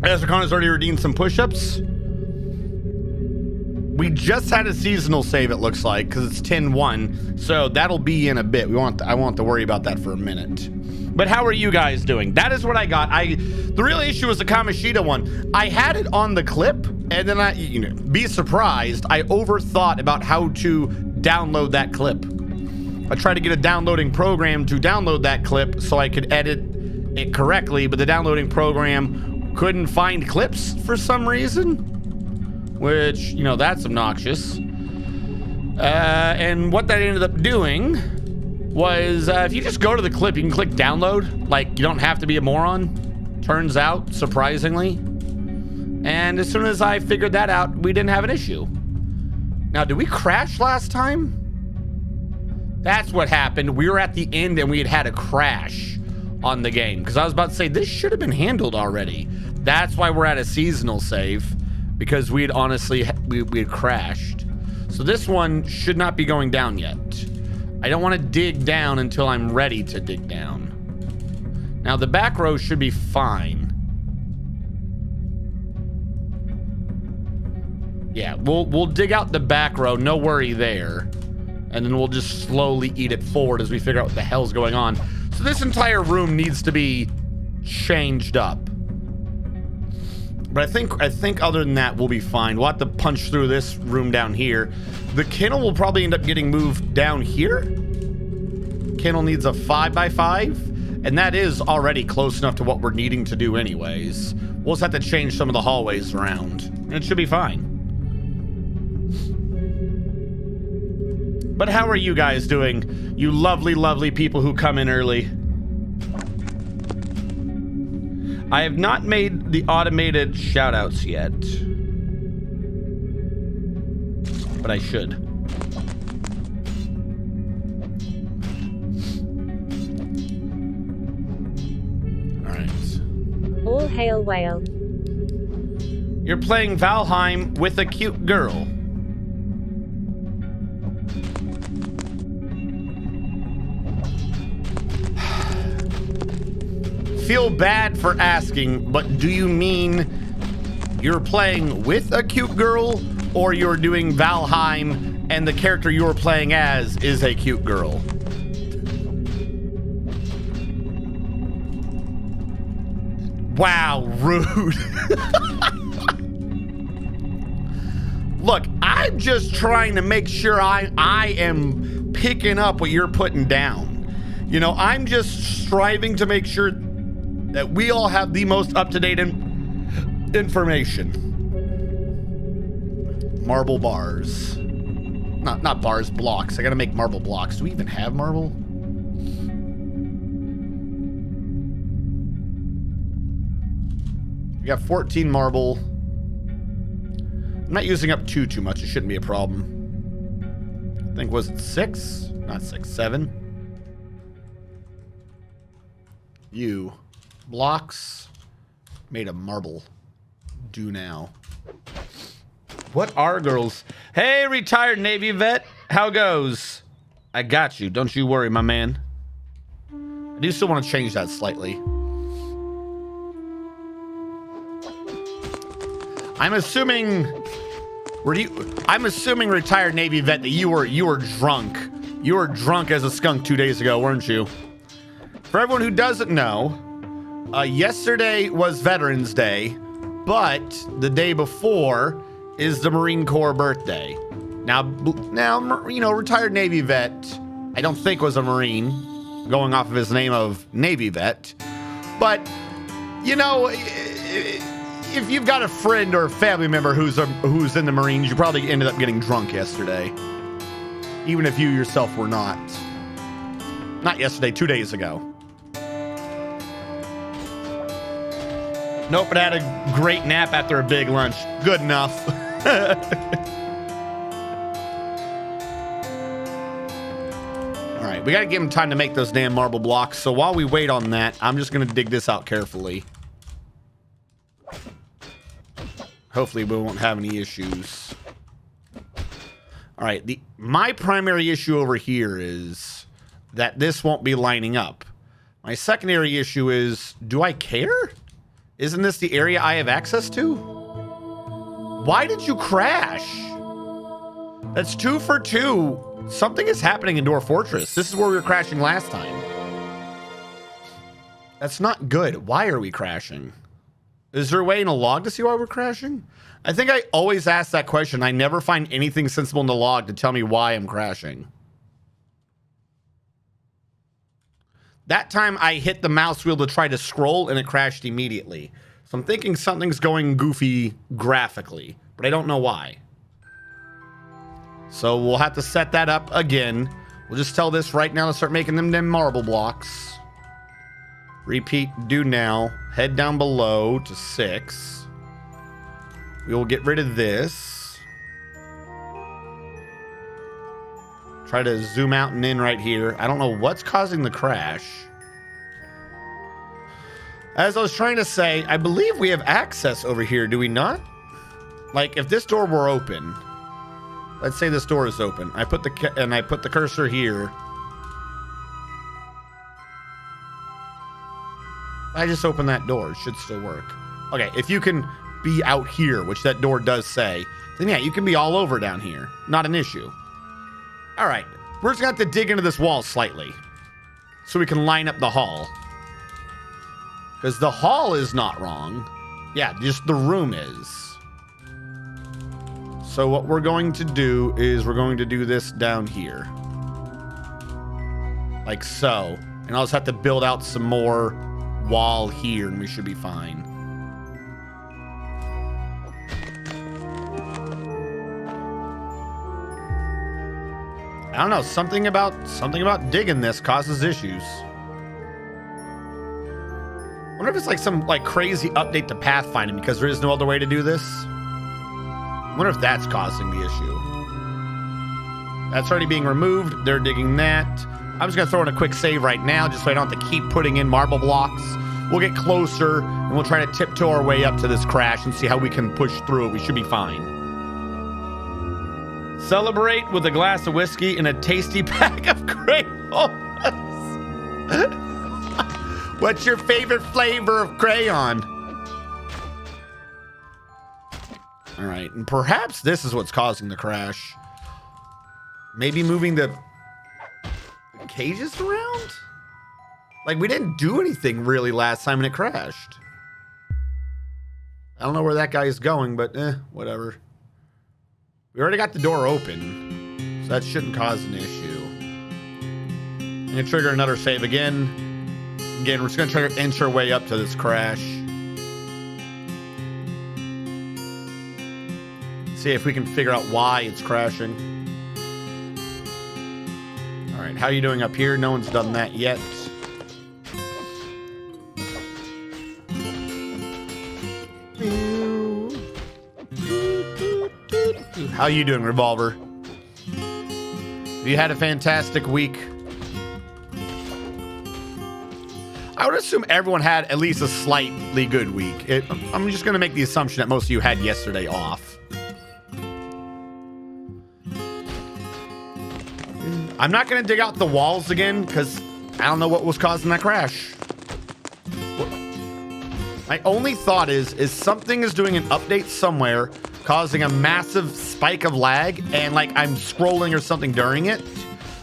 Ezra has already redeemed some push-ups. We just had a seasonal save, it looks like, because it's 10-1. So that'll be in a bit. I won't have to worry about that for a minute. But how are you guys doing? That is what I got. The real issue was the Kamoshida one. I had it on the clip, and then be surprised, I overthought about how to download that clip. I tried to get a downloading program to download that clip so I could edit it correctly, but the downloading program couldn't find clips for some reason, which, that's obnoxious. And what that ended up doing was if you just go to the clip, you can click download. Like, you don't have to be a moron, turns out, surprisingly. And as soon as I figured that out, we didn't have an issue. Now, did we crash last time? That's what happened. We were at the end and we had a crash on the game. Because I was about to say, this should have been handled already. That's why we're at a seasonal save. Because we had honestly, we had crashed. So this one should not be going down yet. I don't want to dig down until I'm ready to dig down. Now the back row should be fine. Yeah, we'll dig out the back row, no worry there. And then we'll just slowly eat it forward as we figure out what the hell's going on. So this entire room needs to be changed up. But I think other than that, we'll be fine. We'll have to punch through this room down here. The kennel will probably end up getting moved down here. Kennel needs a 5x5, and that is already close enough to what we're needing to do anyways. We'll just have to change some of the hallways around, and it should be fine. But how are you guys doing? You lovely, lovely people who come in early. I have not made the automated shoutouts yet, but I should. All right. All hail whale. You're playing Valheim with a cute girl. Feel bad for asking, but do you mean you're playing with a cute girl, or you're doing Valheim and the character you're playing as is a cute girl? Wow, rude. Look, I'm just trying to make sure I am picking up what you're putting down. I'm just striving to make sure that we all have the most up-to-date information. Marble bars. Not bars, blocks. I gotta make marble blocks. Do we even have marble? We got 14 marble. I'm not using up too much. It shouldn't be a problem. I think, was it 6? Not 6, 7. You. Blocks made of marble. Do now. What are girls? Hey, retired Navy vet. How goes? I got you. Don't you worry, my man. I do still want to change that slightly. I'm assuming retired Navy vet that you were drunk. You were drunk as a skunk 2 days ago, weren't you? For everyone who doesn't know, yesterday was Veterans Day, but the day before is the Marine Corps birthday. Now, retired Navy vet, I don't think was a Marine, going off of his name of Navy vet. But, if you've got a friend or a family member who's in the Marines, you probably ended up getting drunk yesterday. Even if you yourself were not. Not yesterday, 2 days ago. Nope, but I had a great nap after a big lunch. Good enough. All right, we got to give him time to make those damn marble blocks. So while we wait on that, I'm just going to dig this out carefully. Hopefully we won't have any issues. All right, my primary issue over here is that this won't be lining up. My secondary issue is, do I care? Isn't this the area I have access to? Why did you crash? That's 2 for 2. Something is happening in Dwarf Fortress. This is where we were crashing last time. That's not good. Why are we crashing? Is there a way in a log to see why we're crashing? I think I always ask that question. I never find anything sensible in the log to tell me why I'm crashing. That time I hit the mouse wheel to try to scroll and it crashed immediately. So I'm thinking something's going goofy graphically, but I don't know why. So we'll have to set that up again. We'll just tell this right now to start making them marble blocks. Repeat, do now. Head down below to 6. We will get rid of this. Try to zoom out and in right here. I don't know what's causing the crash. As I was trying to say, I believe we have access over here, do we not? Like, if this door were open, let's say this door is open. I put the cursor here. I just open that door. It should still work. Okay, if you can be out here, which that door does say, then yeah, you can be all over down here. Not an issue. All right, we're just going to have to dig into this wall slightly so we can line up the hall. Because the hall is not wrong. Yeah, just the room is. So what we're going to do is we're going to do this down here. Like so. And I'll just have to build out some more wall here and we should be fine. I don't know, something about digging this causes issues. I wonder if it's like some like crazy update to pathfinding because there is no other way to do this. I wonder if that's causing the issue. That's already being removed. They're digging that. I'm just gonna throw in a quick save right now just so I don't have to keep putting in marble blocks. We'll get closer and we'll try to tiptoe our way up to this crash and see how we can push through it. We should be fine. Celebrate with a glass of whiskey and a tasty pack of crayons. What's your favorite flavor of crayon? All right, and perhaps this is what's causing the crash. Maybe moving the cages around? Like, we didn't do anything really last time and it crashed. I don't know where that guy is going, but whatever. We already got the door open, so that shouldn't cause an issue. I'm gonna trigger another save again. Again, we're just gonna try to inch our way up to this crash. See if we can figure out why it's crashing. All right, how are you doing up here? No one's done that yet. How you doing, Revolver? You had a fantastic week. I would assume everyone had at least a slightly good week. I'm just going to make the assumption that most of you had yesterday off. I'm not going to dig out the walls again because I don't know what was causing that crash. My only thought is something is doing an update somewhere causing a massive spike of lag and like I'm scrolling or something during it.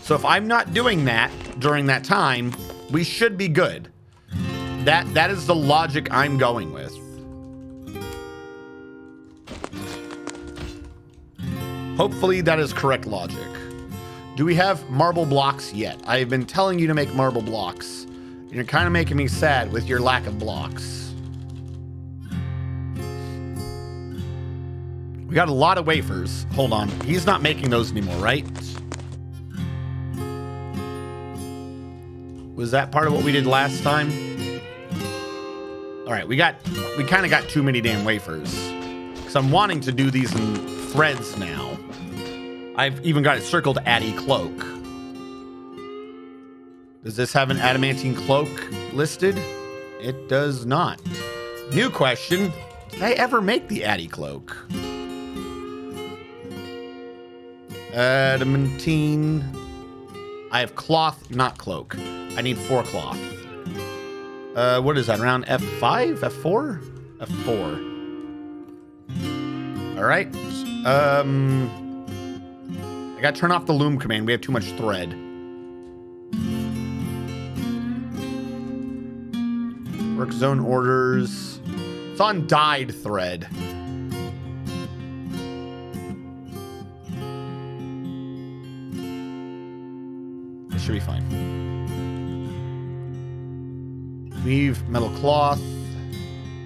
So if I'm not doing that during that time, we should be good. That is the logic I'm going with. Hopefully that is correct logic. Do we have marble blocks yet? I have been telling you to make marble blocks. And you're kind of making me sad with your lack of blocks. We got a lot of wafers. Hold on. He's not making those anymore, right? Was that part of what we did last time? All right, we kind of got too many damn wafers. Because I'm wanting to do these in threads now. I've even got it circled Addy Cloak. Does this have an adamantine cloak listed? It does not. New question. Did I ever make the Addy Cloak? Adamantine. I have cloth, not cloak. I need 4 cloth. What is that, around F5? F4? F4. All right. I got to turn off the loom command. We have too much thread. Work zone orders. It's on dyed thread. It should be fine. Weave metal cloth.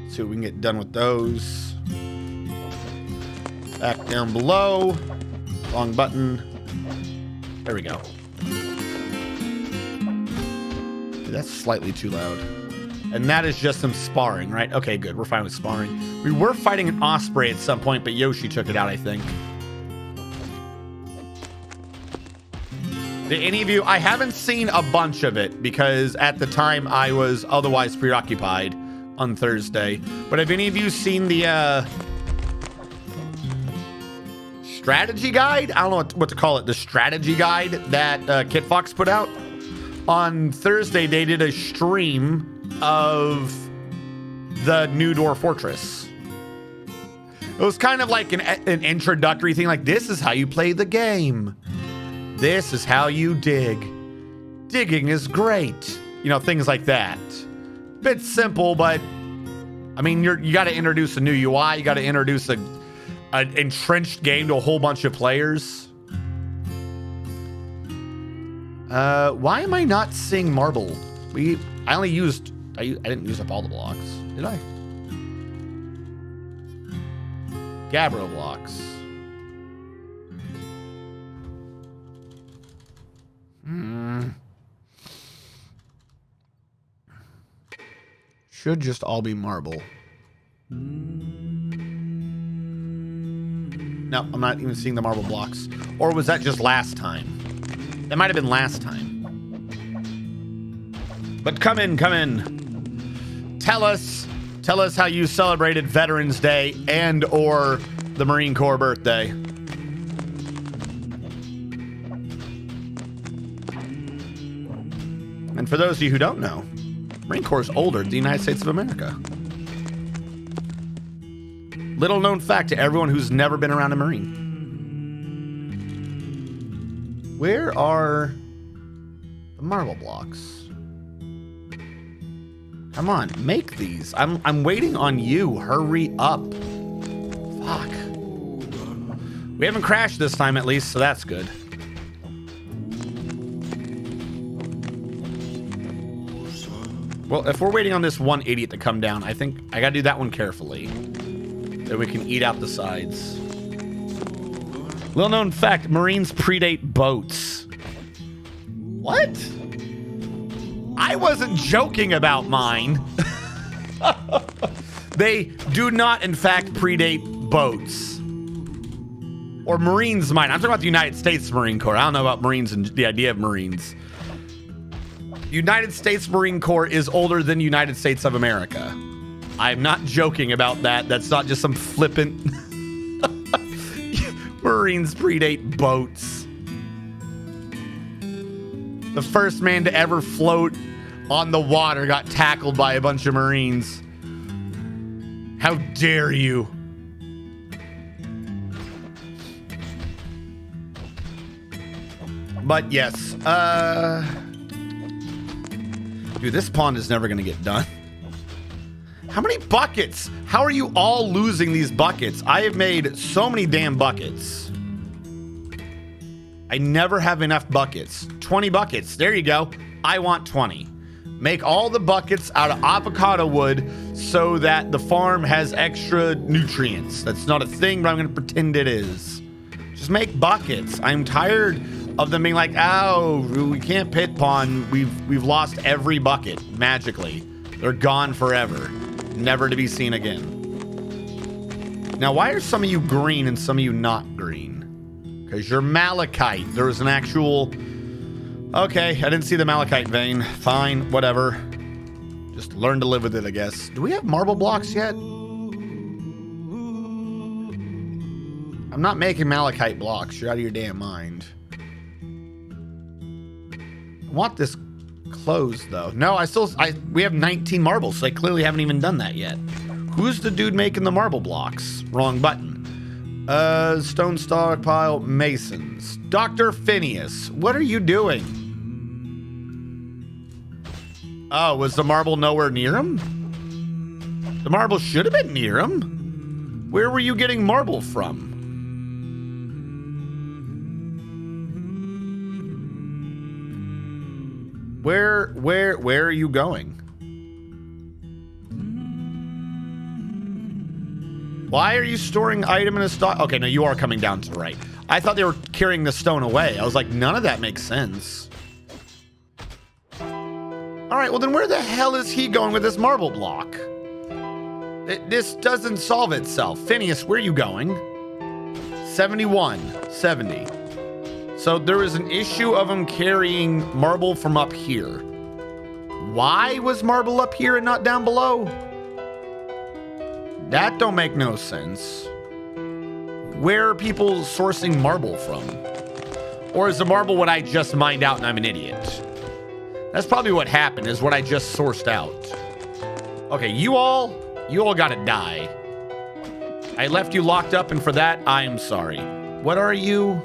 See what we can get done with those. Back down below. Wrong button. There we go. That's slightly too loud. And that is just some sparring, right? Okay, good. We're fine with sparring. We were fighting an osprey at some point, but Yoshi took it out, I think. Did any of you... I haven't seen a bunch of it because at the time I was otherwise preoccupied on Thursday. But have any of you seen the strategy guide? I don't know what to call it. The strategy guide that Kit Fox put out. On Thursday, they did a stream of the new Dwarf Fortress. It was kind of like an introductory thing. Like, this is how you play the game. This is how you dig. Digging is great. You know, things like that. Bit simple, but I mean, you got to introduce a new UI. You got to introduce an entrenched game to a whole bunch of players. Why am I not seeing marble? I only used... I didn't use up all the blocks, did I? Gabbro blocks. Should just all be marble. No, I'm not even seeing the marble blocks. Or was that just last time? That might have been last time. But come in. Tell us how you celebrated Veterans Day and or the Marine Corps birthday. And for those of you who don't know, Marine Corps is older than the United States of America. Little known fact to everyone who's never been around a Marine. Where are the marble blocks? Come on, make these. I'm waiting on you. Hurry up. Fuck. We haven't crashed this time at least, so that's good. Well, if we're waiting on this one idiot to come down, I think I gotta do that one carefully. That we can eat out the sides. Little known fact, Marines predate boats. What? I wasn't joking about mine. They do not, in fact, predate boats. Or Marines might. I'm talking about the United States Marine Corps. I don't know about Marines and the idea of Marines. United States Marine Corps is older than United States of America. I'm not joking about that. That's not just some flippant... Marines predate boats. The first man to ever float on the water got tackled by a bunch of Marines. How dare you? But yes, dude, this pond is never gonna get done. How many buckets? How are you all losing these buckets? I have made so many damn buckets. I never have enough buckets. 20 buckets. There you go. I want 20. Make all the buckets out of avocado wood so that the farm has extra nutrients. That's not a thing, but I'm going to pretend it is. Just make buckets. I'm tired of them being like, oh, we can't pit pond. We've lost every bucket magically. They're gone forever. Never to be seen again. Now, why are some of you green and some of you not green? Because you're malachite. There was an actual... Okay, I didn't see the malachite vein. Fine, whatever. Just learn to live with it, I guess. Do we have marble blocks yet? I'm not making malachite blocks. You're out of your damn mind. I want this closed though. No, we have 19 marbles, so I clearly haven't even done that yet. Who's the dude making the marble blocks? Wrong button. Stone stockpile masons. Dr. Phineas, what are you doing? Oh, was the marble nowhere near him? The marble should have been near him. Where were you getting marble from? Where are you going? Why are you storing item in a stock? Okay, no, you are coming down to the right. I thought they were carrying the stone away. I was like, none of that makes sense. All right, well then where the hell is he going with this marble block? This doesn't solve itself. Phineas, where are you going? 71, 70. So there is an issue of him carrying marble from up here. Why was marble up here and not down below? That don't make no sense. Where are people sourcing marble from? Or is the marble what I just mined out and I'm an idiot? That's probably what happened, is what I just sourced out. Okay, you all gotta die. I left you locked up, and for that, I am sorry. What are you?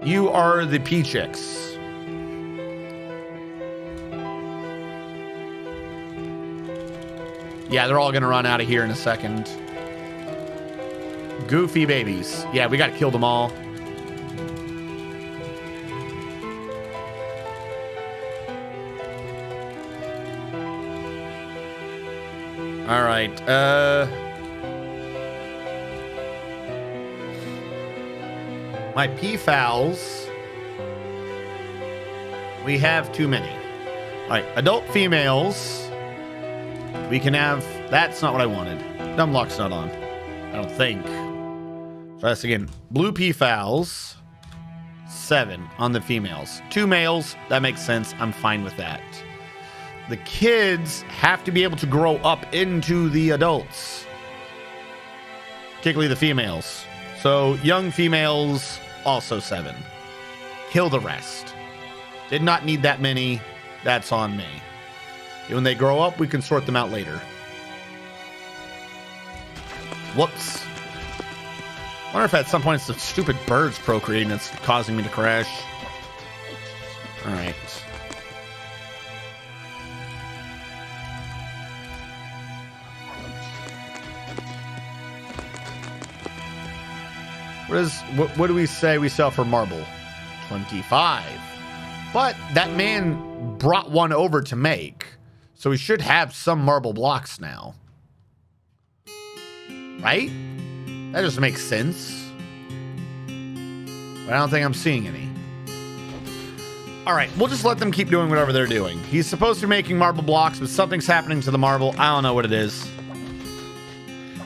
You are the Pt.16. Yeah, they're all gonna run out of here in a second. Goofy babies. Yeah, we gotta kill them all. All right, my P-fowls. We have too many. All right, adult females. We can have, that's not what I wanted. Dumblock's not on, I don't think. Try this again. Blue P-fowls, 7 on the females. 2 males, that makes sense. I'm fine with that. The kids have to be able to grow up into the adults, particularly the females. So young females, also 7. Kill the rest. Did not need that many. That's on me. When they grow up, we can sort them out later. Whoops. I wonder if at some point it's the stupid birds procreating that's causing me to crash. All right. What do we say we sell for marble? 25. But that man brought one over to make, so we should have some marble blocks now. Right? That just makes sense. But I don't think I'm seeing any. All right, we'll just let them keep doing whatever they're doing. He's supposed to be making marble blocks, but something's happening to the marble. I don't know what it is.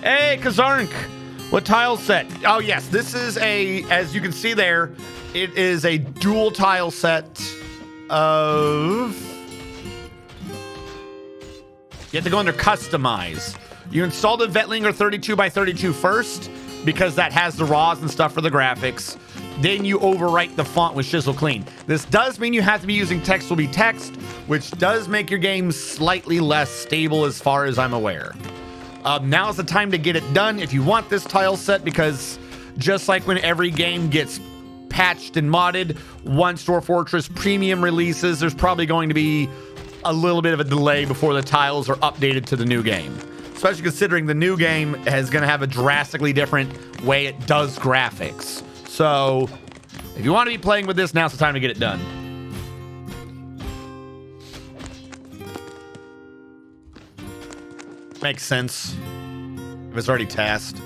Hey, Kazarnk! What tile set? Oh, yes. This is as you can see there, it is a dual tile set of... You have to go under Customize. You install the Vetlinger 32x32 first, because that has the raws and stuff for the graphics. Then you overwrite the font with Chisel Clean. This does mean you have to be using text will be text, which does make your game slightly less stable as far as I'm aware. Now's the time to get it done if you want this tile set, because just like when every game gets patched and modded, once Dwarf Fortress Premium releases, there's probably going to be a little bit of a delay before the tiles are updated to the new game. Especially considering the new game is going to have a drastically different way it does graphics. So if you want to be playing with this, now's the time to get it done. Makes sense if it's already tasked.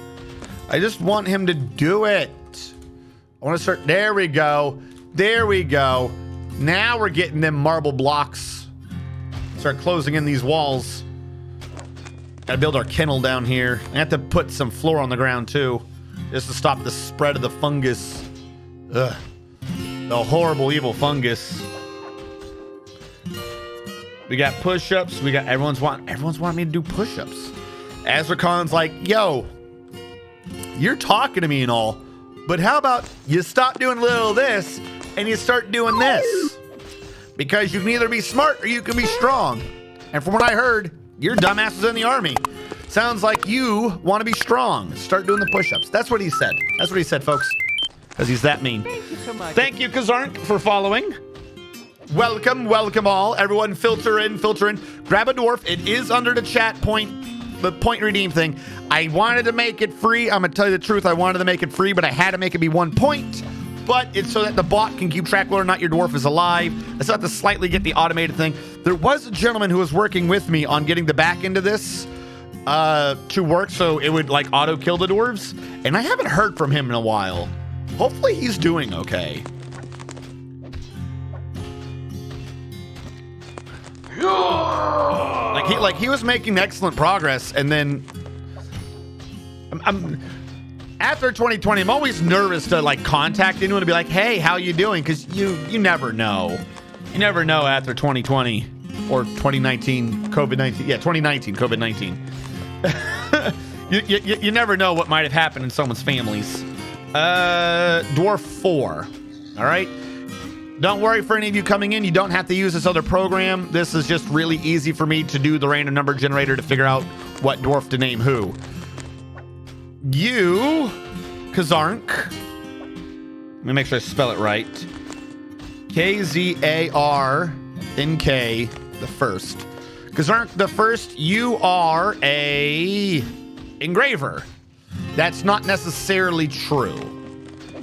I just want him to do it. I want to start. There we go. There we go. Now we're getting them marble blocks. Start closing in these walls. Gotta build our kennel down here. I have to put some floor on the ground too, just to stop the spread of the fungus. Ugh. The horrible, evil fungus. We got push-ups. We got everyone's wanting me to do push-ups. Azracon's like, yo, you're talking to me and all, but how about you stop doing a little of this and you start doing this? because you can either be smart or you can be strong. And from what I heard, your dumbass is in the army. Sounds like you want to be strong. Start doing the push-ups. That's what he said. That's what he said, folks. Because he's that mean. Thank you so much. Thank you, Kazark, for following. Welcome, welcome all. Everyone filter in, filter in. Grab a dwarf. It is under the chat point, the point redeem thing. I wanted to make it free. I'm going to tell you the truth. I wanted to make it free, but I had to make it be 1 point. But it's so that the bot can keep track whether or not your dwarf is alive. I still have to slightly get the automated thing. There was a gentleman who was working with me on getting the back end of this to work so it would like auto kill the dwarves. And I haven't heard from him in a while. Hopefully he's doing okay. Like he was making excellent progress, and then I'm after 2020, I'm always nervous to like contact anyone to be like, hey, how you doing? Because you never know. You never know after 2020 or 2019 COVID-19. Yeah, 2019 COVID-19. you never know what might have happened in someone's families. Dwarf 4. All right. Don't worry for any of you coming in. You don't have to use this other program. This is just really easy for me to do the random number generator to figure out what dwarf to name who. You, Kazark. Let me make sure I spell it right. K-Z-A-R-N-K, the first. Kazark the first, you are a engraver. That's not necessarily true.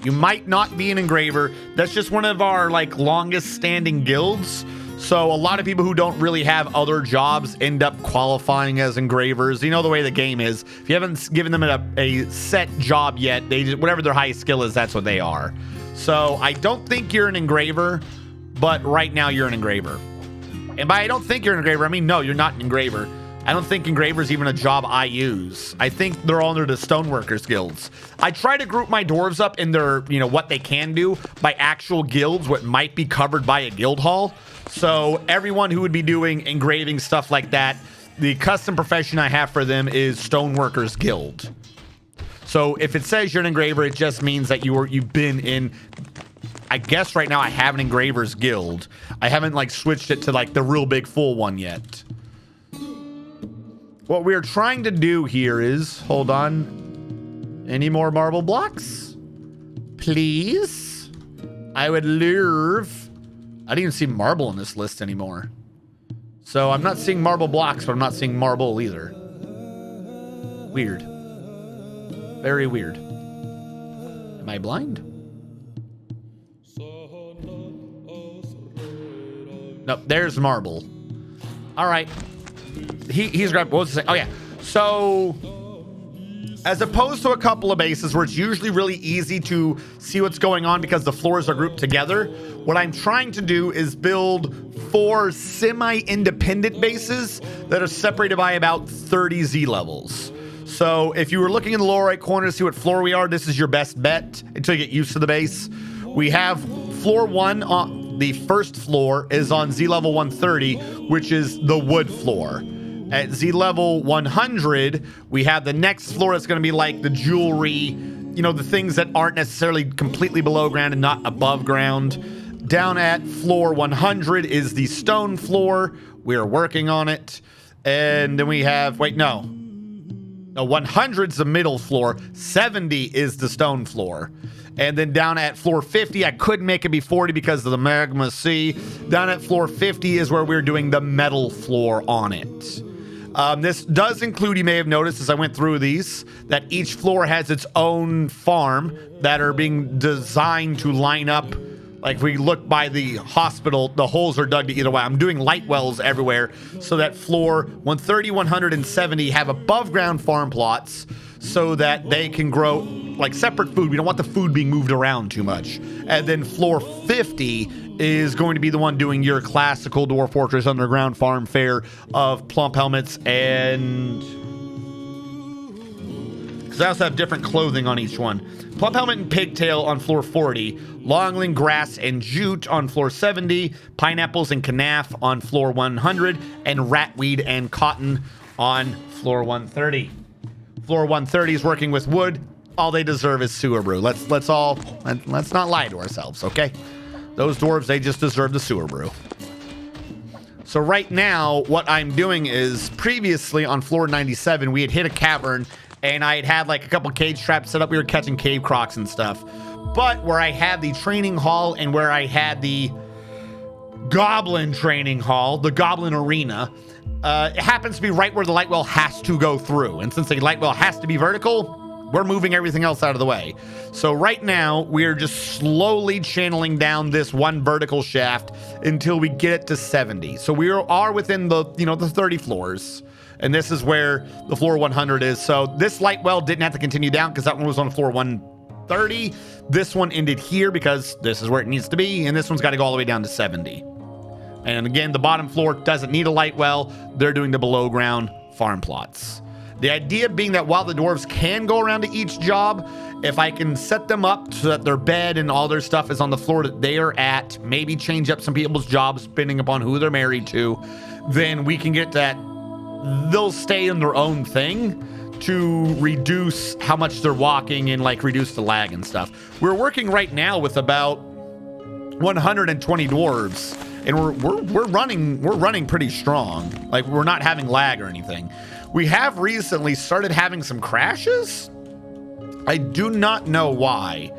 You might not be an engraver. That's just one of our like longest standing guilds. So a lot of people who don't really have other jobs end up qualifying as engravers. You know the way the game is. If you haven't given them a set job yet, they just, whatever their highest skill is, that's what they are. So I don't think you're an engraver, but right now you're an engraver. And by I don't think you're an engraver, I mean, no, you're not an engraver. I don't think engraver is even a job I use. I think they're all under the stoneworkers guilds. I try to group my dwarves up in their, you know, what they can do by actual guilds, what might be covered by a guild hall. So everyone who would be doing engraving stuff like that, the custom profession I have for them is stoneworkers guild. So if it says you're an engraver, it just means that you've been in. I guess right now I have an engravers guild. I haven't like switched it to like the real big full one yet. What we're trying to do here is, hold on. Any more marble blocks? Please? I would love. I didn't even see marble in this list anymore. So I'm not seeing marble blocks, but I'm not seeing marble either. Weird. Very weird. Am I blind? Nope, there's marble. All right. He's grabbed, what was I saying? Oh yeah. So as opposed to a couple of bases where it's usually really easy to see what's going on because the floors are grouped together, what I'm trying to do is build 4 semi-independent bases that are separated by about 30 Z levels. So if you were looking in the lower right corner to see what floor we are, this is your best bet until you get used to the base. We have floor 1 on the first floor is on Z level 130, which is the wood floor. At Z level 100, we have the next floor that's going to be like the jewelry, you know, the things that aren't necessarily completely below ground and not above ground. Down at floor 100 is the stone floor. We're working on it. And then we have, wait, no. No, 100's the middle floor. 70 is the stone floor. And then down at floor 50, I couldn't make it be 40 because of the magma sea. Down at floor 50 is where we're doing the metal floor on it. This does include, you may have noticed as I went through these, that each floor has its own farm that are being designed to line up. Like if we look by the hospital, the holes are dug to either way. I'm doing light wells everywhere so that floor 130, 170 have above ground farm plots so that they can grow like separate food. We don't want the food being moved around too much. And then floor 50 is going to be the one doing your classical Dwarf Fortress underground farm fare of plump helmets and... because I also have different clothing on each one. Plump helmet and pigtail on floor 40. Longling, grass, and jute on floor 70. Pineapples and canaf on floor 100. And ratweed and cotton on floor 130. Floor 130 is working with wood. All they deserve is sewer brew. Let's not lie to ourselves, okay? Those dwarves, they just deserve the sewer brew. So right now, what I'm doing is previously on floor 97, we had hit a cavern and I had like a couple cage traps set up. We were catching cave crocs and stuff. But where I had the training hall and where I had the goblin training hall, the goblin arena, it happens to be right where the light well has to go through. And since the light well has to be vertical, we're moving everything else out of the way. So right now, we're just slowly channeling down this one vertical shaft until we get it to 70. So we are within the, the 30 floors. And this is where the floor 100 is. So this light well didn't have to continue down because that one was on floor 130. This one ended here because this is where it needs to be. And this one's got to go all the way down to 70. And again, the bottom floor doesn't need a light well. They're doing the below ground farm plots. The idea being that while the dwarves can go around to each job, if I can set them up so that their bed and all their stuff is on the floor that they are at, maybe change up some people's jobs depending upon who they're married to, then we can get that they'll stay in their own thing to reduce how much they're walking and like reduce the lag and stuff. We're working right now with about 120 dwarves. And we're running pretty strong. Like we're not having lag or anything. We have recently started having some crashes. I do not know why.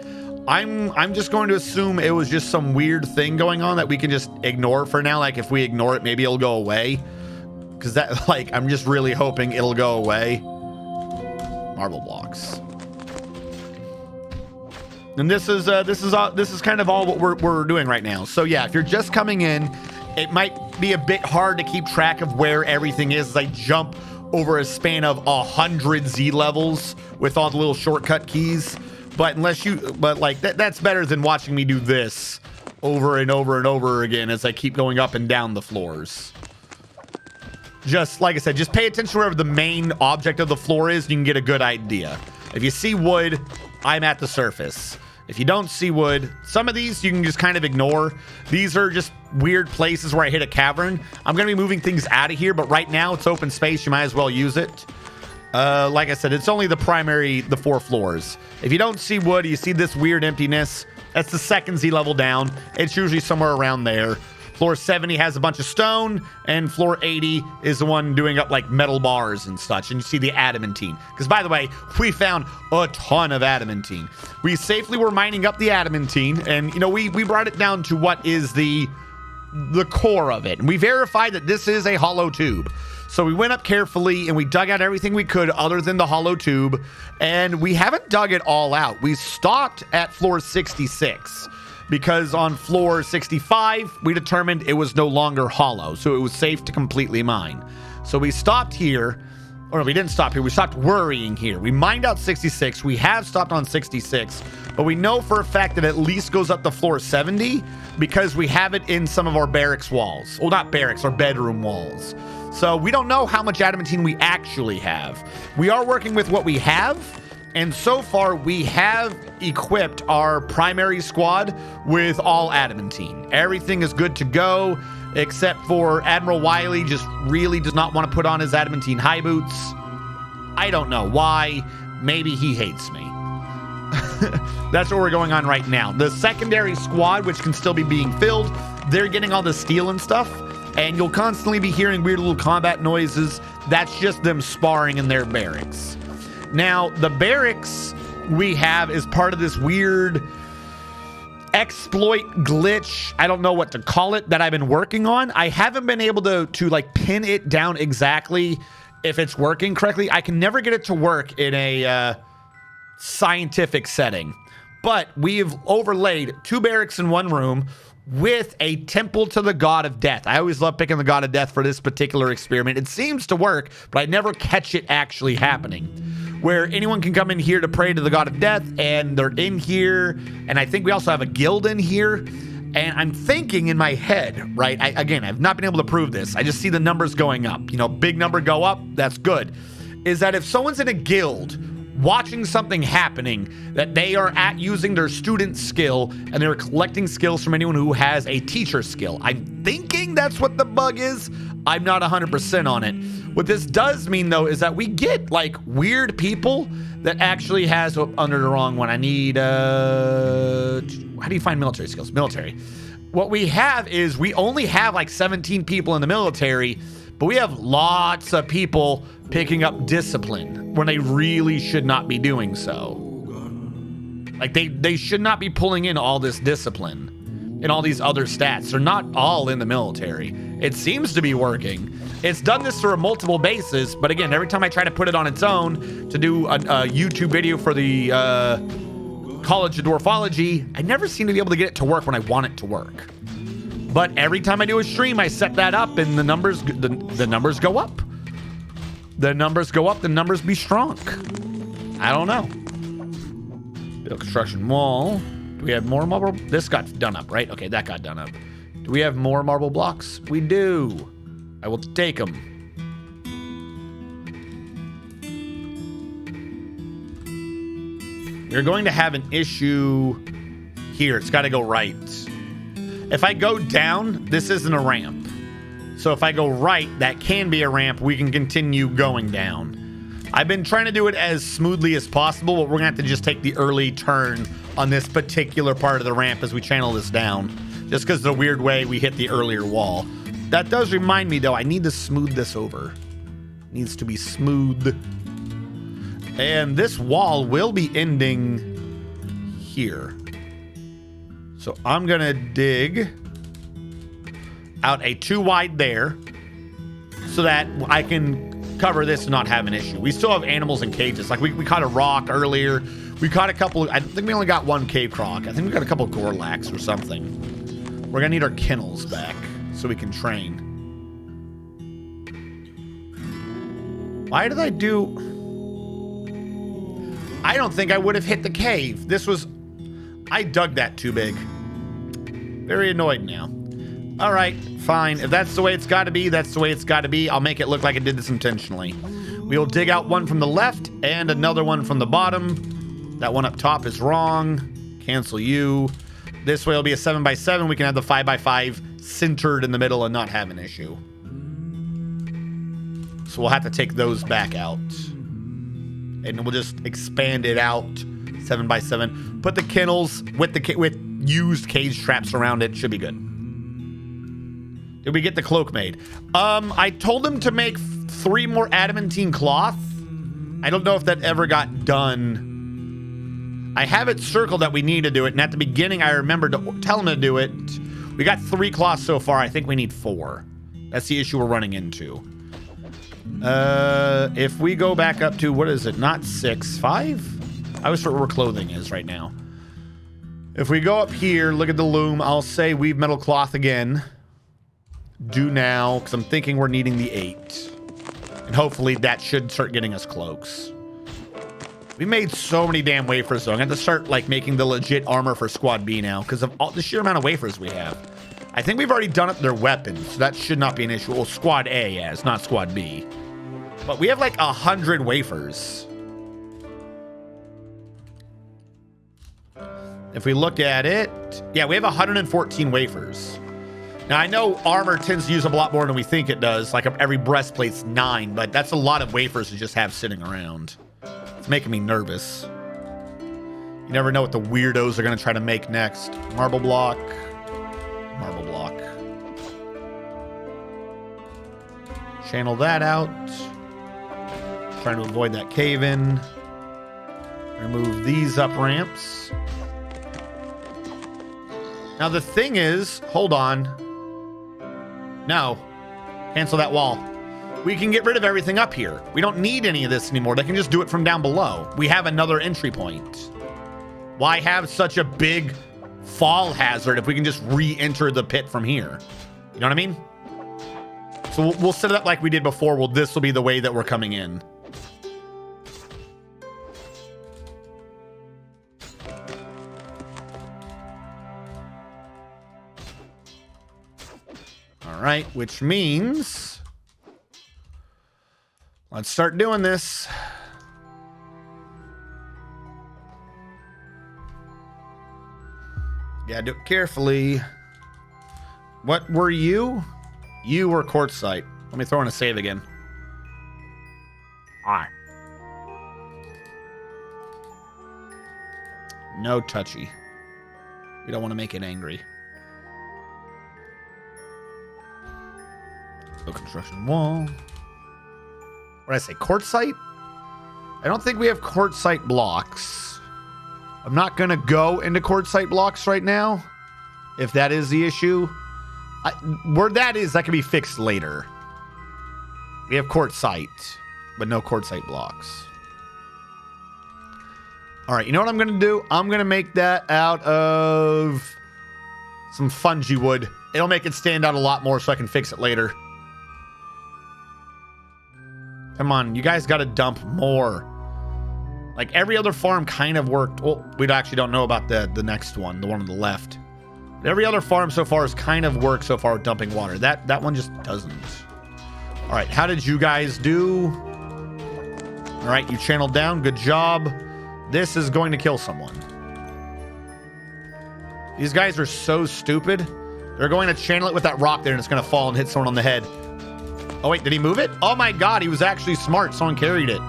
I'm just going to assume it was just some weird thing going on that we can just ignore for now. Like if we ignore it, maybe it'll go away. Because that, like, I'm just really hoping it'll go away. Marble blocks. And this is kind of all what we're doing right now. So yeah, if you're just coming in, it might be a bit hard to keep track of where everything is as I jump over a span of 100 Z levels with all the little shortcut keys. But that's better than watching me do this over and over and over again as I keep going up and down the floors. Just like I said, just pay attention to wherever the main object of the floor is. You can get a good idea. If you see wood, I'm at the surface. If you don't see wood, some of these you can just kind of ignore. These are just weird places where I hit a cavern. I'm going to be moving things out of here, but right now it's open space. You might as well use it. Like I said, it's only the 4 floors. If you don't see wood, you see this weird emptiness. That's the second Z level down. It's usually somewhere around there. Floor 70 has a bunch of stone, and floor 80 is the one doing up like metal bars and such. And you see the adamantine. Because by the way, we found a ton of adamantine. We safely were mining up the adamantine, and we brought it down to what is the core of it. And we verified that this is a hollow tube. So we went up carefully and we dug out everything we could other than the hollow tube. And we haven't dug it all out. We stopped at floor 66. Because on floor 65, we determined it was no longer hollow, so it was safe to completely mine. So we stopped here, or we didn't stop here, we stopped worrying here. We mined out 66, we have stopped on 66, but we know for a fact that at least goes up to floor 70 because we have it in some of our barracks walls. Well, not barracks, our bedroom walls. So we don't know how much adamantine we actually have. We are working with what we have. And so far, we have equipped our primary squad with all adamantine. Everything is good to go, except for Admiral Wiley just really does not want to put on his adamantine high boots. I don't know why. Maybe he hates me. That's what we're going on right now. The secondary squad, which can still be being filled, they're getting all the steel and stuff. And you'll constantly be hearing weird little combat noises. That's just them sparring in their barracks. Now, the barracks we have is part of this weird exploit glitch. I don't know what to call it that I've been working on. I haven't been able to like pin it down exactly if it's working correctly. I can never get it to work in a scientific setting. But we've overlaid 2 barracks in one room with a temple to the god of death. I always love picking the god of death for this particular experiment. It seems to work, but I never catch it actually happening. Where anyone can come in here to pray to the god of death, and they're in here. And I think we also have a guild in here. And I'm thinking in my head, right? I've not been able to prove this. I just see the numbers going up. Big number go up, that's good. Is that if someone's in a guild watching something happening, that they are at using their student skill and they're collecting skills from anyone who has a teacher skill. I'm thinking that's what the bug is. I'm not 100% on it. What this does mean, though, is that we get like weird people that actually under the wrong one. I need, how do you find military skills? Military. what we have is we only have like 17 people in the military, but we have lots of people picking up discipline when they really should not be doing so. Like they should not be pulling in all this discipline and all these other stats. They're not all in the military. It seems to be working. It's done this through multiple bases, but again, every time I try to put it on its own to do a YouTube video for the College of Dwarfology, I never seem to be able to get it to work when I want it to work. But every time I do a stream, I set that up and the numbers the numbers go up. The numbers go up, the numbers be strong. I don't know. Build construction wall. Do we have more marble? This got done up, right? Okay, that got done up. Do we have more marble blocks? We do. I will take them. We're going to have an issue here. It's got to go right. If I go down, this isn't a ramp. So if I go right, that can be a ramp. We can continue going down. I've been trying to do it as smoothly as possible, but we're gonna have to just take the early turn on this particular part of the ramp as we channel this down, just because of the weird way we hit the earlier wall. That does remind me though, I need to smooth this over. It needs to be smooth. And this wall will be ending here. So I'm gonna dig out a 2 wide there so that I can cover this and not have an issue. We still have animals in cages. Like we caught a rock earlier. We caught a couple. I think we only got one cave croc. I think we got a couple of gorlax or something. We're gonna need our kennels back so we can train. Why did I do? I don't think I would have hit the cave. This was, I dug that too big. Very annoyed now. All right, fine. If that's the way it's got to be, that's the way it's got to be. I'll make it look like I did this intentionally. We will dig out one from the left and another one from the bottom. That one up top is wrong. Cancel you. This way will be a 7x7. We can have the 5x5 centered in the middle and not have an issue. So we'll have to take those back out. And we'll just expand it out 7x7. Put the kennels with used cage traps around it. Should be good. Did we get the cloak made? I told him to make 3 more adamantine cloth. I don't know if that ever got done. I have it circled that we need to do it, and at the beginning I remembered to tell him to do it. We got 3 cloths so far. I think we need 4. That's the issue we're running into. If we go back up to, what is it? Not 6, 5? I always forget where clothing is right now. If we go up here, look at the loom, I'll say weave metal cloth again. Do now, because I'm thinking we're needing the 8. And hopefully that should start getting us cloaks. We made so many damn wafers, though. I'm going to start, like, making the legit armor for Squad B now, because of all the sheer amount of wafers we have. I think we've already done up their weapons, so that should not be an issue. Well, Squad A has, not Squad B. But we have, like, 100 wafers. If we look at it, yeah, we have 114 wafers. Now, I know armor tends to use up a lot more than we think it does. Like, every breastplate's 9, but that's a lot of wafers to just have sitting around. It's making me nervous. You never know what the weirdos are going to try to make next. Marble block. Marble block. Channel that out. Trying to avoid that cave-in. Remove these up ramps. Now, the thing is, hold on. No. Cancel that wall. We can get rid of everything up here. We don't need any of this anymore. They can just do it from down below. We have another entry point. Why have such a big fall hazard if we can just re-enter the pit from here? You know what I mean? So we'll set it up like we did before. Well, this will be the way that we're coming in. All right, which means let's start doing this. Gotta do it carefully. What were you? You were quartzite. Let me throw in a save again. All right. No touchy. We don't want to make it angry. No construction wall. What did I say? Quartzite? I don't think we have quartzite blocks. I'm not going to go into quartzite blocks right now, if that is the issue. Where that is, that can be fixed later. We have quartzite, but no quartzite blocks. All right, you know what I'm going to do? I'm going to make that out of some fungi wood. It'll make it stand out a lot more so I can fix it later. Come on, you guys got to dump more. Like every other farm kind of worked. Well, we actually don't know about the next one, the one on the left. Every other farm so far has kind of worked so far with dumping water. That one just doesn't. All right, how did you guys do? All right, you channeled down. Good job. This is going to kill someone. These guys are so stupid. They're going to channel it with that rock there, and it's going to fall and hit someone on the head. Oh, wait, did he move it? Oh, my God, he was actually smart. Someone carried it.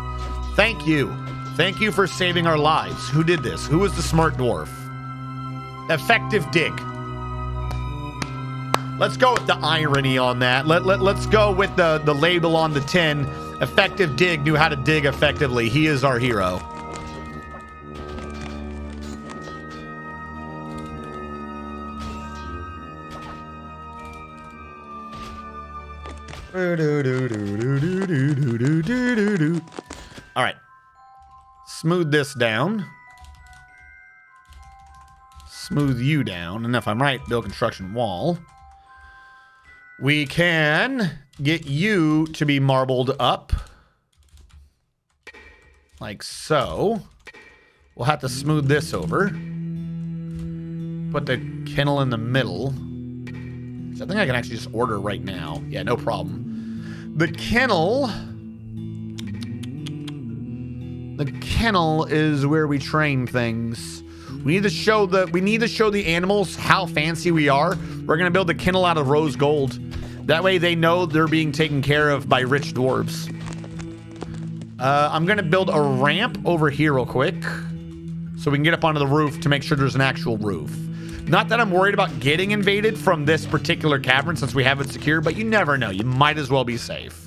Thank you. Thank you for saving our lives. Who did this? Who was the smart dwarf? Effective dig. Let's go with the irony on that. Let's go with the label on the tin. Effective dig knew how to dig effectively. He is our hero. All right. Smooth this down. Smooth you down. And if I'm right, build construction wall. We can get you to be marbled up. Like so. We'll have to smooth this over. Put the kennel in the middle. I think I can actually just order right now. Yeah, no problem. The kennel is where we train things. We need to show the animals how fancy we are. We're gonna build the kennel out of rose gold. That way they know they're being taken care of by rich dwarves. I'm gonna build a ramp over here real quick so we can get up onto the roof to make sure there's an actual roof. Not that I'm worried about getting invaded from this particular cavern since we have it secure, but you never know. You might as well be safe.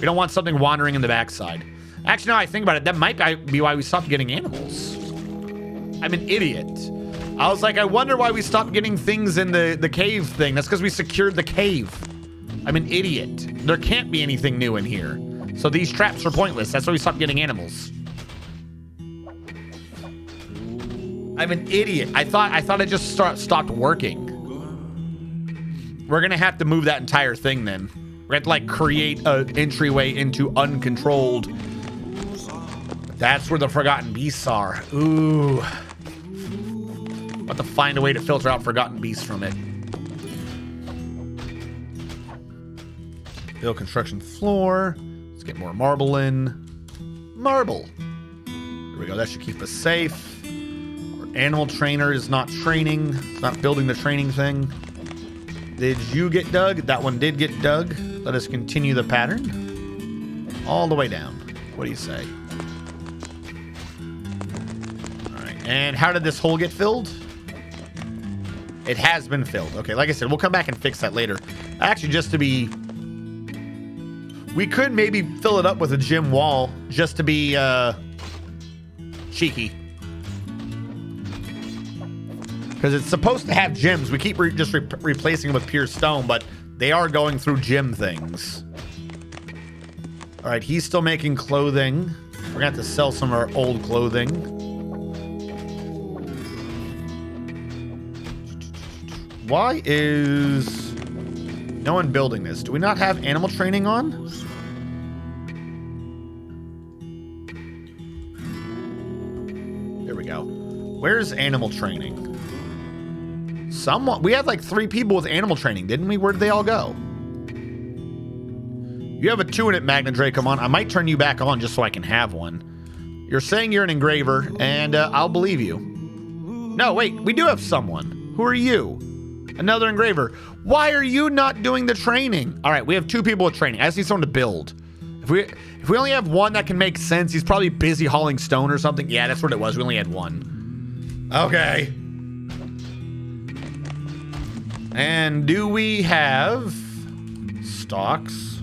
We don't want something wandering in the backside. Actually, now I think about it, that might be why we stopped getting animals. I'm an idiot. I was like, I wonder why we stopped getting things in the cave thing. That's because we secured the cave. I'm an idiot. There can't be anything new in here. So these traps are pointless. That's why we stopped getting animals. I'm an idiot. I thought it just stopped working. We're gonna have to move that entire thing then. We're gonna have to like create an entryway into uncontrolled. That's where the forgotten beasts are. Ooh. I'll have to find a way to filter out forgotten beasts from it. Build construction floor. Let's get more marble in. Marble. There we go. That should keep us safe. Animal trainer is not training. It's not building the training thing. Did you get dug? That one did get dug. Let us continue the pattern. All the way down. What do you say? All right. And how did this hole get filled? It has been filled. Okay, like I said, we'll come back and fix that later. Actually, just to be... We could maybe fill it up with a gym wall just to be cheeky. Because it's supposed to have gyms. We keep replacing them with pure stone, but they are going through gym things. All right, he's still making clothing. We're going to have to sell some of our old clothing. Why is no one building this? Do we not have animal training on? There we go. Where's animal training? We had like 3 people with animal training, didn't we? Where did they all go? You have a 2 in it, Magna Dracom on. I might turn you back on just so I can have one. You're saying you're an engraver, and I'll believe you. No, wait, we do have someone. Who are you? Another engraver. Why are you not doing the training? All right, we have 2 people with training. I just need someone to build. If we only have one that can make sense, he's probably busy hauling stone or something. Yeah, that's what it was. We only had 1. Okay. And do we have stalks.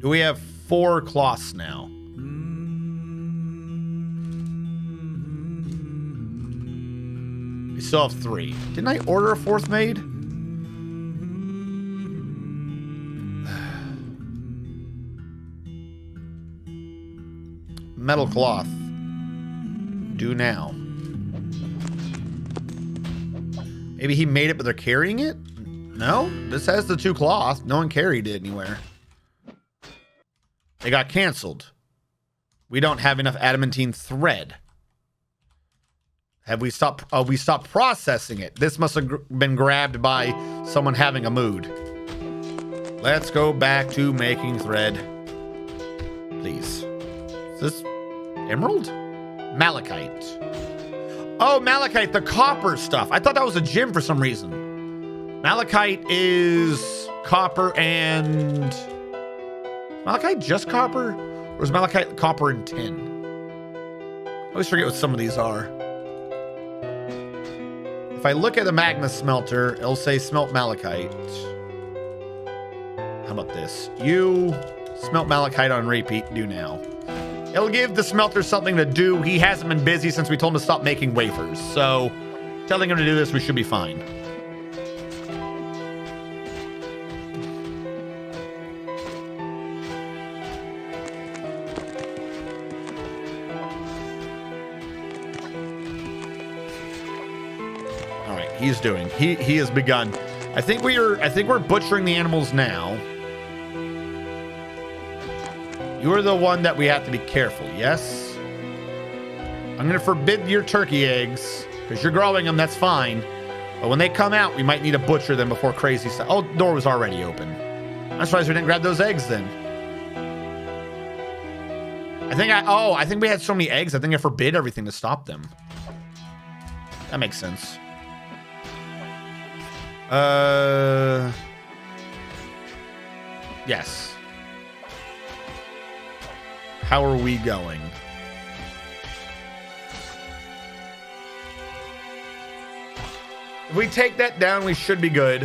We have 4 cloths now. We still have 3. Didn't I order a 4th made? Metal cloth. Do now. Maybe he made it, but they're carrying it? No, this has the 2 cloth. No one carried it anywhere. They got canceled. We don't have enough adamantine thread. Have we stopped? Oh, we stopped processing it. This must have been grabbed by someone having a mood. Let's go back to making thread. Please. Is this emerald? Malachite. Oh, malachite, the copper stuff. I thought that was a gem for some reason. Malachite is copper and... Malachite just copper? Or is malachite copper and tin? I always forget what some of these are. If I look at the magma smelter, it'll say smelt malachite. How about this? You smelt malachite on repeat. Do now. It'll give the smelter something to do. He hasn't been busy since we told him to stop making wafers. So, telling him to do this, we should be fine. All right, he's doing. He has begun. I think we're butchering the animals now. You're the one that we have to be careful, yes? I'm going to forbid your turkey eggs, because you're growing them, that's fine. But when they come out, we might need to butcher them before crazy stuff. Oh, the door was already open. I'm surprised we didn't grab those eggs then. I think we had so many eggs, I think I forbid everything to stop them. That makes sense. Yes. How are we going? If we take that down, we should be good.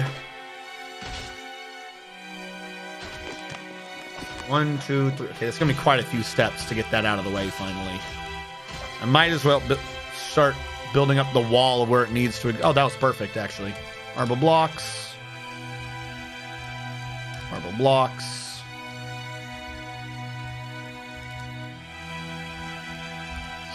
1, 2, 3. Okay, it's gonna be quite a few steps to get that out of the way finally. I might as well start building up the wall of where it needs to. Oh, that was perfect, actually. Marble blocks. Marble blocks.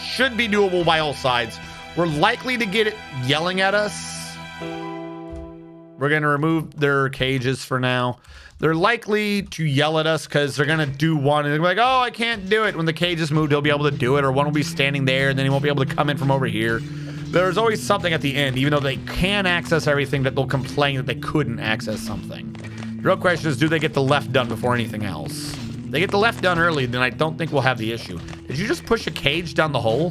Should be doable by all sides. We're likely to get it yelling at us. We're going to remove their cages for now. They're likely to yell at us because they're going to do one and they're like, oh, I can't do it. When the cage is moved, he'll be able to do it, or one will be standing there and then he won't be able to come in from over here. There's always something at the end, even though they can access everything, that they'll complain that they couldn't access something. The real question is, do they get the left done before anything else? If they get the left done early, then I don't think we'll have the issue. Did you just push a cage down the hole?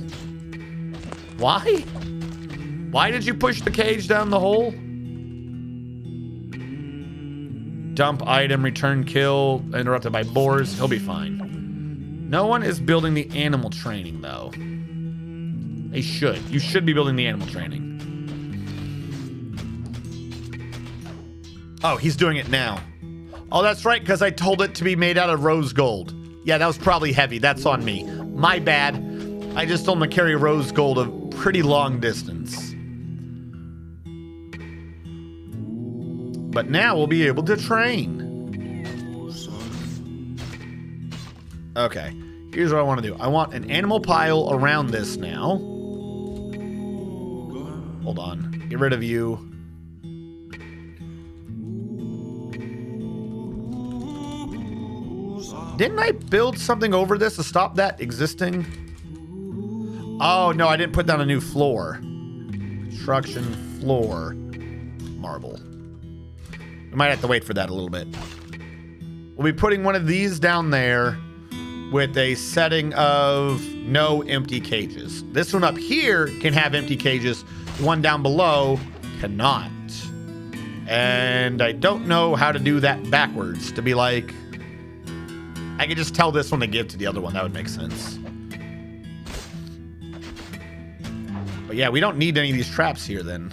Why? Why did you push the cage down the hole? Dump item, return kill, interrupted by boars. He'll be fine. No one is building the animal training, though. They should. You should be building the animal training. Oh, he's doing it now. Oh, that's right, because I told it to be made out of rose gold. Yeah, that was probably heavy. That's on me. My bad. I just told him to carry rose gold a pretty long distance. But now we'll be able to train. Okay, here's what I want to do. I want an animal pile around this now. Hold on. Get rid of you. Didn't I build something over this to stop that existing? Oh, no, I didn't put down a new floor. Construction floor. Marble. We might have to wait for that a little bit. We'll be putting one of these down there with a setting of no empty cages. This one up here can have empty cages. The one down below cannot. And I don't know how to do that backwards. To be like, I could just tell this one to give to the other one. That would make sense. But yeah, we don't need any of these traps here then.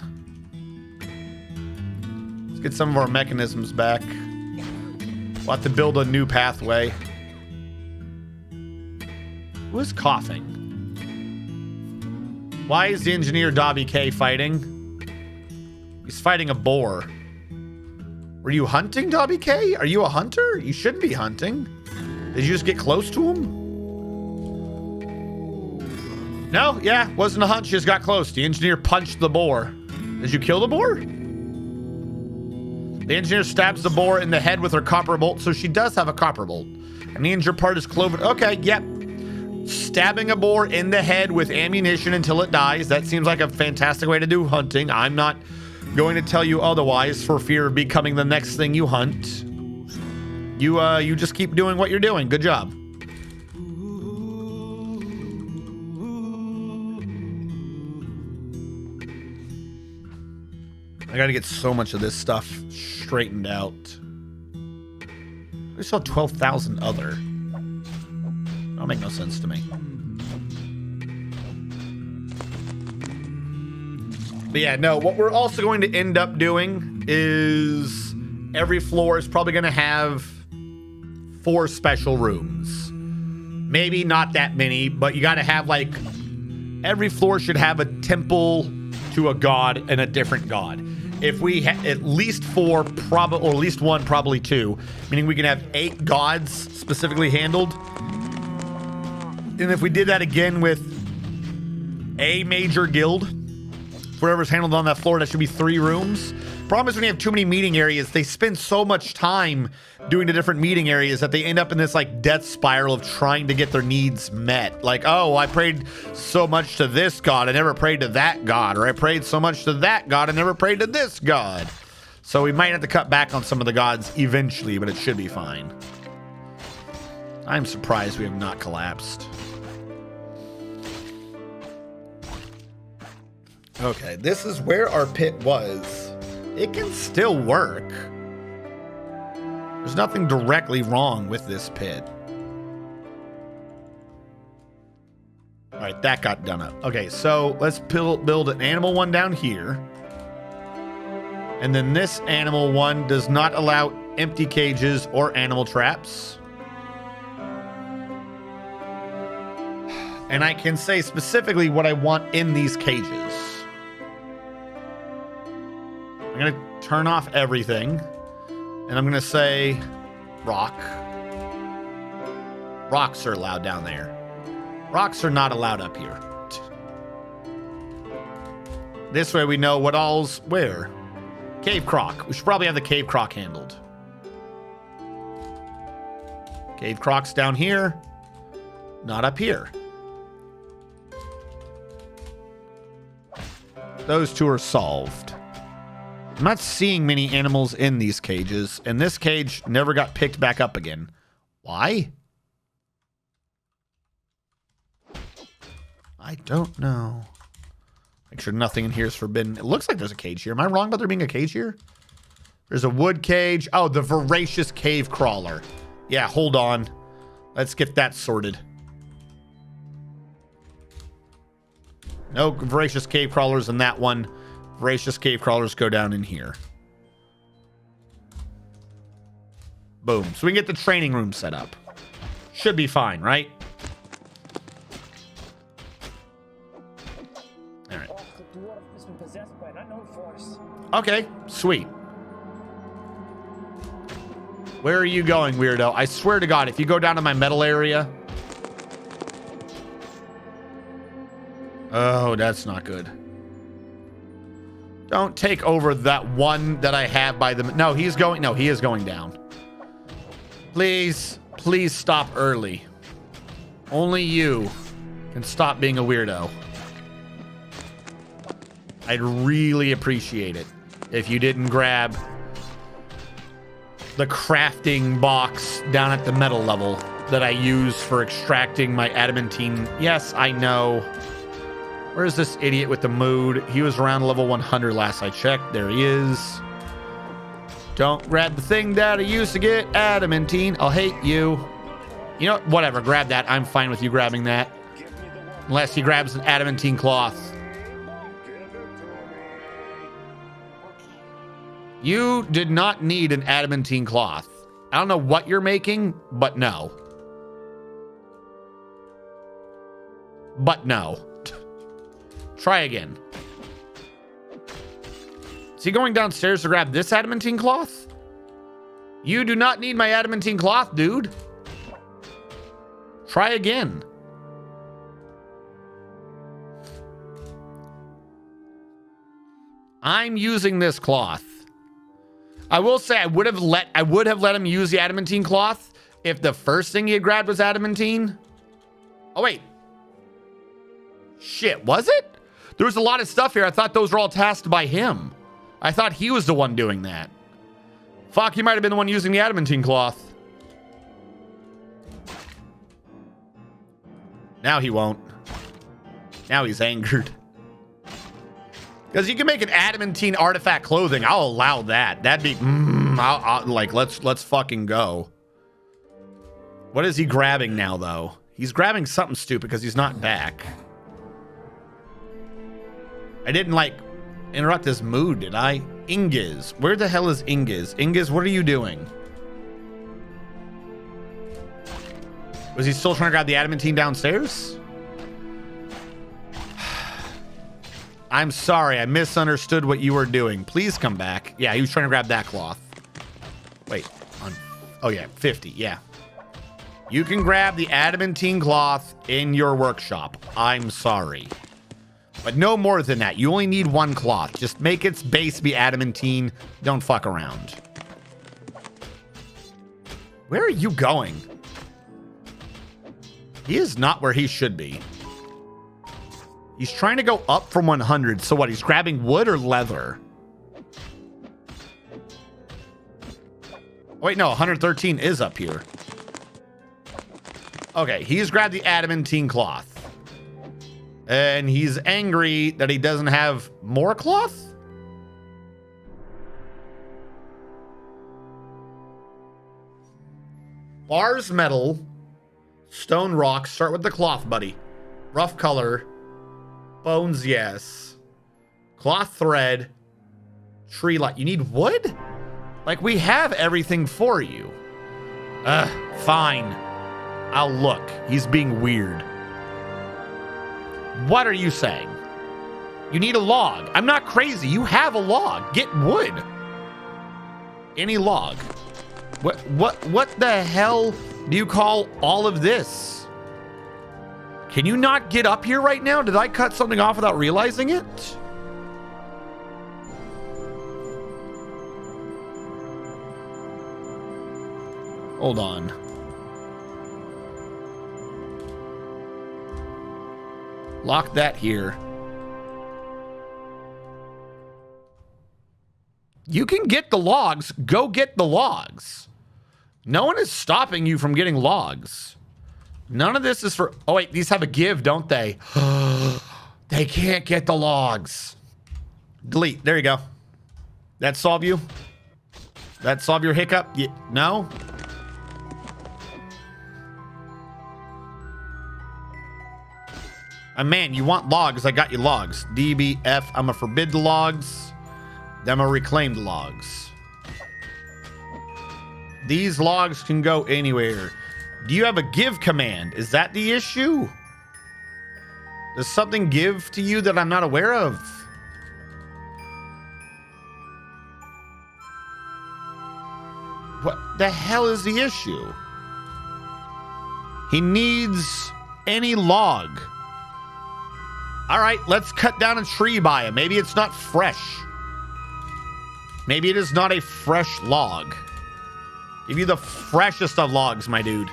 Let's get some of our mechanisms back. We'll have to build a new pathway. Who is coughing? Why is the engineer Dobby K fighting? He's fighting a boar. Were you hunting, Dobby K? Are you a hunter? You shouldn't be hunting. Did you just get close to him? No, yeah, wasn't a hunt. She just got close. The engineer punched the boar. Did you kill the boar? The engineer stabs the boar in the head with her copper bolt, so she does have a copper bolt. And the injured part is cloven. Okay, yep. Stabbing a boar in the head with ammunition until it dies. That seems like a fantastic way to do hunting. I'm not going to tell you otherwise for fear of becoming the next thing you hunt. You just keep doing what you're doing. Good job. I gotta get so much of this stuff straightened out. We saw 12,000 other. That'll make no sense to me. But yeah, no, what we're also going to end up doing is every floor is probably going to have 4 special rooms. Maybe not that many, but you got to have like every floor should have a temple to a god and a different god. If we had at least 4, probably, or at least 1, probably 2, meaning we can have 8 gods specifically handled. And if we did that again with a major guild, whatever's handled on that floor, that should be 3 rooms. Problem is when you have too many meeting areas, they spend so much time doing the different meeting areas that they end up in this like death spiral of trying to get their needs met. Like, oh, I prayed so much to this god, I never prayed to that god, or I prayed so much to that god, I never prayed to this god. So we might have to cut back on some of the gods eventually, but it should be fine. I'm surprised we have not collapsed. Okay, this is where our pit was. It can still work. There's nothing directly wrong with this pit. All right, that got done up. Okay, so let's build an animal one down here. And then this animal one does not allow empty cages or animal traps. And I can say specifically what I want in these cages. I'm going to turn off everything. And I'm going to say rock. Rocks are allowed down there. Rocks are not allowed up here. This way we know what all's where. Cave croc. We should probably have the cave croc handled. Cave croc's down here. Not up here. Those 2 are solved. I'm not seeing many animals in these cages, and this cage never got picked back up again. Why? I don't know. Make sure nothing in here is forbidden. It looks like there's a cage here. Am I wrong about there being a cage here? There's a wood cage. Oh, the voracious cave crawler. Yeah, hold on. Let's get that sorted. No voracious cave crawlers in that one. Voracious cave crawlers go down in here. Boom. So we can get the training room set up. Should be fine, right? All right. The dwarf has been possessed by an unknown force. Okay, sweet. Where are you going, weirdo? I swear to God, if you go down to my metal area... Oh, that's not good. Don't take over that one that I have by the... No, he is going down. Please, please stop early. Only you can stop being a weirdo. I'd really appreciate it if you didn't grab the crafting box down at the metal level that I use for extracting my adamantine. Yes, I know. Where's this idiot with the mood? He was around level 100 last I checked. There he is. Don't grab the thing that I used to get adamantine. I'll hate you. You know what? Whatever. Grab that. I'm fine with you grabbing that. Unless he grabs an adamantine cloth. You did not need an adamantine cloth. I don't know what you're making, but no. But no. Try again. Is he going downstairs to grab this adamantine cloth? You do not need my adamantine cloth, dude. Try again. I'm using this cloth. I will say I would have let him use the adamantine cloth if the first thing he had grabbed was adamantine. Oh wait. Shit, was it? There was a lot of stuff here. I thought those were all tasked by him. I thought he was the one doing that. Fuck, he might have been the one using the adamantine cloth. Now he won't. Now he's angered. Because you can make an adamantine artifact clothing. I'll allow that. That'd be... like, let's fucking go. What is he grabbing now, though? He's grabbing something stupid because he's not back. I didn't, like, interrupt his mood, did I? Ingiz. Where the hell is Ingiz? Ingiz, what are you doing? Was he still trying to grab the adamantine downstairs? I'm sorry, I misunderstood what you were doing. Please come back. Yeah, he was trying to grab that cloth. Wait, oh yeah, 50, yeah. You can grab the adamantine cloth in your workshop. I'm sorry. But no more than that. You only need one cloth. Just make its base be adamantine. Don't fuck around. Where are you going? He is not where he should be. He's trying to go up from 100. So what? He's grabbing wood or leather? Wait, no. 113 is up here. Okay. He's grabbed the adamantine cloth. And he's angry that he doesn't have more cloth? Bars, metal, stone, rock. Start with the cloth, buddy. Rough color. Bones, yes. Cloth, thread. Tree light. You need wood? Like, we have everything for you. Fine. I'll look. He's being weird. What are you saying? You need a log. I'm not crazy. You have a log. Get wood. Any log. What the hell do you call all of this? Can you not get up here right now? Did I cut something off without realizing it? Hold on. Lock that here. You can get the logs. Go get the logs. No one is stopping you from getting logs. None of this is for... Oh, wait. These have a give, don't they? They can't get the logs. Delete. There you go. That solve you? That solve your hiccup? No? Man, you want logs. I got you logs. DBF. I'm going to forbid the logs. Then I'm going to reclaim the logs. These logs can go anywhere. Do you have a give command? Is that the issue? Does something give to you that I'm not aware of? What the hell is the issue? He needs any log. All right, let's cut down a tree by him. Maybe it's not fresh. Maybe it is not a fresh log. Give you the freshest of logs, my dude.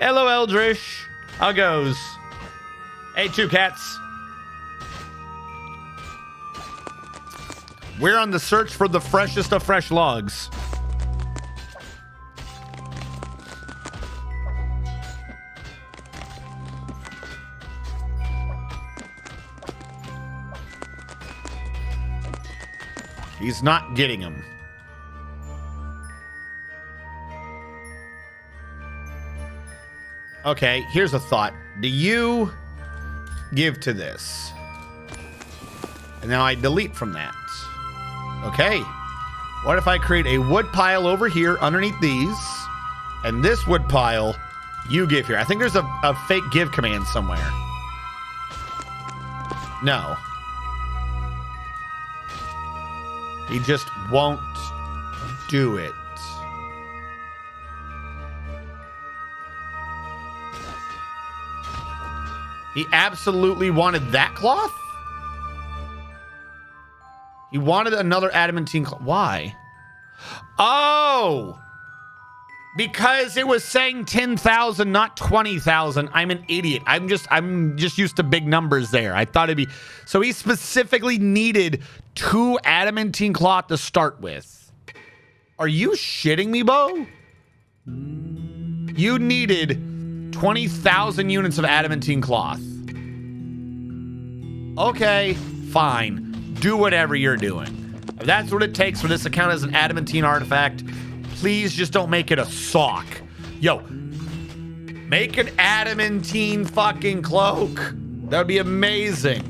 Hello, Eldrish. How goes? Hey, two cats. We're on the search for the freshest of fresh logs. He's not getting them. Okay, here's a thought. Do you give to this? And now I delete from that. Okay. What if I create a wood pile over here underneath these, and this wood pile you give here? I think there's a fake give command somewhere. No. He just won't do it. He absolutely wanted that cloth? He wanted another adamantine cloth. Why? Oh! Because it was saying 10,000, not 20,000. I'm an idiot. I'm just used to big numbers there. I thought it'd be... So he specifically needed 2 adamantine cloth to start with. Are you shitting me, Bo? You needed 20,000 units of adamantine cloth. Okay, fine. Do whatever you're doing. If that's what it takes for this to count as an adamantine artifact, please just don't make it a sock. Yo, make an adamantine fucking cloak. That would be amazing.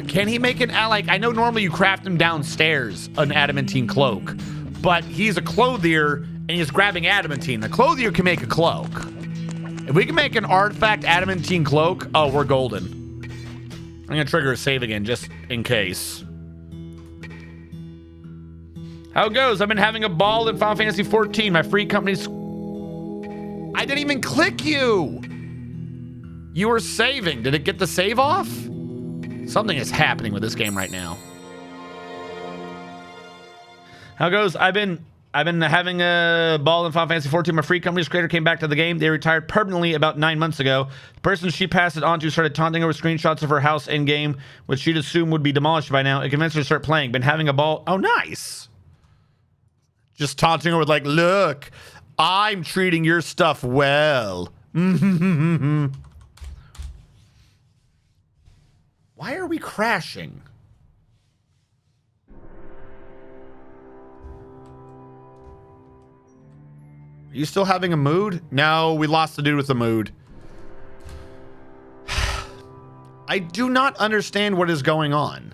Can he make an, like, I know normally you craft him downstairs, an adamantine cloak, but he's a clothier and he's grabbing adamantine. The clothier can make a cloak. If we can make an artifact adamantine cloak, oh, we're golden. I'm gonna trigger a save again just in case. How it goes? I've been having a ball in Final Fantasy 14. My free company's... I didn't even click you. You were saving. Did it get the save off? Something is happening with this game right now. How it goes? I've been having a ball in Final Fantasy 14. My free company's creator came back to the game. They retired permanently about 9 months ago. The person she passed it on to started taunting her with screenshots of her house in game, which she'd assume would be demolished by now. It convinced her to start playing. Been having a ball. Oh, nice. Just taunting her with like, look, I'm treating your stuff well. Why are we crashing? Are you still having a mood? No, we lost the dude with the mood. I do not understand what is going on.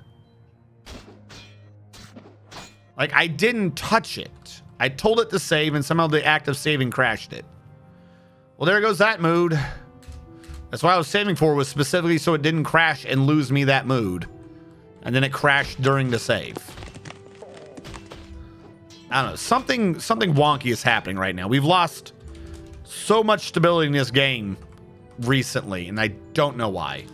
Like, I didn't touch it. I told it to save, and somehow the act of saving crashed it. Well, there goes that mood. That's what I was saving for, was specifically so it didn't crash and lose me that mood. And then it crashed during the save. I don't know. Something wonky is happening right now. We've lost so much stability in this game recently, and I don't know why.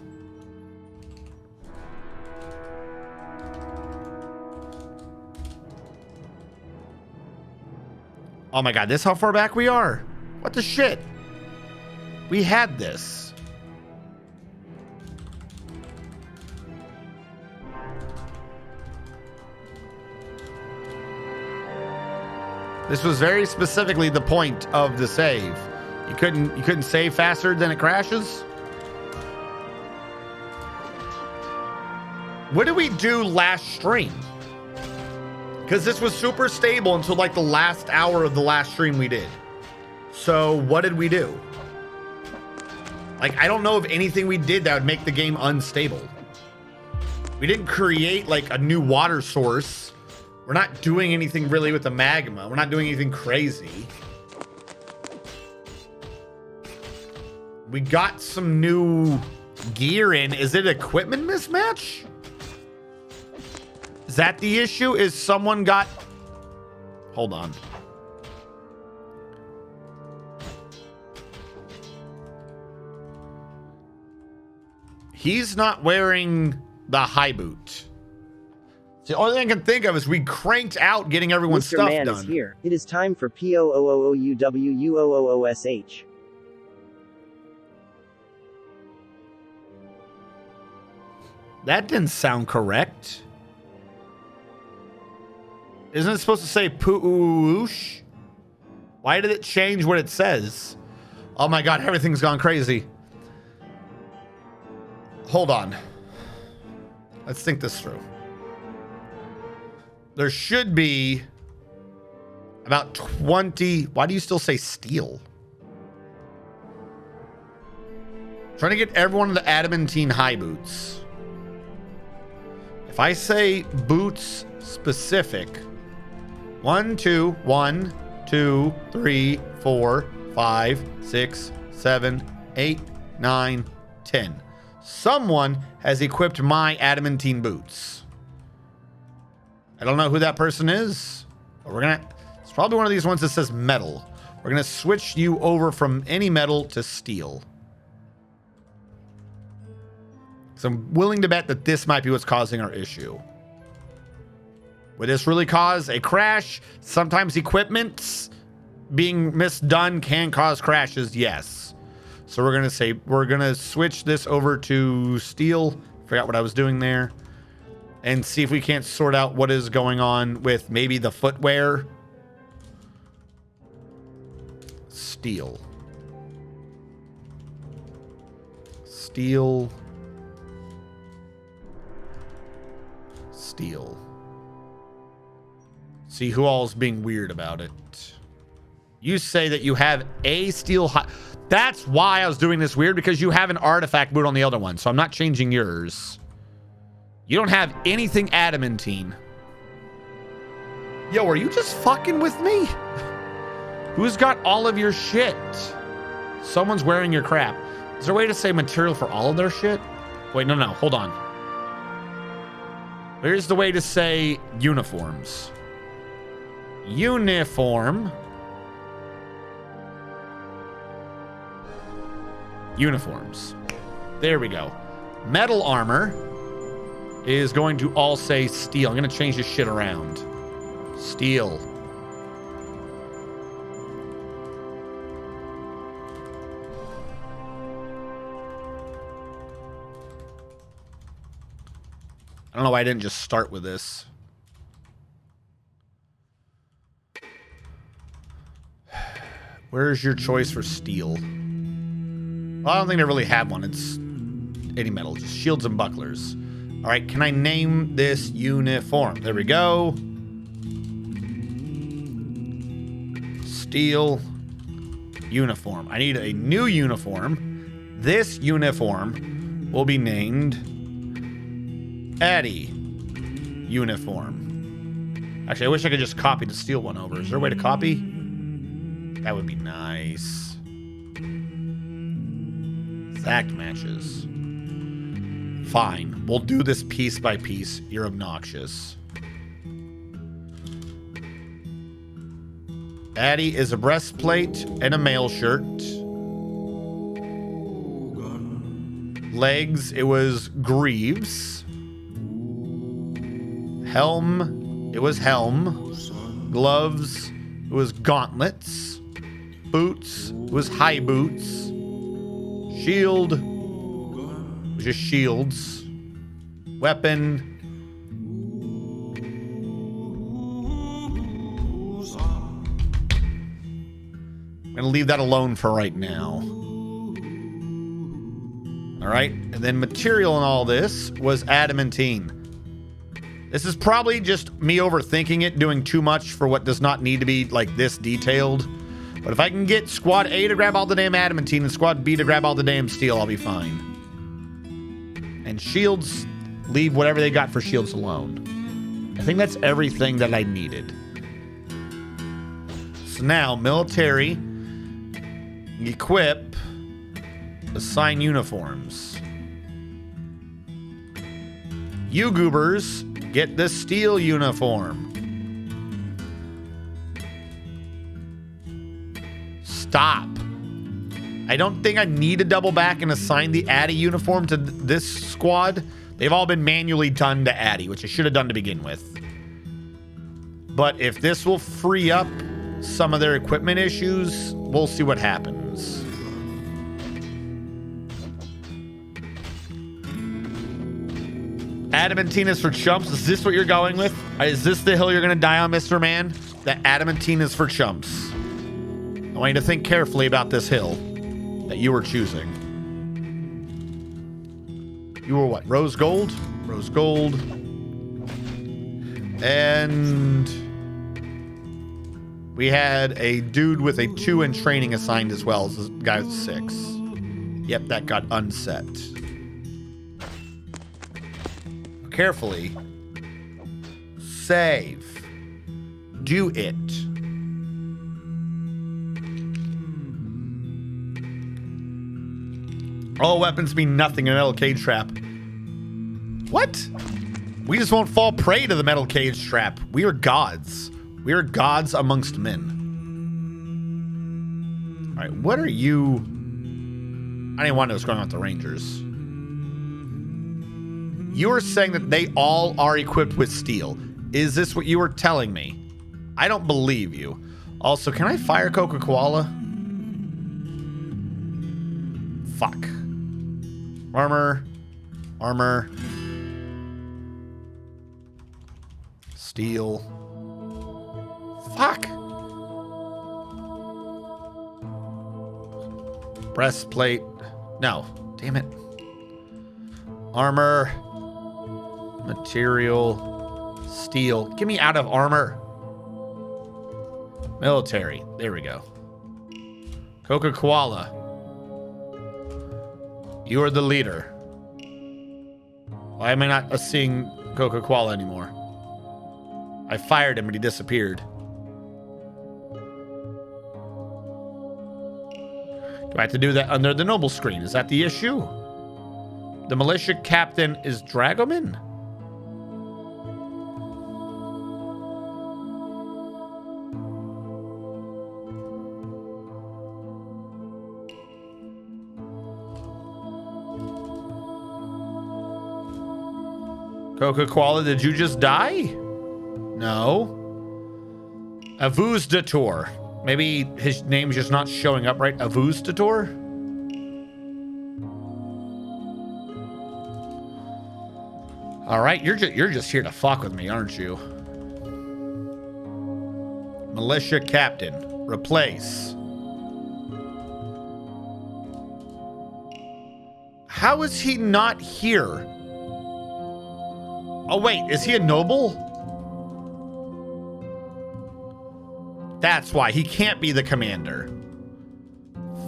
Oh my god, this how far back we are? What the shit? We had this. This was very specifically the point of the save. You couldn't save faster than it crashes? What did we do last stream? Because this was super stable until like the last hour of the last stream we did. So what did we do? Like, I don't know of anything we did that would make the game unstable. We didn't create like a new water source. We're not doing anything really with the magma. We're not doing anything crazy. We got some new gear in. Is it equipment mismatch? Is that the issue? Is someone got... Hold on. He's not wearing the high boot. The only thing I can think of is we cranked out getting everyone's Mr. stuff Man done. is here. It is time for POOOUWUOOOSH. That didn't sound correct. Isn't it supposed to say poo-oosh? Why did it change what it says? Oh my god, everything's gone crazy. Hold on. Let's think this through. There should be about 20... Why do you still say steel? Trying to get everyone the adamantine high boots. If I say boots specific, 1, 2, 1, 2, 3, 4, 5, 6, 7, 8, 9, 10. Someone has equipped my adamantine boots. I don't know who that person is, but it's probably one of these ones that says metal. We're gonna switch you over from any metal to steel. So I'm willing to bet that this might be what's causing our issue. Would this really cause a crash? Sometimes equipment being misdone can cause crashes, yes. So we're gonna switch this over to steel. Forgot what I was doing there. And see if we can't sort out what is going on with maybe the footwear. Steel. Steel. Steel. See who all's being weird about it. You say that you have a steel that's why I was doing this weird, because you have an artifact boot on the other one, so I'm not changing yours. You don't have anything adamantine. Yo, are you just fucking with me? Who's got all of your shit? Someone's wearing your crap. Is there a way to say material for all of their shit? Wait, no, hold on. Here's the way to say uniforms. Uniform. Uniforms. There we go. Metal armor is going to all say steel. I'm going to change this shit around. Steel. I don't know why I didn't just start with this. Where's your choice for steel? Well, I don't think I really have one. It's any metal, just shields and bucklers. All right, can I name this uniform? There we go. Steel uniform. I need a new uniform. This uniform will be named Addy uniform. Actually, I wish I could just copy the steel one over. Is there a way to copy? That would be nice. Exact matches. Fine. We'll do this piece by piece. You're obnoxious. Addy is a breastplate and a mail shirt. Legs, it was greaves. Helm, it was helm. Gloves, it was gauntlets. Boots, it was high boots. Shield, it was just shields. Weapon, I'm gonna leave that alone for right now. All right, and then material in all this was adamantine. This is probably just me overthinking it, doing too much for what does not need to be like this detailed. But if I can get squad A to grab all the damn adamantine and squad B to grab all the damn steel, I'll be fine. And shields, leave whatever they got for shields alone. I think that's everything that I needed. So now, military, equip, assign uniforms. You goobers, get the steel uniform. Stop. I don't think I need to double back and assign the Addy uniform to this squad. They've all been manually done to Addy, which I should have done to begin with. But if this will free up some of their equipment issues, we'll see what happens. Adamantine is for chumps. Is this what you're going with? Is this the hill you're going to die on, Mr. Man? That adamantine is for chumps. I want you to think carefully about this hill that you were choosing. You were what? Rose gold? Rose gold. And we had a dude with a 2 in training assigned as well as a guy with 6. Yep, that got unset. carefully. Save. Do it. All weapons mean nothing in a metal cage trap. What? We just won't fall prey to the metal cage trap. We are gods. We are gods amongst men. All right, what are you? I didn't want to know what's going on with the Rangers. You are saying that they all are equipped with steel. Is this what you were telling me? I don't believe you. Also, can I fire Coca-Cola? Fuck. Armor. Armor. Steel. Fuck. Breastplate. No. Damn it. Armor. Material. Steel. Get me out of armor. Military. There we go. Coca-Cola. You are the leader. Why am I not seeing Coca-Cola anymore? I fired him, but he disappeared. Do I have to do that under the noble screen? Is that the issue? The militia captain is Dragoman? Coca-Cola, did you just die? No. Avuzdator. Maybe his name's just not showing up right. Avuzdator? All right, you're just here to fuck with me, aren't you? Militia captain. Replace. How is he not here? Oh, wait, is he a noble? That's why he can't be the commander.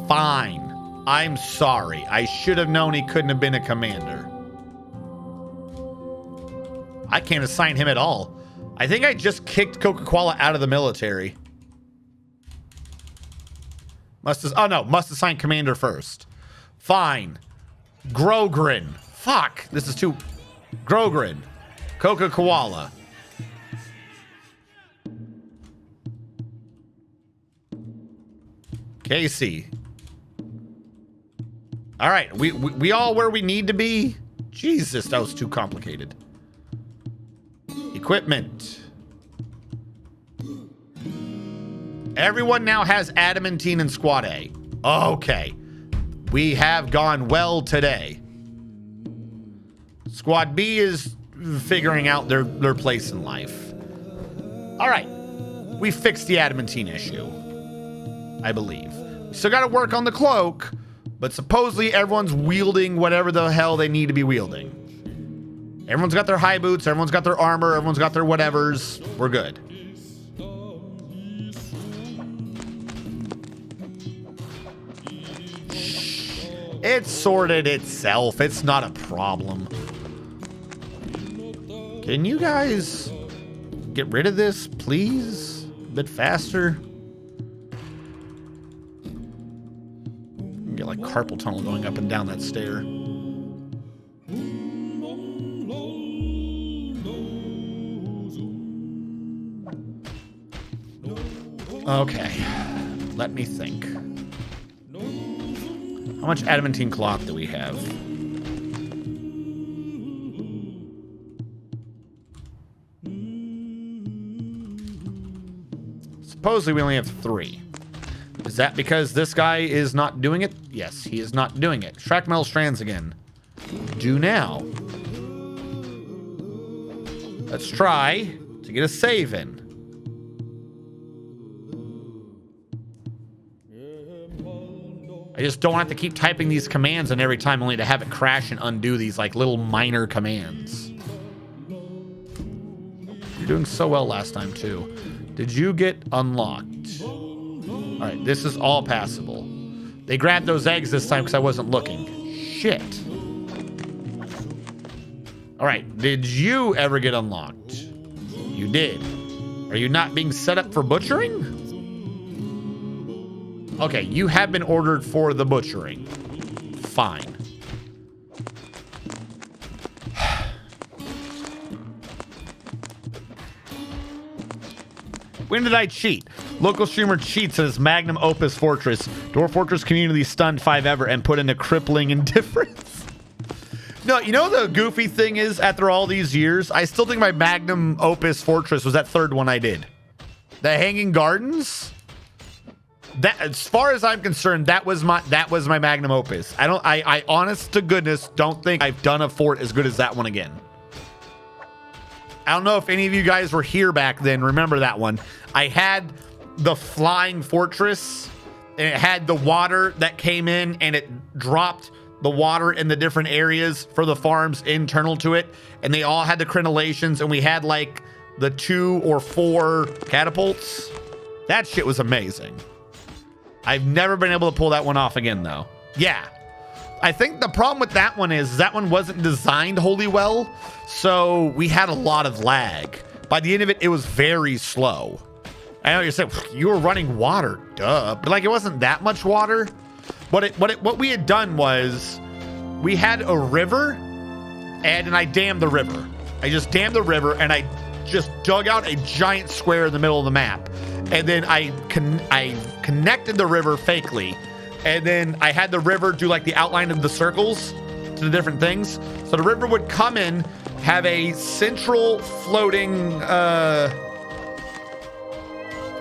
Fine. I'm sorry. I should have known he couldn't have been a commander. I can't assign him at all. I think I just kicked Coca-Cola out of the military. Must assign commander first. Fine. Grogrin. Fuck. This is too... Grogrin. Coca-Cola. Casey. All right, we all where we need to be. Jesus, that was too complicated. Equipment. Everyone now has adamantine in Squad A. Okay. We have gone well today. Squad B is figuring out their place in life. All right. We fixed the adamantine issue, I believe. We still got to work on the cloak, but supposedly everyone's wielding whatever the hell they need to be wielding. Everyone's got their high boots, everyone's got their armor, everyone's got their whatevers. We're good. It's sorted itself. It's not a problem. Can you guys get rid of this, please? A bit faster. Get like carpal tunnel going up and down that stair. Okay, let me think. How much adamantine cloth do we have? Supposedly we only have 3. Is that because this guy is not doing it? Yes, he is not doing it. Extract metal strands again. Do now. Let's try to get a save in. I just don't have to keep typing these commands in every time only to have it crash and undo these like little minor commands. You're doing so well last time too. Did you get unlocked? All right, this is all passable. They grabbed those eggs this time because I wasn't looking. Shit. All right, did you ever get unlocked? You did. Are you not being set up for butchering? Okay, you have been ordered for the butchering. Fine. When did I cheat? Local streamer cheats in his magnum opus fortress. Dwarf Fortress community stunned 5 ever and put into crippling indifference. No, you know the goofy thing is, after all these years, I still think my magnum opus fortress was that third one I did. The Hanging Gardens? That, as far as I'm concerned, that was my magnum opus. I honest to goodness don't think I've done a fort as good as that one again. I don't know if any of you guys were here back then. Remember that one? I had the flying fortress, and it had the water that came in, and it dropped the water in the different areas for the farms internal to it, and they all had the crenellations, and we had like the 2 or 4 catapults. That shit was amazing. I've never been able to pull that one off again, though. Yeah. I think the problem with that one is that one wasn't designed wholly well, so we had a lot of lag. By the end of it, it was very slow. I know you're saying, you were running water, duh. But like, it wasn't that much water. What we had done was we had a river, and I dammed the river. I just dammed the river, and I just dug out a giant square in the middle of the map. And then I connected the river fakely. And then I had the river do like the outline of the circles to the different things. So the river would come in, have a central floating,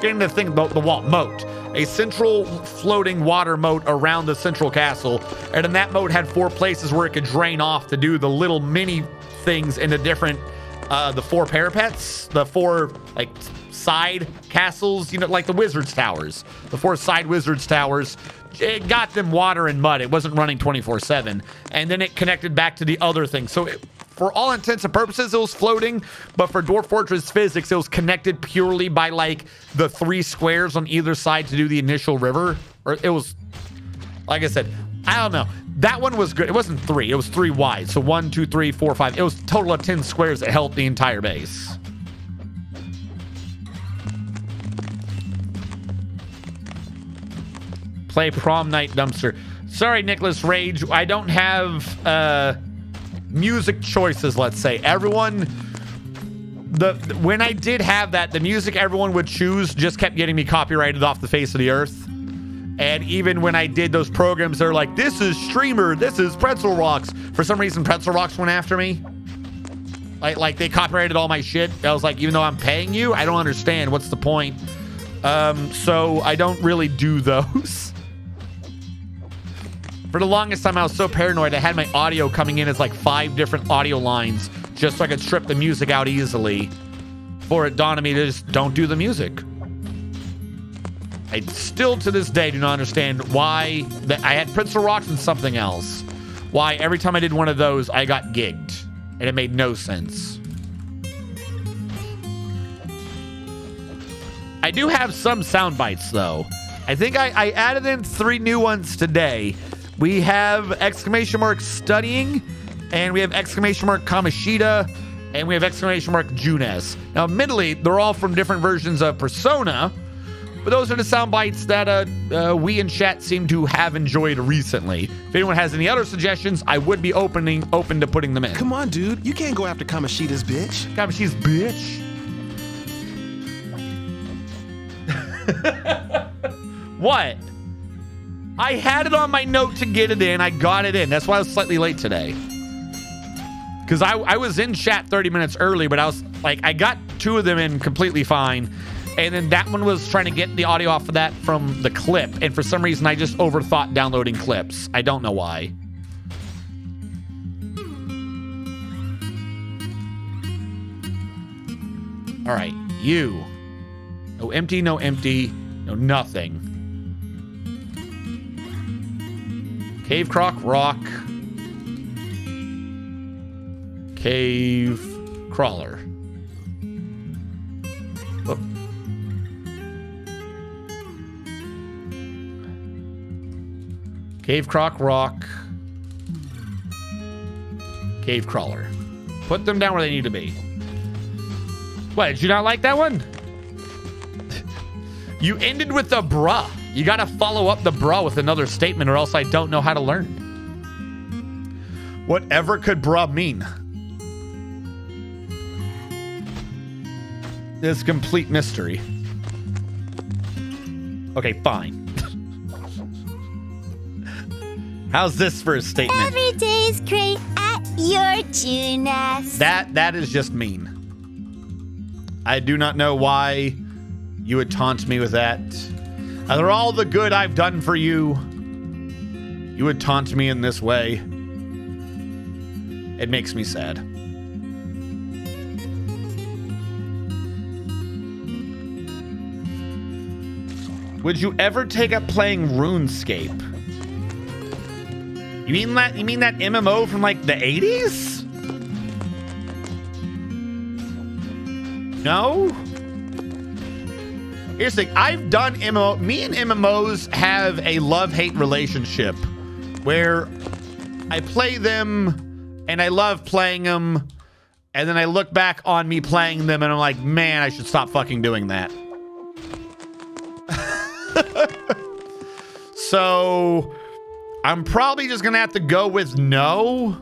getting the thing, the wall, moat. A central floating water moat around the central castle. And then that moat had 4 places where it could drain off to do the little mini things in the different, the 4 parapets, the 4 like side castles, you know, like the wizard's towers, the 4 side wizard's towers. It got them water and mud. It wasn't running 24/7. And then it connected back to the other thing. So for all intents and purposes, it was floating. But for Dwarf Fortress physics, it was connected purely by like the 3 squares on either side to do the initial river. Or it was, like I said, I don't know. That one was good. It wasn't 3. It was 3 wide. So 1, 2, 3, 4, 5. It was a total of 10 squares that held the entire base. Play Prom Night Dumpster. Sorry, Nicholas Rage. I don't have music choices, let's say. Everyone, when I did have that, the music everyone would choose just kept getting me copyrighted off the face of the earth. And even when I did those programs, they're like, this is Streamer, this is Pretzel Rocks. For some reason, Pretzel Rocks went after me. Like they copyrighted all my shit. I was like, even though I'm paying you, I don't understand. What's the point? So I don't really do those. For the longest time, I was so paranoid, I had my audio coming in as like 5 different audio lines just so I could strip the music out easily. Before it dawned on me to just don't do the music. I still to this day do not understand why I had Pretzel Rocks and something else. Why every time I did one of those, I got gigged. And it made no sense. I do have some sound bites though. I think I added in 3 new ones today. We have exclamation mark studying, and we have exclamation mark Kamishita, and we have exclamation mark Junes. Now, admittedly, they're all from different versions of Persona, but those are the sound bites that we in chat seem to have enjoyed recently. If anyone has any other suggestions, I would be open to putting them in. Come on, dude. You can't go after Kamishita's bitch. Kamishita's bitch? What? I had it on my note to get it in. I got it in. That's why I was slightly late today. Because I was in chat 30 minutes early, but I was like, I got 2 of them in completely fine. And then that one was trying to get the audio off of that from the clip. And for some reason, I just overthought downloading clips. I don't know why. All right, you. No empty, no empty, no nothing. Cave Croc Rock. Cave Crawler. Oh. Cave Croc Rock. Cave Crawler. Put them down where they need to be. What, did you not like that one? You ended with the bruh. You got to follow up the bruh with another statement or else I don't know how to learn. Whatever could bruh mean? This complete mystery. Okay, fine. How's this for a statement? Every day's great at your Juness. That is just mean. I do not know why you would taunt me with that. After all the good I've done for you, you would taunt me in this way. It makes me sad. Would you ever take up playing RuneScape? You mean that MMO from like the 80s? No? Here's the thing. I've done MMO. Me and MMOs have a love-hate relationship where I play them and I love playing them. And then I look back on me playing them and I'm like, man, I should stop fucking doing that. So I'm probably just going to have to go with no.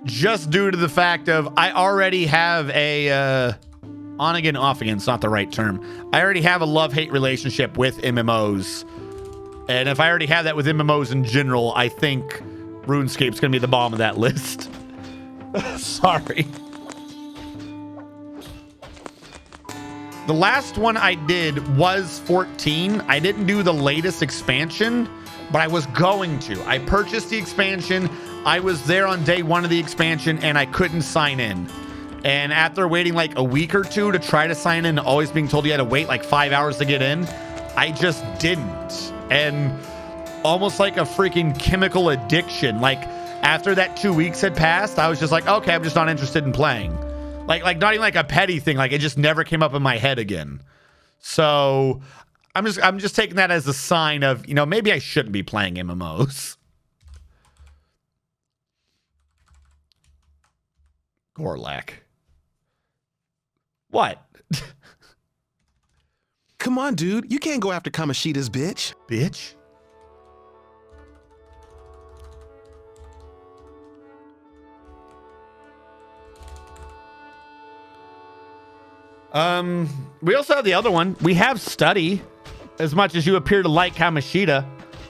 Just due to the fact of I already have a... on again, off again. It's not the right term. I already have a love-hate relationship with MMOs. And if I already have that with MMOs in general, I think RuneScape's going to be the bottom of that list. Sorry. The last one I did was 14. I didn't do the latest expansion, but I was going to. I purchased the expansion. I was there on day one of the expansion, and I couldn't sign in. And after waiting like a week or two to try to sign in, always being told you had to wait like 5 hours to get in, I just didn't. And almost like a freaking chemical addiction. Like after that 2 weeks had passed, I was just like, okay, I'm just not interested in playing. Like not even like a petty thing. Like it just never came up in my head again. So I'm just taking that as a sign of, you know, maybe I shouldn't be playing MMOs. Gorlak. What? Come on, dude. You can't go after Kamoshida's bitch. Bitch? We also have the other one. We have study. As much as you appear to like Kamoshida,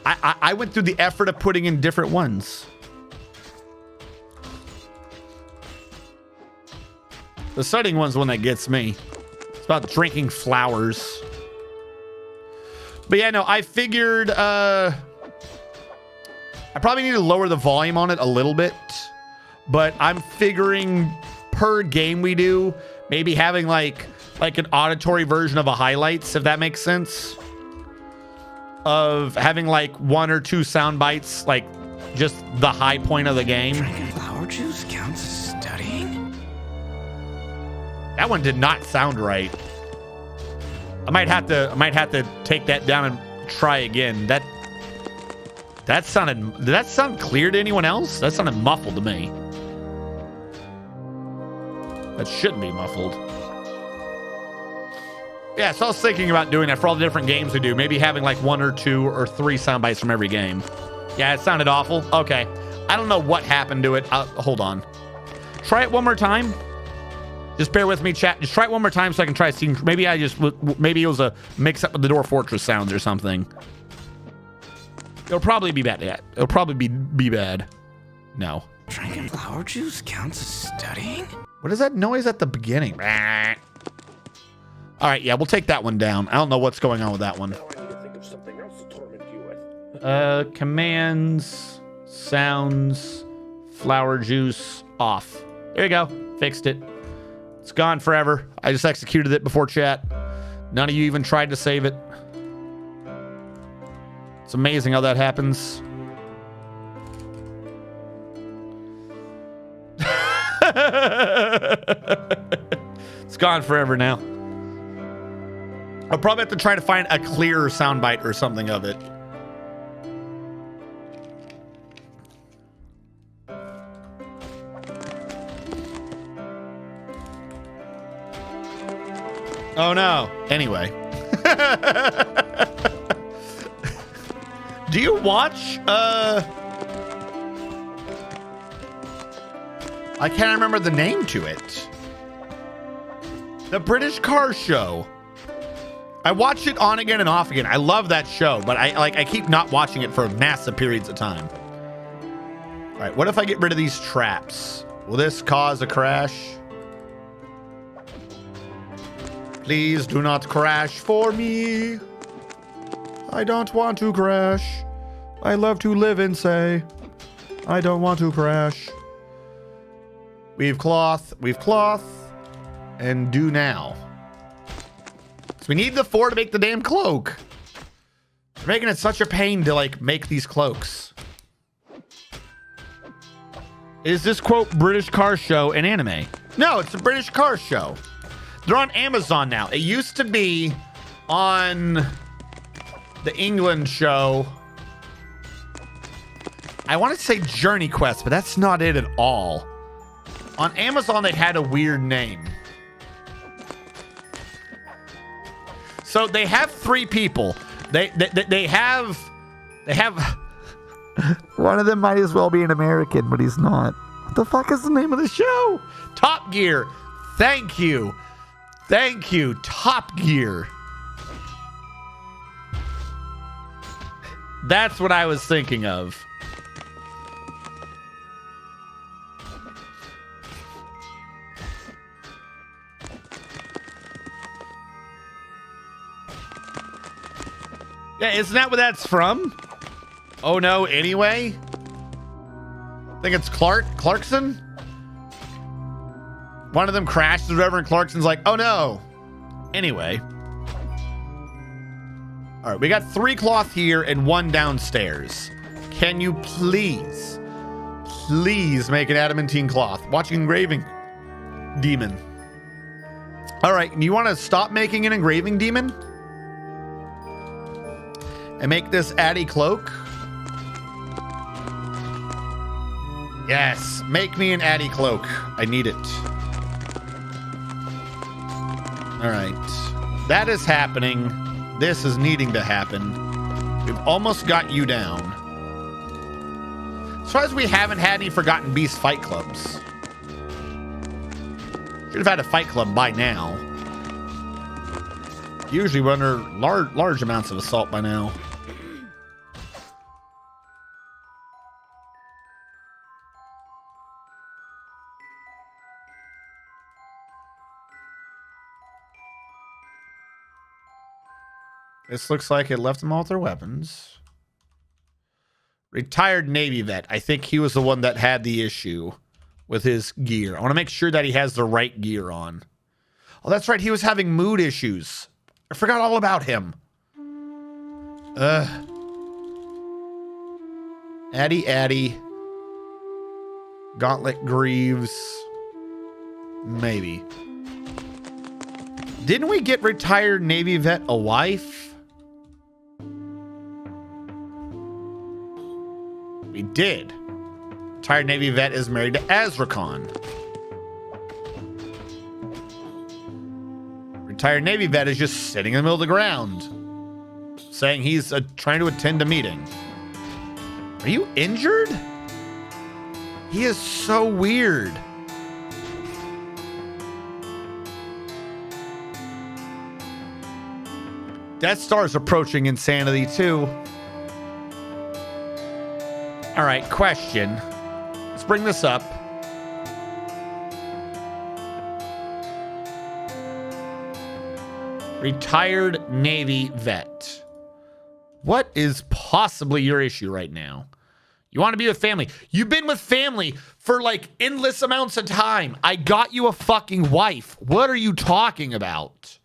I went through the effort of putting in different ones. The studying one's the one that gets me. It's about drinking flowers. But yeah, no, I figured I probably need to lower the volume on it a little bit. But I'm figuring per game we do, maybe having like an auditory version of a highlights, if that makes sense. Of having like one or two sound bites, like just the high point of the game. Drinking flower juice counts as studying? That one did not sound right. I might have to take that down and try again. Did that sound clear to anyone else? That sounded muffled to me. That shouldn't be muffled. Yeah, so I was thinking about doing that for all the different games we do. Maybe having like one or two or three sound bites from every game. Yeah, it sounded awful. Okay. I don't know what happened to it. Hold on. Try it one more time. Just bear with me, chat. Just try it one more time so I can try seeing. Maybe it was a mix up with the Dwarf Fortress sounds or something. It'll probably be bad. Yeah, it'll probably be bad. No. Drinking flower juice counts as studying? What is that noise at the beginning? All right, yeah, we'll take that one down. I don't know what's going on with that one. Now I need to think of something else to torment you with. Commands, sounds, flower juice, off. There you go. Fixed it. It's gone forever. I just executed it before chat. None of you even tried to save it. It's amazing how that happens. It's gone forever now. I'll probably have to try to find a clearer soundbite or something of it. Oh no. Anyway. Do you watch I can't remember the name to it. The British Car Show. I watch it on again and off again. I love that show, but I keep not watching it for massive periods of time. All right, what if I get rid of these traps? Will this cause a crash? Please do not crash for me. I don't want to crash. I love to live and say, I don't want to crash. We've cloth, and do now. So we need the 4 to make the damn cloak. They're making it such a pain to like make these cloaks. Is this quote British Car Show an anime? No, it's a British Car Show. They're on Amazon now. It used to be on the England show. I want to say Journey Quest, but that's not it at all. On Amazon, they had a weird name. So they have 3 people. They have one of them might as well be an American, but he's not. What the fuck is the name of the show? Top Gear. Thank you. Thank you, Top Gear. That's what I was thinking of. Yeah, isn't that what that's from? Oh no, anyway? I think it's Clarkson? One of them crashes over and Clarkson's like, oh no. Anyway. All right, we got 3 cloth here and 1 downstairs. Can you please make an adamantine cloth? Watching engraving demon. All right, you want to stop making an engraving demon? And make this Addy cloak? Yes, make me an Addy cloak. I need it. All right, that is happening. This is needing to happen. We've almost got you down. As far as we haven't had any Forgotten Beast fight clubs. Should have had a fight club by now. Usually we're under large amounts of assault by now. This looks like it left them all with their weapons. Retired Navy vet. I think he was the one that had the issue with his gear. I want to make sure that he has the right gear on. Oh, that's right. He was having mood issues. I forgot all about him. Addy. Gauntlet Greaves. Maybe. Didn't we get retired Navy vet a wife? We did. Retired Navy vet is married to Azrakon. Retired Navy vet is just sitting in the middle of the ground, saying he's trying to attend a meeting. Are you injured? He is so weird. Death Star's approaching insanity too. All right, question. Let's bring this up. Retired Navy vet. What is possibly your issue right now? You want to be with family. You've been with family for like endless amounts of time. I got you a fucking wife. What are you talking about?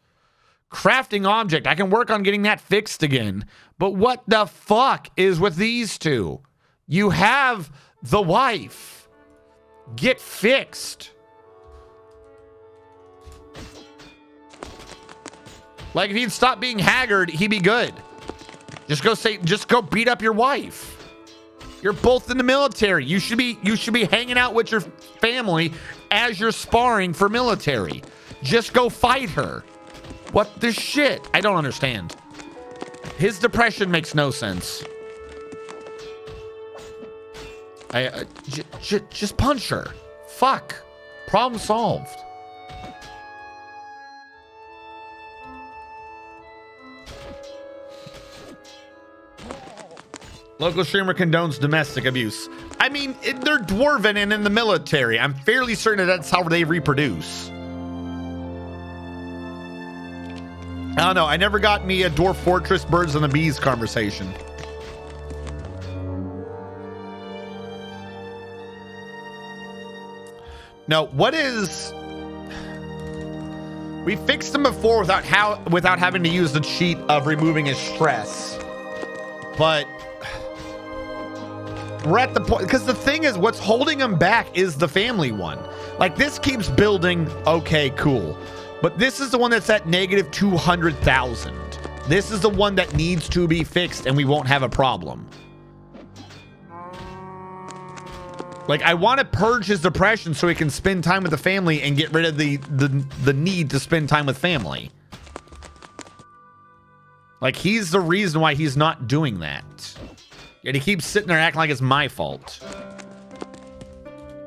Crafting object. I can work on getting that fixed again. But what the fuck is with these two? You have the wife. Get fixed. Like if he'd stop being haggard, he'd be good. Just go beat up your wife. You're both in the military. You should be hanging out with your family as you're sparring for military. Just go fight her. What the shit? I don't understand. His depression makes no sense. Just punch her. Fuck. Problem solved. Local streamer condones domestic abuse. I mean, they're dwarven and in the military. I'm fairly certain that's how they reproduce. I don't know. I never got me a Dwarf Fortress Birds and the Bees conversation. No, what is... We fixed him before without having to use the cheat of removing his stress. But... we're at the point, because the thing is, what's holding him back is the family one. Like, this keeps building, okay, cool. But this is the one that's at negative 200,000. This is the one that needs to be fixed, and we won't have a problem. Like, I want to purge his depression so he can spend time with the family and get rid of the need to spend time with family. Like, he's the reason why he's not doing that. Yet he keeps sitting there acting like it's my fault.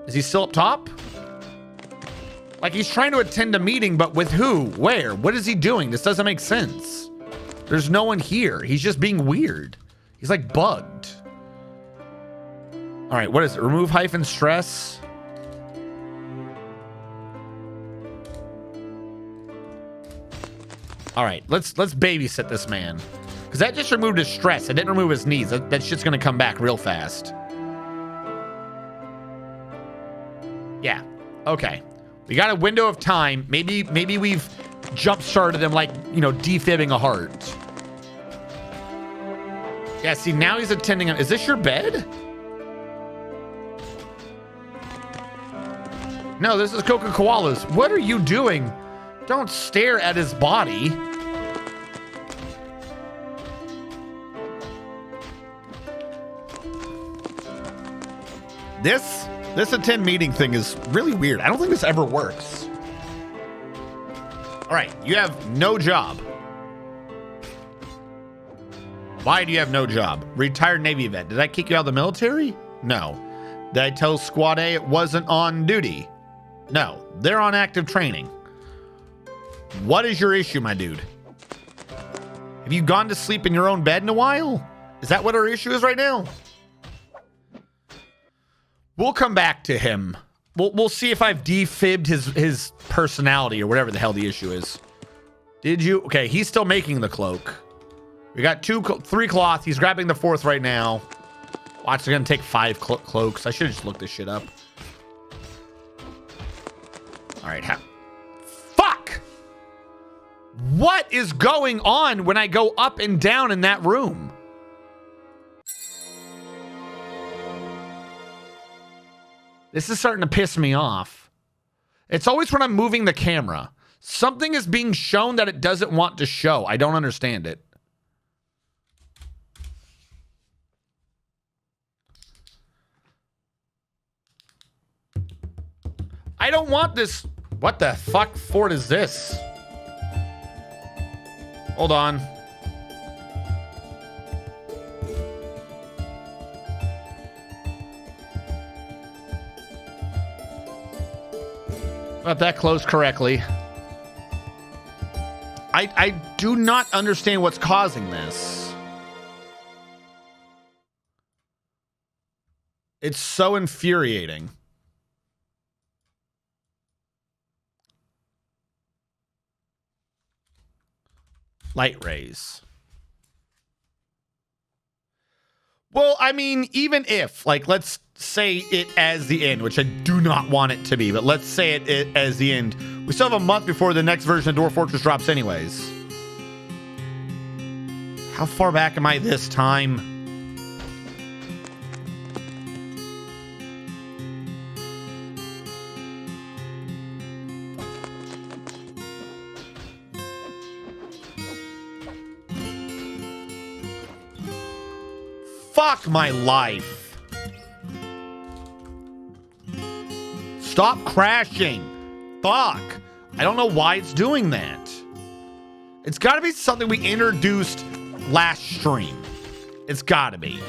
Is he still up top? Like, he's trying to attend a meeting, but with who? Where? What is he doing? This doesn't make sense. There's no one here. He's just being weird. He's like bugged. All right, what is it? Remove hyphen stress. All right, let's babysit this man. Because that just removed his stress. It didn't remove his needs. That shit's going to come back real fast. Yeah. Okay. We got a window of time. Maybe we've jump-started him like, you know, defibbing a heart. Yeah, see, now he's attending... Is this your bed? No, this is Coca Koala's. What are you doing? Don't stare at his body. This attend meeting thing is really weird. I don't think this ever works. All right, you have no job. Why do you have no job? Retired Navy vet. Did I kick you out of the military? No. Did I tell Squad A it wasn't on duty? No. They're on active training. What is your issue, my dude? Have you gone to sleep in your own bed in a while? Is that what our issue is right now? We'll come back to him. We'll see if I've defibbed his personality or whatever the hell the issue is. Did you? Okay, he's still making the cloak. We got 3 cloth. He's grabbing the 4th right now. Watch, they're gonna take 5 cloaks. I should have just looked this shit up. All right, fuck! What is going on when I go up and down in that room? This is starting to piss me off. It's always when I'm moving the camera. Something is being shown that it doesn't want to show. I don't understand it. I don't want this. What the fuck fort is this? Hold on. Not that close correctly. I do not understand what's causing this. It's so infuriating. Light rays. Well, I mean, even if, like, let's say it as the end, which I do not want it to be, but let's say it as the end. We still have a month before the next version of Dwarf Fortress drops anyways. How far back am I this time? Fuck my life. Stop crashing. Fuck. I don't know why it's doing that. It's got to be something we introduced last stream. It's got to be.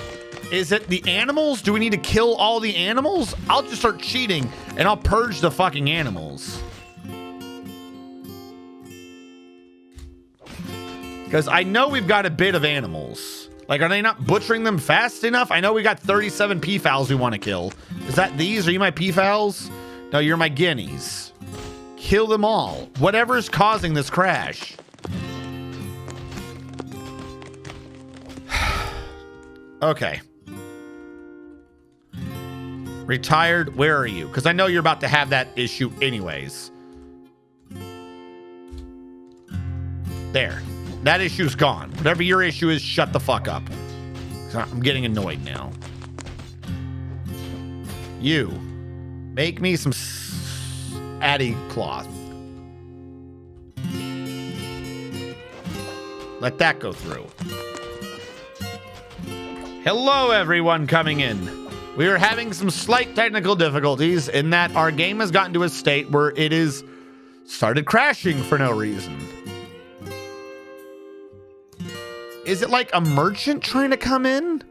Is it the animals? Do we need to kill all the animals? I'll just start cheating and I'll purge the fucking animals. Because I know we've got a bit of animals. Like, are they not butchering them fast enough? I know we got 37 peafowls we want to kill. Is that these? Are you my peafowls? No, you're my guineas. Kill them all. Whatever's causing this crash. Okay. Retired, where are you? Because I know you're about to have that issue anyways. There. That issue's gone. Whatever your issue is, shut the fuck up. I'm getting annoyed now. You. Make me some addy cloth. Let that go through. Hello, everyone coming in. We are having some slight technical difficulties in that our game has gotten to a state where it is started crashing for no reason. Is it like a merchant trying to come in?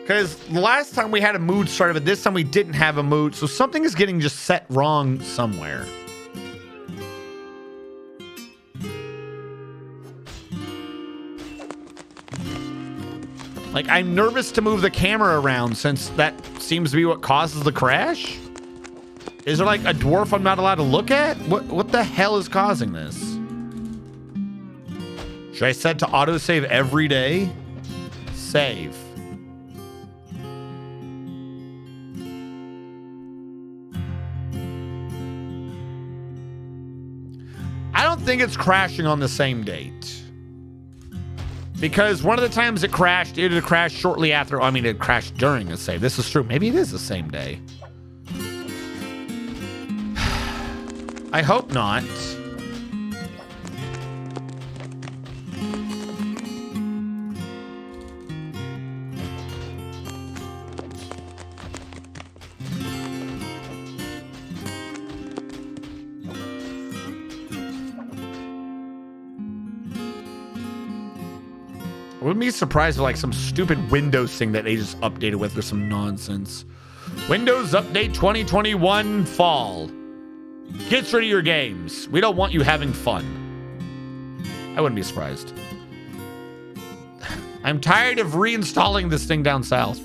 Because the last time we had a mood started, but this time we didn't have a mood. So something is getting just set wrong somewhere. Like, I'm nervous to move the camera around since that seems to be what causes the crash. Is there like a dwarf I'm not allowed to look at? What the hell is causing this? Should I set to autosave every day? Save. I don't think it's crashing on the same date. Because one of the times it crashed, it had crashed shortly after. I mean, it crashed during a save. This is true. Maybe it is the same day. I hope not. I wouldn't be surprised if like some stupid Windows thing that they just updated with or some nonsense. Windows Update 2021 Fall. Get rid of your games. We don't want you having fun. I wouldn't be surprised. I'm tired of reinstalling this thing down south.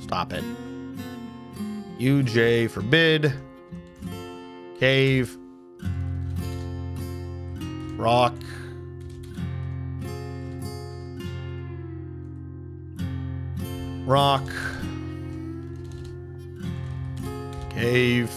Stop it. UJ forbid. Cave. Rock. Rock. Cave.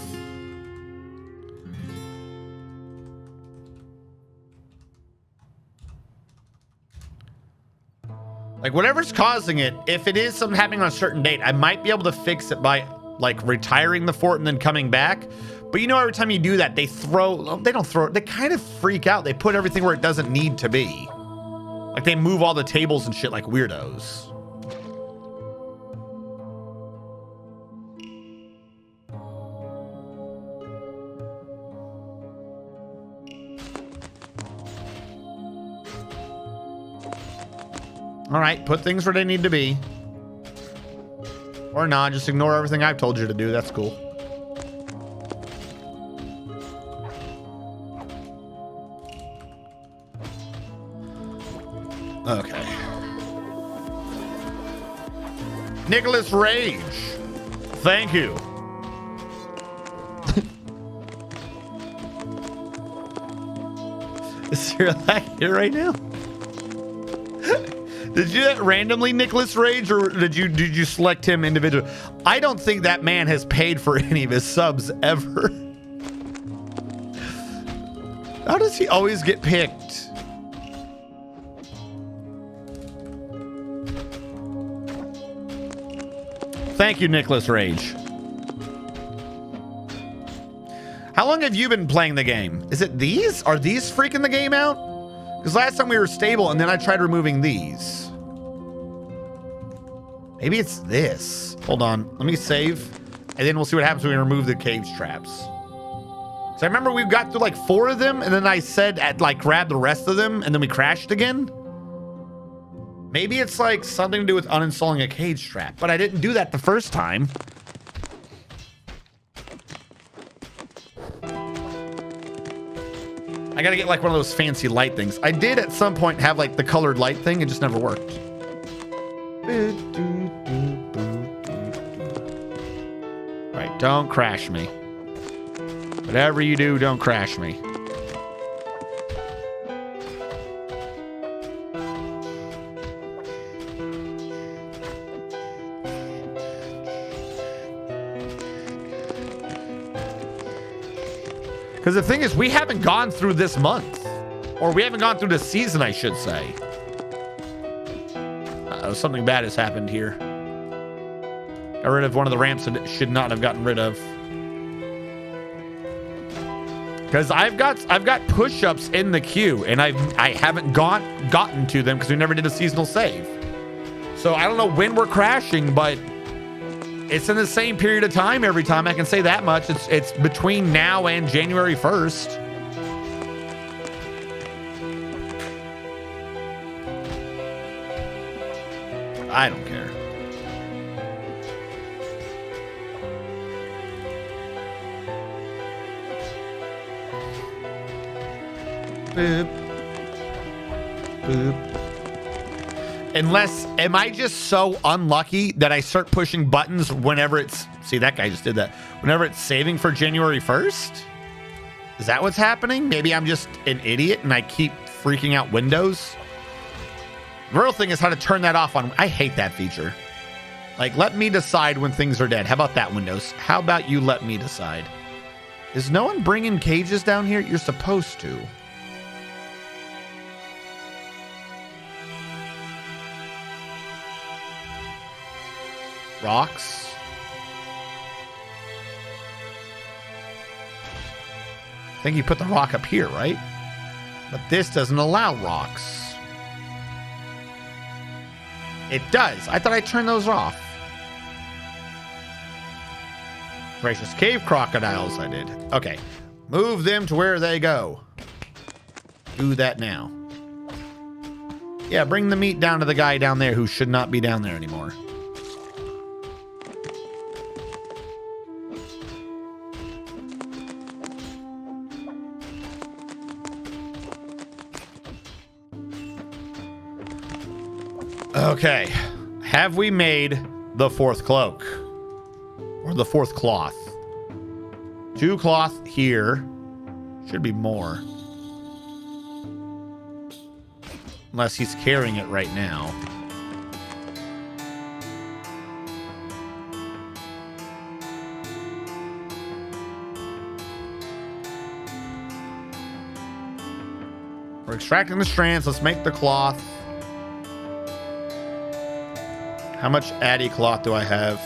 Like whatever's causing it, if it is something happening on a certain date, I might be able to fix it by like retiring the fort and then coming back. But you know, every time you do that, they don't throw it. They kind of freak out. They put everything where it doesn't need to be. Like they move all the tables and shit like weirdos. All right, put things where they need to be. Or not, just ignore everything I've told you to do. That's cool. Okay. Nicholas Rage. Thank you. Is there a lag here right now? Did you do that randomly, Nicholas Rage, or did you select him individually? I don't think that man has paid for any of his subs ever. How does he always get picked? Thank you, Nicholas Rage. How long have you been playing the game? Is it these? Are these freaking the game out? Because last time we were stable and then I tried removing these. Maybe it's this. Hold on. Let me save. And then we'll see what happens when we remove the cage traps. So I remember we got through like 4 of them. And then I said, grab the rest of them. And then we crashed again. Maybe it's like something to do with uninstalling a cage trap. But I didn't do that the first time. I gotta get like one of those fancy light things. I did at some point have like the colored light thing. It just never worked. All right, don't crash me. Whatever you do, don't crash me. Because the thing is, we haven't gone through this month. Or we haven't gone through this season, I should say. Uh-oh, something bad has happened here. Got rid of one of the ramps that it should not have gotten rid of. Because I've got push-ups in the queue, and I haven't gotten to them because we never did a seasonal save. So I don't know when we're crashing, but it's in the same period of time every time. I can say that much. It's between now and January 1st. I don't care. Boop. Boop. Unless, am I just so unlucky that I start pushing buttons whenever it's... See, that guy just did that. Whenever it's saving for January 1st? Is that what's happening? Maybe I'm just an idiot and I keep freaking out Windows? The real thing is how to turn that off on... I hate that feature. Like, let me decide when things are dead. How about that, Windows? How about you let me decide? Is no one bringing cages down here? You're supposed to. Rocks. I think you put the rock up here, right? But this doesn't allow rocks. It does. I thought I turned those off. Gracious cave crocodiles, I did. Okay. Move them to where they go. Do that now. Yeah, bring the meat down to the guy down there who should not be down there anymore. Okay, have we made the 4th cloak? Or the 4th cloth? 2 cloth here. Should be more. Unless he's carrying it right now. We're extracting the strands. Let's make the cloth. How much Addy cloth do I have?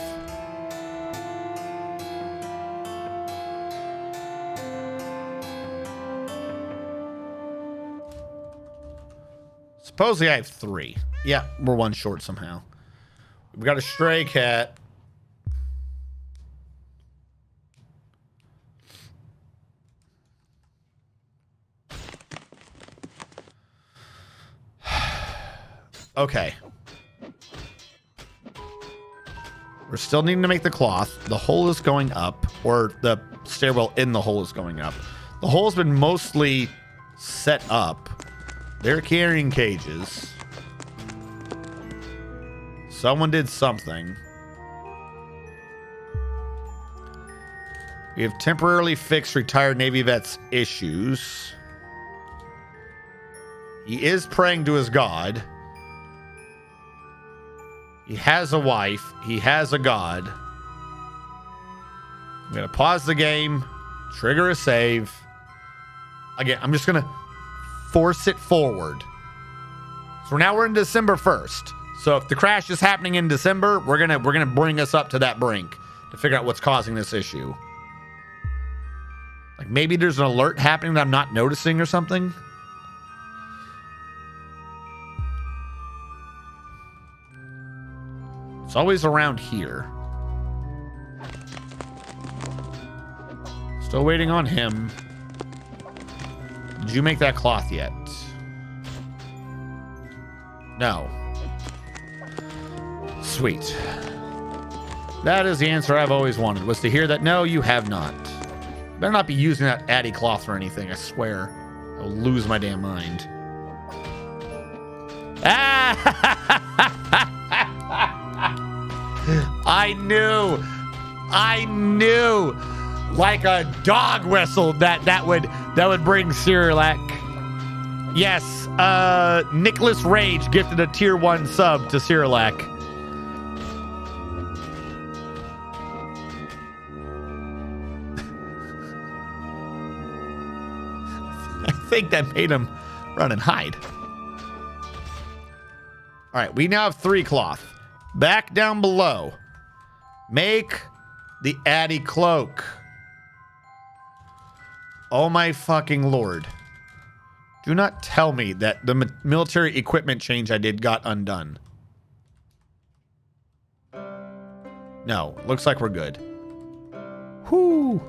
Supposedly I have 3. Yeah, we're 1 short somehow. We've got a stray cat. Okay. We're still needing to make the cloth. The hole is going up, or the stairwell in the hole is going up. The hole's been mostly set up. They're carrying cages. Someone did something. We have temporarily fixed retired Navy vet's issues. He is praying to his god. He has a wife. He has a god. I'm going to pause the game. Trigger a save. Again, I'm just going to force it forward. So now we're in December 1st. So if the crash is happening in December, we're going to bring us up to that brink to figure out what's causing this issue. Like maybe there's an alert happening that I'm not noticing or something. It's always around here. Still waiting on him. Did you make that cloth yet? No. Sweet. That is the answer I've always wanted, was to hear that no, you have not. Better not be using that Addy cloth or anything, I swear. I'll lose my damn mind. Ah! I knew. Like a dog whistle that would bring Cyrillac. Yes, Nicholas Rage gifted a tier 1 sub to Cyrillac. I think that made him run and hide. All right, we now have 3 cloth. Back down below. Make the Addy cloak. Oh my fucking lord. Do not tell me that the military equipment change I did got undone. No, looks like we're good. Whoo.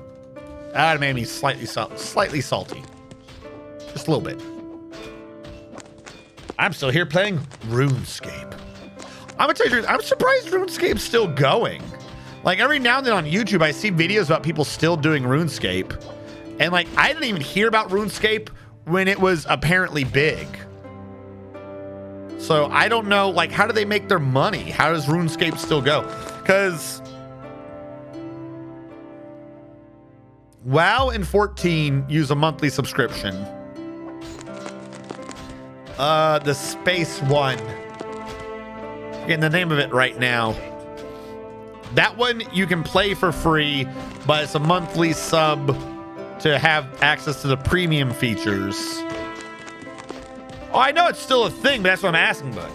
That made me slightly salty. Just a little bit. I'm still here playing RuneScape. I'm gonna tell you, I'm surprised RuneScape's still going. Like every now and then on YouTube, I see videos about people still doing RuneScape. And like, I didn't even hear about RuneScape when it was apparently big. So I don't know, like, how do they make their money? How does RuneScape still go? Because WoW and 14 use a monthly subscription. The Space one. Getting the name of it right now. That one you can play for free, but it's a monthly sub to have access to the premium features. Oh, I know it's still a thing, but that's what I'm asking about.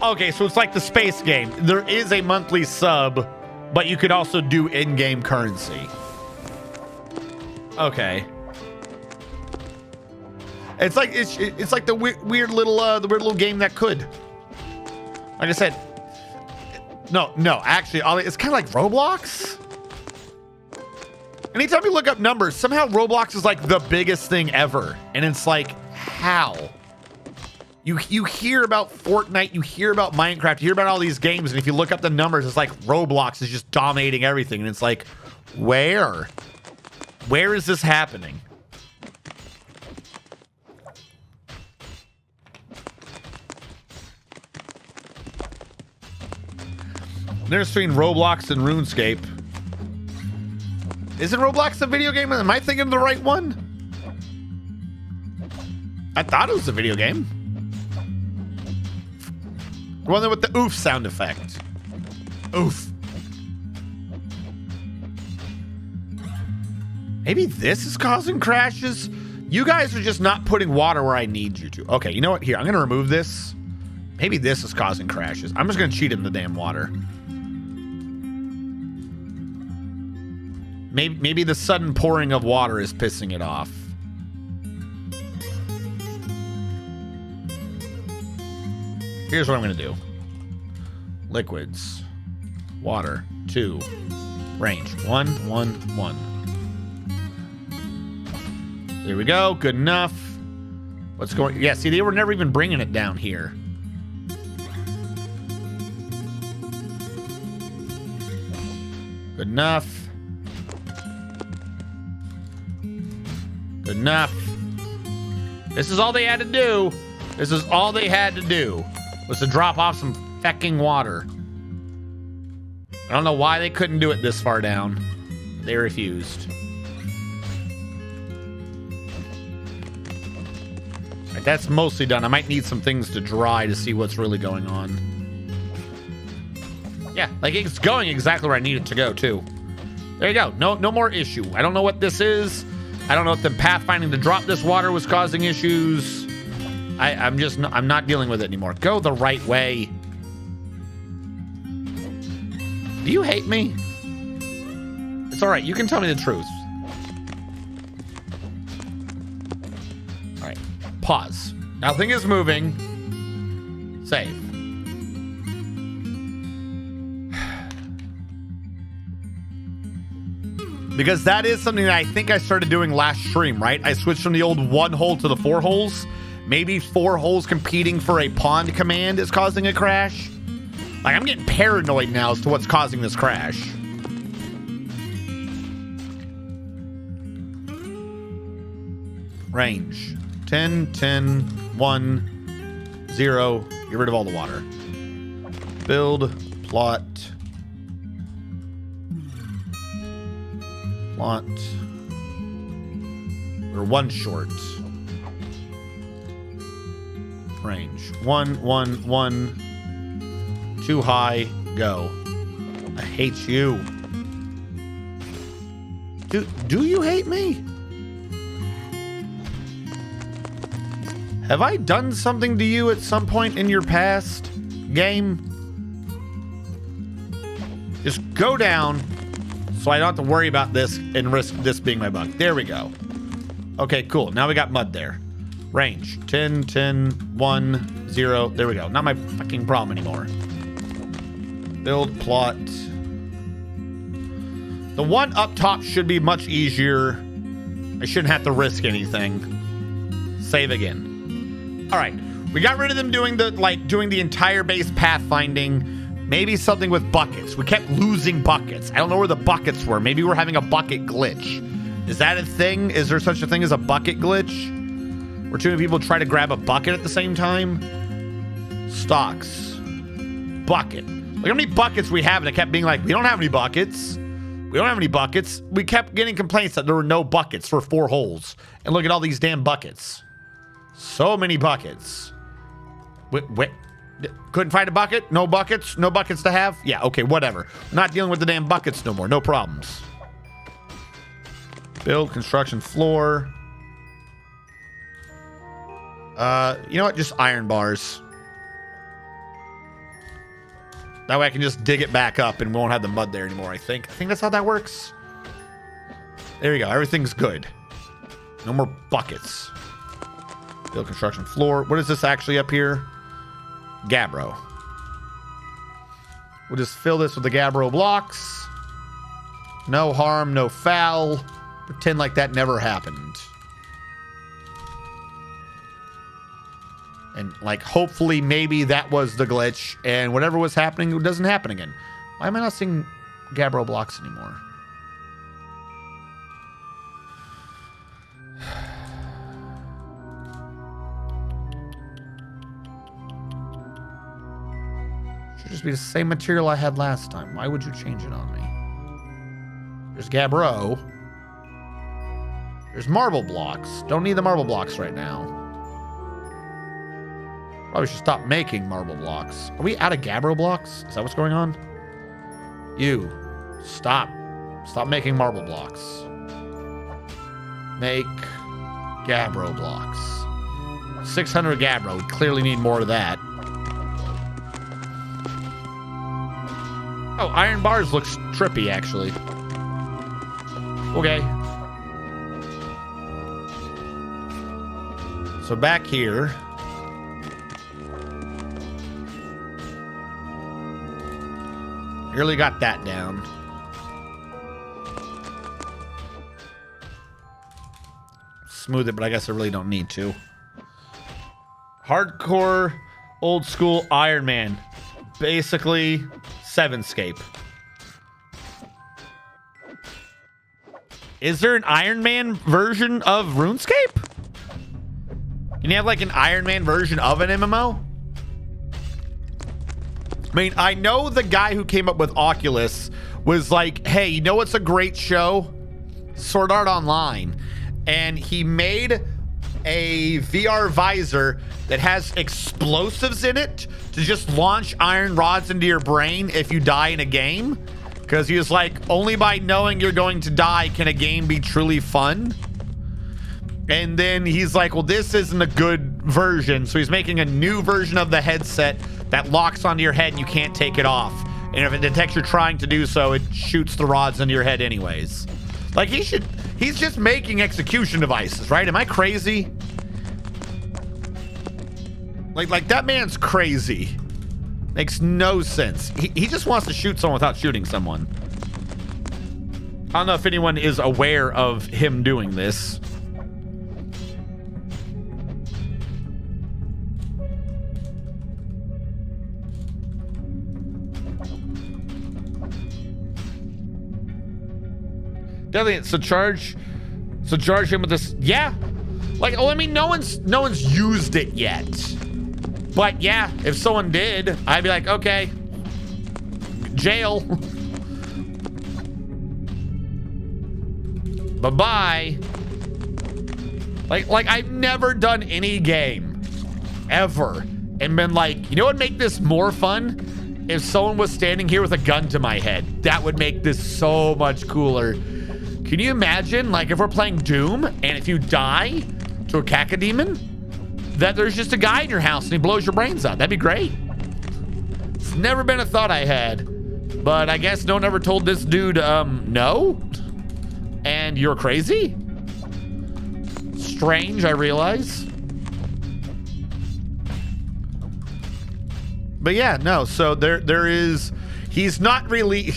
Okay, so it's like the space game. There is a monthly sub, but you could also do in-game currency. Okay. It's like the weird little game that could. Like I said, no, actually, it's kind of like Roblox. Anytime you look up numbers, somehow Roblox is like the biggest thing ever, and it's like, how? You hear about Fortnite, you hear about Minecraft, you hear about all these games, and if you look up the numbers, it's like Roblox is just dominating everything, and it's like, where is this happening? There's between Roblox and RuneScape. Isn't Roblox a video game? Am I thinking of the right one? I thought it was a video game. The one with the oof sound effect. Oof. Maybe this is causing crashes? You guys are just not putting water where I need you to. Okay, you know what? Here, I'm going to remove this. Maybe this is causing crashes. I'm just going to cheat in the damn water. Maybe the sudden pouring of water is pissing it off. Here's what I'm going to do. Liquids. Water. 2. Range. 1, 1, 1. There we go. Good enough. What's going... Yeah, see, they were never even bringing it down here. Good enough. Good enough. This is all they had to do. This is all they had to do. Was to drop off some fecking water. I don't know why they couldn't do it this far down. They refused. Right, that's mostly done. I might need some things to dry to see what's really going on. Yeah, like it's going exactly where I need it to go too. There you go. No more issue. I don't know what this is. I don't know if the pathfinding to drop this water was causing issues. I'm not dealing with it anymore. Go the right way. Do you hate me? It's all right. You can tell me the truth. All right. Pause. Nothing is moving. Save. Because that is something that I think I started doing last stream, right? I switched from the old 1 hole to the 4 holes. Maybe 4 holes competing for a pond command is causing a crash. Like, I'm getting paranoid now as to what's causing this crash. Range. 10, 10, 1, 0. Get rid of all the water. Build, plot. Plot. We're 1 short. Range. 1, 1, 1. Too high. Go. I hate you. Do you hate me? Have I done something to you at some point in your past game? Just go down so I don't have to worry about this and risk this being my bug. There we go. Okay, cool. Now we got mud there. Range. 10, 10, 1, 0. There we go. Not my fucking problem anymore. Build, plot. The one up top should be much easier. I shouldn't have to risk anything. Save again. All right, we got rid of them doing the entire base pathfinding. Maybe something with buckets. We kept losing buckets. I don't know where the buckets were. Maybe we're having a bucket glitch. Is that a thing? Is there such a thing as a bucket glitch? Where too many people try to grab a bucket at the same time? Stocks. Bucket. Look how many buckets we have, and it kept being like, we don't have any buckets. We don't have any buckets. We kept getting complaints that there were no buckets for 4 holes. And look at all these damn buckets. So many buckets. Wait, couldn't find a bucket? No buckets? No buckets to have? Yeah, okay, whatever. Not dealing with the damn buckets no more. No problems. Build, construction, floor. You know what? Just iron bars. That way I can just dig it back up and we won't have the mud there anymore, I think. I think that's how that works. There you go. Everything's good. No more buckets. Build construction floor. What is this actually up here? Gabbro. We'll just fill this with the Gabbro blocks. No harm, no foul. Pretend like that never happened. And like, hopefully, maybe that was the glitch and whatever was happening, it doesn't happen again. Why am I not seeing Gabbro blocks anymore? Should just be the same material I had last time. Why would you change it on me? There's Gabbro. There's marble blocks. Don't need the marble blocks right now. Probably should stop making marble blocks. Are we out of Gabbro blocks? Is that what's going on? You. Stop. Stop making marble blocks. Make Gabbro blocks. 600 Gabbro. We clearly need more of that. Oh, iron bars looks trippy, actually. Okay. So back here. Nearly got that down. Smooth it, but I guess I really don't need to. Hardcore, old school Iron Man. Basically, Sevenscape. Is there an Iron Man version of RuneScape? Can you have like an Iron Man version of an MMO? I mean, I know the guy who came up with Oculus was like, hey, you know what's a great show? Sword Art Online. And he made a VR visor that has explosives in it to just launch iron rods into your brain if you die in a game. Because he was like, only by knowing you're going to die can a game be truly fun. And then he's like, well, this isn't a good version. So he's making a new version of the headset that locks onto your head and you can't take it off. And if it detects you're trying to do so, it shoots the rods into your head anyways. Like, he's just making execution devices, right? Am I crazy? Like that man's crazy. Makes no sense. He just wants to shoot someone without shooting someone. I don't know if anyone is aware of him doing this. Definitely. So charge him with this. Yeah. Like, oh, I mean, no one's used it yet. But yeah, if someone did, I'd be like, okay, jail. Bye-bye. Like I've never done any game ever and been like, you know what would make this more fun? If someone was standing here with a gun to my head. That would make this so much cooler. Can you imagine, like, if we're playing Doom and if you die to a cacodemon, that there's just a guy in your house and he blows your brains out? That'd be great. It's never been a thought I had, but I guess no one ever told this dude, no? And you're crazy? Strange, I realize. But yeah, no, so there is, he's not really,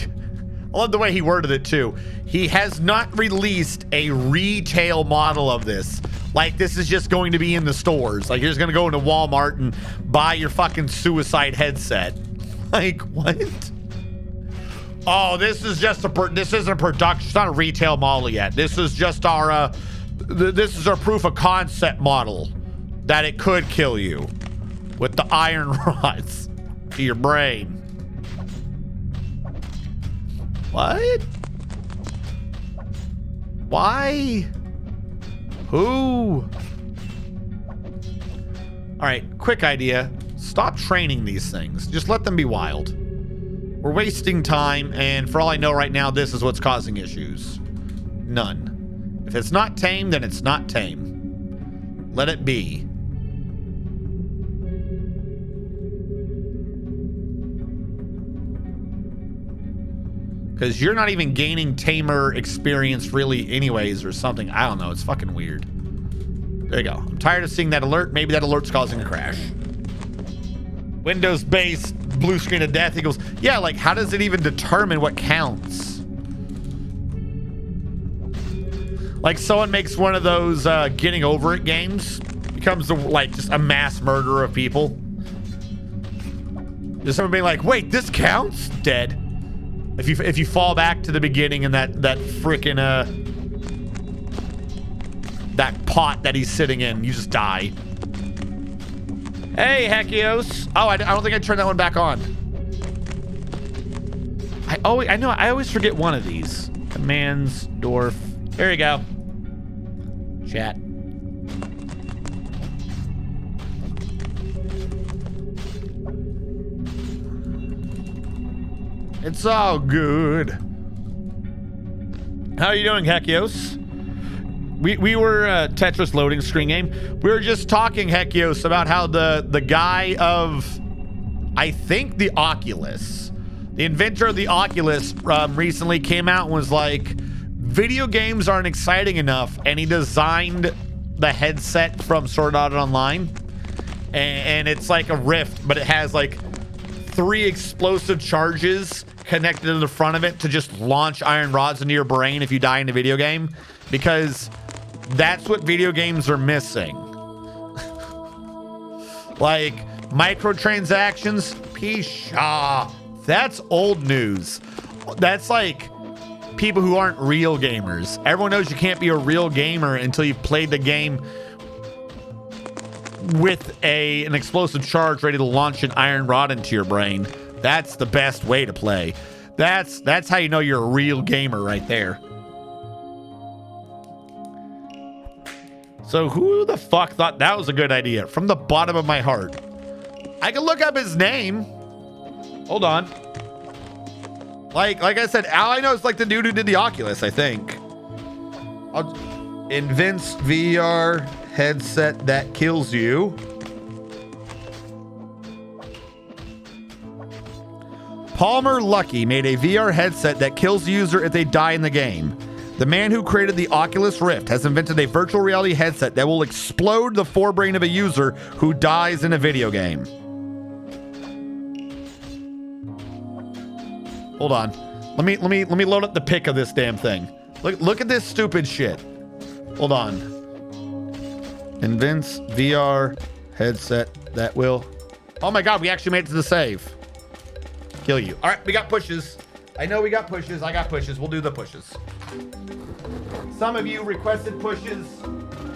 I love the way he worded it too. He has not released a retail model of this. Like, this is just going to be in the stores. Like, you're just gonna go into Walmart and buy your fucking suicide headset. Like, what? Oh, this is just this isn't a production. It's not a retail model yet. This is just our, this is our proof of concept model that it could kill you with the iron rods to your brain. What? Why? Who? All right, quick idea. Stop training these things. Just let them be wild. We're wasting time, and for all I know right now, this is what's causing issues. None. If it's not tame, then it's not tame. Let it be. Because you're not even gaining tamer experience really anyways or something. I don't know. It's fucking weird. There you go. I'm tired of seeing that alert. Maybe that alert's causing a crash. Windows-based blue screen of death. He goes, yeah, like, how does it even determine what counts? Like, someone makes one of those getting over it games. Becomes, like, just a mass murderer of people. Just someone being like, wait, this counts? Dead. If you fall back to the beginning and that frickin' that pot that he's sitting in, you just die. Hey, Hekios. Oh, I don't think I turned that one back on. I always forget one of these. Commands, Dwarf. There you go. Chat. It's all good. How are you doing, Hekios? We were Tetris loading screen game. We were just talking, Hekios, about how the guy of, I think, the Oculus, the inventor of the Oculus, recently came out and was like, video games aren't exciting enough, and he designed the headset from Sword Art Online, and it's like a Rift, but it has like 3 explosive charges connected to the front of it to just launch iron rods into your brain if you die in a video game, because that's what video games are missing. Like microtransactions, pisha. That's old news. That's like people who aren't real gamers. Everyone knows you can't be a real gamer until you've played the game with an explosive charge ready to launch an iron rod into your brain. That's the best way to play. That's how you know you're a real gamer right there. So who the fuck thought that was a good idea? From the bottom of my heart. I can look up his name. Hold on. Like I said, all I know is like the dude who did the Oculus, I think. Invents VR headset that kills you. Palmer Lucky made a VR headset that kills the user if they die in the game. The man who created the Oculus Rift has invented a virtual reality headset that will explode the forebrain of a user who dies in a video game. Hold on. Let me load up the pic of this damn thing. Look at this stupid shit. Hold on. Invents VR headset that will... Oh my God, we actually made it to the save. Kill you. All right, we got pushes. I know we got pushes. I got pushes. We'll do the pushes. Some of you requested pushes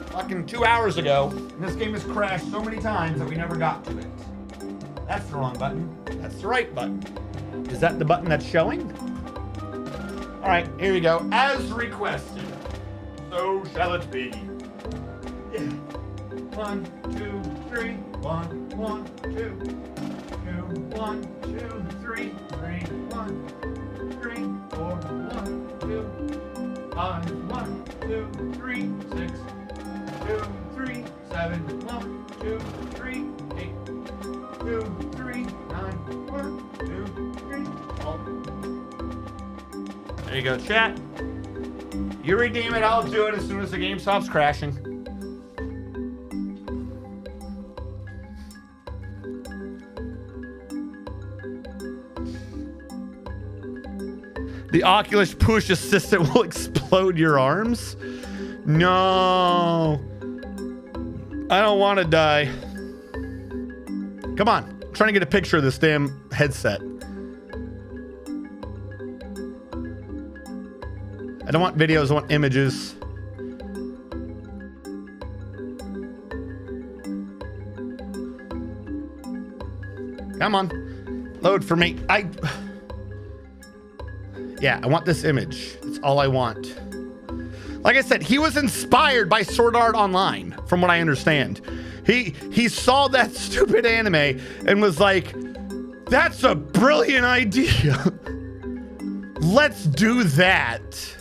fucking 2 hours ago, and this game has crashed so many times that we never got to it. That's the wrong button. That's the right button. Is that the button that's showing? All right, here we go. As requested, so shall it be. Yeah. 1, 2, 3. 1, 1, 2, 2, 1, 2, 3, 3, 1, 3, 4, 1, 2, 5, 1, 2, 3, 6, 2, 3, 7, 1, 2, 3, 8, 2, 3, 9, 1, 2, 3, 12. There you go, chat. You redeem it, I'll do it as soon as the game stops crashing. The Oculus push assistant will explode your arms? No. I don't want to die. Come on. I'm trying to get a picture of this damn headset. I don't want videos, I want images. Come on. Load for me. Yeah, I want this image. That's all I want. Like I said, he was inspired by Sword Art Online, from what I understand. He saw that stupid anime and was like, that's a brilliant idea. Let's do that.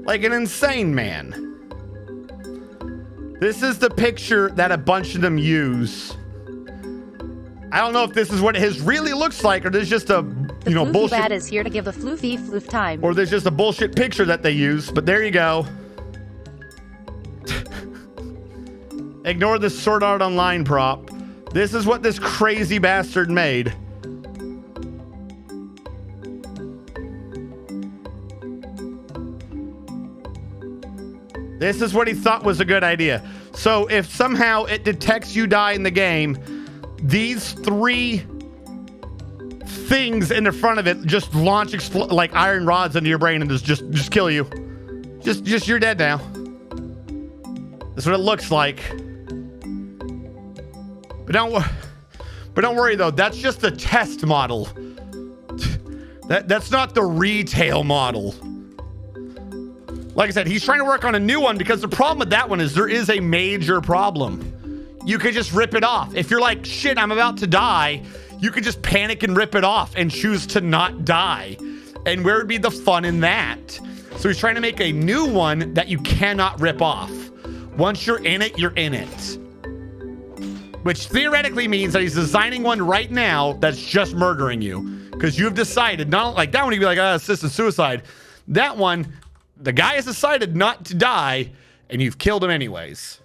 Like an insane man. This is the picture that a bunch of them use. I don't know if this is what his really looks like, or there's just a, you know, bullshit. Bat is here to give the floofy floof time. Or there's just a bullshit picture that they use, but there you go. Ignore the Sword Art Online prop. This is what this crazy bastard made. This is what he thought was a good idea. So if somehow it detects you die in the game, these 3 things in the front of it just launch like iron rods into your brain and just kill you. Just you're dead now. That's what it looks like. But don't worry though. That's just the test model. That's not the retail model. Like I said, he's trying to work on a new one because the problem with that one is there is a major problem. You could just rip it off. If you're like, shit, I'm about to die, you could just panic and rip it off and choose to not die. And where would be the fun in that? So he's trying to make a new one that you cannot rip off. Once you're in it, you're in it. Which theoretically means that he's designing one right now that's just murdering you. Because you've decided, not like that one, you'd be like, assisted suicide. That one, the guy has decided not to die, and you've killed him anyways.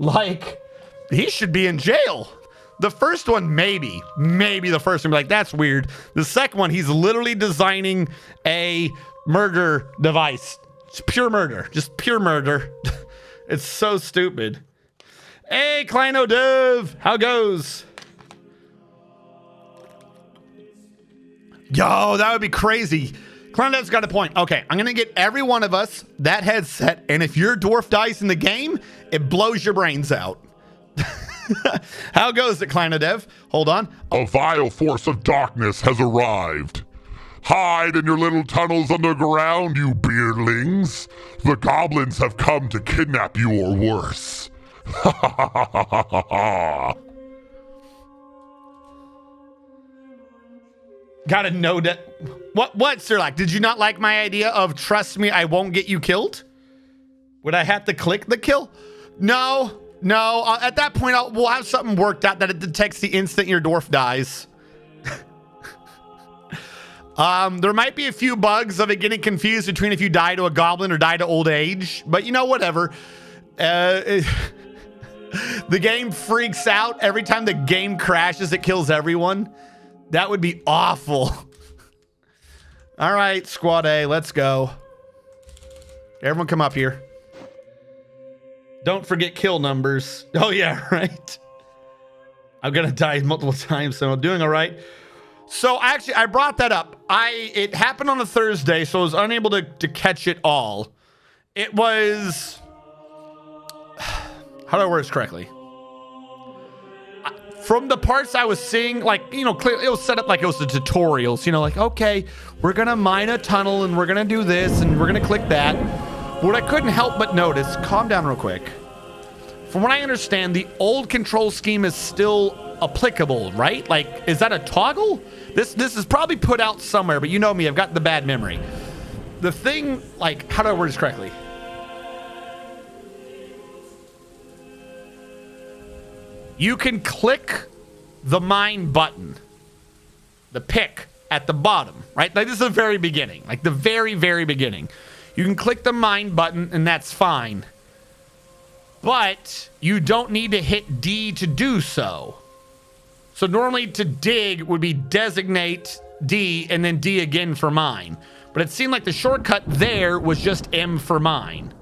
Like, he should be in jail. The first one, maybe the first one, like, that's weird. The second one, he's literally designing a murder device. It's pure murder, just pure murder. It's so stupid. Hey, Kleino Dev, how goes? Yo, that would be crazy. Kleino Dev's got a point. Okay, I'm gonna get every one of us that headset, and if your dwarf dies in the game, it blows your brains out. How goes it, Kleino Dev? Hold on. A vile force of darkness has arrived. Hide in your little tunnels underground, you beardlings. The goblins have come to kidnap you or worse. Gotta know that. What, Sirlock? Did you not like my idea of trust me, I won't get you killed? Would I have to click the kill? No. At that point, we'll have something worked out that it detects the instant your dwarf dies. There might be a few bugs of it getting confused between if you die to a goblin or die to old age, but you know, whatever. The game freaks out every time the game crashes. It kills everyone. That would be awful. All right, Squad A, let's go. Everyone come up here. Don't forget kill numbers. Oh yeah, right. I'm gonna die multiple times, so I'm doing all right. So actually, I brought that up. It happened on a Thursday, so I was unable to catch it all. It was, how do I word this correctly? From the parts I was seeing, like, you know, clearly it was set up like it was the tutorials, you know, like, okay, we're gonna mine a tunnel and we're gonna do this and we're gonna click that. What I couldn't help but notice, calm down real quick. From what I understand, the old control scheme is still applicable, right? Like, is that a toggle? This is probably put out somewhere, but you know me, I've got the bad memory. The thing, like, how do I word this correctly? You can click the mine button, the pick at the bottom, right? Like, this is the very beginning, like the very, very beginning. You can click the mine button and that's fine. But you don't need to hit D to do so. So normally to dig would be designate D and then D again for mine. But it seemed like the shortcut there was just M for mine.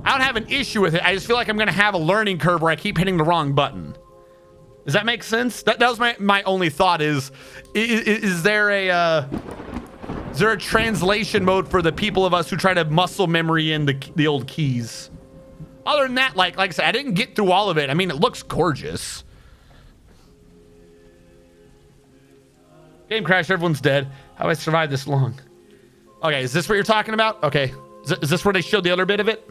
I don't have an issue with it. I just feel like I'm going to have a learning curve where I keep hitting the wrong button. Does that make sense? That was my only thought is there a translation mode for the people of us who try to muscle memory in the old keys? Other than that, like I said, I didn't get through all of it. I mean, it looks gorgeous. Game crash, everyone's dead. How have I survived this long? Okay, is this what you're talking about? Okay. Is this where they showed the other bit of it?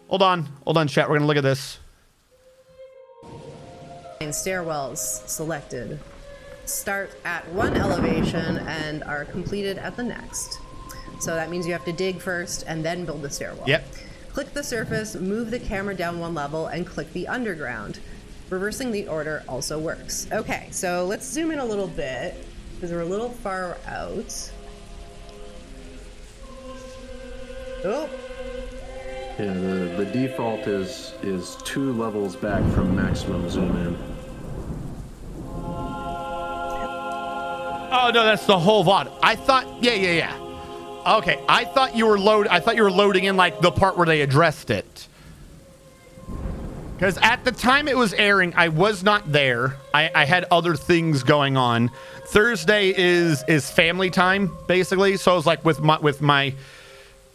Hold on, chat. We're gonna look at this. And stairwells selected. Start at one elevation and are completed at the next. So that means you have to dig first and then build the stairwell. Yep. Click the surface, move the camera down one level, and click the underground. Reversing the order also works. Okay, so let's zoom in a little bit because we're a little far out. Oh. Yeah, the default is 2 levels back from maximum zoom in. Oh no, that's the whole VOD. I thought, yeah. Okay, I thought you were loading in like the part where they addressed it. Because at the time it was airing, I was not there. I had other things going on. Thursday is family time, basically. So I was like with my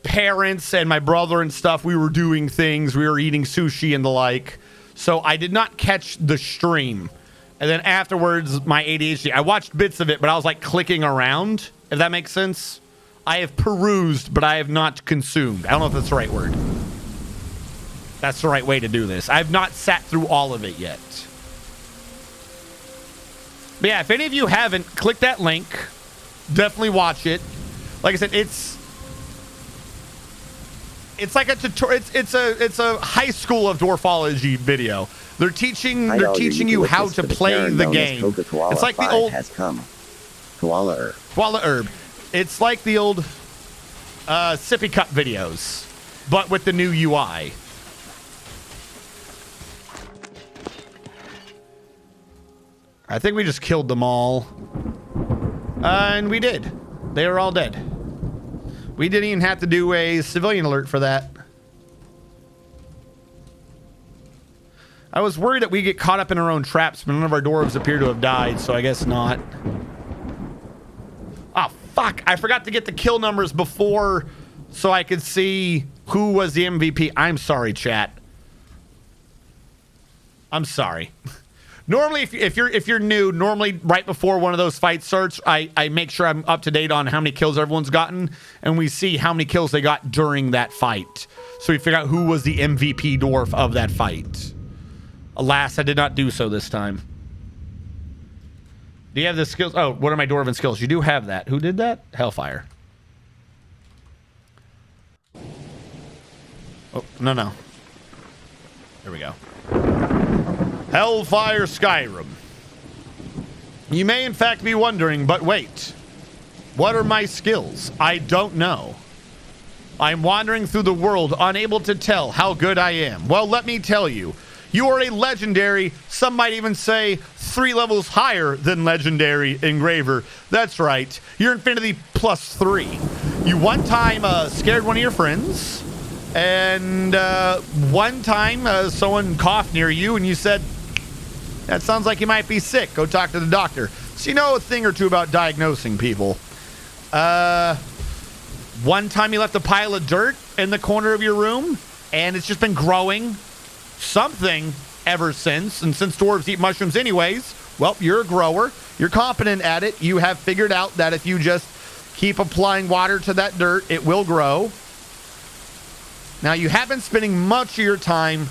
parents and my brother and stuff. We were doing things. We were eating sushi and the like. So I did not catch the stream. And then afterwards, my ADHD, I watched bits of it, but I was like clicking around, if that makes sense. I have perused, but I have not consumed. I don't know if that's the right word. That's the right way to do this. I've not sat through all of it yet. But yeah, if any of you haven't, click that link. Definitely watch it. Like I said, it's like a tutorial. It's a high school of dwarfology video. They're teaching you how to play the game. It's like the old Koala Herb. It's like the old Sippy Cup videos, but with the new UI. I think we just killed them all. And we did. They were all dead. We didn't even have to do a civilian alert for that. I was worried that we get caught up in our own traps, but none of our dwarves appear to have died, so I guess not. Oh, fuck. I forgot to get the kill numbers before so I could see who was the MVP. I'm sorry, chat. I'm sorry. Normally, if you're new, normally right before one of those fights starts, I make sure I'm up to date on how many kills everyone's gotten, and we see how many kills they got during that fight. So we figure out who was the MVP dwarf of that fight. Alas, I did not do so this time. Do you have the skills? Oh, what are my dwarven skills? You do have that. Who did that? Hellfire. Oh, no. There we go. Hellfire Skyrim. You may in fact be wondering, but wait. What are my skills? I don't know. I'm wandering through the world, unable to tell how good I am. Well, let me tell you. You are a legendary, some might even say 3 levels higher than legendary engraver. That's right. You're Infinity +3. You one time scared one of your friends, and one time someone coughed near you and you said, that sounds like you might be sick. Go talk to the doctor. So you know a thing or two about diagnosing people. One time you left a pile of dirt in the corner of your room, and it's just been growing something ever since. And since dwarves eat mushrooms anyways, well, you're a grower. You're competent at it. You have figured out that if you just keep applying water to that dirt, it will grow. Now, you have been spending much of your time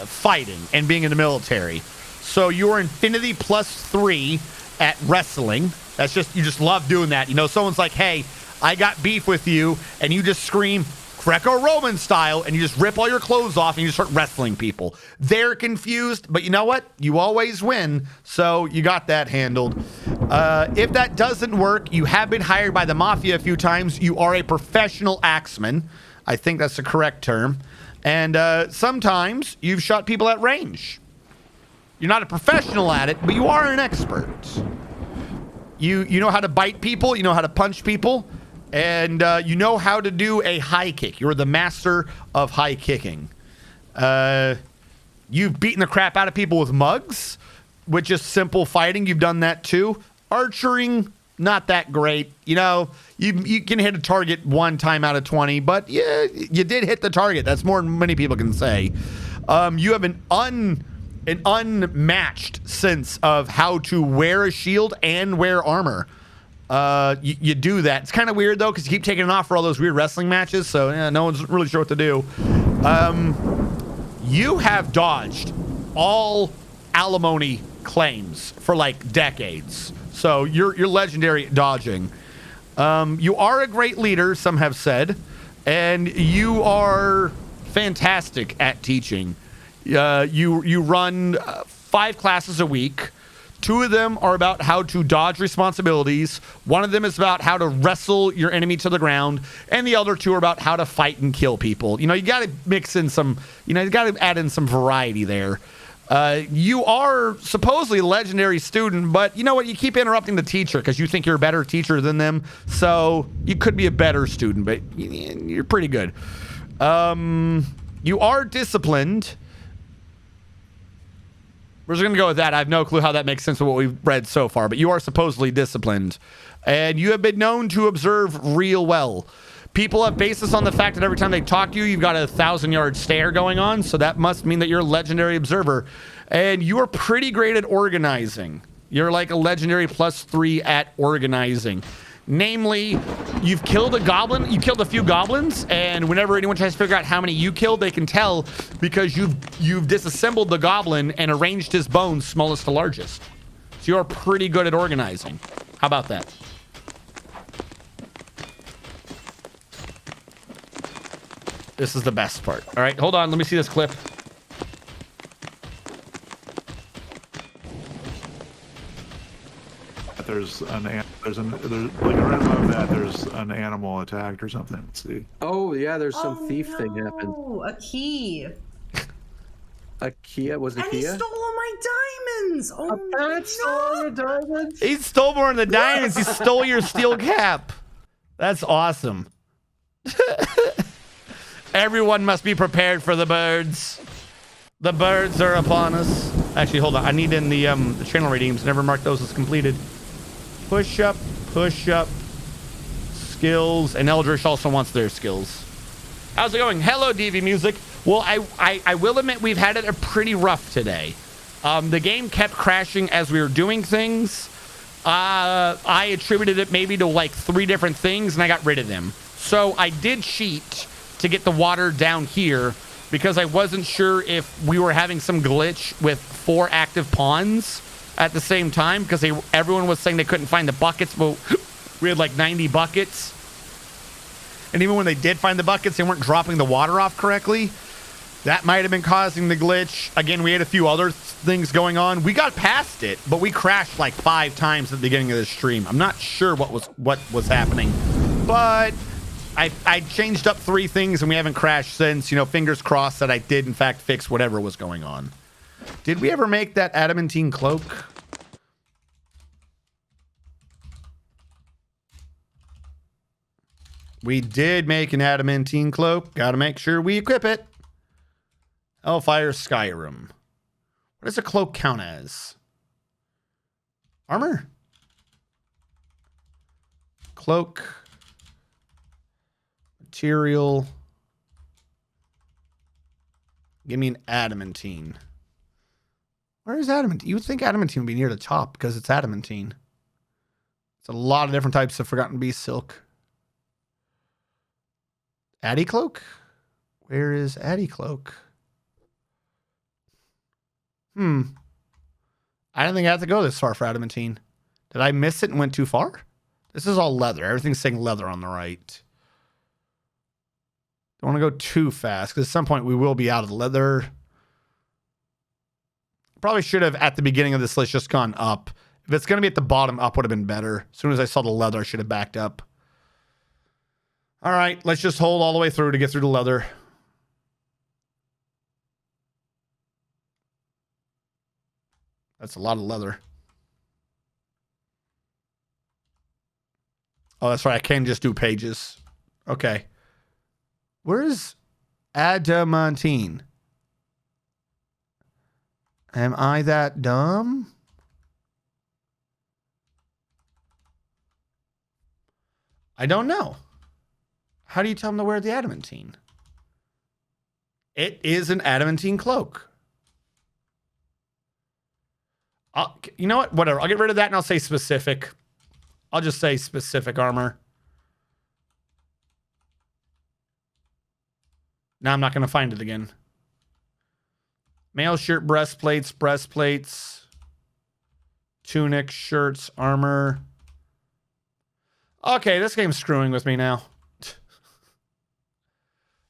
fighting and being in the military. So you're Infinity +3 at wrestling. That's just, you just love doing that. You know, someone's like, hey, I got beef with you, and you just scream Greco-Roman style, and you just rip all your clothes off and you just start wrestling people. They're confused, but you know what? You always win, so you got that handled. If that doesn't work, you have been hired by the Mafia a few times. You are a professional axeman. I think that's the correct term. And sometimes you've shot people at range. You're not a professional at it, but you are an expert. You know how to bite people. You know how to punch people. And you know how to do a high kick. You're the master of high kicking. You've beaten the crap out of people with mugs, with just simple fighting. You've done that too. Archering, not that great. You know, you can hit a target 1 time out of 20, but yeah, you did hit the target. That's more than many people can say. You have an unmatched sense of how to wear a shield and wear armor. You do that. It's kind of weird though, because you keep taking it off for all those weird wrestling matches, so yeah, no one's really sure what to do. You have dodged all alimony claims for like decades, so you're legendary at dodging. You are a great leader, some have said, and you are fantastic at teaching. You run 5 classes a week. 2 of them are about how to dodge responsibilities. 1 of them is about how to wrestle your enemy to the ground. And the other 2 are about how to fight and kill people. You know, you got to mix in some, you know, you got to add in some variety there. You are supposedly a legendary student, but you know what? You keep interrupting the teacher because you think you're a better teacher than them. So you could be a better student, but you're pretty good. You are disciplined. We're just going to go with that. I have no clue how that makes sense with what we've read so far, but you are supposedly disciplined. And you have been known to observe real well. People have basis on the fact that every time they talk to you, you've got a 1,000-yard stare going on, so that must mean that you're a legendary observer. And you are pretty great at organizing. You're like a legendary +3 at organizing. Namely, you've killed a goblin, you killed a few goblins, and whenever anyone tries to figure out how many you killed, they can tell because you've disassembled the goblin and arranged his bones smallest to largest. So you're pretty good at organizing. How about that? This is the best part. All right, hold on, let me see this clip. There's like right above that. There's an animal attacked or something. Let's see. Oh yeah, there's some thief thing happened. Oh, a key. A key? Was it a And key? he stole all my diamonds. Oh, no. Diamonds. He stole more than the diamonds. He stole your steel cap. That's awesome. Everyone must be prepared for the birds. The birds are upon us. Actually, hold on. I need in the channel redeems. Never marked those as completed. Push up, skills, and Eldritch also wants their skills. How's it going? Hello, DV Music. Well, I will admit we've had it a pretty rough today. The game kept crashing as we were doing things. I attributed it maybe to like 3 different things, and I got rid of them. So I did cheat to get the water down here because I wasn't sure if we were having some glitch with 4 active ponds at the same time because everyone was saying they couldn't find the buckets, but we had like 90 buckets. And even when they did find the buckets, they weren't dropping the water off correctly. That might have been causing the glitch. Again, we had a few other things going on. We got past it, but we crashed like 5 times at the beginning of the stream. I'm not sure what was happening, but I changed up 3 things and we haven't crashed since. You know, fingers crossed that I did in fact fix whatever was going on. Did we ever make that adamantine cloak? We did make an adamantine cloak. Got to make sure we equip it. Hellfire Skyrim. What does a cloak count as? Armor? Cloak. Material. Give me an adamantine. Where is adamantine? You would think adamantine would be near the top because it's adamantine. It's a lot of different types of Forgotten Beast silk. Addy cloak? Where is Addy cloak? I didn't think I had to go this far for adamantine. Did I miss it and went too far? This is all leather. Everything's saying leather on the right. Don't want to go too fast because at some point we will be out of the leather. Probably should have at the beginning of this list just gone up. If it's going to be at the bottom, up would have been better. As soon as I saw the leather, I should have backed up. All right, let's just hold all the way through to get through the leather. That's a lot of leather. Oh, that's right. I can just do pages. Okay. Where's adamantine? Am I that dumb? I don't know. How do you tell them to wear the adamantine? It is an adamantine cloak. You know what? Whatever. I'll get rid of that and I'll say specific. I'll just say specific armor. Now I'm not going to find it again. Male shirt, breastplates, tunic, shirts, armor. Okay, this game's screwing with me now.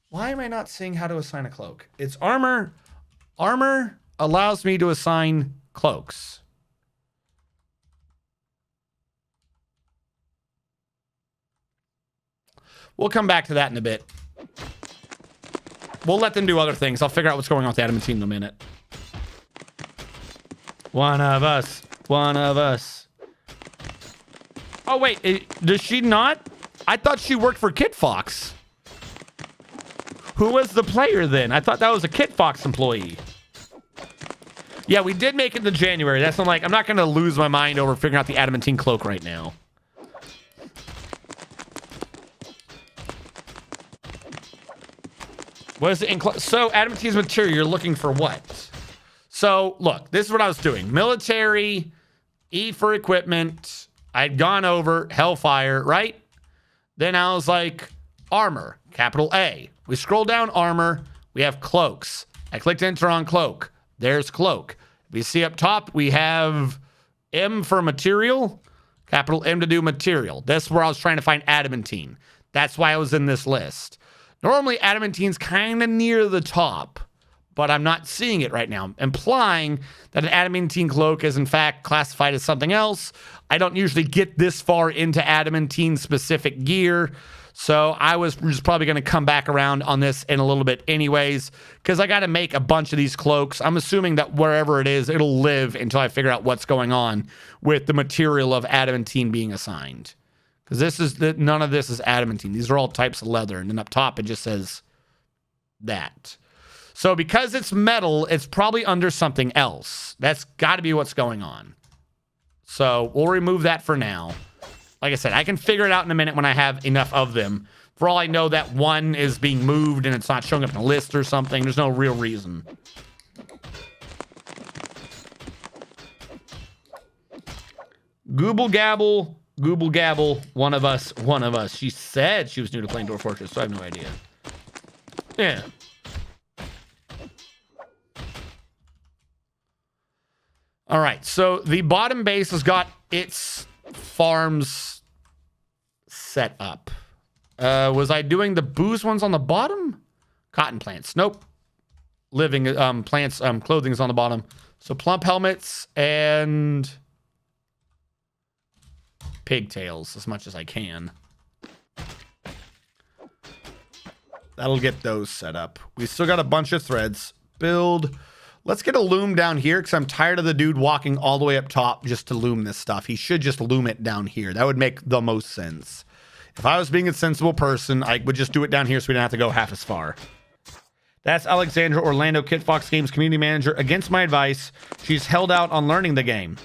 Why am I not seeing how to assign a cloak? It's armor. Armor allows me to assign cloaks. We'll come back to that in a bit. We'll let them do other things. I'll figure out what's going on with adamantine in a minute. One of us. One of us. Oh, wait. Does she not? I thought she worked for Kit Fox. Who was the player then? I thought that was a Kit Fox employee. Yeah, we did make it to January. That's I'm like, I'm not going to lose my mind over figuring out the adamantine cloak right now. What is it? So adamantine material, you're looking for what? So look, this is what I was doing. Military, E for equipment. I'd gone over Hellfire, right? Then I was like, armor, capital A. We scroll down armor. We have cloaks. I clicked enter on cloak. There's cloak. If you see up top, we have M for material, capital M to do material. That's where I was trying to find adamantine. That's why I was in this list. Normally, adamantine's kind of near the top, but I'm not seeing it right now, implying that an adamantine cloak is in fact classified as something else. I don't usually get this far into adamantine specific gear, so I was just probably going to come back around on this in a little bit anyways, because I got to make a bunch of these cloaks. I'm assuming that wherever it is, it'll live until I figure out what's going on with the material of adamantine being assigned. Because none of this is adamantine. These are all types of leather. And then up top, it just says that. So because it's metal, it's probably under something else. That's got to be what's going on. So we'll remove that for now. Like I said, I can figure it out in a minute when I have enough of them. For all I know, that one is being moved and it's not showing up in a list or something. There's no real reason. Gooble Gabble. Google Gabble, one of us. She said she was new to playing Dwarf Fortress, so I have no idea. Yeah. All right, so the bottom base has got its farms set up. Was I doing the booze ones on the bottom? Cotton plants. Nope. living plants clothing is on the bottom. So plump helmets and pigtails as much as I can. That'll get those set up. We still got a bunch of threads. Build. Let's get a loom down here because I'm tired of the dude walking all the way up top just to loom this stuff. He should just loom it down here. That would make the most sense. If I was being a sensible person, I would just do it down here so we don't have to go half as far. That's Alexandra Orlando, Kit Fox Games community manager. Against my advice, she's held out on learning the game.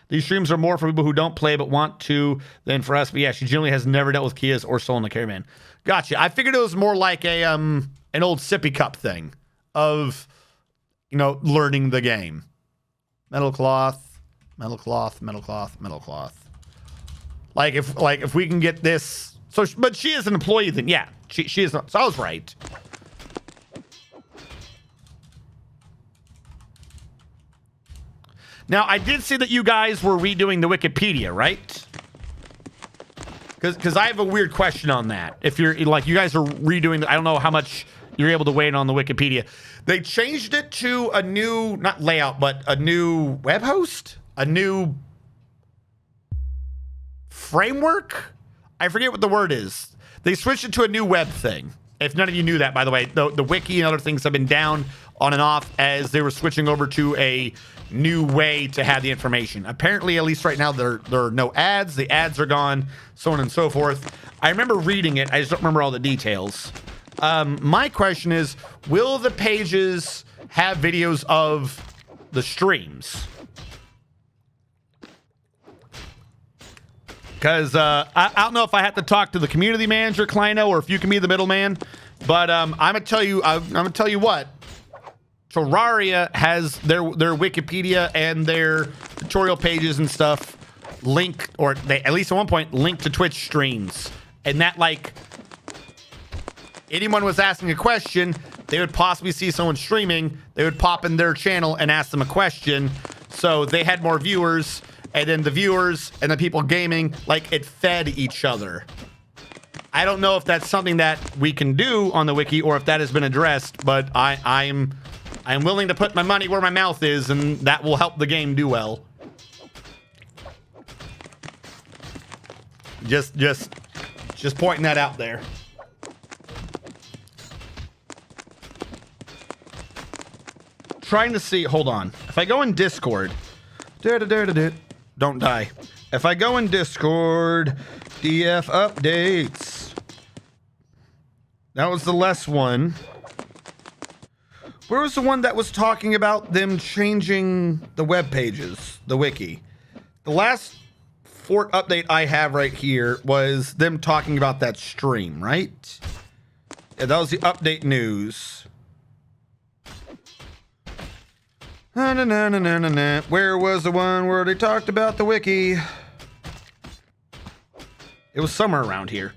These streams are more for people who don't play but want to than for us. But yeah, she generally has never dealt with Kias or stolen the caravan. Gotcha. I figured it was more like a an old sippy cup thing of, you know, learning the game. Metal cloth, metal cloth, metal cloth, metal cloth. Like if we can get this. So, but she is an employee then. Yeah, she is not. So I was right. Now, I did see that you guys were redoing the Wikipedia, right? Because I have a weird question on that. If you're like, you guys are redoing, I don't know how much you're able to wait on the Wikipedia. They changed it to a new, not layout, but a new web host, a new framework. I forget what the word is. They switched it to a new web thing. If none of you knew that, by the way, the wiki and other things have been down on and off as they were switching over to a new way to have the information. Apparently, at least right now, there are no ads. The ads are gone, so on and so forth. I remember reading it. I just don't remember all the details. My question is, will the pages have videos of the streams? Because I don't know if I have to talk to the community manager, Kleino, or if you can be the middleman. But I'm gonna tell you what. Terraria has their Wikipedia and their tutorial pages and stuff linked, or they at least at one point linked to Twitch streams, and that, like, anyone was asking a question, they would possibly see someone streaming, they would pop in their channel and ask them a question, so they had more viewers, and then the viewers and the people gaming, like, it fed each other. I don't know if that's something that we can do on the wiki or if that has been addressed, but I'm willing to put my money where my mouth is, and that will help the game do well. Just pointing that out there. Trying to see, hold on. If I go in Discord, don't die. If I go in Discord, DF updates. That was the less one. Where was the one that was talking about them changing the web pages, the wiki? The last fort update I have right here was them talking about that stream, right? Yeah, that was the update news. Where was the one where they talked about the wiki? It was somewhere around here.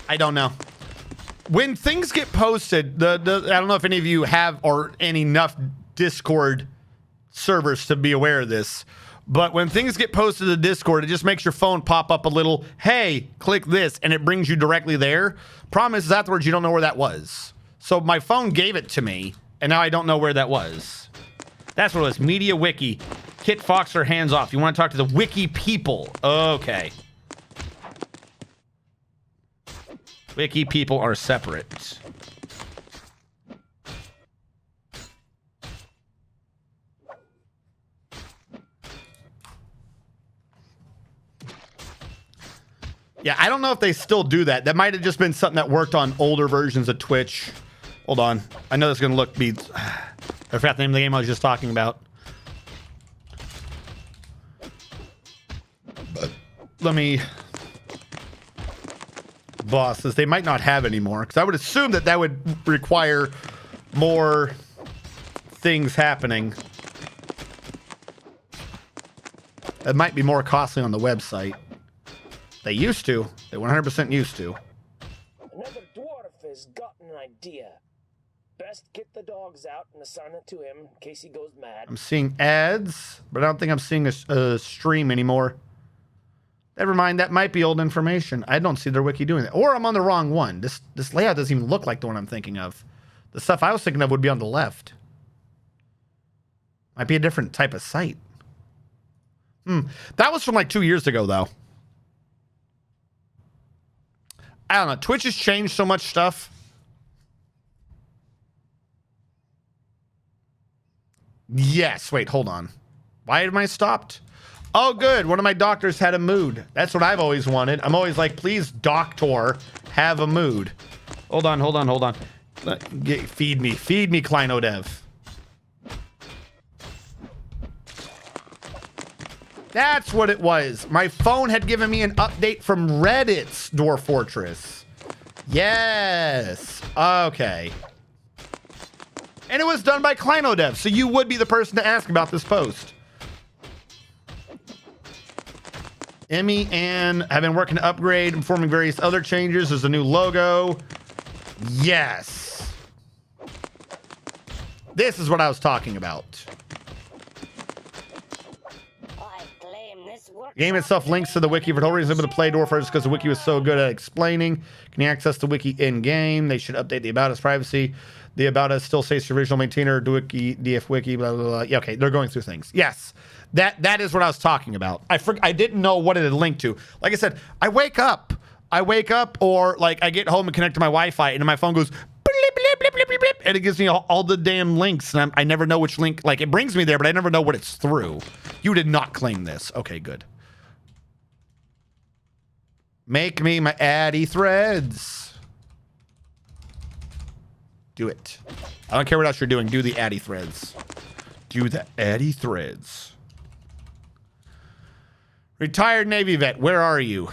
I don't know. When things get posted, I don't know if any of you have or any enough Discord servers to be aware of this, but when things get posted to Discord, it just makes your phone pop up a little, hey, click this, and it brings you directly there. Problem is afterwards, you don't know where that was. So my phone gave it to me, and now I don't know where that was. That's what it was. Media Wiki. Kit Fox or hands off. You want to talk to the Wiki people. Okay. Wiki people are separate. Yeah, I don't know if they still do that. That might have just been something that worked on older versions of Twitch. Hold on. I know this is going to look I forgot the name of the game I was just talking about. But let me... Bosses, they might not have anymore, because I would assume that that would require more things happening. It might be more costly on the website. They used to. They 100% used to. Another dwarf has got an idea. Best get the dogs out and assign it to him in case he goes mad. I'm seeing ads, but I don't think I'm seeing a stream anymore. Never mind, that might be old information. I don't see their wiki doing that. Or I'm on the wrong one. This layout doesn't even look like the one I'm thinking of. The stuff I was thinking of would be on the left. Might be a different type of site. That was from like 2 years ago, though. I don't know. Twitch has changed so much stuff. Yes. Wait, hold on. Why am I stopped? Oh, good. One of my doctors had a mood. That's what I've always wanted. I'm always like, please, doctor, have a mood. Hold on. Feed me, Kleinodev. That's what it was. My phone had given me an update from Reddit's Dwarf Fortress. Yes. Okay. And it was done by Kleinodev, so you would be the person to ask about this post. Emmy and have been working to upgrade and performing various other changes. There's a new logo. Yes. This is what I was talking about. The game itself links to the wiki. For total reason, able to play Dwarf Fortress because the wiki was so good at explaining. Can you access the wiki in-game? They should update the About Us privacy. The About Us still stays the original maintainer, wiki, DF wiki, blah, blah, blah. Yeah, okay, they're going through things. Yes, that is what I was talking about. I didn't know what it had linked to. Like I said, I wake up or like I get home and connect to my Wi-Fi and my phone goes blip, blip, blip, blip, blip, blip, and it gives me all the damn links and I never know which link, like it brings me there, but I never know what it's through. You did not claim this. Okay, good. Make me my Addy threads. Do it. I don't care what else you're doing. Do the Addy threads. Do the Addy threads. Retired Navy vet, where are you?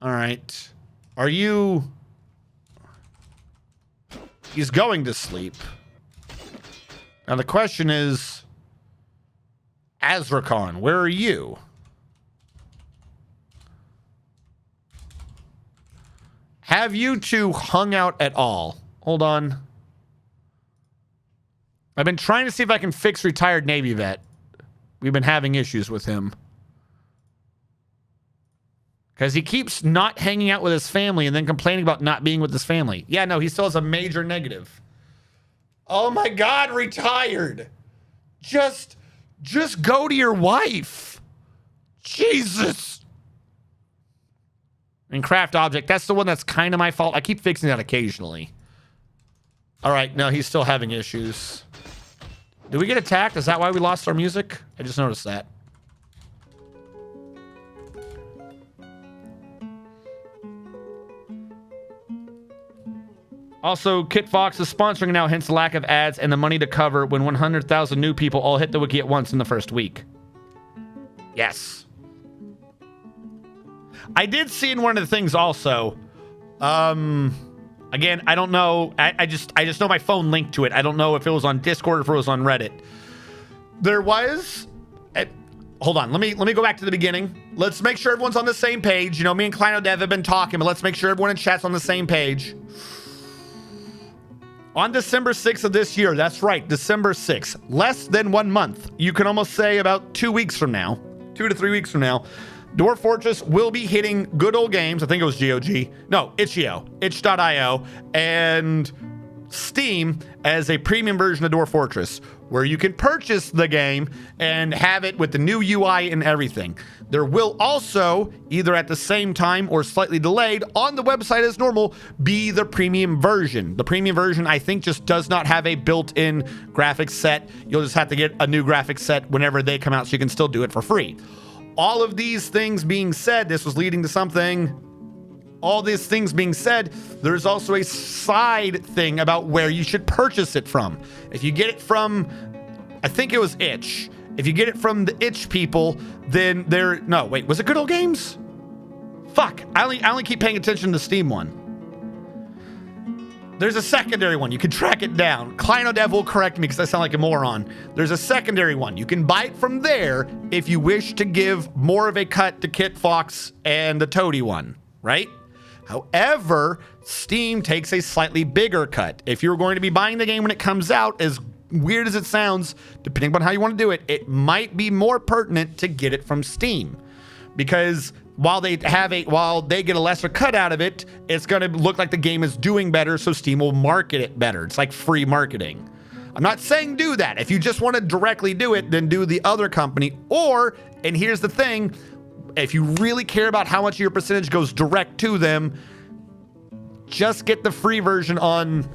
All right. Are you... He's going to sleep. Now the question is... Azrakhan, where are you? Have you two hung out at all? Hold on. I've been trying to see if I can fix retired Navy vet. We've been having issues with him. Because he keeps not hanging out with his family and then complaining about not being with his family. Yeah, no, he still has a major negative. Oh my God, retired. Just go to your wife. Jesus. And craft object, that's the one that's kind of my fault. I keep fixing that occasionally. All right, no, he's still having issues. Did we get attacked? Is that why we lost our music? I just noticed that. Also, Kit Fox is sponsoring now, hence the lack of ads and the money to cover when 100,000 new people all hit the wiki at once in the first week. Yes. I did see in one of the things also, again, I don't know. I just know my phone linked to it. I don't know if it was on Discord or if it was on Reddit. There was... hold on. Let me go back to the beginning. Let's make sure everyone's on the same page. You know, me and Kleinodev have been talking, but let's make sure everyone in chat's on the same page. On December 6th of this year, that's right, December 6th, less than 1 month. You can almost say about 2 weeks from now, 2 to 3 weeks from now, Dwarf Fortress will be hitting Good Old Games. I think it was GOG. No, itch.io, itch.io, and Steam as a premium version of Dwarf Fortress, where you can purchase the game and have it with the new UI and everything. There will also, either at the same time or slightly delayed, on the website as normal, be the premium version. The premium version, I think, just does not have a built-in graphics set. You'll just have to get a new graphics set whenever they come out, so you can still do it for free. All of these things being said, this was leading to something. All these things being said, there's also a side thing about where you should purchase it from. If you get it from, I think it was Itch. If you get it from the Itch people, then no, wait, was it Good Old Games? Fuck, I only keep paying attention to the Steam one. There's a secondary one. You can track it down. Kleinodev will correct me because I sound like a moron. There's a secondary one. You can buy it from there if you wish to give more of a cut to Kit Fox and the Toady one, right? However, Steam takes a slightly bigger cut. If you're going to be buying the game when it comes out, as weird as it sounds, depending on how you want to do it, it might be more pertinent to get it from Steam. Because while they get a lesser cut out of it, it's going to look like the game is doing better, so Steam will market it better. It's like free marketing. I'm not saying do that. If you just want to directly do it, then do the other company. Or, and here's the thing, if you really care about how much of your percentage goes direct to them, just get the free version on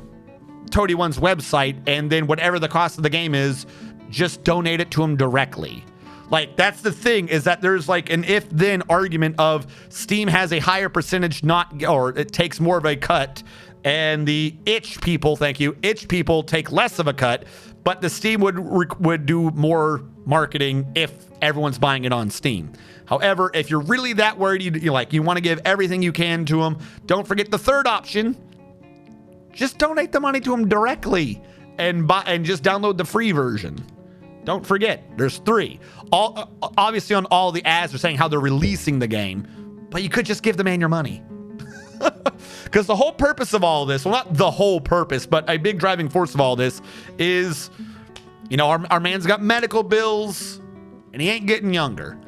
Toady One's website, and then whatever the cost of the game is, just donate it to them directly. Like, that's the thing, is that there's like an if-then argument of Steam has a higher percentage, or it takes more of a cut, and the itch people, itch people take less of a cut, but the Steam would do more marketing if everyone's buying it on Steam. However, if you're really that worried, you want to give everything you can to them, don't forget the third option. Just donate the money to them directly and just download the free version. Don't forget, there's 3. Obviously, on all the ads are saying how they're releasing the game, but you could just give the man your money. Because the whole purpose of all this, well, not the whole purpose, but a big driving force of all this is, our man's got medical bills, and he ain't getting younger.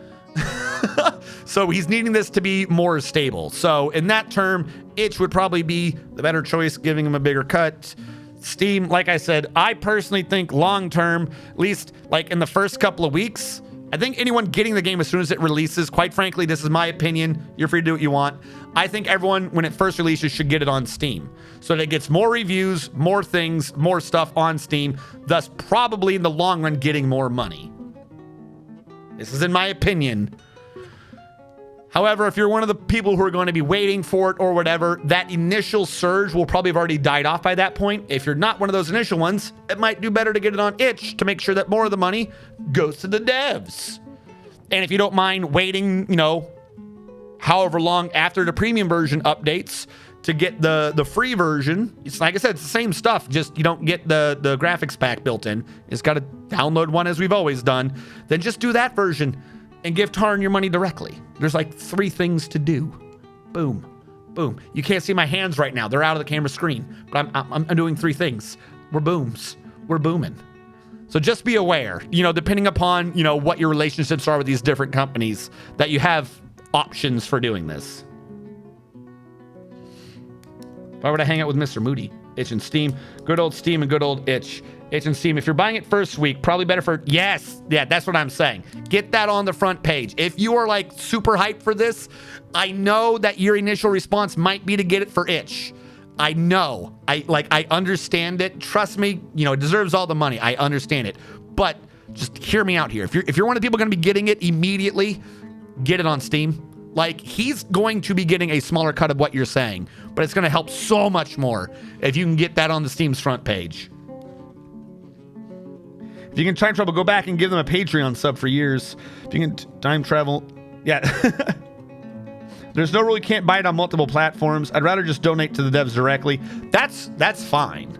So he's needing this to be more stable. So in that term, itch would probably be the better choice, giving him a bigger cut. Steam, like I said, I personally think long term, at least like in the first couple of weeks, I think anyone getting the game as soon as it releases, quite frankly, this is my opinion, you're free to do what you want. I think everyone, when it first releases, should get it on Steam so that it gets more reviews, more things, more stuff on Steam, thus probably in the long run getting more money. This is in my opinion. However, if you're one of the people who are going to be waiting for it or whatever, that initial surge will probably have already died off by that point. If you're not one of those initial ones, it might do better to get it on itch to make sure that more of the money goes to the devs. And if you don't mind waiting, however long after the premium version updates to get the free version, it's like I said, it's the same stuff, just you don't get the graphics pack built in. It's got to download one as we've always done. Then just do that version and give Tarn your money directly. There's like 3 things to do. Boom, boom. You can't see my hands right now. They're out of the camera screen, but I'm doing 3 things. We're booms. We're booming. So just be aware, depending upon, what your relationships are with these different companies, that you have options for doing this. Why would I hang out with Mr. Moody? Itch and Steam. Good old Steam and good old Itch. Itch and Steam. If you're buying it first week, probably better for... Yes. Yeah, that's what I'm saying. Get that on the front page. If you are like super hyped for this, I know that your initial response might be to get it for Itch. I know. I understand it. Trust me, it deserves all the money. I understand it. But just hear me out here. If you're one of the people going to be getting it immediately, get it on Steam. Like, he's going to be getting a smaller cut of what you're saying, but it's going to help so much more if you can get that on the Steam's front page. If you can time travel, go back and give them a Patreon sub for years. If you can time travel, yeah. There's no rule you can't buy it on multiple platforms. I'd rather just donate to the devs directly. That's fine.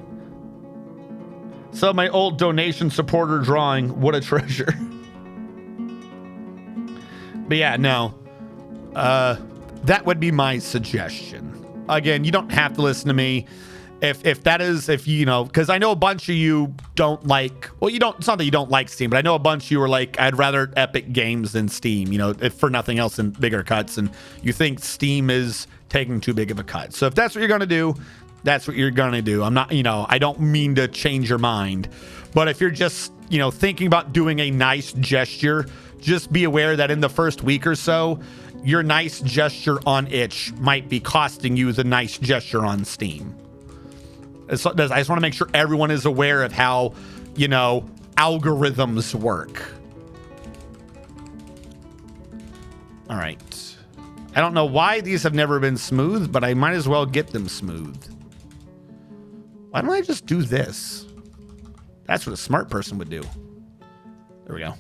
So my old donation supporter drawing, what a treasure. But yeah, no. That would be my suggestion. Again, you don't have to listen to me. If you know, because I know a bunch of you don't like, it's not that you don't like Steam, but I know a bunch of you are like, I'd rather Epic Games than Steam, if for nothing else than bigger cuts, and you think Steam is taking too big of a cut. So if that's what you're going to do, that's what you're going to do. I'm not, I don't mean to change your mind, but if you're just, thinking about doing a nice gesture, just be aware that in the first week or so, your nice gesture on itch might be costing you the nice gesture on Steam. I just want to make sure everyone is aware of how, algorithms work. All right. I don't know why these have never been smooth, but I might as well get them smooth. Why don't I just do this? That's what a smart person would do. There we go.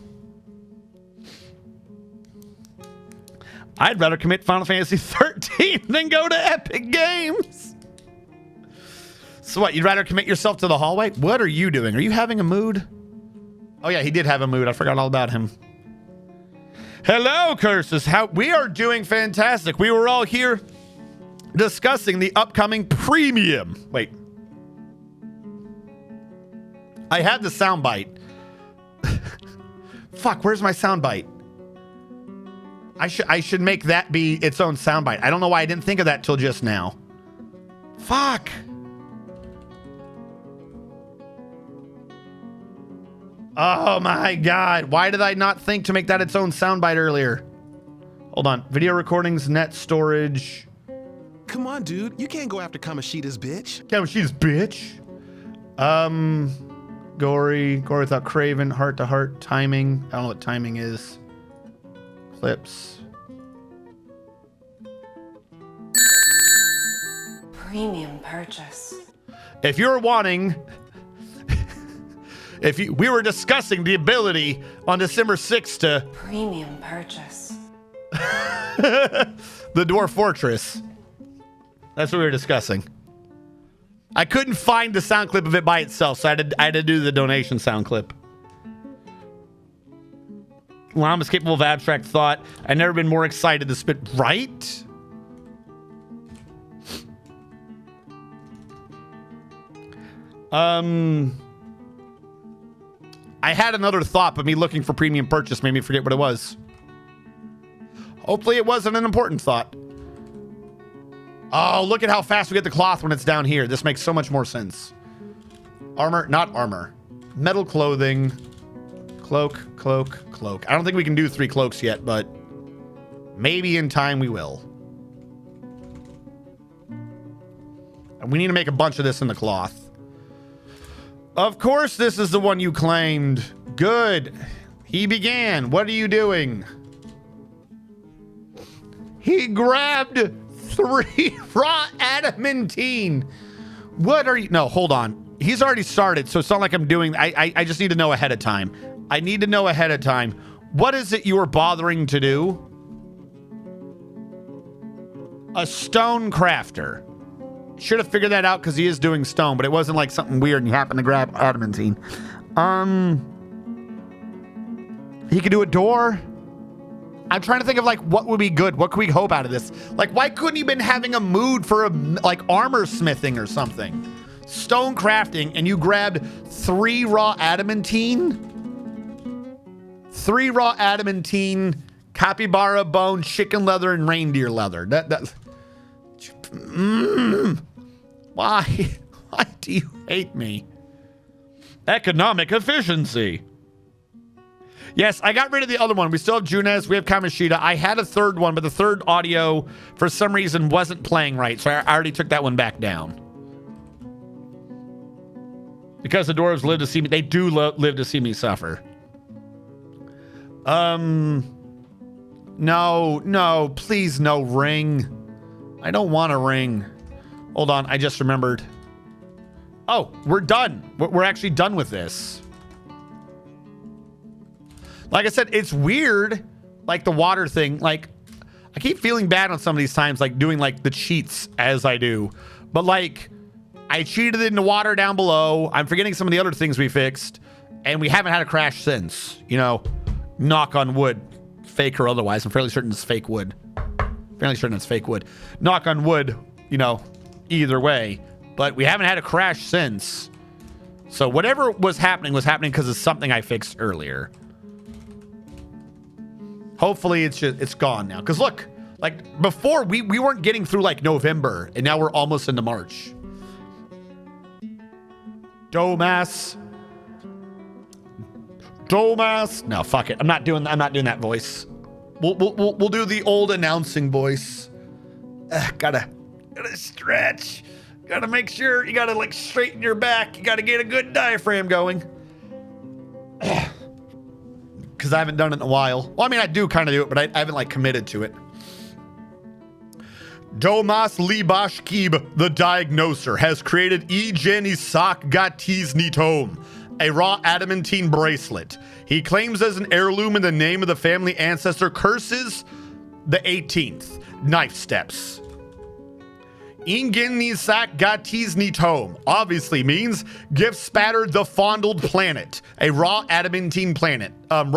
I'd rather commit Final Fantasy 13 than go to Epic Games. So what, you'd rather commit yourself to the hallway? What are you doing? Are you having a mood? Oh yeah, he did have a mood. I forgot all about him. Hello, Curses. We are doing fantastic. We were all here discussing the upcoming premium. Wait. I had the soundbite. Fuck, where's my soundbite? I should make that be its own soundbite. I don't know why I didn't think of that till just now. Fuck. Oh my God. Why did I not think to make that its own soundbite earlier? Hold on. Video recordings, net storage. Come on, dude. You can't go after Kamoshida's bitch. Kamoshida's bitch. Gory without craven, heart to heart, timing. I don't know what timing is. Clips. Premium purchase. If you're wanting, we were discussing the ability on December 6th to premium purchase. The Dwarf Fortress. That's what we were discussing. I couldn't find the sound clip of it by itself, so I had to do the donation sound clip. Llama's capable of abstract thought. I've never been more excited to spit. Right? I had another thought, but me looking for premium purchase made me forget what it was. Hopefully it wasn't an important thought. Oh, look at how fast we get the cloth when it's down here. This makes so much more sense. Armor, not armor. Metal clothing. Cloak. I don't think we can do 3 cloaks yet, but maybe in time we will. And we need to make a bunch of this in the cloth. Of course, this is the one you claimed. Good. He began. What are you doing? He grabbed 3 raw adamantine. What are you? No, hold on. He's already started, so it's not like I'm doing. I just need to know ahead of time. I need to know ahead of time. What is it you are bothering to do? A stone crafter. Should have figured that out because he is doing stone, but it wasn't like something weird and you happen to grab adamantine. He could do a door. I'm trying to think of like what would be good. What could we hope out of this? Like, why couldn't you been having a mood for like armor smithing or something? Stone crafting, and you grabbed 3 raw adamantine. 3 raw adamantine, capybara bone, chicken leather, and reindeer leather. Why do you hate me? Economic efficiency. Yes, I got rid of the other one. We still have Junez. We have Kamoshida. I had a third one, but the third audio, for some reason, wasn't playing right. So I already took that one back down. Because the dwarves live to see me. They do live to see me suffer. No, please no ring. I don't want a ring. Hold on, I just remembered. Oh, we're done. We're actually done with this. Like I said, it's weird, like the water thing. Like, I keep feeling bad on some of these times, like doing like the cheats as I do. But like, I cheated in the water down below. I'm forgetting some of the other things we fixed. And we haven't had a crash since. You know, knock on wood. Fake or otherwise. I'm fairly certain it's fake wood. Fairly certain it's fake wood. Knock on wood, you know, either way. But we haven't had a crash since. So whatever was happening because of something I fixed earlier. Hopefully it's gone now. Because look, like before we weren't getting through like November, and now we're almost into March. Domas. No, fuck it. I'm not doing that voice. We'll do the old announcing voice. Gotta stretch. Gotta make sure you gotta like straighten your back. You gotta get a good diaphragm going. Because I haven't done it in a while. Well, I mean, I do kind of do it, but I haven't like committed to it. Domas Libashkib, the Diagnoser, has created Isak Gatiznitom, a raw adamantine bracelet. He claims as an heirloom in the name of the family ancestor curses the 18th. Knife steps. Ingenisak Gatiznitom obviously means gift spattered the fondled planet, a raw adamantine bracelet worth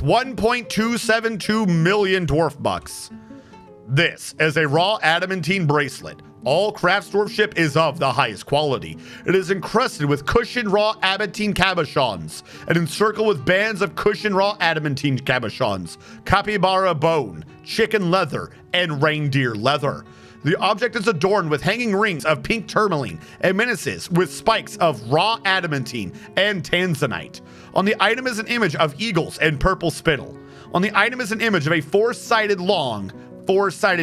1.272 million dwarf bucks. This is a raw adamantine bracelet, All craftsdwarfship is of the highest quality. It is encrusted with cushioned raw adamantine cabochons and encircled with bands of cushioned raw adamantine cabochons, capybara bone, chicken leather, and reindeer leather. The object is adorned with hanging rings of pink tourmaline and menaces with spikes of raw adamantine and tanzanite. On the item is an image of eagles and purple spittle. On the item is an image of a four-sided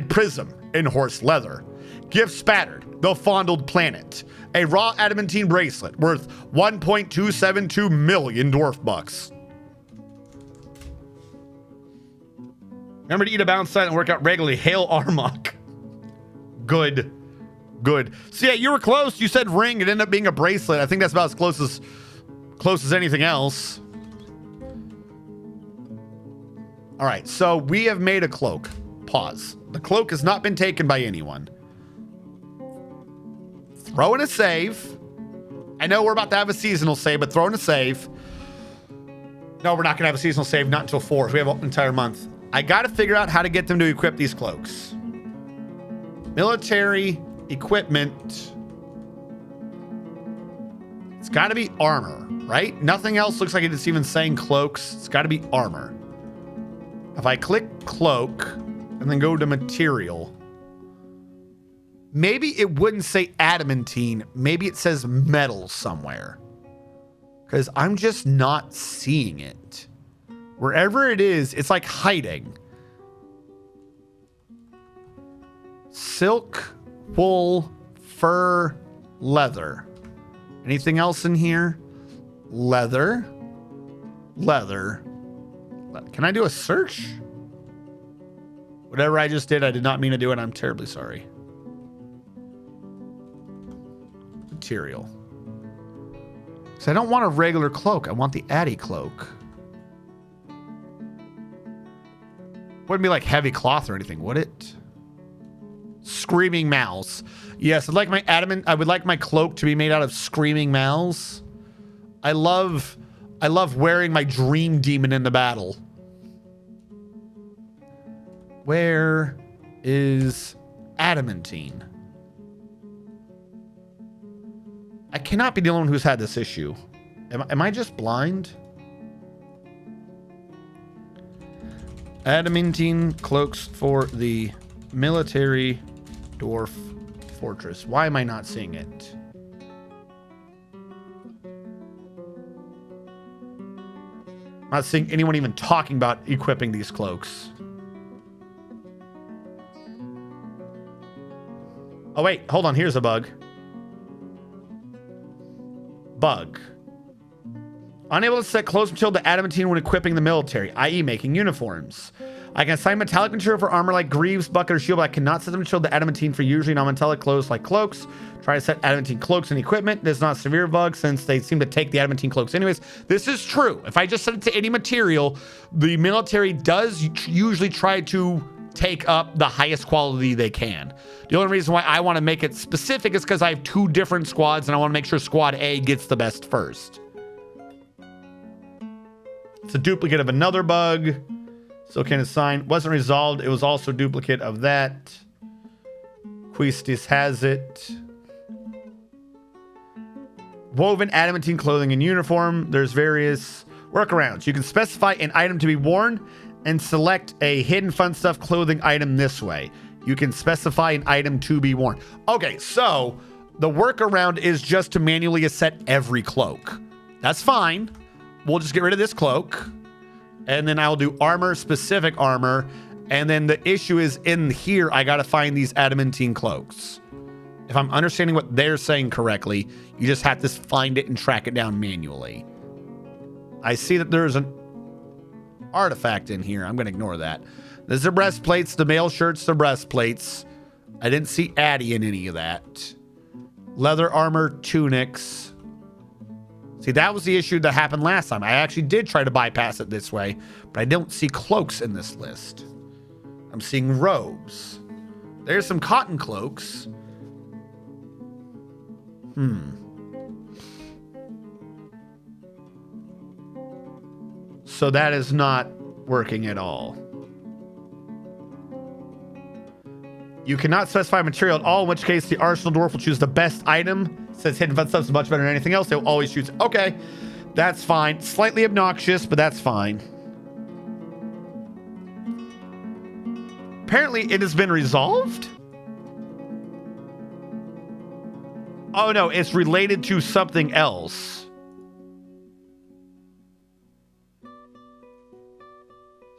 prism in horse leather. Gift spattered, the fondled planet. A raw adamantine bracelet worth 1.272 million dwarf bucks. Remember to eat a balanced diet and work out regularly. Hail Armok. Good. Good. So yeah, you were close. You said ring. It ended up being a bracelet. I think that's about as close as anything else. All right, so we have made a cloak. Pause. The cloak has not been taken by anyone. Throw in a save. I know we're about to have a seasonal save, but throw in a save. No, we're not going to have a seasonal save, not until 4. We have an entire month. I got to figure out how to get them to equip these cloaks. Military equipment. It's got to be armor, right? Nothing else looks like it's even saying cloaks. It's got to be armor. If I click cloak and then go to material, maybe it wouldn't say adamantine. Maybe it says metal somewhere. Because I'm just not seeing it. Wherever it is, it's like hiding. Silk, wool, fur, leather. Anything else in here? Leather. Leather. Can I do a search? Whatever I just did, I did not mean to do it. I'm terribly sorry. Material. So I don't want a regular cloak. I want the Addy cloak. Wouldn't be like heavy cloth or anything, would it? Screaming mouths. Yes, I'd like my I would like my cloak to be made out of screaming mouths. I love wearing my dream demon in the battle. Where is adamantine? I cannot be the only one who's had this issue. Am I just blind? Adamantine cloaks for the military dwarf fortress. Why am I not seeing it? I'm not seeing anyone even talking about equipping these cloaks. Oh wait, hold on, here's a bug. Bug. Unable to set close material to adamantine when equipping the military, i.e. making uniforms. I can assign metallic material for armor like greaves, bucket, or shield, but I cannot set the material to adamantine for usually non-metallic clothes like cloaks. Try to set adamantine cloaks and equipment. This is not a severe bug since they seem to take the adamantine cloaks anyways. This is true. If I just set it to any material, the military does usually try to take up the highest quality they can. The only reason why I want to make it specific is because I have 2 different squads and I want to make sure squad A gets the best first. It's a duplicate of another bug. Still can't assign. Wasn't resolved. It was also a duplicate of that. Quistis has it. Woven adamantine clothing and uniform. There's various workarounds. You can specify an item to be worn and select a hidden fun stuff clothing item this way. You can specify an item to be worn. Okay, so the workaround is just to manually set every cloak. That's fine. We'll just get rid of this cloak. And then I'll do armor, specific armor. And then the issue is in here, I got to find these adamantine cloaks. If I'm understanding what they're saying correctly, you just have to find it and track it down manually. I see that there's an artifact in here. I'm going to ignore that. There's the breastplates, the mail shirts, the breastplates. I didn't see Addy in any of that. Leather armor, tunics. See, that was the issue that happened last time. I actually did try to bypass it this way, but I don't see cloaks in this list. I'm seeing robes. There's some cotton cloaks. So that is not working at all. You cannot specify material at all, in which case the Arsenal Dwarf will choose the best item. Says hidden fun stuff is much better than anything else. They'll always choose. Okay, that's fine. Slightly obnoxious, but that's fine. Apparently it has been resolved. Oh no, it's related to something else.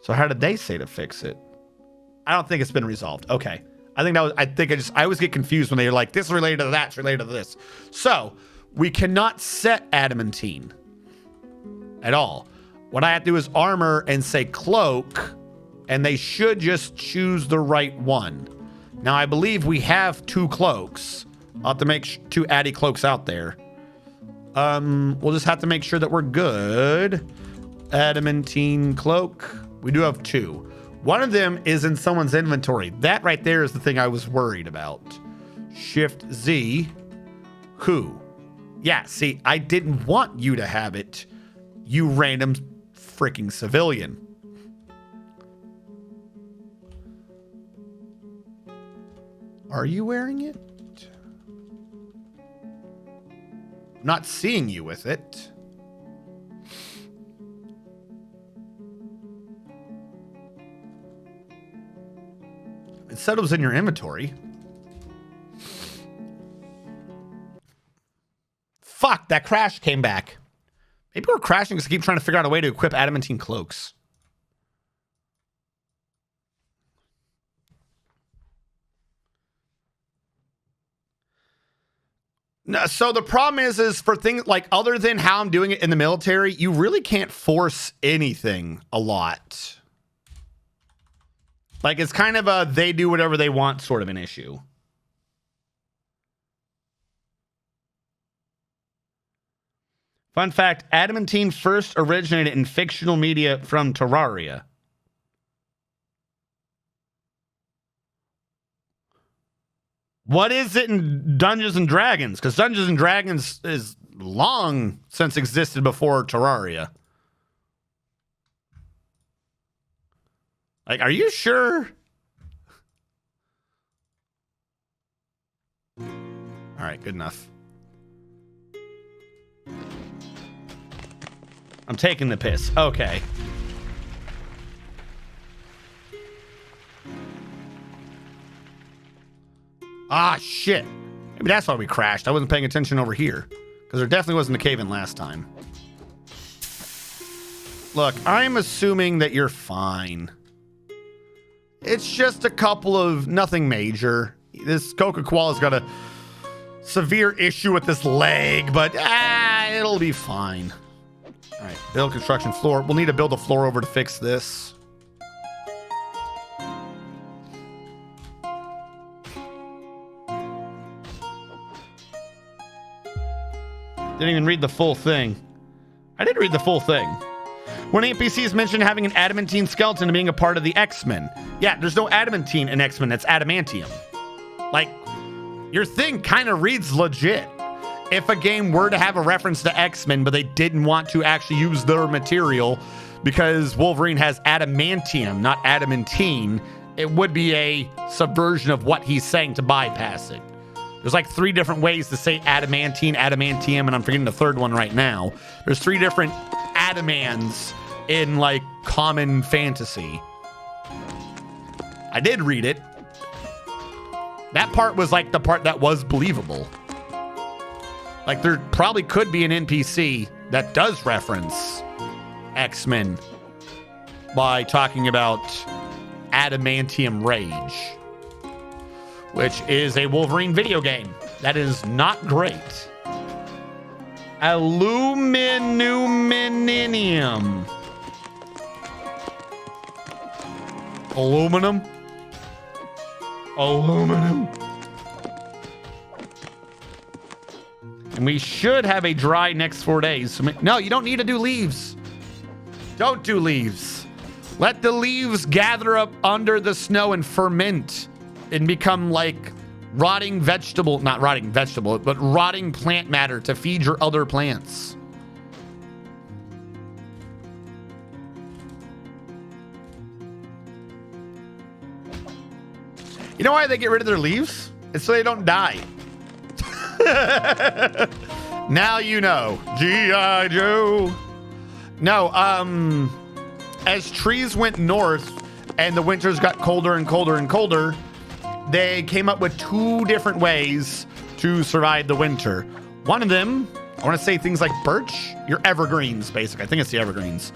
So how did they say to fix it? I don't think it's been resolved. Okay. I always get confused when they're like, this is related to that, it's related to this. So we cannot set adamantine at all. What I have to do is armor and say cloak, and they should just choose the right one. Now I believe we have 2 cloaks. I'll have to make 2 Addy cloaks out there. We'll just have to make sure that we're good. Adamantine cloak. We do have 2. One of them is in someone's inventory. That right there is the thing I was worried about. Shift Z. Who? Yeah, see, I didn't want you to have it. You random freaking civilian. Are you wearing it? Not seeing you with it. It said it was in your inventory. Fuck, that crash came back. Maybe we're crashing because I keep trying to figure out a way to equip adamantine cloaks. No, so the problem is for things like other than how I'm doing it in the military, you really can't force anything a lot. Like it's kind of a they do whatever they want sort of an issue. Fun fact, adamantine first originated in fictional media from Terraria. What is it in Dungeons and Dragons? Because Dungeons and Dragons is long since existed before Terraria. Like, are you sure? All right, good enough. I'm taking the piss. Okay. Ah, shit. Maybe that's why we crashed. I wasn't paying attention over here. Because there definitely wasn't a cave-in last time. Look, I'm assuming that you're fine. It's just a couple of nothing major. This Coca-Cola's got a severe issue with this leg, but it'll be fine. All right, build construction floor. We'll need to build a floor over to fix this. Didn't even read the full thing. I did read the full thing. When NPCs mentioned having an adamantine skeleton and being a part of the X-Men. Yeah, there's no adamantine in X-Men. It's adamantium. Like, your thing kind of reads legit. If a game were to have a reference to X-Men, but they didn't want to actually use their material because Wolverine has adamantium, not adamantine, it would be a subversion of what he's saying to bypass it. There's like 3 different ways to say adamantine, adamantium, and I'm forgetting the third one right now. There's 3 different adamans in like common fantasy. I did read it. That part was like the part that was believable. Like there probably could be an NPC that does reference X-Men by talking about adamantium rage, which is a Wolverine video game. That is not great. Aluminum. Aluminum. And we should have a dry next 4 days. No, you don't need to do leaves. Don't do leaves. Let the leaves gather up under the snow and ferment and become like rotting vegetable, not rotting vegetable, but rotting plant matter to feed your other plants. You know why they get rid of their leaves? It's so they don't die. Now you know. G.I. Joe. No, as trees went north and the winters got colder and colder and colder, they came up with 2 different ways to survive the winter. One of them, I want to say things like birch, your evergreens, basically. I think it's the evergreens.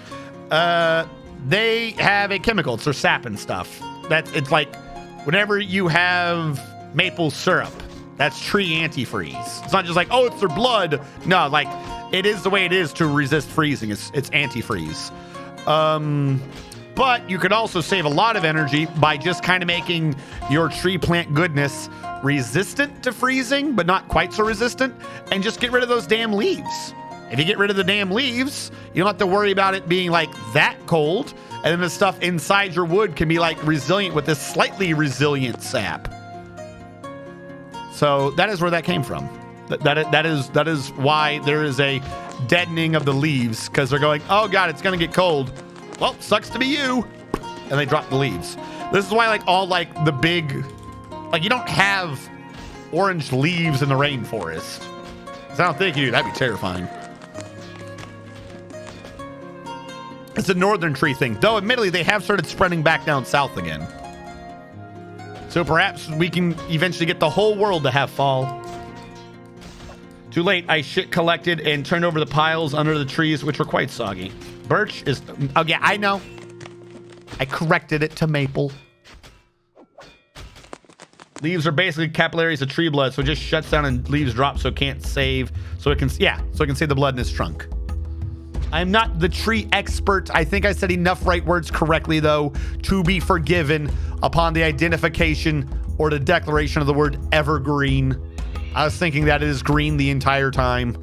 They have a chemical. It's their sap and stuff. It's like whenever you have maple syrup, that's tree antifreeze. It's not just like, oh, it's their blood. No, like it is the way it is to resist freezing. It's antifreeze. But you could also save a lot of energy by just kind of making your tree plant goodness resistant to freezing, but not quite so resistant, and just get rid of those damn leaves. If you get rid of the damn leaves, you don't have to worry about it being like that cold, and then the stuff inside your wood can be like resilient with this slightly resilient sap. So that is where that came from. That is why there is a deadening of the leaves, because they're going, oh god, it's gonna get cold. Well, sucks to be you. And they drop the leaves. This is why like all like the big, like you don't have orange leaves in the rainforest. I don't think you do. That'd be terrifying. It's a northern tree thing, though admittedly they have started spreading back down south again. So perhaps we can eventually get the whole world to have fall. Too late, I shit collected and turned over the piles under the trees, which were quite soggy. Birch is, oh yeah, I know. I corrected it to maple. Leaves are basically capillaries of tree blood, so it just shuts down and leaves drop so it can't save, so it can save the blood in its trunk. I'm not the tree expert. I think I said enough right words correctly, though, to be forgiven upon the identification or the declaration of the word evergreen. I was thinking that it is green the entire time.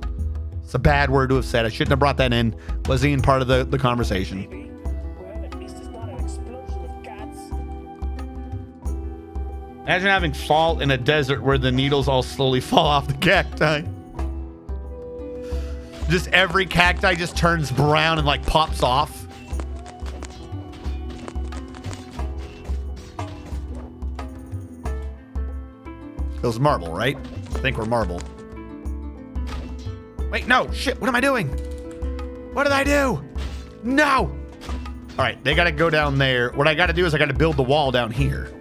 It's a bad word to have said. I shouldn't have brought that in. Wasn't even part of the conversation. Well, at least it's not an explosion of cats. Imagine having fall in a desert where the needles all slowly fall off the cacti. Just every cacti just turns brown and like pops off. Feels marble, right? I think we're marble. Wait, no, shit, what am I doing? What did I do? No! All right, they gotta go down there. What I gotta do is I gotta build the wall down here.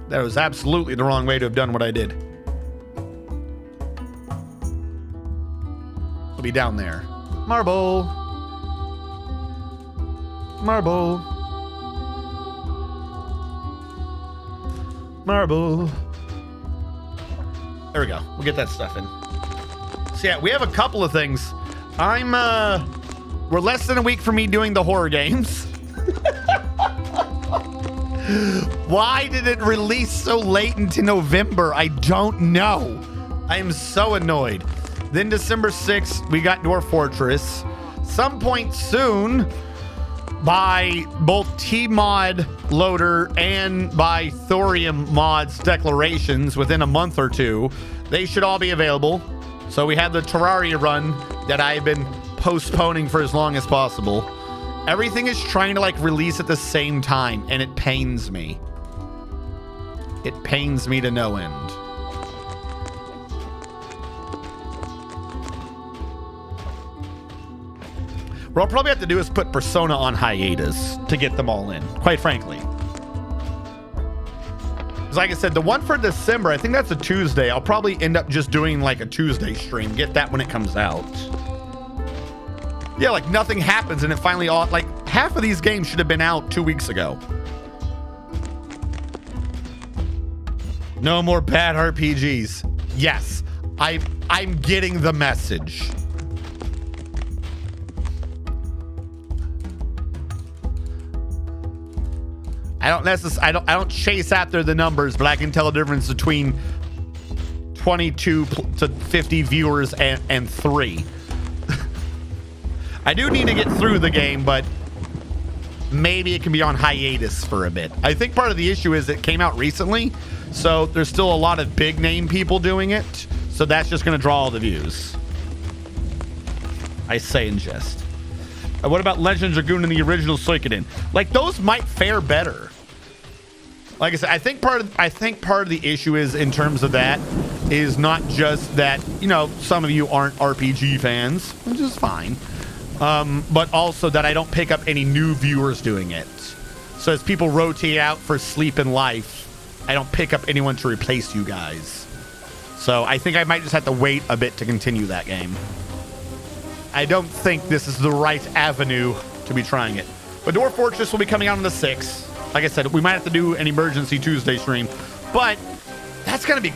That was absolutely the wrong way to have done what I did. It'll be down there. Marble. Marble. Marble. There we go. We'll get that stuff in. So yeah, we have a couple of things. We're less than a week from me doing the horror games. Why did it release so late into November? I don't know. I am so annoyed. Then December 6th, we got Dwarf Fortress. Some point soon, by both T-Mod Loader and by Thorium Mod's declarations within a month or two, they should all be available. So we had the Terraria run that I've been postponing for as long as possible. Everything is trying to like release at the same time, and it pains me. It pains me to no end. What I'll probably have to do is put Persona on hiatus to get them all in, quite frankly. Because like I said, the one for December, I think that's a Tuesday. I'll probably end up just doing like a Tuesday stream. Get that when it comes out. Yeah, like nothing happens and it finally all, like half of these games should have been out 2 weeks ago. No more bad RPGs. Yes, I'm getting the message. I don't chase after the numbers, but I can tell the difference between 22 to 50 viewers and 3. I do need to get through the game, but maybe it can be on hiatus for a bit. I think part of the issue is it came out recently, so there's still a lot of big name people doing it, so that's just going to draw all the views. I say in jest. What about Legend Dragoon and the original Suikoden? Like, those might fare better. Like I said, I think part of the issue is in terms of that is not just that, you know, some of you aren't RPG fans, which is fine, but also that I don't pick up any new viewers doing it. So as people rotate out for Sleep and Life, I don't pick up anyone to replace you guys. So I think I might just have to wait a bit to continue that game. I don't think this is the right avenue to be trying it. But Dwarf Fortress will be coming out on the 6th. Like I said, we might have to do an emergency Tuesday stream. But that's going to be...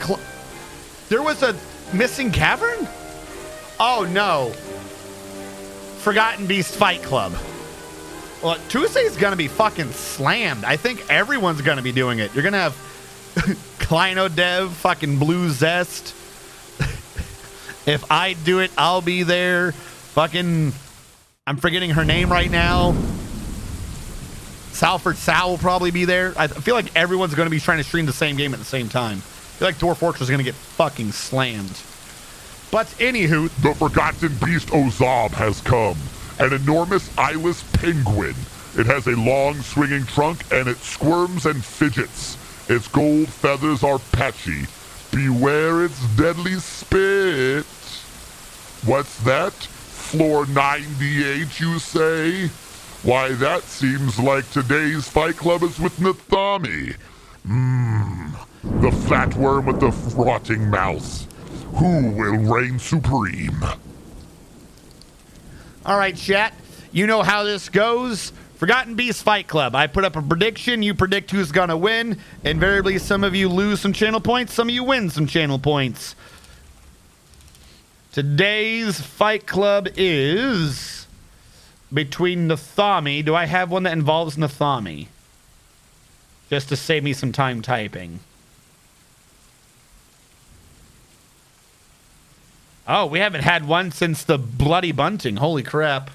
There was a missing cavern? Oh, no. Forgotten Beast Fight Club. Well, Tuesday's going to be fucking slammed. I think everyone's going to be doing it. You're going to have Kleino Dev, fucking Blue Zest. If I do it, I'll be there. Fucking, I'm forgetting her name right now. Salford Sal will probably be there. I feel like everyone's going to be trying to stream the same game at the same time. I feel like Dwarf Fortress is going to get fucking slammed. But anywho, the Forgotten Beast Ozob has come. An enormous eyeless penguin. It has a long swinging trunk and it squirms and fidgets. Its gold feathers are patchy. Beware its deadly spit. What's that? Floor 98, you say? Why, that seems like today's Fight Club is with Nathami. The flatworm with the rotting mouth. Who will reign supreme? All right, chat. You know how this goes. Forgotten Beast Fight Club. I put up a prediction. You predict who's going to win. Invariably, some of you lose some channel points. Some of you win some channel points. Today's Fight Club is between Nathami. Do I have one that involves Nathami? Just to save me some time typing. Oh, we haven't had one since the Bloody Bunting. Holy crap.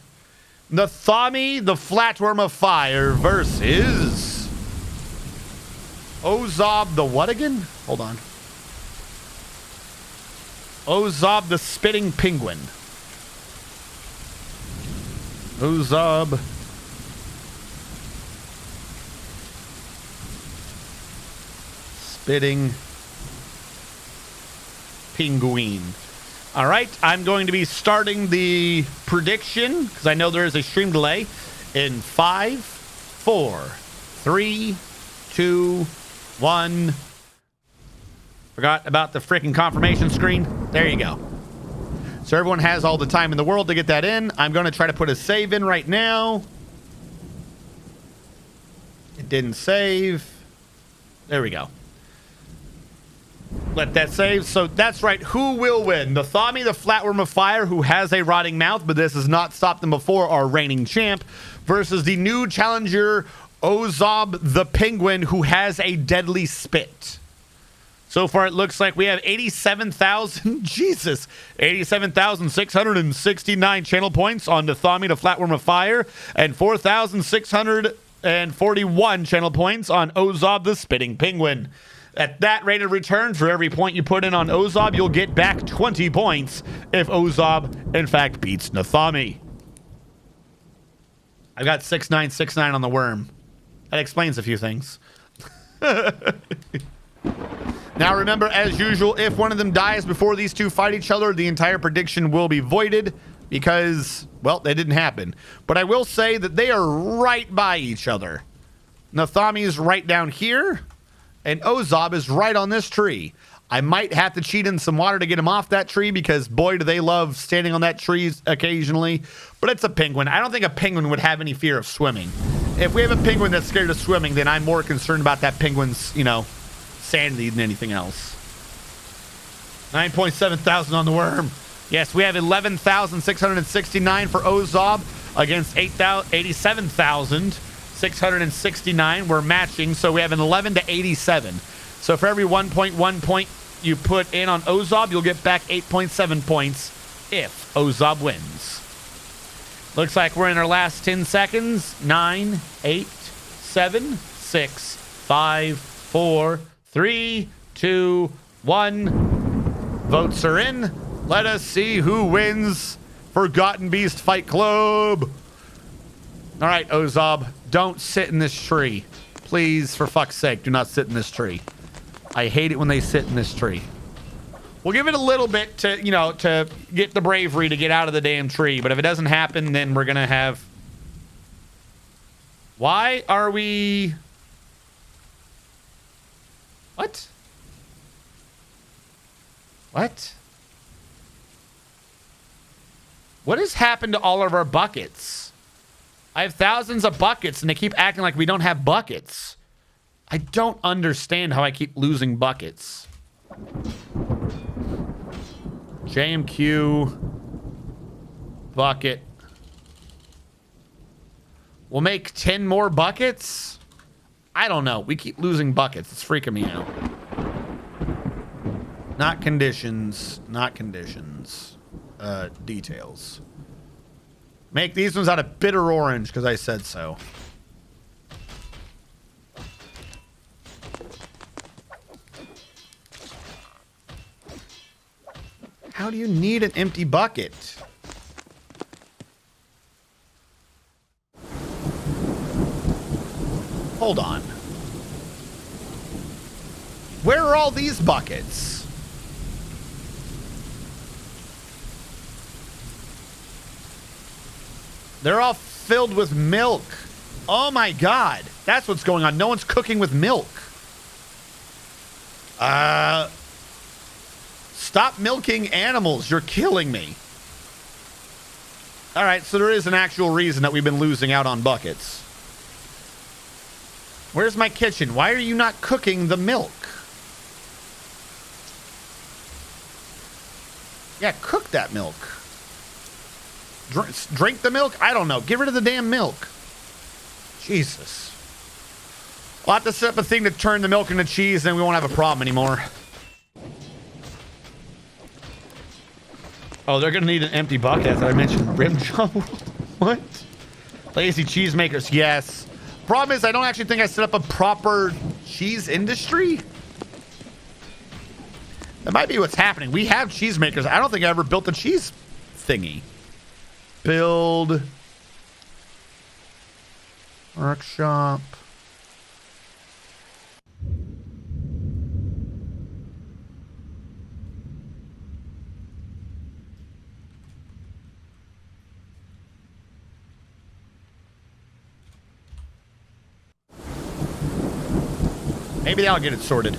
Nathami, the Flatworm of Fire, versus Ozob the what again? Hold on. Ozob the Spitting Penguin. Ozob. Spitting Penguin. All right, I'm going to be starting the prediction because I know there is a stream delay in 5, 4, 3, 2, 1. Forgot about the freaking confirmation screen. There you go. So everyone has all the time in the world to get that in. I'm going to try to put a save in right now. It didn't save. There we go. Let that save. So that's right. Who will win? Nathami, the Flatworm of Fire, who has a rotting mouth, but this has not stopped them before, our reigning champ, versus the new challenger, Ozob the Penguin, who has a deadly spit. So far, it looks like we have 87,000, Jesus, 87,669 channel points on Nathami, the Flatworm of Fire, and 4,641 channel points on Ozob, the Spitting Penguin. At that rate of return, for every point you put in on Ozob, you'll get back 20 points if Ozob, in fact, beats Nathami. I've got 6969 on the worm. That explains a few things. Now, remember, as usual, if one of them dies before these two fight each other, the entire prediction will be voided because, well, that didn't happen. But I will say that they are right by each other. Nathami is right down here. And Ozob is right on this tree. I might have to cheat in some water to get him off that tree because, boy, do they love standing on that tree occasionally. But it's a penguin. I don't think a penguin would have any fear of swimming. If we have a penguin that's scared of swimming, then I'm more concerned about that penguin's, you know, sanity than anything else. 9.7 thousand on the worm. Yes, we have 11,669 for Ozob against 87,669. We're matching, so we have an 11 to 87. So for every 1.1 point you put in on Ozob, you'll get back 8.7 points if Ozob wins. Looks like we're in our last 10 seconds. 9, 8, 7, 6, 5, 4, 3, 2, 1. Votes are in. Let us see who wins Forgotten Beast Fight Club. All right, Ozob, don't sit in this tree. Please, for fuck's sake, do not sit in this tree. I hate it when they sit in this tree. We'll give it a little bit to, you know, to get the bravery to get out of the damn tree. But if it doesn't happen, then we're going to have... Why are we... What? What? What has happened to all of our buckets? I have thousands of buckets, and they keep acting like we don't have buckets. I don't understand how I keep losing buckets. JMQ. Bucket. We'll make 10 more buckets? I don't know. We keep losing buckets. It's freaking me out. Not conditions. Not conditions. Details. Make these ones out of bitter orange because I said so. How do you need an empty bucket? Hold on. Where are all these buckets? They're all filled with milk. Oh my God. That's what's going on. No one's cooking with milk. Stop milking animals. You're killing me. All right, so there is an actual reason that we've been losing out on buckets. Where's my kitchen? Why are you not cooking the milk? Yeah, cook that milk. Drink the milk? I don't know. Get rid of the damn milk. Jesus. We'll have to set up a thing to turn the milk into cheese, then we won't have a problem anymore. Oh, they're going to need an empty bucket, as I mentioned. Rim job? What? Lazy cheesemakers, yes. Problem is, I don't actually think I set up a proper cheese industry. That might be what's happening. We have cheesemakers. I don't think I ever built a cheese thingy. Build. Workshop. Maybe that'll get it sorted.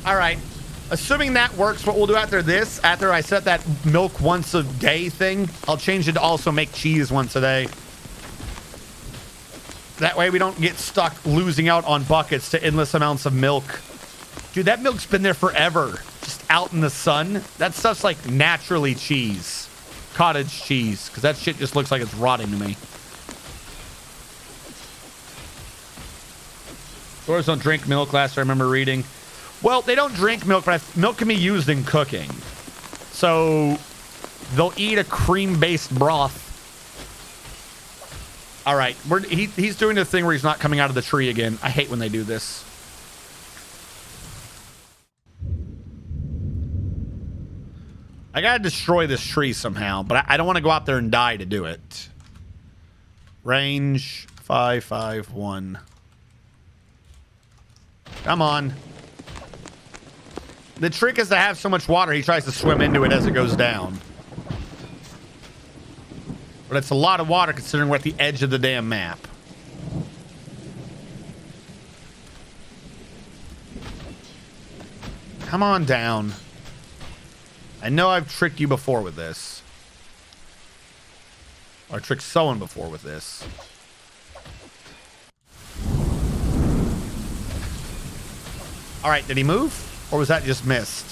All right. Assuming that works, what we'll do after this, after I set that milk once a day thing, I'll change it to also make cheese once a day. That way we don't get stuck losing out on buckets to endless amounts of milk. Dude, that milk's been there forever. Just out in the sun. That stuff's like naturally cheese. Cottage cheese. Because that shit just looks like it's rotting to me. Stores don't drink milk, last I remember reading. Well, they don't drink milk, but milk can be used in cooking. So they'll eat a cream-based broth. All right, he's doing the thing where he's not coming out of the tree again. I hate when they do this. I gotta destroy this tree somehow, but I don't want to go out there and die to do it. Range 551. Come on. The trick is to have so much water, he tries to swim into it as it goes down. But it's a lot of water considering we're at the edge of the damn map. Come on down. I know I've tricked you before with this. Or tricked someone before with this. All right, did he move? Or was that just missed?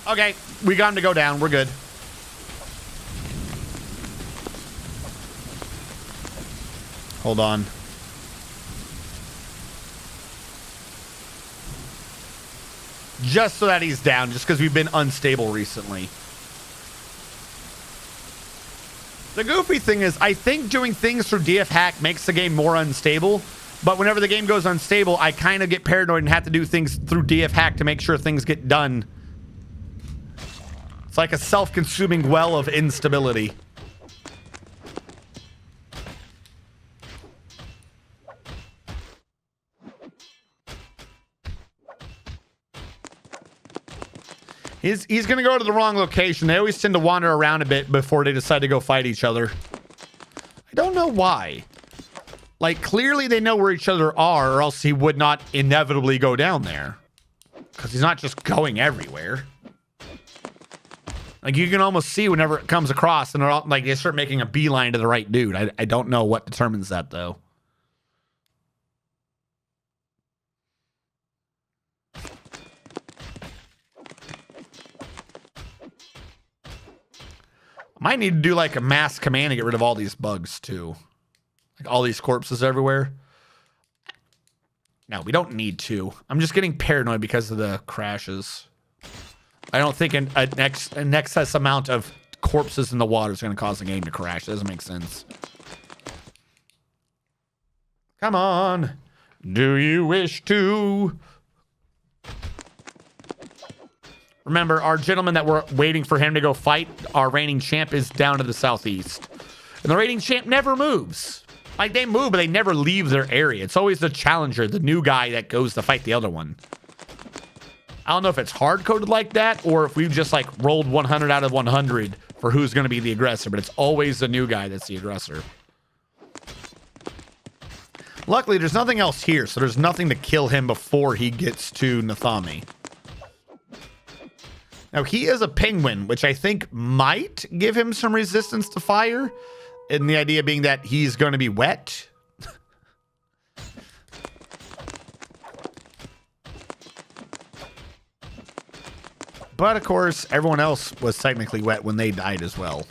Okay, we got him to go down. We're good. Hold on. Just so that he's down, just because we've been unstable recently. The goofy thing is, I think doing things through DF hack makes the game more unstable. But whenever the game goes unstable, I kind of get paranoid and have to do things through DF hack to make sure things get done. It's like a self-consuming well of instability. He's going to go to the wrong location. They always tend to wander around a bit before they decide to go fight each other. I don't know why. Like, clearly they know where each other are, or else he would not inevitably go down there. Because he's not just going everywhere. Like, you can almost see whenever it comes across, and they're all, like, they start making a beeline to the right dude. I don't know what determines that, though. Might need to do like a mass command to get rid of all these bugs too. Like all these corpses everywhere. No, we don't need to. I'm just getting paranoid because of the crashes. I don't think an excess amount of corpses in the water is going to cause the game to crash. It doesn't make sense. Come on. Do you wish to? Remember, our gentleman that we're waiting for him to go fight, our reigning champ, is down to the southeast. And the reigning champ never moves. Like, they move, but they never leave their area. It's always the challenger, the new guy that goes to fight the other one. I don't know if it's hard-coded like that, or if we've just, like, rolled 100 out of 100 for who's going to be the aggressor, but it's always the new guy that's the aggressor. Luckily, there's nothing else here, so there's nothing to kill him before he gets to Nathami. Now, he is a penguin, which I think might give him some resistance to fire. And the idea being that he's going to be wet. But, of course, everyone else was technically wet when they died as well.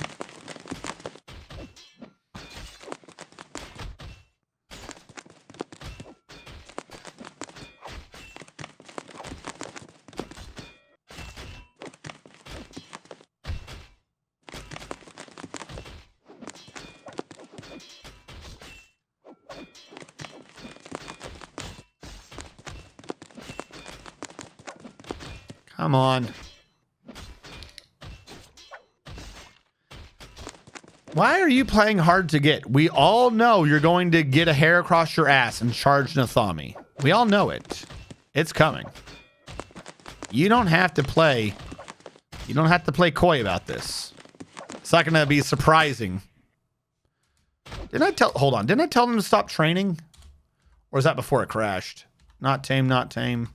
Come on. Why are you playing hard to get? We all know you're going to get a hair across your ass and charge Nathami. We all know it. It's coming. You don't have to play. You don't have to play coy about this. It's not going to be surprising. Didn't I tell? Hold on. Didn't I tell them to stop training? Or was that before it crashed? Not tame, not tame.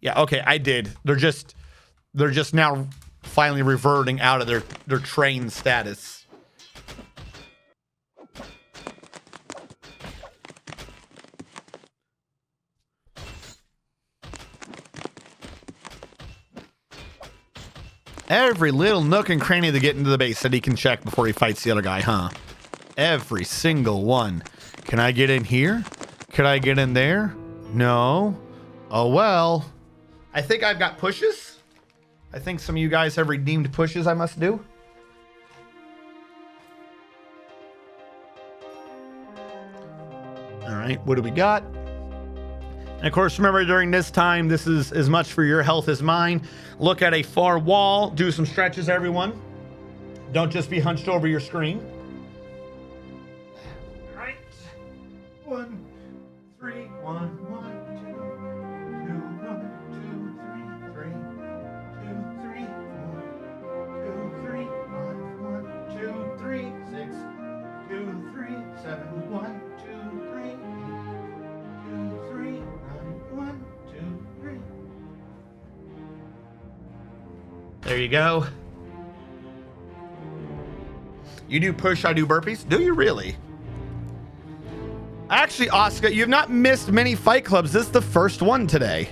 Yeah, okay, I did. They're just now finally reverting out of their trained status. Every little nook and cranny to get into the base that he can check before he fights the other guy, huh? Every single one. Can I get in here? Could I get in there? No. Oh, well. I think I've got pushes. I think some of you guys have redeemed pushes I must do. All right, what do we got? And of course, remember during this time, this is as much for your health as mine. Look at a far wall. Do some stretches, everyone. Don't just be hunched over your screen. All right. 1, 3, 1, 1, 2, 1, 2, 3, 3, 2, 3, 1, 2, 3, 5, 1, 2, 3, 6, 2, 3, 7, 1, 2, 3, 2, 3, 9, 1, 2, 3. There you go. You do push, I do burpees. Do you really? Actually, Oscar, you've not missed many fight clubs. This is the first one today.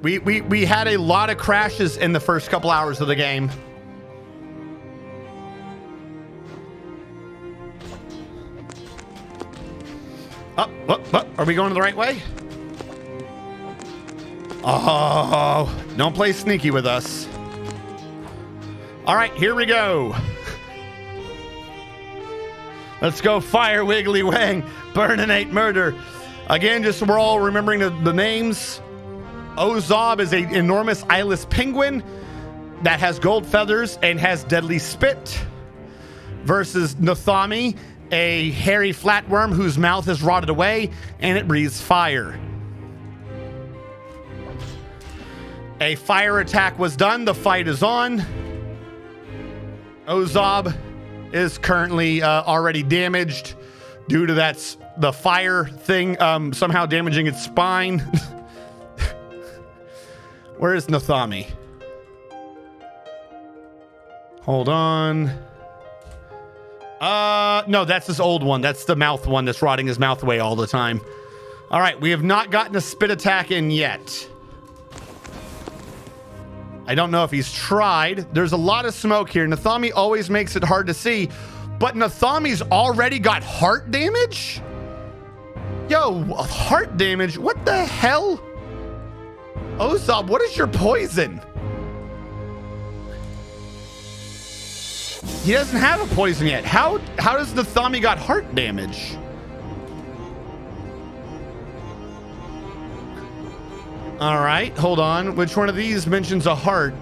We had a lot of crashes in the first couple hours of the game. Oh, are we going the right way? Oh, don't play sneaky with us. All right, here we go. Let's go fire, wiggly wang, burninate, murder. Again, just so we're all remembering the names. Ozob is an enormous eyeless penguin that has gold feathers and has deadly spit. Versus Nathami, a hairy flatworm whose mouth is rotted away and it breathes fire. A fire attack was done. The fight is on. Ozob is currently already damaged due to the fire thing somehow damaging its spine. Where is Nathami? Hold on. No, that's his old one. That's the mouth one that's rotting his mouth away all the time. All right, we have not gotten a spit attack in yet. I don't know if he's tried. There's a lot of smoke here. Nathami always makes it hard to see, but Nathami's already got heart damage? Yo, heart damage? What the hell? Ozob, what is your poison? He doesn't have a poison yet. How does Nathami got heart damage? All right, hold on. Which one of these mentions a heart?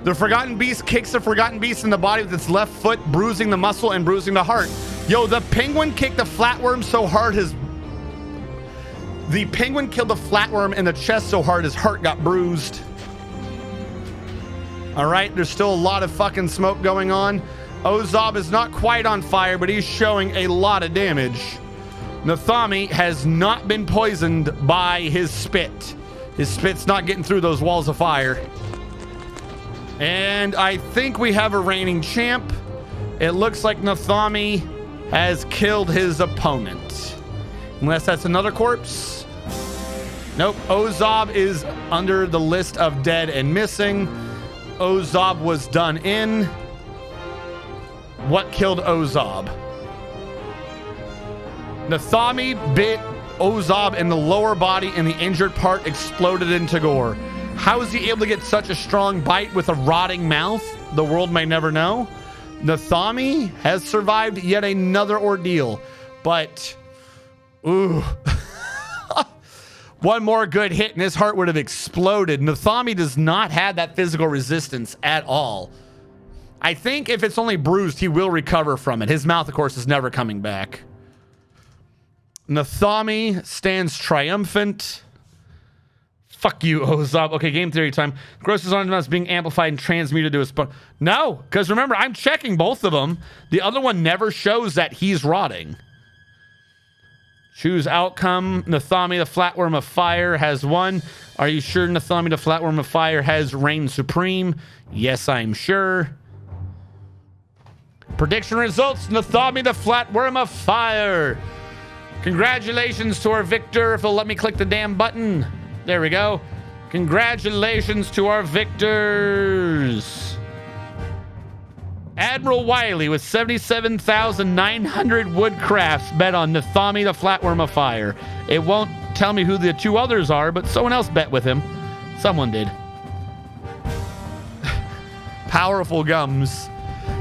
The Forgotten Beast kicks the Forgotten Beast in the body with its left foot, bruising the muscle and bruising the heart. Yo, the penguin kicked the flatworm so hard the penguin killed the flatworm in the chest so hard his heart got bruised. All right, there's still a lot of fucking smoke going on. Ozob is not quite on fire, but he's showing a lot of damage. Nathami has not been poisoned by his spit. His spit's not getting through those walls of fire. And I think we have a reigning champ. It looks like Nathami has killed his opponent. Unless that's another corpse. Nope, Ozob is under the list of dead and missing. Ozob was done in. What killed Ozob? Nathami bit Ozob in the lower body and the injured part exploded into gore. How is he able to get such a strong bite with a rotting mouth? The world may never know. Nathami has survived yet another ordeal, but ooh. One more good hit and his heart would have exploded. Nathami does not have that physical resistance at all. I think if it's only bruised, he will recover from it. His mouth, of course, is never coming back. Nathami stands triumphant. Fuck you, Ozob. Okay, game theory time. Gross's on is being amplified and transmuted to a spawn. No, because remember, I'm checking both of them. The other one never shows that he's rotting. Choose outcome. Nathami, the Flatworm of Fire, has won. Are you sure Nathami, the Flatworm of Fire, has reigned supreme? Yes, I'm sure. Prediction results. Nathami, the Flatworm of Fire. Congratulations to our victor. If they'll let me click the damn button. There we go. Congratulations to our victors. Admiral Wiley with 77,900 woodcrafts bet on Nathami, the Flatworm of Fire. It won't tell me who the two others are, but someone else bet with him. Someone did. Powerful gums.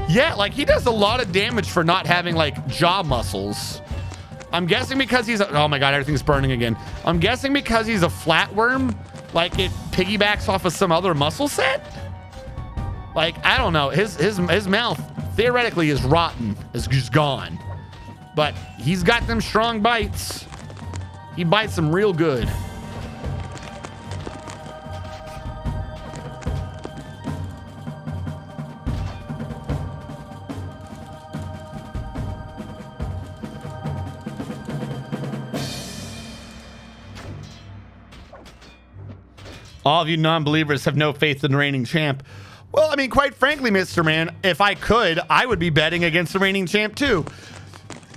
Yeah, like he does a lot of damage for not having like jaw muscles. I'm guessing because he's oh my god, everything's burning again. I'm guessing because he's a flatworm, like it piggybacks off of some other muscle set. Like I don't know, his mouth theoretically is rotten, is just gone, but he's got them strong bites. He bites them real good. All of you non-believers have no faith in the reigning champ. Well, I mean, quite frankly, Mr. Man, if I could, I would be betting against the reigning champ too.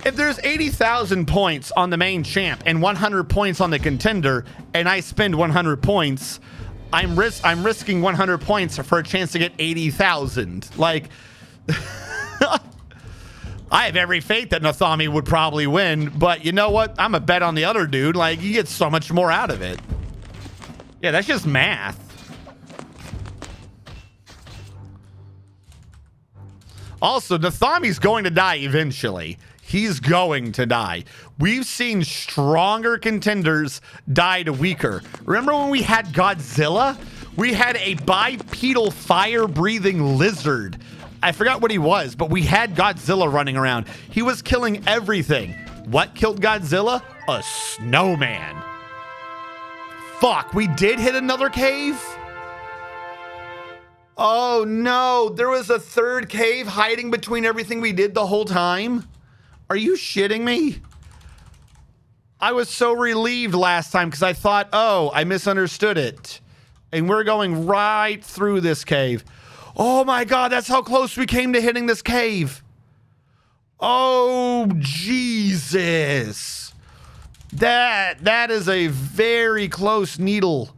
If there's 80,000 points on the main champ and 100 points on the contender, and I spend 100 points, I'm risking 100 points for a chance to get 80,000. Like, I have every faith that Nathami would probably win, but you know what? I'm a bet on the other dude. Like, he gets so much more out of it. Yeah, that's just math. Also, Nathami's going to die eventually. He's going to die. We've seen stronger contenders die to weaker. Remember when we had Godzilla? We had a bipedal fire-breathing lizard. I forgot what he was, but we had Godzilla running around. He was killing everything. What killed Godzilla? A snowman. Fuck, we did hit another cave? Oh no, there was a third cave hiding between everything we did the whole time? Are you shitting me? I was so relieved last time because I thought, oh, I misunderstood it. And we're going right through this cave. Oh my God, that's how close we came to hitting this cave. Oh, Jesus. That is a very close needle.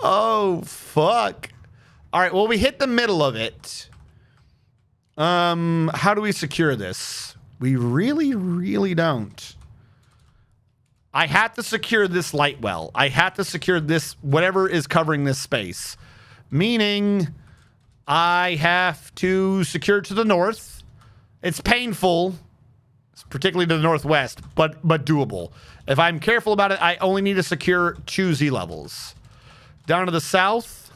Oh, fuck. All right, well, we hit the middle of it. How do we secure this? We really, really don't. I have to secure this light well. I have to secure this, whatever is covering this space. Meaning, I have to secure to the north. It's painful, particularly to the northwest, but doable. If I'm careful about it, I only need to secure 2 Z levels. Down to the south.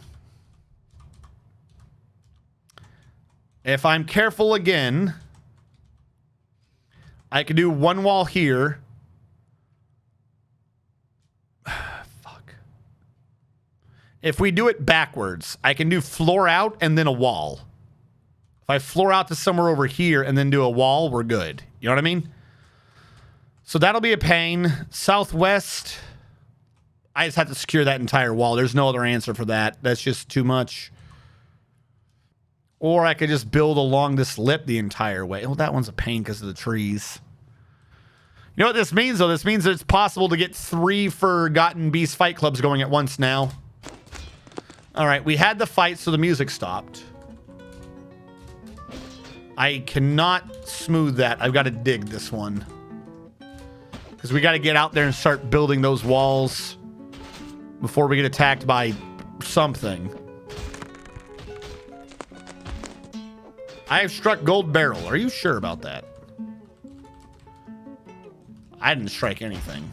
If I'm careful again, I can do 1 wall here. Fuck. If we do it backwards, I can do floor out and then a wall. If I floor out to somewhere over here and then do a wall, we're good. You know what I mean? So that'll be a pain. Southwest, I just have to secure that entire wall. There's no other answer for that. That's just too much. Or I could just build along this lip the entire way. Oh, that one's a pain because of the trees. You know what this means, though? This means that it's possible to get 3 Forgotten Beast fight clubs going at once now. All right, we had the fight, so the music stopped. I cannot smooth that. I've got to dig this one. Because we got to get out there and start building those walls before we get attacked by something. I have struck gold barrel. Are you sure about that? I didn't strike anything.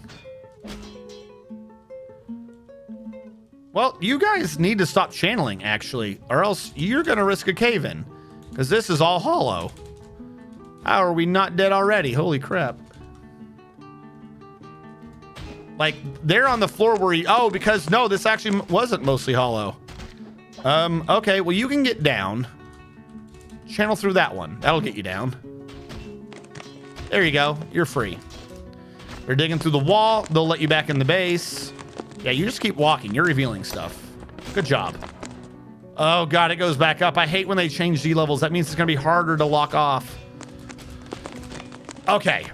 Well, you guys need to stop channeling, actually, or else you're going to risk a cave-in. Because this is all hollow. How are we not dead already? Holy crap. Like, they're on the floor where he... Oh, because, no, this actually wasn't mostly hollow. Okay, well, you can get down. Channel through that one. That'll get you down. There you go. You're free. You're digging through the wall. They'll let you back in the base. Yeah, you just keep walking. You're revealing stuff. Good job. Oh, God, it goes back up. I hate when they change Z levels. That means it's going to be harder to lock off. Okay.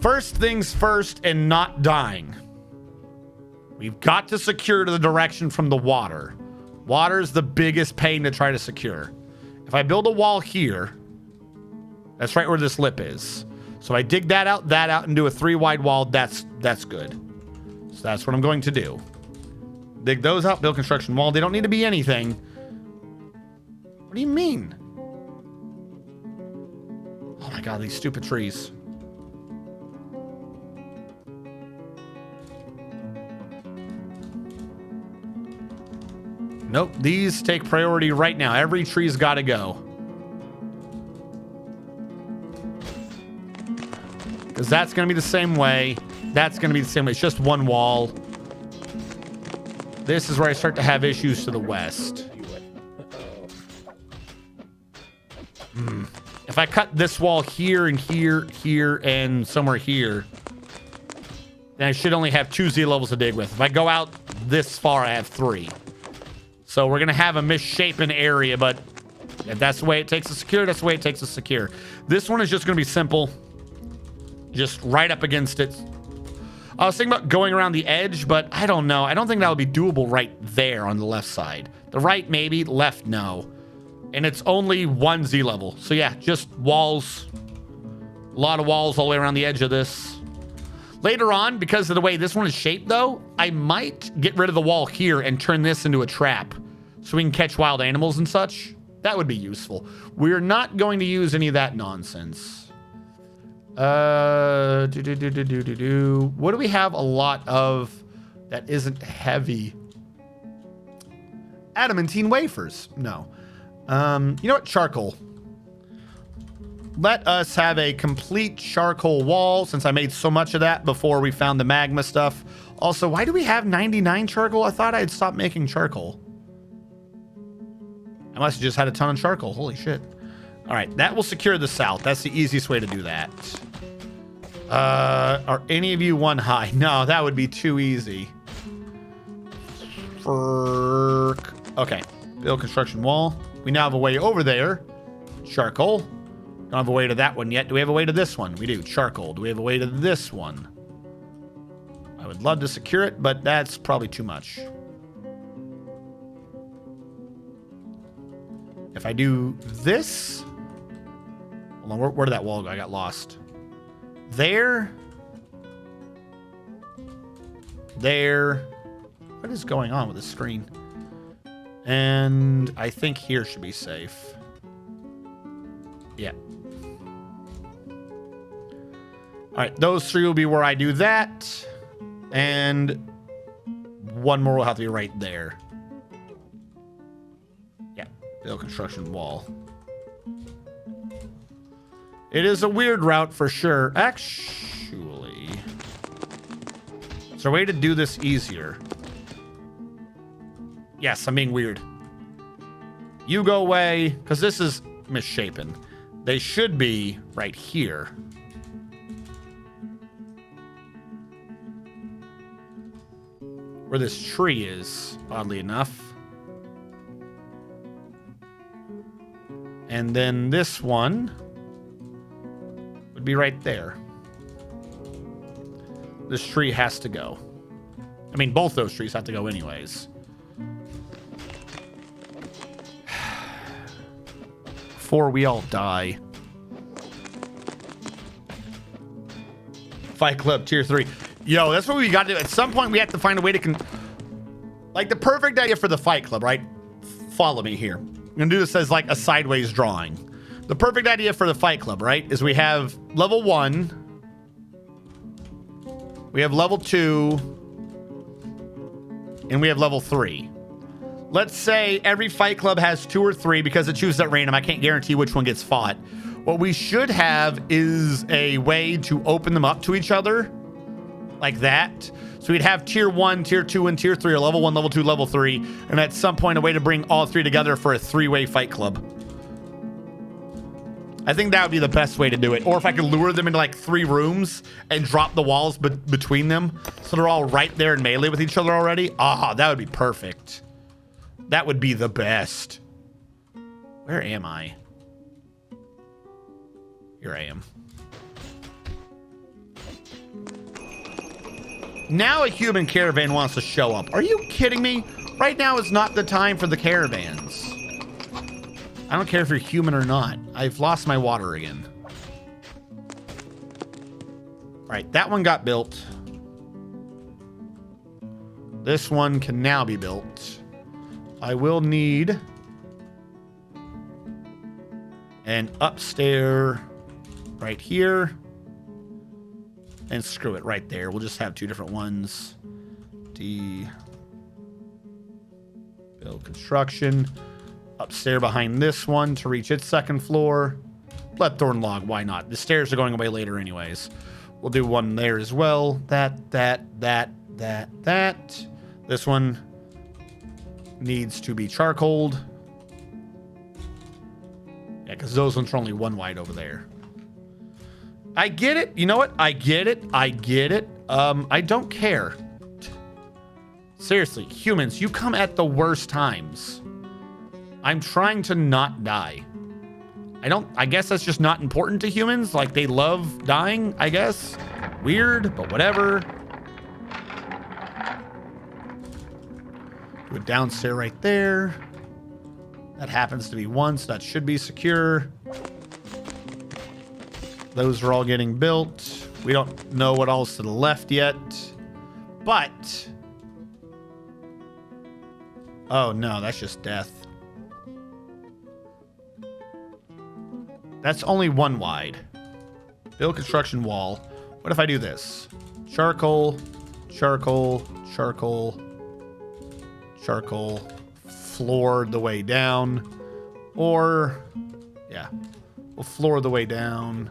First things first and not dying. We've got to secure to the direction from the water. Water is the biggest pain to try to secure. If I build a wall here, that's right where this lip is. So I dig that out, and do a 3 wide wall. That's good. So that's what I'm going to do. Dig those out, build construction wall. They don't need to be anything. What do you mean? Oh my God, these stupid trees. Nope, these take priority right now. Every tree's got to go. Because that's going to be the same way. That's going to be the same way. It's just 1 wall. This is where I start to have issues to the west. If I cut this wall here and here, here, and somewhere here, then I should only have 2 Z levels to dig with. If I go out this far, I have 3. So we're going to have a misshapen area, but if that's the way it takes to secure, that's the way it takes to secure. This one is just going to be simple. Just right up against it. I was thinking about going around the edge, but I don't know. I don't think that would be doable right there on the left side. The right, maybe. Left, no. And it's only 1 Z level. So yeah, just walls. A lot of walls all the way around the edge of this. Later on, because of the way this one is shaped, though, I might get rid of the wall here and turn this into a trap so we can catch wild animals and such. That would be useful. We're not going to use any of that nonsense. What do we have a lot of that isn't heavy? Adamantine wafers. No. You know what? Charcoal. Let us have a complete charcoal wall, since I made so much of that before we found the magma stuff. Also, why do we have 99 charcoal? I thought I had stopped making charcoal. I must have just had a ton of charcoal. Holy shit. All right, that will secure the south. That's the easiest way to do that. Are any of you one high? No, that would be too easy. Okay, build construction wall. We now have a way over there. Charcoal. Don't have a way to that one yet. Do we have a way to this one? We do. Charcoal. Do we have a way to this one? I would love to secure it, but that's probably too much. If I do this... Hold on, where did that wall go? I got lost. There. There. What is going on with this screen? And I think here should be safe. Yeah. All right, those three will be where I do that. And one more will have to be right there. Yeah, build construction wall. It is a weird route for sure. Actually, is there a way to do this easier? Yes, I'm being weird. You go away, because this is misshapen. They should be right here. Where this tree is, oddly enough. And then this one would be right there. This tree has to go. I mean, both those trees have to go anyways. Before we all die. Fight Club tier 3. Yo, that's what we got to do. At some point, we have to find a way to... Like, the perfect idea for the Fight Club, right? Follow me here. I'm going to do this as, like, a sideways drawing. The perfect idea for the Fight Club, right, is we have level 1. We have level 2. And we have level 3. Let's say every Fight Club has 2 or 3 because it chooses at random. I can't guarantee which one gets fought. What we should have is a way to open them up to each other. Like that. So we'd have tier 1, tier 2, and tier 3, or level 1, level 2, level 3. And at some point, a way to bring all 3 together for a 3-way Fight Club. I think that would be the best way to do it. Or if I could lure them into like 3 rooms and drop the walls between them so they're all right there in melee with each other already. Ah, that would be perfect. That would be the best. Where am I? Here I am. Now a human caravan wants to show up. Are you kidding me? Right now is not the time for the caravans. I don't care if you're human or not. I've lost my water again. All right, that one got built. This one can now be built. I will need an upstairs right here. And screw it right there. We'll just have 2 different ones. Build construction. Upstairs behind this one to reach its 2nd floor. Let thorn log, why not? The stairs are going away later anyways. We'll do one there as well. That. This one needs to be charcoaled. Yeah, because those ones are only 1 wide over there. I get it. You know what? I get it. I don't care. Seriously, humans, you come at the worst times. I'm trying to not die. I guess that's just not important to humans. Like, they love dying, I guess. Weird, but whatever. Do it downstairs right there. That happens to be 1, so that should be secure. Those are all getting built. We don't know what else to the left yet. But... oh, no, that's just death. That's only 1 wide. Build construction wall. What if I do this? Charcoal, charcoal, charcoal, charcoal. Floor the way down. Or, yeah, we'll floor the way down.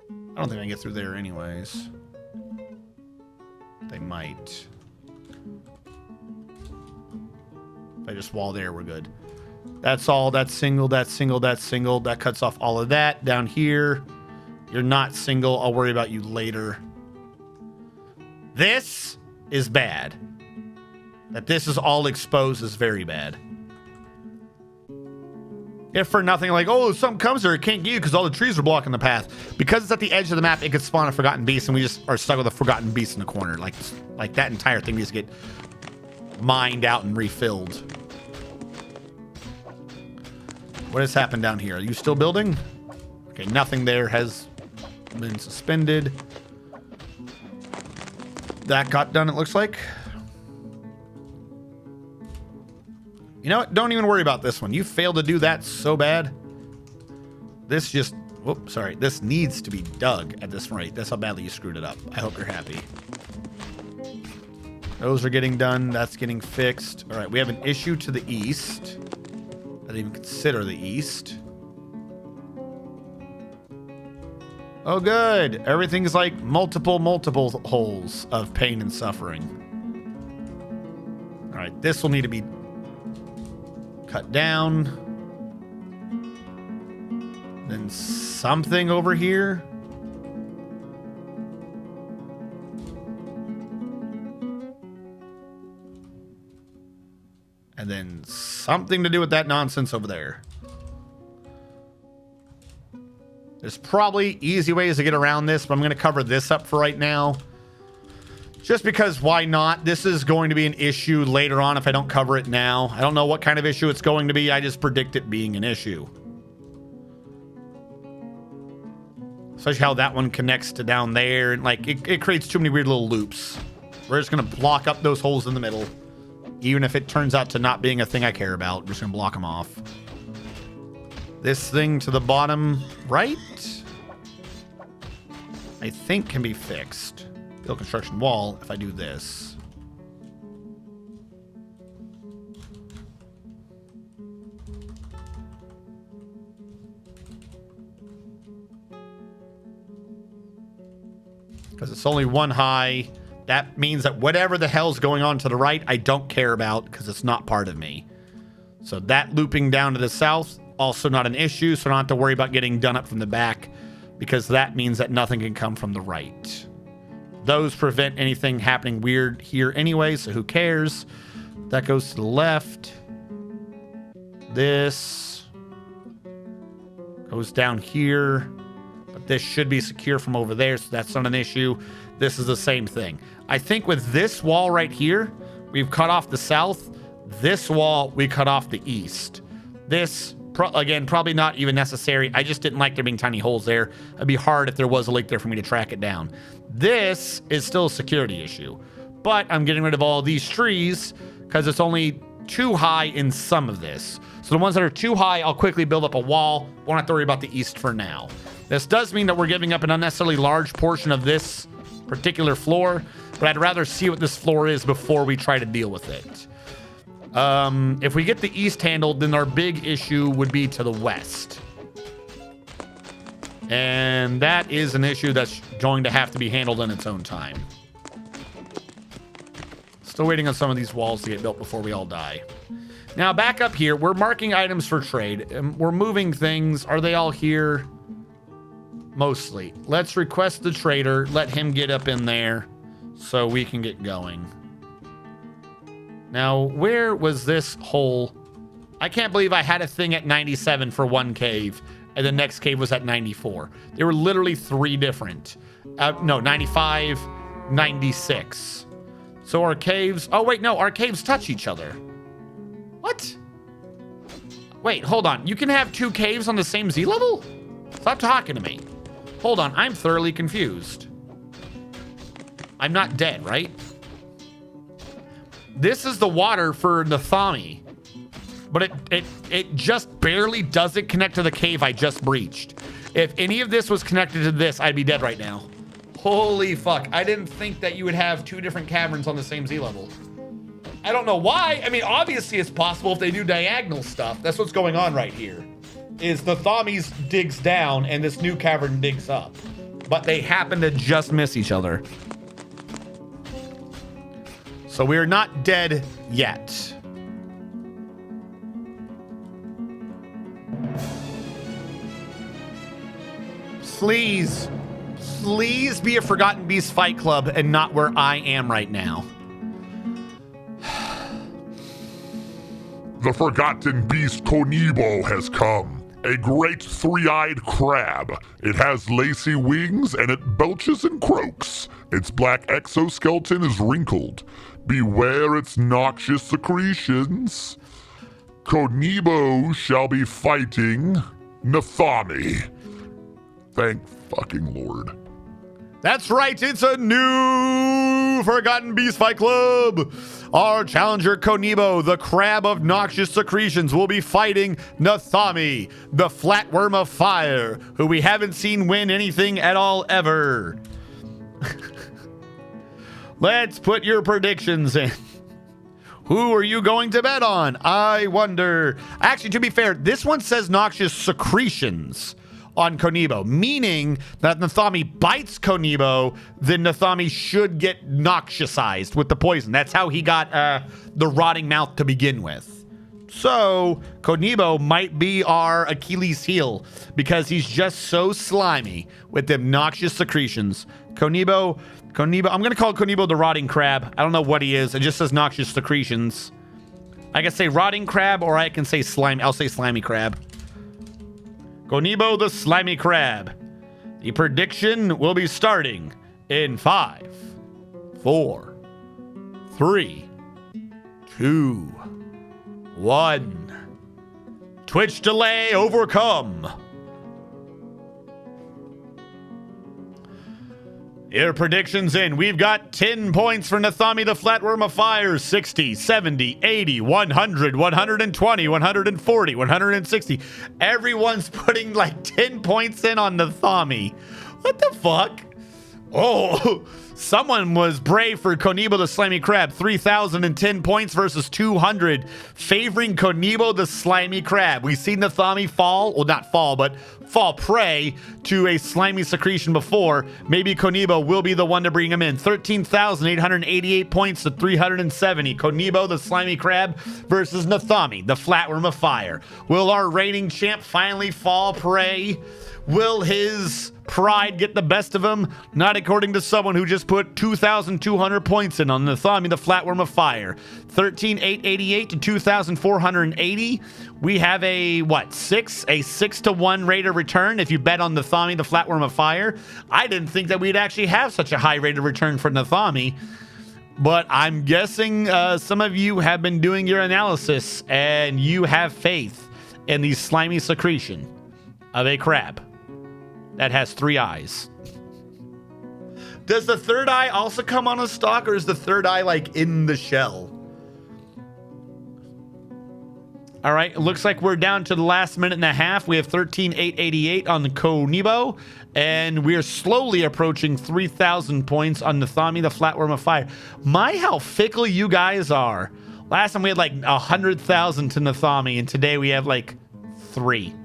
I don't think I can get through there anyways. They might. If I just wall there, we're good. That's all. That's single. That's single. That's single. That cuts off all of that. Down here, you're not single. I'll worry about you later. This is bad. That this is all exposed is very bad. If for nothing, like, oh, if something comes there, it can't get you because all the trees are blocking the path. Because it's at the edge of the map, it could spawn a Forgotten Beast, and we just are stuck with a Forgotten Beast in the corner. Like that entire thing needs to get mined out and refilled. What has happened down here? Are you still building? Okay, nothing there has been suspended. That got done, it looks like. You know what? Don't even worry about this one. You failed to do that so bad. This just... Whoops, sorry. This needs to be dug at this rate. That's how badly you screwed it up. I hope you're happy. Those are getting done. That's getting fixed. All right, we have an issue to the east. I didn't even consider the east. Oh, good. Everything's like multiple holes of pain and suffering. All right, this will need to be cut down. Then something over here. And then something to do with that nonsense over there. There's probably easy ways to get around this, but I'm going to cover this up for right now. Just because, why not? This is going to be an issue later on if I don't cover it now. I don't know what kind of issue it's going to be. I just predict it being an issue. Especially how that one connects to down there. And like, it creates too many weird little loops. We're just going to block up those holes in the middle. Even if it turns out to not being a thing I care about. We're just going to block them off. This thing to the bottom right, I think can be fixed. Build construction wall if I do this. Because it's only one high. That means that whatever the hell's going on to the right, I don't care about because it's not part of me. So that looping down to the south, also not an issue. So I don't have to worry about getting done up from the back because that means that nothing can come from the right. Those prevent anything happening weird here anyway, so who cares? That goes to the left. This goes down here. But this should be secure from over there, so that's not an issue. This is the same thing. I think with this wall right here, we've cut off the south. This wall, we cut off the east. This, again, probably not even necessary. I just didn't like there being tiny holes there. It'd be hard if there was a leak there for me to track it down. This is still a security issue. But I'm getting rid of all these trees because it's only too high in some of this. So the ones that are too high, I'll quickly build up a wall. Won't have to worry about the east for now. This does mean that we're giving up an unnecessarily large portion of this particular floor, but I'd rather see what this floor is before we try to deal with it. If we get the east handled, then our big issue would be to the west. And that is an issue that's going to have to be handled in its own time. Still waiting on some of these walls to get built before we all die. Now, back up here, we're marking items for trade. We're moving things. Are they all here? Mostly. Let's request the trader. Let him get up in there so we can get going. Now, where was this hole? I can't believe I had a thing at 97 for one cave, and the next cave was at 94. They were literally three different. No, 95, 96. So our caves... Oh, wait, no, our caves touch each other. What? Wait, hold on. You can have two caves on the same Z level? Stop talking to me. Hold on, I'm thoroughly confused. I'm not dead, right? This is the water for the Thami. But it just barely doesn't connect to the cave I just breached. If any of this was connected to this, I'd be dead right now. Holy fuck. I didn't think that you would have two different caverns on the same Z level. I don't know why. I mean, obviously it's possible if they do diagonal stuff. That's what's going on right here. Is the Thami's digs down and this new cavern digs up. But they happen to just miss each other. So we're not dead yet. Please, please be a Forgotten Beast Fight Club and not where I am right now. The Forgotten Beast Konibo has come. A great three-eyed crab. It has lacy wings and it belches and croaks. Its black exoskeleton is wrinkled. Beware its noxious secretions. Konibo shall be fighting Nathami. Thank fucking Lord. That's right, it's a new Forgotten Beast Fight Club. Our challenger Konibo, the crab of noxious secretions, will be fighting Nathami, the flatworm of fire, who we haven't seen win anything at all ever. Let's put your predictions in. Who are you going to bet on? I wonder. Actually, to be fair, this one says noxious secretions on Konibo, meaning that Nathami bites Konibo, then Nathami should get noxiousized with the poison. That's how he got the rotting mouth to begin with. So Konibo might be our Achilles heel because he's just so slimy with them noxious secretions. Konibo, I'm going to call Konibo the rotting crab. I don't know what he is. It just says noxious secretions. I can say rotting crab or I can say slime. I'll say slimy crab. Konibo the slimy crab. The prediction will be starting in 5, 4, 3, 2, 1. Twitch delay overcome. Your predictions in. We've got 10 points for Nathami the Flatworm of Fire. 60, 70, 80, 100, 120, 140, 160. Everyone's putting like 10 points in on Nathami. What the fuck? Oh, someone was brave for Konibo the Slimy Crab. 3,010 points versus 200, favoring Konibo the Slimy Crab. We've seen Nathami fall, well, not fall, but fall prey to a slimy secretion before. Maybe Konibo will be the one to bring him in. 13,888 points to 370. Konibo the Slimy Crab versus Nathami, the Flatworm of Fire. Will our reigning champ finally fall prey? Will his pride get the best of him? Not according to someone who just put 2,200 points in on Nathami, the Flatworm of Fire. 13,888 to 2,480. We have a, what, 6-to-1 rate of return if you bet on Nathami, the Flatworm of Fire. I didn't think that we'd actually have such a high rate of return for Nathami. But I'm guessing some of you have been doing your analysis and you have faith in the slimy secretion of a crab that has 3 eyes. Does the third eye also come on a stalk, or is the third eye like in the shell? All right, it looks like we're down to the last minute and a half. We have 13,888 on the Konibo, and we are slowly approaching 3,000 points on Nathami, the Flatworm of Fire. My, how fickle you guys are. Last time we had like 100,000 to Nathami, and today we have like 3.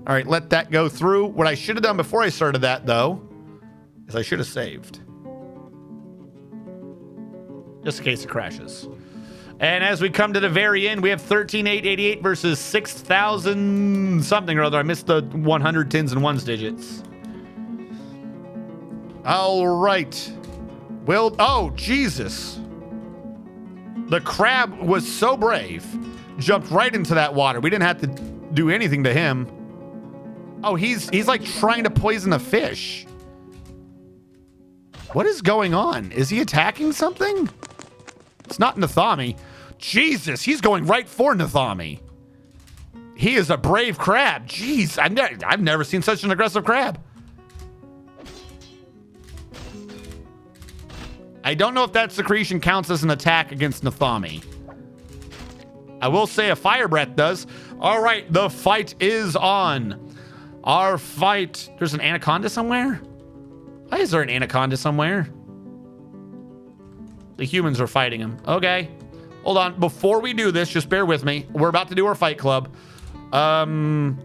All right, let that go through. What I should have done before I started that, though, is I should have saved. Just in case it crashes. And as we come to the very end, we have 13,888 versus 6,000 something or other. I missed the 100 tens and ones digits. All right. Well, oh, Jesus. The crab was so brave. Jumped right into that water. We didn't have to do anything to him. Oh, he's like trying to poison a fish. What is going on? Is he attacking something? It's not Nathami. Jesus, he's going right for Nathami. He is a brave crab. Jeez, I've never seen such an aggressive crab. I don't know if that secretion counts as an attack against Nathami. I will say a fire breath does. All right, the fight is on. Our fight. There's an anaconda somewhere? Why is there an anaconda somewhere? The humans are fighting him. Okay. Hold on. Before we do this, just bear with me. We're about to do our fight club. I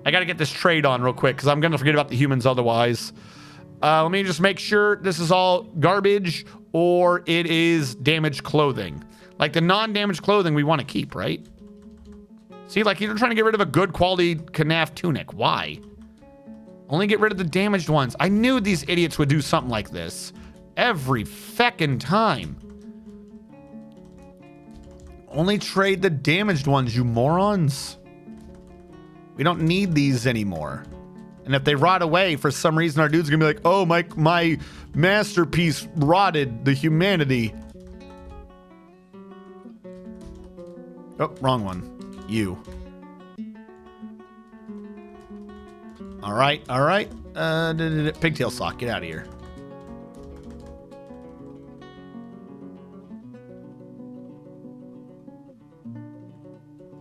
got to get this trade on real quick because I'm going to forget about the humans otherwise. Let me just make sure this is all garbage or it is damaged clothing. Like the non-damaged clothing we want to keep, right? See, like you're trying to get rid of a good quality Knaf tunic. Why? Only get rid of the damaged ones. I knew these idiots would do something like this every feckin' time. Only trade the damaged ones, you morons. We don't need these anymore. And if they rot away, for some reason, our dude's gonna be like, oh, my masterpiece rotted the humanity. Oh, wrong one. You. All right. Pigtail sock, get out of here.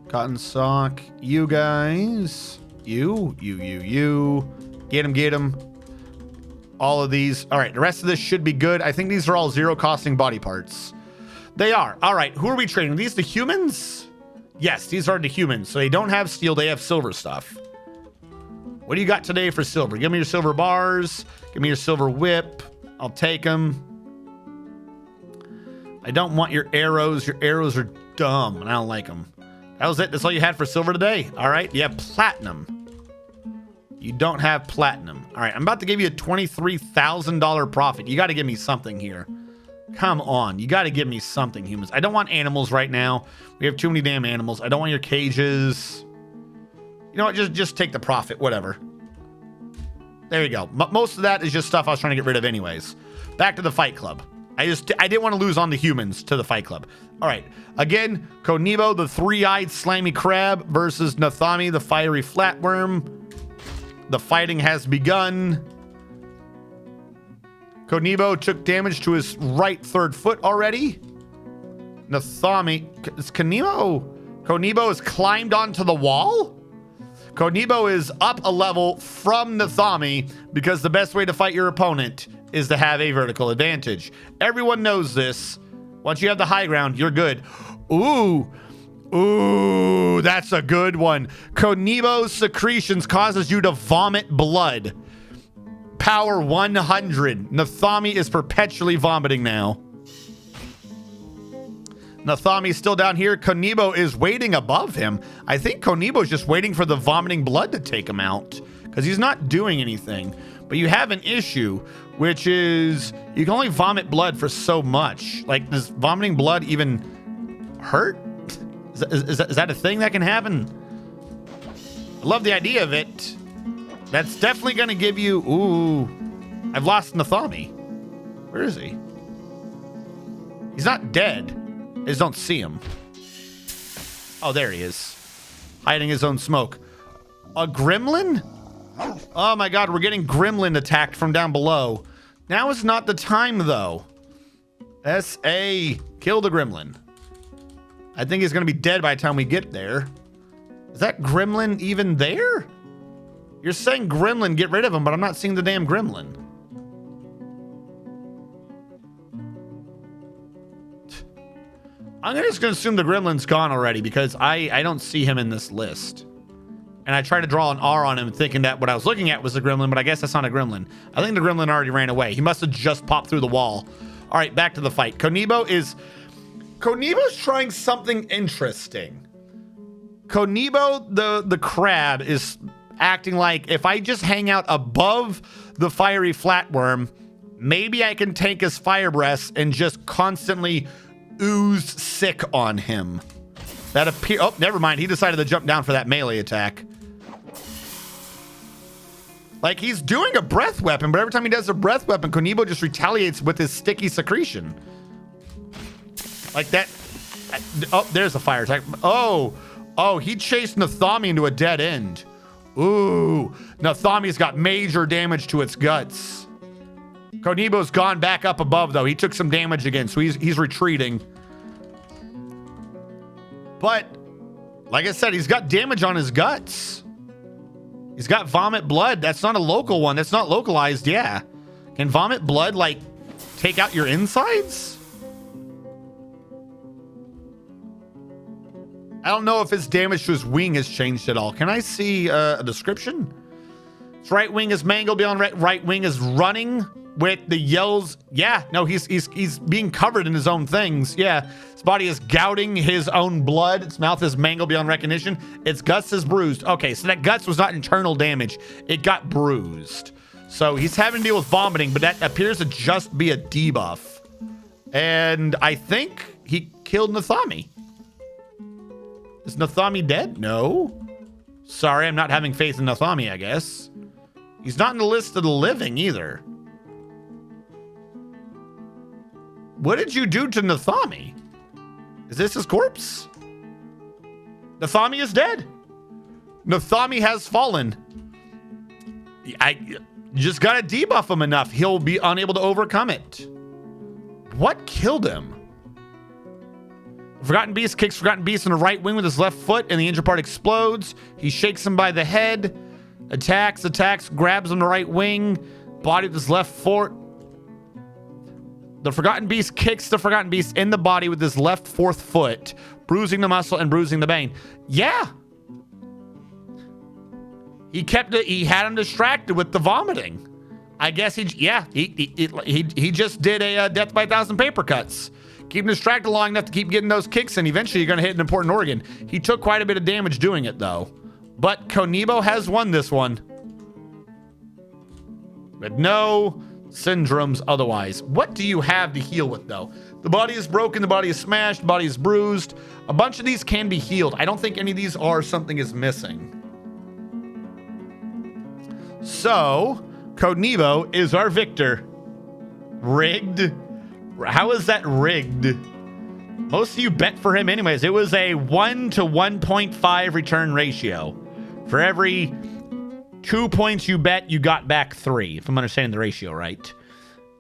Cotton sock, you guys. You. Get him. All of these. All right, the rest of this should be good. I think these are all zero costing body parts. They are. All right, who are we trading? These the humans? Yes, these are the humans. So they don't have steel, they have silver stuff. What do you got today for silver? Give me your silver bars. Give me your silver whip. I'll take them. I don't want your arrows. Your arrows are dumb, and I don't like them. That was it. That's all you had for silver today. All right. You have platinum. You don't have platinum. All right. I'm about to give you a $23,000 profit. You got to give me something here. Come on. You got to give me something, humans. I don't want animals right now. We have too many damn animals. I don't want your cages. You know what? Just take the profit. Whatever. There you go. Most of that is just stuff I was trying to get rid of anyways. Back to the Fight Club. I didn't want to lose on the humans to the Fight Club. All right. Again, Konibo, the three-eyed slimy crab versus Nathami, the fiery flatworm. The fighting has begun. Konibo took damage to his right third foot already. Nathami, is Konibo has climbed onto the wall? Konibo is up a level from Nathami because the best way to fight your opponent is to have a vertical advantage. Everyone knows this. Once you have the high ground, you're good. Ooh, that's a good one. Konibo's secretions causes you to vomit blood. Power 100. Nathami is perpetually vomiting now. Nathami's still down here. Konibo is waiting above him. I think Konibo's just waiting for the vomiting blood to take him out because he's not doing anything. But you have an issue, which is you can only vomit blood for so much. Like, does vomiting blood even hurt? Is that a thing that can happen? I love the idea of it. That's definitely going to give you... Ooh. I've lost Nathami. Where is he? He's not dead. I just don't see him. Oh, there he is. Hiding his own smoke. A gremlin? Oh my god, we're getting gremlin attacked from down below. Now is not the time, though. S.A. Kill the gremlin. I think he's going to be dead by the time we get there. Is that gremlin even there? You're saying gremlin, get rid of him, but I'm not seeing the damn gremlin. I'm just going to assume the gremlin's gone already because I don't see him in this list. And I tried to draw an R on him thinking that what I was looking at was a gremlin, but I guess that's not a gremlin. I think the gremlin already ran away. He must have just popped through the wall. All right, back to the fight. Konibo's trying something interesting. Konibo, the crab, is acting like if I just hang out above the fiery flatworm, maybe I can take his fire breaths and just constantly ooze sick on him. That appear. Oh, never mind. He decided to jump down for that melee attack. Like, he's doing a breath weapon, but every time he does a breath weapon, Konibo just retaliates with his sticky secretion. Like that. Oh, there's a fire attack. Oh, he chased Nathami into a dead end. Ooh, Nathami's got major damage to its guts. Konibo's gone back up above, though. He took some damage again, so he's retreating. But, like I said, he's got damage on his guts. He's got vomit blood. That's not a local one. That's not localized, yeah. Can vomit blood, like, take out your insides? I don't know if his damage to his wing has changed at all. Can I see a description? His right wing is mangled beyond right wing is running with the yells. Yeah, no, he's being covered in his own things. Yeah, his body is gouting his own blood. Its mouth is mangled beyond recognition. Its guts is bruised. Okay, so that guts was not internal damage. It got bruised. So he's having to deal with vomiting, but that appears to just be a debuff. And I think he killed Nathami. Is Nathami dead? No. Sorry, I'm not having faith in Nathami, I guess. He's not in the list of the living either. What did you do to Nathami? Is this his corpse? Nathami is dead. Nathami has fallen. I just gotta debuff him enough. He'll be unable to overcome it. What killed him? Forgotten Beast kicks Forgotten Beast in the right wing with his left foot, and the injured part explodes. He shakes him by the head. Attacks, grabs him the right wing. Body with his left foot. The Forgotten Beast kicks the Forgotten Beast in the body with his left fourth foot, bruising the muscle and bruising the bane. Yeah. He had him distracted with the vomiting. I guess he just did a death by 1,000 paper cuts. Keep him distracted long enough to keep getting those kicks, and eventually you're going to hit an important organ. He took quite a bit of damage doing it, though. But Konibo has won this one. With no syndromes otherwise. What do you have to heal with, though? The body is broken, the body is smashed, the body is bruised. A bunch of these can be healed. I don't think any of these are something is missing. So, Konibo is our victor. Rigged? How is that rigged? Most of you bet for him anyways. It was a 1 to 1.5 return ratio. For every 2 points you bet, you got back 3, if I'm understanding the ratio right.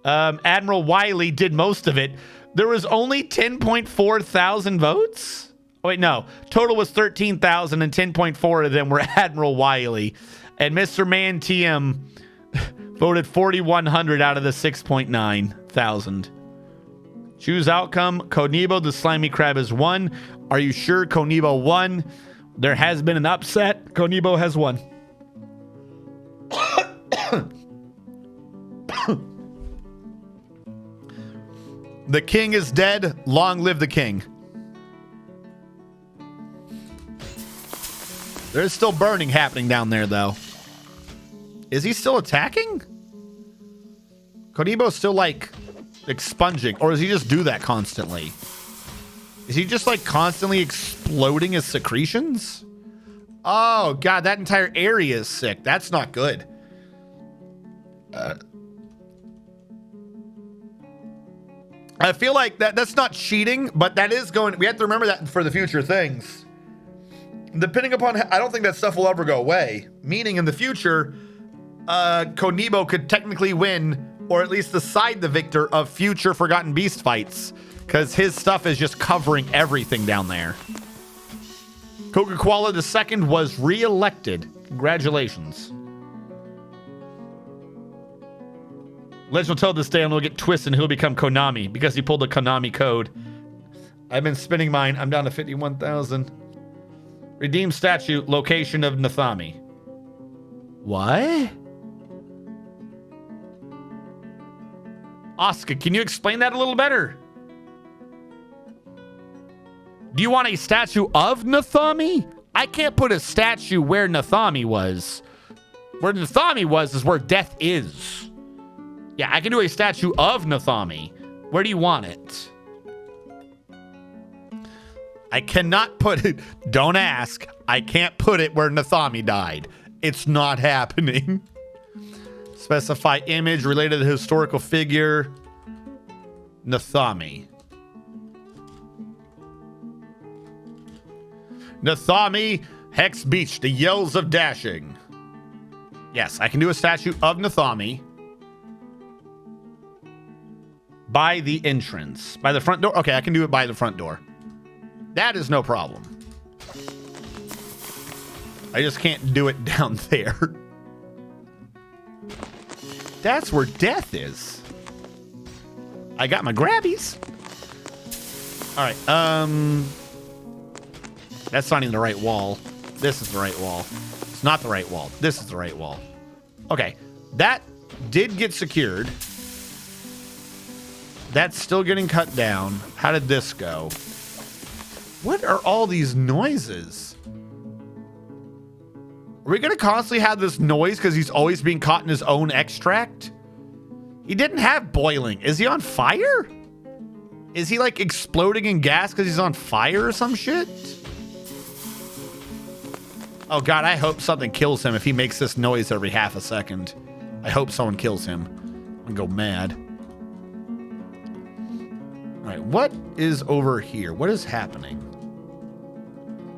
Admiral Wiley did most of it. There was only 10.4 thousand votes? Oh, wait, no. Total was 13,000 and 10.4 of them were Admiral Wiley. And Mr. Man TM voted 4,100 out of the 6.9 thousand. Choose outcome. Konibo, the slimy crab, has won. Are you sure Konibo won? There has been an upset. Konibo has won. The king is dead. Long live the king. There's still burning happening down there, though. Is he still attacking? Konibo's still, like, expunging. Or does he just do that constantly? Is he just, like, constantly exploding his secretions? Oh, God, that entire area is sick. That's not good. I feel like that's not cheating, but that is going... We have to remember that for the future things. Depending upon... I don't think that stuff will ever go away. Meaning, in the future, Konibo could technically win, or at least decide the victor of future Forgotten Beast fights, because his stuff is just covering everything down there. Coca-Cola II was re-elected. Congratulations. Legend will tell this day and he'll get twisted and he'll become Konami because he pulled the Konami code. I've been spinning mine. I'm down to 51,000. Redeem statue, location of Nathami. What? Oscar, can you explain that a little better? Do you want a statue of Nathami? I can't put a statue where Nathami was. Where Nathami was is where death is. Yeah, I can do a statue of Nathami. Where do you want it? I cannot put it. Don't ask. I can't put it where Nathami died. It's not happening. Specify image related to the historical figure. Nathami. Nathami, Hex Beach, the yells of dashing. Yes, I can do a statue of Nathami. By the entrance. By the front door? Okay, I can do it by the front door. That is no problem. I just can't do it down there. That's where death is. I got my grabbies. All right, that's not even the right wall. This is the right wall. It's not the right wall. This is the right wall. Okay, that did get secured. That's still getting cut down. How did this go? What are all these noises? Are we going to constantly have this noise because he's always being caught in his own extract? He didn't have boiling. Is he on fire? Is he like exploding in gas because he's on fire or some shit? Oh God, I hope something kills him if he makes this noise every half a second. I hope someone kills him. I'm gonna go mad. All right, what is over here? What is happening?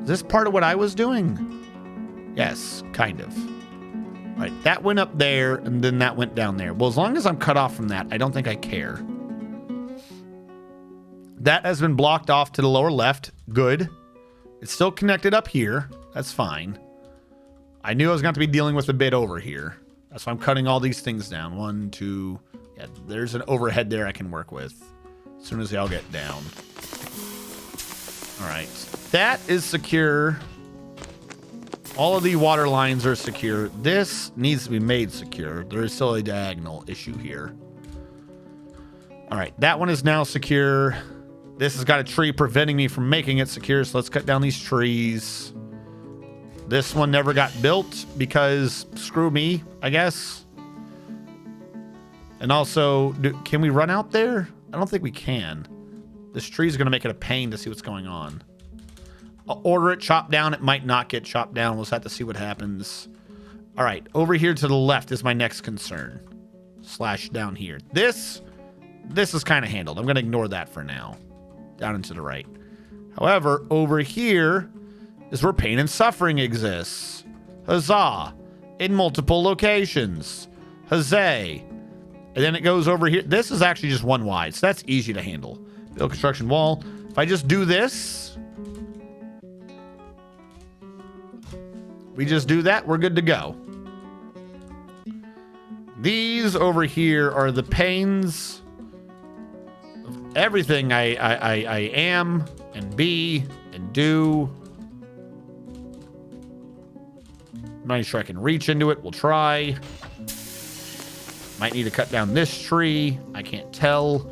Is this part of what I was doing? Yes, kind of. All right, that went up there and then that went down there. Well, as long as I'm cut off from that, I don't think I care. That has been blocked off to the lower left. Good. It's still connected up here. That's fine. I knew I was going to be dealing with a bit over here. That's why I'm cutting all these things down. 1, 2. Yeah, there's an overhead there I can work with. As soon as they all get down. All right. That is secure. All of the water lines are secure. This needs to be made secure. There is still a diagonal issue here. All right. That one is now secure. This has got a tree preventing me from making it secure. So let's cut down these trees. This one never got built because screw me, I guess. And also, can we run out there? I don't think we can. This tree is going to make it a pain to see what's going on. I'll order it chopped down. It might not get chopped down. We'll just have to see what happens. All right, over here to the left is my next concern. Slash down here. This is kind of handled. I'm going to ignore that for now. Down and to the right. However, over here is where pain and suffering exists. Huzzah. In multiple locations. Huzzay. And then it goes over here. This is actually just one wide, so that's easy to handle. Build construction wall. If I just do this, we just do that, we're good to go. These over here are the pains of everything I am and be and do. I'm not sure I can reach into it. We'll try. Might need to cut down this tree. I can't tell.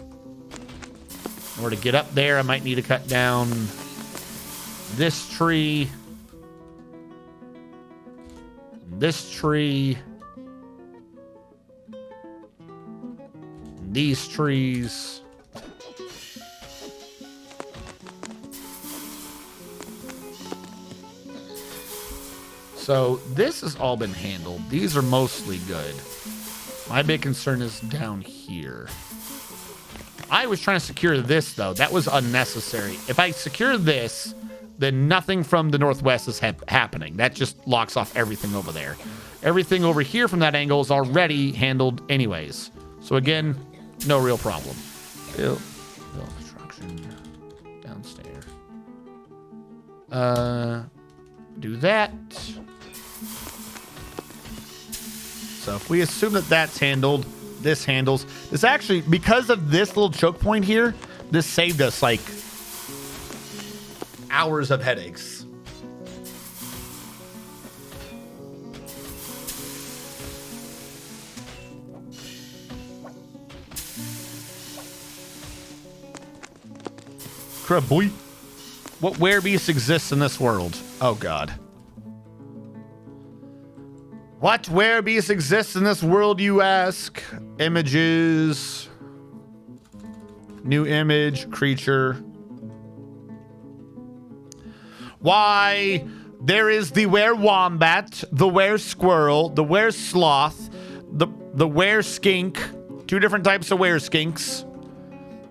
In order to get up there, I might need to cut down this tree. This tree. These trees. So this has all been handled. These are mostly good. My big concern is down here. I was trying to secure this, though. That was unnecessary. If I secure this, then nothing from the northwest is happening. That just locks off everything over there. Everything over here from that angle is already handled anyways. So again, no real problem. Build construction downstairs. Do that. So if we assume that that's handled, this handles. This actually, because of this little choke point here, this saved us like hours of headaches. Crap, boy. What werebeast exists in this world? Oh, God. What werebeast exists in this world, you ask? Images. New image, creature. Why, there is the were-wombat, the were-squirrel, the were-sloth, the were-skink, 2 different types of were-skinks,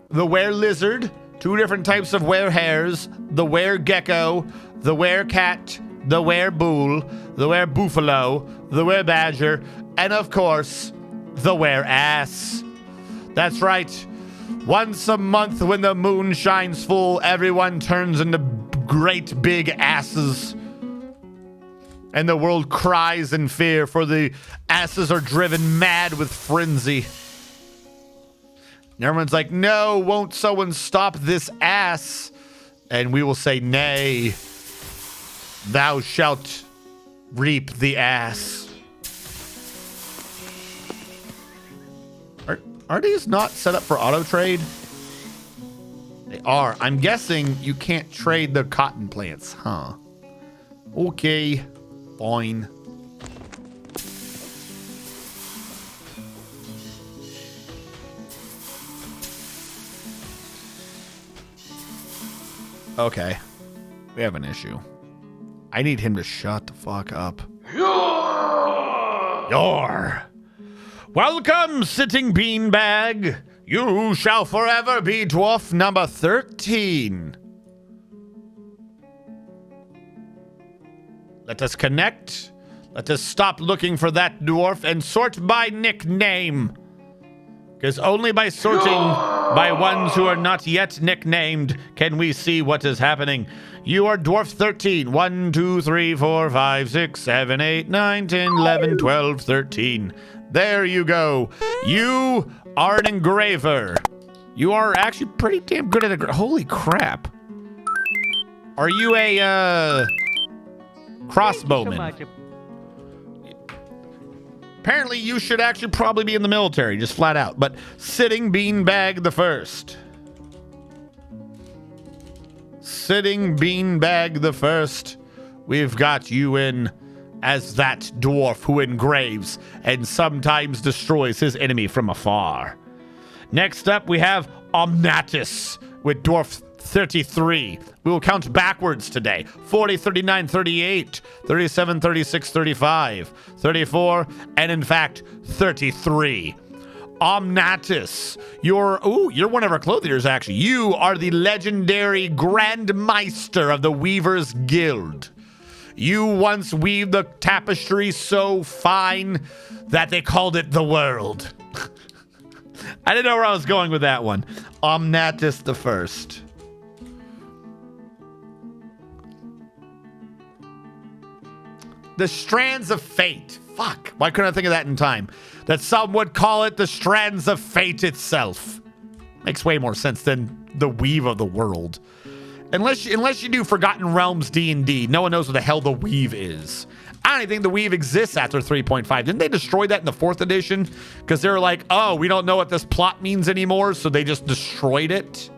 the were-lizard, 2 different types of were-hares, the were-gecko, the were-cat, the were-bull, the were-buffalo, the were-badger, and of course, the were-ass. That's right. Once a month when the moon shines full, everyone turns into great big asses. And the world cries in fear, for the asses are driven mad with frenzy. And everyone's like, no, won't someone stop this ass? And we will say, nay, thou shalt reap the ass. Are these not set up for auto trade? They are. I'm guessing you can't trade the cotton plants, huh? Okay, fine. Okay, we have an issue. I need him to shut the fuck up. Your welcome, sitting beanbag. You shall forever be dwarf number 13. Let us connect. Let us stop looking for that dwarf and sort by nickname. Because only by sorting by ones who are not yet nicknamed can we see what is happening. You are dwarf 13. 1, 2, 3, 4, 5, 6, 7, 8, 9, 10, 11, 12, 13. There you go. You are an engraver. You are actually pretty damn good at holy crap. Are you a crossbowman? Apparently you should actually probably be in the military, just flat out. But sitting beanbag the first. Sitting beanbag the first. We've got you in as that dwarf who engraves and sometimes destroys his enemy from afar. Next up, we have Omnatus with dwarf 33. We will count backwards today. 40, 39, 38, 37, 36, 35, 34, and in fact, 33. Omnatus, you're one of our clothiers, actually. You are the legendary Grand Meister of the Weavers Guild. You once weaved the tapestry so fine that they called it the world. I didn't know where I was going with that one. Omnatus the first. The Strands of Fate. Fuck. Why couldn't I think of that in time? That some would call it the Strands of Fate itself. Makes way more sense than the Weave of the World. Unless you do Forgotten Realms D&D, no one knows what the hell the Weave is. I don't even think the Weave exists after 3.5. Didn't they destroy that in the 4th edition? Because they were like, oh, we don't know what this plot means anymore, so they just destroyed it.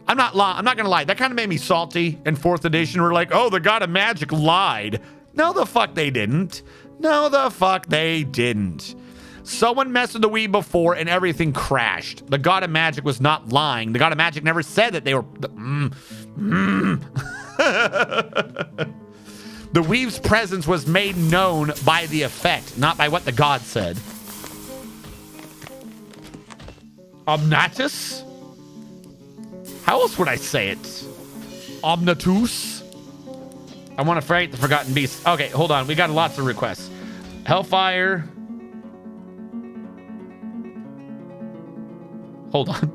I'm not gonna lie. That kind of made me salty in 4th edition. We're like, oh, the God of Magic lied. No, the fuck they didn't. No, the fuck they didn't. Someone messed with the Weave before and everything crashed. The God of Magic was not lying. The God of Magic never said that they were... The Weave's presence was made known by the effect, not by what the god said. Omnatus? How else would I say it? Omnatus? I want to fight the Forgotten Beast. Okay, hold on. We got lots of requests. Hellfire. Hold on.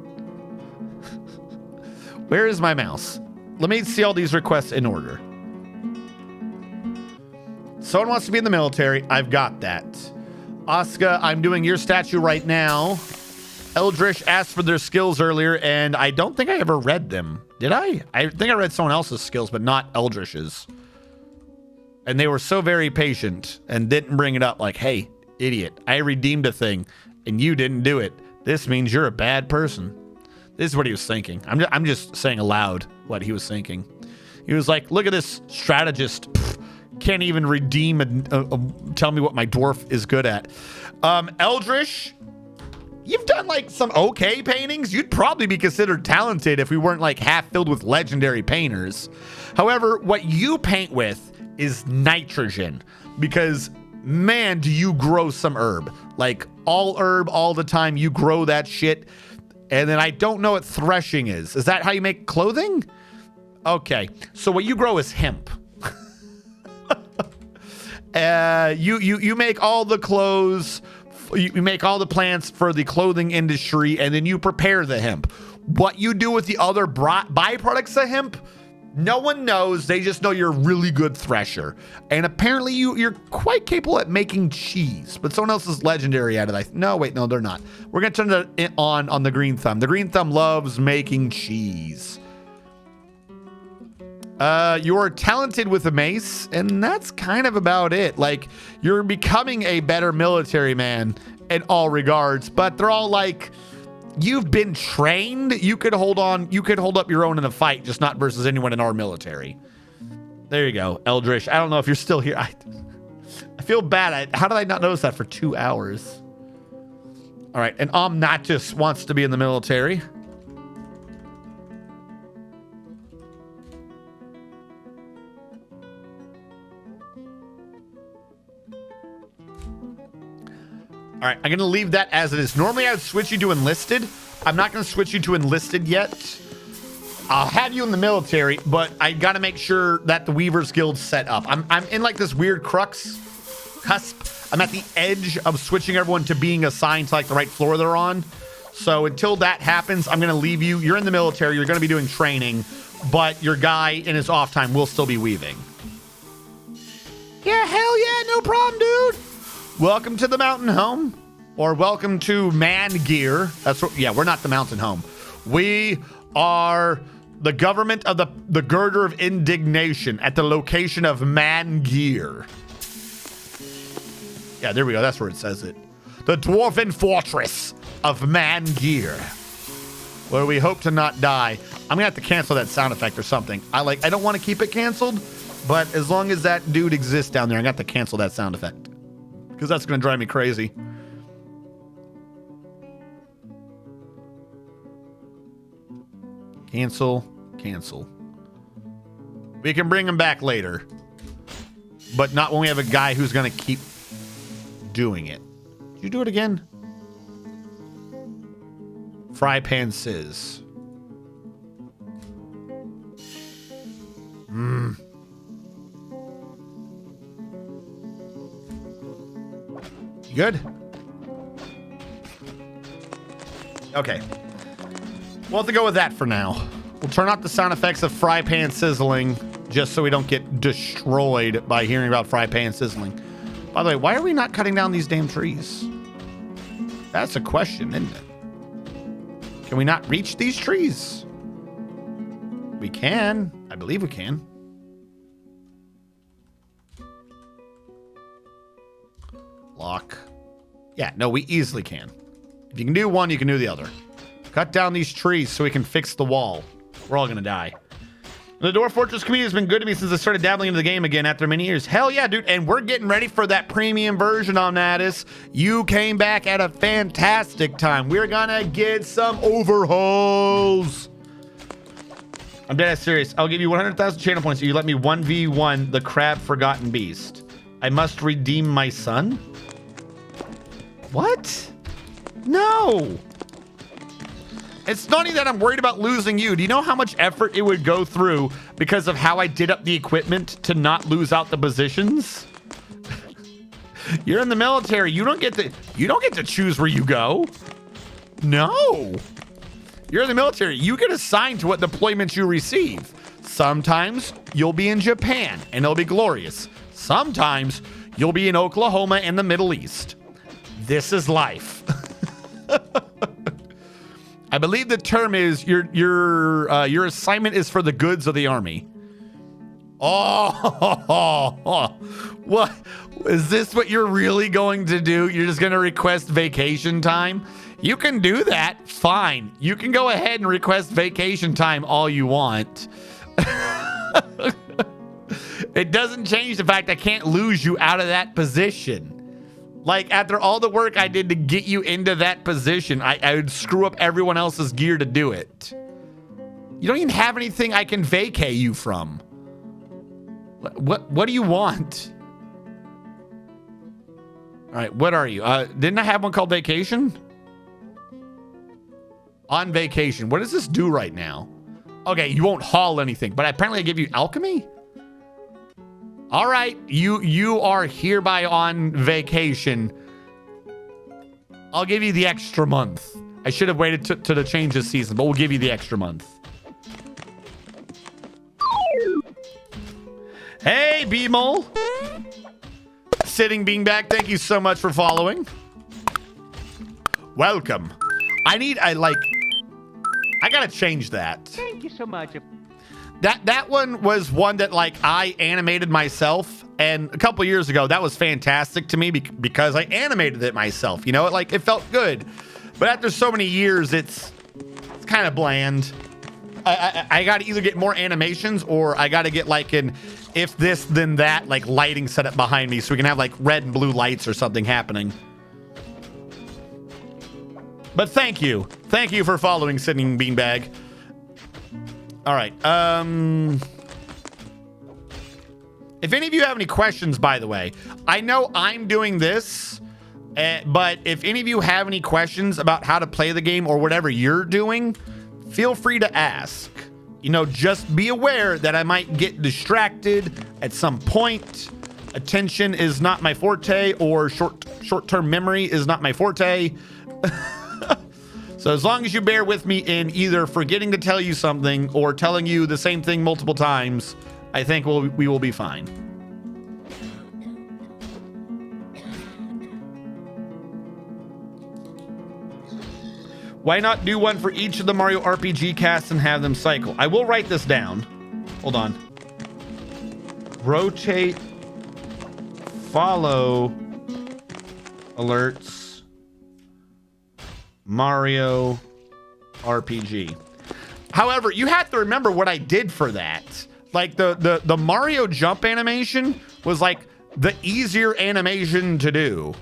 Where is my mouse? Let me see all these requests in order. Someone wants to be in the military. I've got that. Asuka, I'm doing your statue right now. Eldritch asked for their skills earlier, and I don't think I ever read them. Did I? I think I read someone else's skills, but not Eldritch's. And they were so very patient and didn't bring it up like, hey, idiot, I redeemed a thing, and you didn't do it. This means you're a bad person. This is what he was thinking. I'm just saying aloud what he was thinking. He was like, look at this strategist. Can't even redeem and tell me what my dwarf is good at. Eldritch, you've done like some okay paintings. You'd probably be considered talented if we weren't like half filled with legendary painters. However, what you paint with is nitrogen, because man, do you grow some herb. Like all herb all the time. You grow that shit. And then I don't know what threshing is. Is that how you make clothing? Okay. So what you grow is hemp. You make all the clothes, you make all the plants for the clothing industry, and then you prepare the hemp. What you do with the other byproducts of hemp, no one knows. They just know you're a really good thresher. And apparently you're quite capable at making cheese, but someone else is legendary at it. No, wait, no, they're not. We're going to turn it on the Green Thumb. The Green Thumb loves making cheese. You're talented with a mace, and that's kind of about it. Like, you're becoming a better military man, in all regards, but they're all like, you've been trained. You could hold up your own in a fight, just not versus anyone in our military. There you go, Eldritch. I don't know if you're still here. I feel bad. How did I not notice that for 2 hours? All right, and Omnatus wants to be in the military. All right, I'm going to leave that as it is. Normally, I would switch you to enlisted. I'm not going to switch you to enlisted yet. I'll have you in the military, but I got to make sure that the Weavers Guild's set up. I'm in like this weird cusp. I'm at the edge of switching everyone to being assigned to like the right floor they're on. So until that happens, I'm going to leave you. You're in the military. You're going to be doing training, but your guy in his off time will still be weaving. Yeah, hell yeah, no problem, dude. Welcome to the mountain home, or welcome to ManGear. That's what, yeah, we're not the mountain home. We are the government of the girder of indignation at the location of ManGear. Yeah, there we go. That's where it says it. The dwarven fortress of ManGear, where we hope to not die. I'm gonna have to cancel that sound effect or something. I don't want to keep it canceled, but as long as that dude exists down there, I got to cancel that sound effect because that's gonna drive me crazy. Cancel. We can bring him back later, but not when we have a guy who's gonna keep doing it. Did you do it again? Fry pan sizz. You good? Okay. We'll have to go with that for now. We'll turn off the sound effects of fry pan sizzling just so we don't get destroyed by hearing about fry pan sizzling. By the way, why are we not cutting down these damn trees? That's a question, isn't it? Can we not reach these trees? We can. I believe we can. Lock. Yeah, no, we easily can. If you can do one, you can do the other. Cut down these trees so we can fix the wall. We're all gonna die. The Dwarf Fortress community has been good to me since I started dabbling into the game again after many years. Hell yeah, dude. And we're getting ready for that premium version on Natus. You came back at a fantastic time. We're gonna get some overhauls. I'm dead ass serious. I'll give you 100,000 channel points if you let me 1v1 the Crab Forgotten Beast. I must redeem my son? What? No. It's not even that I'm worried about losing you. Do you know how much effort it would go through because of how I did up the equipment to not lose out the positions? You're in the military. You don't get to choose where you go. No. You're in the military. You get assigned to what deployments you receive. Sometimes you'll be in Japan and it'll be glorious. Sometimes you'll be in Oklahoma and the Middle East. This is life. I believe the term is your assignment is for the goods of the army. Oh, what is this? What you're really going to do? You're just going to request vacation time? You can do that. Fine. You can go ahead and request vacation time all you want. It doesn't change the fact I can't lose you out of that position. Like, after all the work I did to get you into that position, I would screw up everyone else's gear to do it. You don't even have anything I can vacate you from. What do you want? All right, what are you? Didn't I have one called vacation? On vacation. What does this do right now? Okay, you won't haul anything, but apparently I give you alchemy? All right, you are hereby on vacation. I'll give you the extra month. I should have waited to the change this season, but we'll give you the extra month. Hey, B-Mole. Sitting Beanbag, thank you so much for following. Welcome. I gotta change that. Thank you so much. That one was one that like I animated myself And a couple years ago, that was fantastic to me because I animated it myself. You know, it felt good. But after so many years, it's kind of bland. I got to either get more animations or I got to get like an if this then that like lighting setup behind me so we can have like red and blue lights or something happening. But thank you for following Sitting Beanbag. All right. If any of you have any questions, by the way, I know I'm doing this, but if any of you have any questions about how to play the game or whatever you're doing, feel free to ask. You know, just be aware that I might get distracted at some point. Attention is not my forte, or short-term memory is not my forte. So as long as you bear with me in either forgetting to tell you something or telling you the same thing multiple times, I think we will be fine. Why not do one for each of the Mario RPG casts and have them cycle? I will write this down. Hold on. Rotate, follow, alerts, Mario RPG. However, you have to remember what I did for that. Like the Mario jump animation was like the easier animation to do.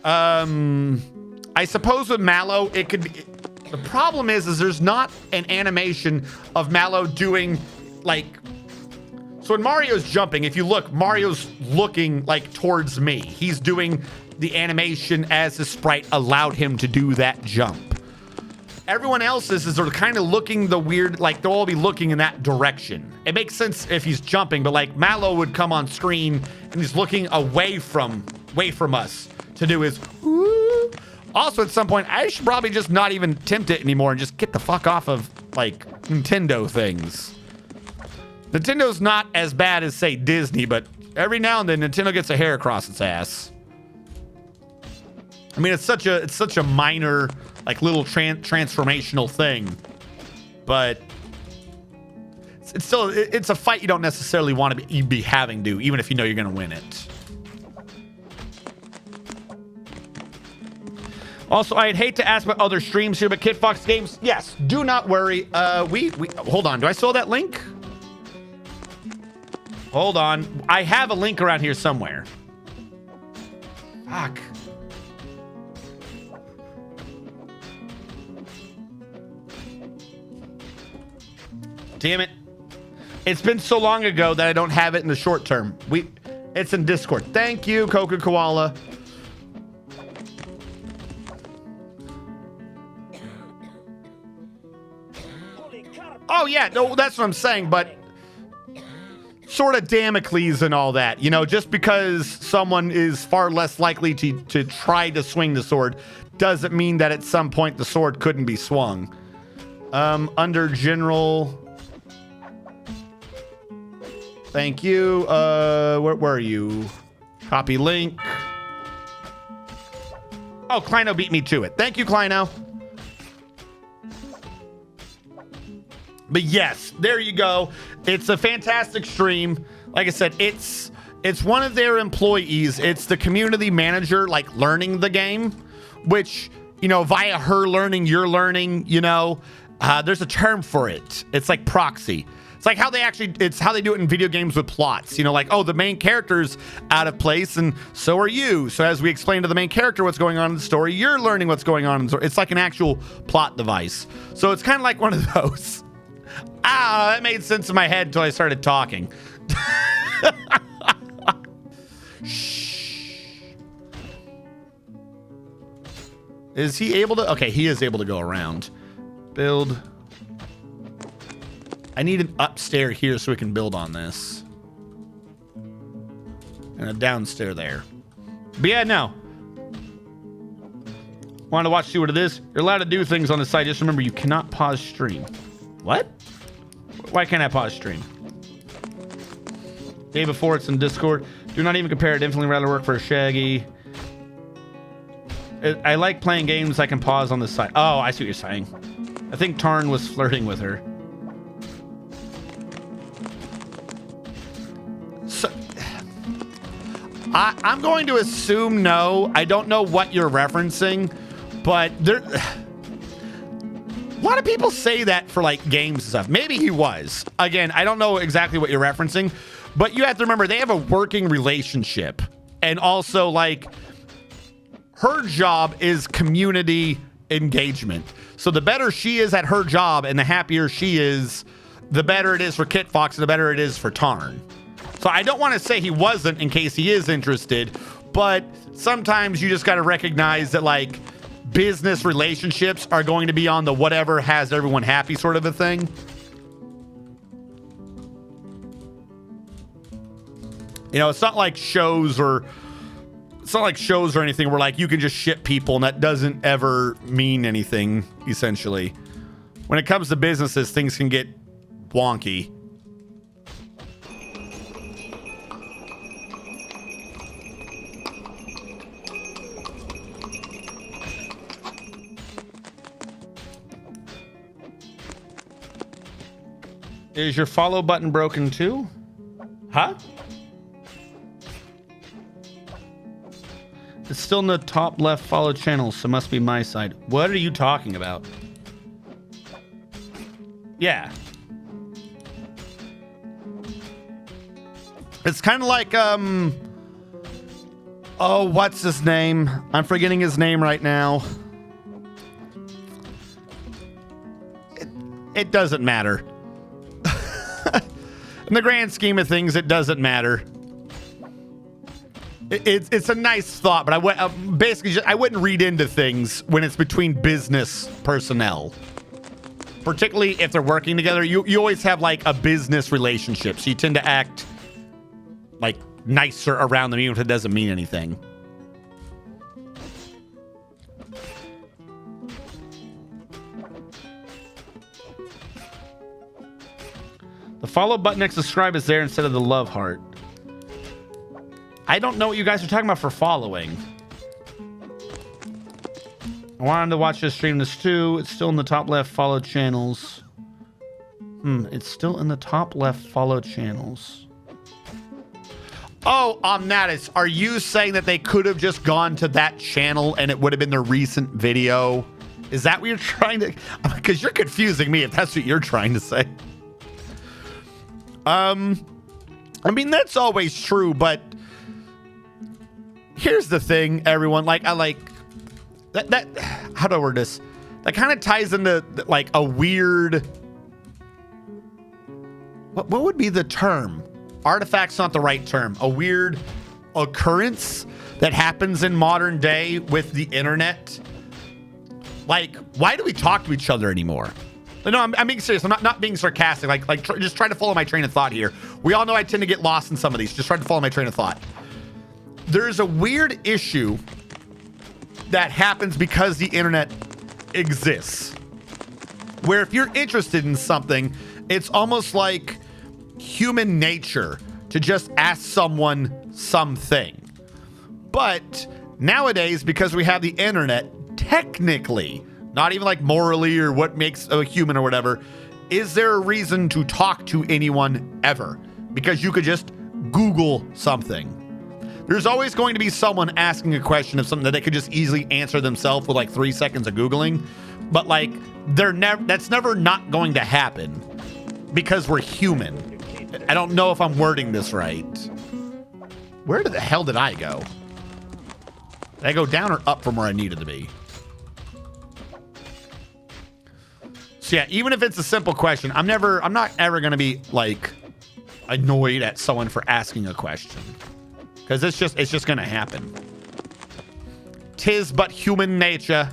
I suppose with Mallow, it could be. The problem is there's not an animation of Mallow doing like. So when Mario's jumping, if you look, Mario's looking like towards me. He's doing the animation as the sprite allowed him to do that jump. Everyone else is sort of kind of looking the weird, like they'll all be looking in that direction. It makes sense if he's jumping, but like Mallow would come on screen and he's looking away from us to do his. Woo. Also, at some point, I should probably just not even attempt it anymore and just get the fuck off of like Nintendo things. Nintendo's not as bad as say Disney, but every now and then Nintendo gets a hair across its ass. I mean, it's such a minor, like little transformational thing, but it's still it's a fight you don't necessarily want to be having to, even if you know you're gonna win it. Also, I'd hate to ask about other streams here, but Kid Fox Games, yes, do not worry. We hold on. Do I still have that link? Hold on. I have a link around here somewhere. Fuck. Damn it. It's been so long ago that I don't have it in the short term. It's in Discord. Thank you, Coca Koala. Oh yeah, no, that's what I'm saying, but sort of Damocles and all that, you know, just because someone is far less likely to try to swing the sword doesn't mean that at some point the sword couldn't be swung. Under general, thank you. Where are you? Copy link. Oh, Kleino beat me to it. Thank you, Kleino. But yes, there you go. It's a fantastic stream. Like I said, it's one of their employees. It's the community manager, like learning the game, which, you know, via her learning, you're learning, you know, there's a term for it. It's like proxy. It's like it's how they do it in video games with plots, you know, like, oh, the main character's out of place and so are you. So as we explain to the main character what's going on in the story, you're learning what's going on in the story. It's like an actual plot device. So it's kind of like one of those. That made sense in my head until I started talking. Shh. Is he able to? Okay, he is able to go around. Build. I need an upstairs here so we can build on this. And a downstairs there. But yeah, no. Want to watch, see what it is? You're allowed to do things on the site. Just remember, you cannot pause stream. What? Why can't I pause stream? Day before, it's in Discord. Do not even compare it. Infinitely rather work for a Shaggy. I like playing games I can pause on the side. Oh, I see what you're saying. I think Tarn was flirting with her. So, I'm going to assume no. I don't know what you're referencing, but there... A lot of people say that for like games and stuff. Maybe he was. Again, I don't know exactly what you're referencing, but you have to remember they have a working relationship. And also, like, her job is community engagement. So the better she is at her job and the happier she is, the better it is for Kit Fox and the better it is for Tarn. So I don't want to say he wasn't in case he is interested, but sometimes you just got to recognize that, like, business relationships are going to be on the whatever has everyone happy sort of a thing. You know, it's not like shows or anything where like you can just ship people and that doesn't ever mean anything, essentially. When it comes to businesses, things can get wonky. Is your follow button broken too? Huh? It's still in the top left follow channels, so must be my side. What are you talking about? Yeah. It's kind of like, oh, what's his name? I'm forgetting his name right now. It doesn't matter. In the grand scheme of things, it doesn't matter. It's a nice thought, but I wouldn't read into things when it's between business personnel. Particularly if they're working together, you always have like a business relationship, so you tend to act like nicer around them even if it doesn't mean anything. The follow button next to subscribe is there instead of the love heart. I don't know what you guys are talking about for following. I wanted to watch this stream this too. It's still in the top left follow channels. It's still in the top left follow channels. Oh, Omnatus, are you saying that they could have just gone to that channel and it would have been their recent video? Is that what you're trying to... Because you're confusing me if that's what you're trying to say. I mean, that's always true, but here's the thing, everyone. Like, I like that how do I word this? That kind of ties into like a weird, what would be the term? Artifact's not the right term. A weird occurrence that happens in modern day with the internet. Like, why do we talk to each other anymore? No, I'm being serious. I'm not being sarcastic. Just try to follow my train of thought here. We all know I tend to get lost in some of these. Just try to follow my train of thought. There's a weird issue that happens because the internet exists. Where if you're interested in something, it's almost like human nature to just ask someone something. But nowadays, because we have the internet, technically... not even like morally or what makes a human or whatever, is there a reason to talk to anyone ever? Because you could just Google something. There's always going to be someone asking a question of something that they could just easily answer themselves with like 3 seconds of Googling. But like, that's never not going to happen because we're human. I don't know if I'm wording this right. Where the hell did I go? Did I go down or up from where I needed to be? So yeah, even if it's a simple question, I'm not ever going to be like annoyed at someone for asking a question, because it's just going to happen. 'Tis but human nature.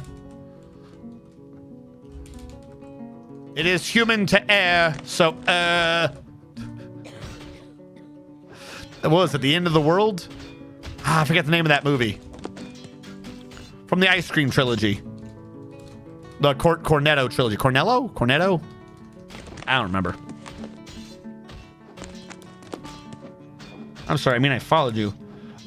It is human to err. So what was it? The End of the World? I forget the name of that movie. From the Ice Cream trilogy. The Cornetto trilogy. Cornetto? I don't remember. I'm sorry. I mean, I followed you.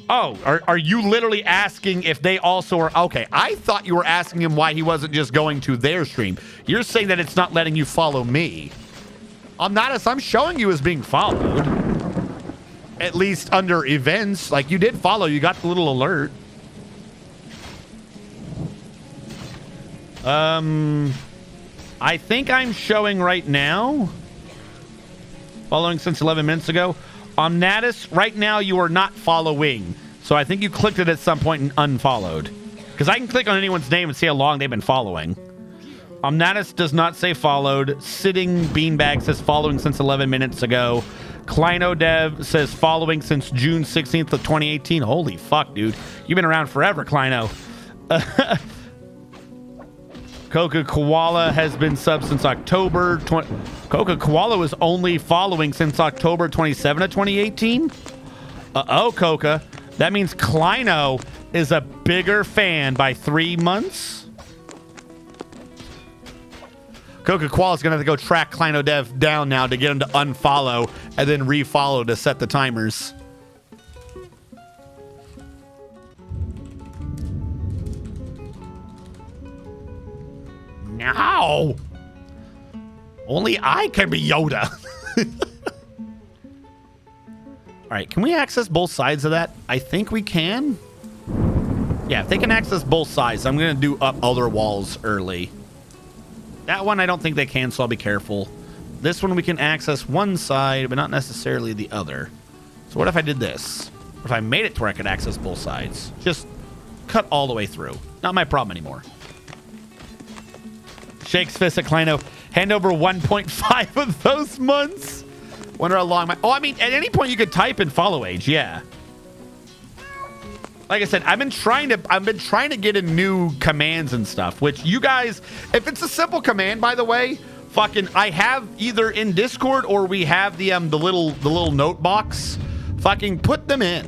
Oh, are you literally asking if they also are... Okay, I thought you were asking him why he wasn't just going to their stream. You're saying that it's not letting you follow me. I'm showing you as being followed. at least under events. Like, you did follow. You got the little alert. I think I'm showing right now. Following since 11 minutes ago. Omnatus, right now you are not following. So I think you clicked it at some point and unfollowed. Because I can click on anyone's name and see how long they've been following. Omnatus does not say followed. Sitting Beanbag says following since 11 minutes ago. Kleino Dev says following since June 16th of 2018. Holy fuck, dude. You've been around forever, Kleino. Coca Koala has been subbed since October. Coca Koala was only following since October 27 of 2018. Uh-oh, Coca. That means Kleino is a bigger fan by 3 months. Coca Koala is going to have to go track Kleino Dev down now to get him to unfollow and then refollow to set the timers. No! Only I can be Yoda. All right, can we access both sides of that? I think we can. Yeah, if they can access both sides, I'm going to do up other walls early. That one I don't think they can, so I'll be careful. This one we can access one side, but not necessarily the other. So what if I did this? What if I made it to where I could access both sides? Just cut all the way through. Not my problem anymore. Shakes fist at Kleino. Hand over 1.5 of those months. Wonder how long my... Oh, I mean, at any point you could type in follow age, yeah. Like I said, I've been trying to get in new commands and stuff, which you guys, if it's a simple command, by the way, fucking, I have either in Discord or we have the little note box. Fucking put them in.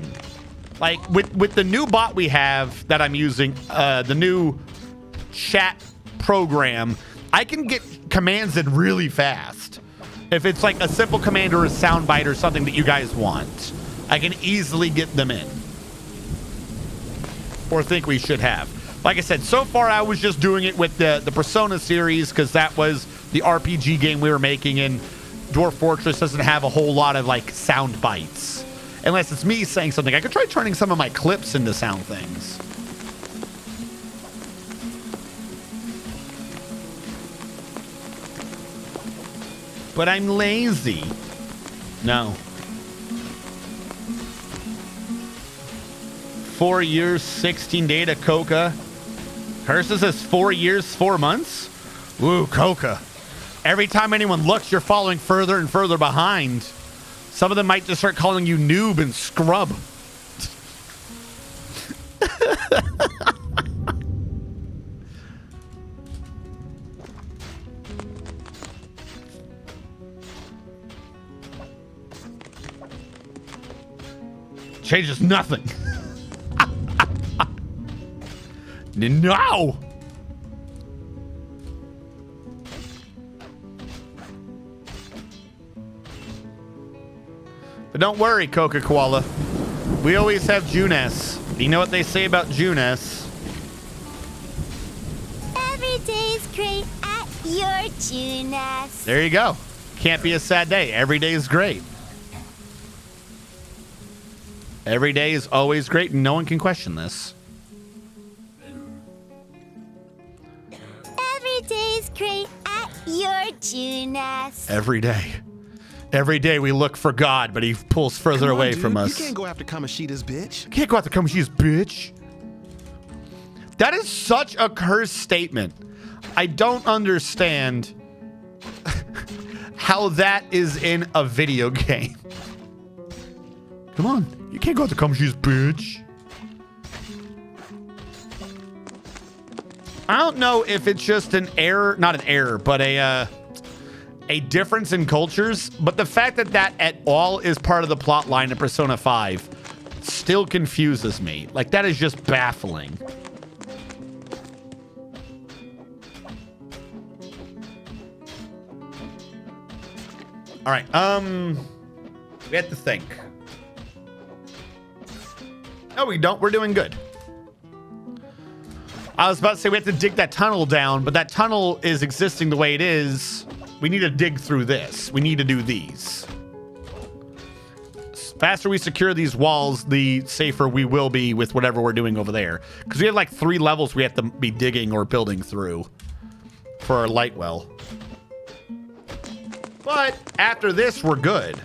Like with the new bot we have that I'm using, the new chat program, I can get commands in really fast. If it's like a simple command or a soundbite or something that you guys want, I can easily get them in. Or think we should have. Like I said, so far I was just doing it with the Persona series because that was the RPG game we were making, and Dwarf Fortress doesn't have a whole lot of like sound bites. Unless it's me saying something. I could try turning some of my clips into sound things. But I'm lazy. No. 4 years, 16 data, Coca. Curses says 4 years, 4 months. Ooh, Coca. Every time anyone looks, you're falling further and further behind. Some of them might just start calling you noob and scrub. Changes nothing. No! But don't worry, Coca Koala. We always have Junes. You know what they say about Junes? Every day's great at your Junes. There you go. Can't be a sad day. Every day is great. Every day is always great, and no one can question this. Every day's great at your Junes. Every day. Every day we look for God, but he pulls further Come on, away dude. from us. You can't go after Kamoshida's bitch. Can't go after Kamoshida's bitch. That is such a cursed statement. I don't understand how that is in a video game. Come on. You can't go after Kamoshida's bitch. I don't know if it's just an error, not an error, but a difference in cultures. But the fact that that at all is part of the plot line of Persona 5 still confuses me. Like, that is just baffling. All right, we have to think. No, we don't. We're doing good. I was about to say we have to dig that tunnel down, but that tunnel is existing the way it is. We need to dig through this. We need to do these. faster we secure these walls, the safer we will be with whatever we're doing over there. Because we have like 3 levels we have to be digging or building through for our light well. But after this, we're good.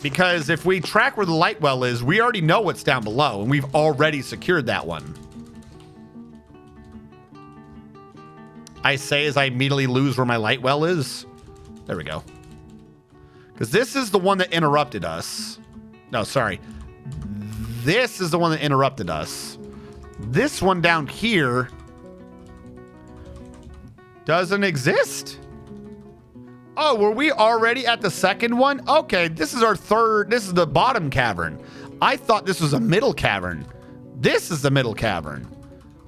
Because if we track where the light well is, we already know what's down below, and we've already secured that one. I say as I immediately lose where my light well is. There we go. Because this is the one that interrupted us. No, sorry. This is the one that interrupted us. This one down here doesn't exist. Oh, were we already at the second one? Okay, this is our third. This is the bottom cavern. I thought this was a middle cavern. This is the middle cavern.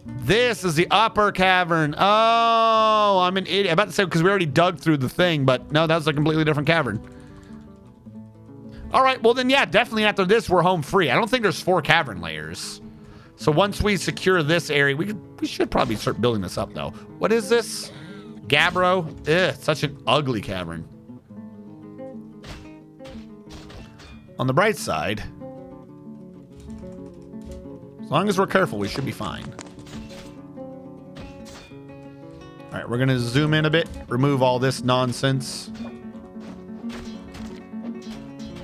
This is the upper cavern. Oh, I'm an idiot. I'm about to say because we already dug through the thing, but no, that was a completely different cavern. All right, well then, yeah, definitely after this, we're home free. I don't think there's 4 cavern layers. So once we secure this area, we should probably start building this up, though. What is this? Gabbro? Ugh, such an ugly cavern. On the bright side, as long as we're careful, we should be fine. All right, we're going to zoom in a bit, remove all this nonsense.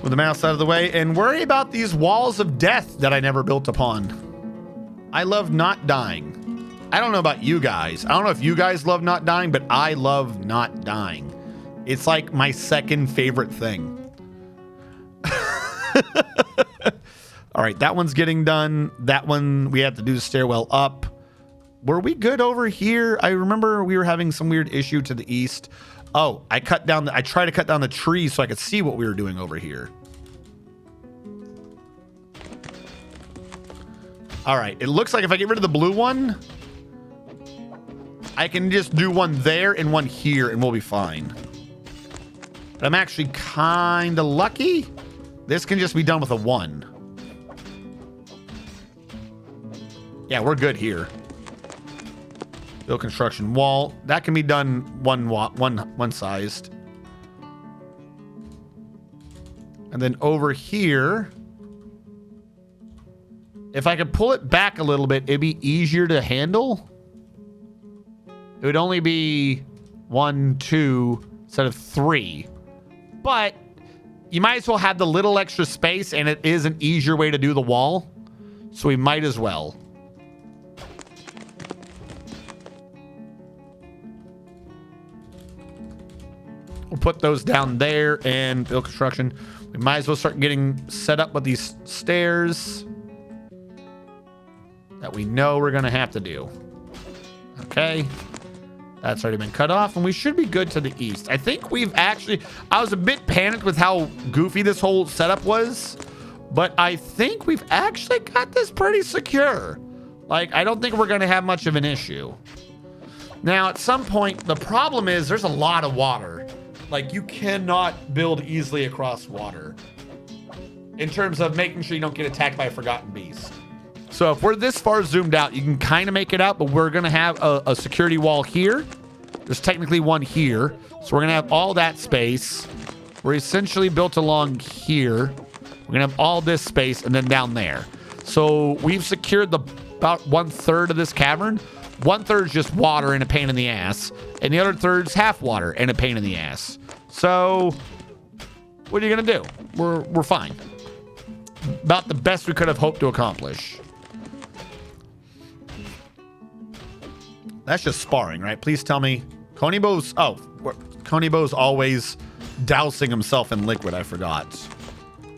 With the mouse out of the way, and worry about these walls of death that I never built upon. I love not dying. I don't know about you guys. I don't know if you guys love not dying, but I love not dying. It's like my second favorite thing. All right, that one's getting done. That one, we have to do the stairwell up. Were we good over here? I remember we were having some weird issue to the east. Oh, I tried to cut down the trees so I could see what we were doing over here. All right, it looks like if I get rid of the blue one, I can just do one there and one here and we'll be fine. But I'm actually kind of lucky. This can just be done with a 1. Yeah, we're good here. Build construction wall. That can be done one sized. And then over here, if I could pull it back a little bit, it'd be easier to handle. It would only be 1, 2 instead of 3. But you might as well have the little extra space, and it is an easier way to do the wall. So we might as well. We'll put those down there and build construction. We might as well start getting set up with these stairs that we know we're going to have to do. Okay. That's already been cut off, and we should be good to the east. I think we've actually... I was a bit panicked with how goofy this whole setup was, but I think we've actually got this pretty secure. Like, I don't think we're going to have much of an issue. Now, at some point, the problem is there's a lot of water. Like, you cannot build easily across water in terms of making sure you don't get attacked by a forgotten beast. So if we're this far zoomed out, you can kind of make it out, but we're going to have a security wall here. There's technically one here. So we're going to have all that space. We're essentially built along here. We're going to have all this space and then down there. So we've secured about 1/3 of this cavern. 1/3 is just water and a pain in the ass. And the other 1/3 is half water and a pain in the ass. So what are you going to do? We're fine. About the best we could have hoped to accomplish. That's just sparring, right? Please tell me. Konibo's... Oh, Konibo's always dousing himself in liquid. I forgot.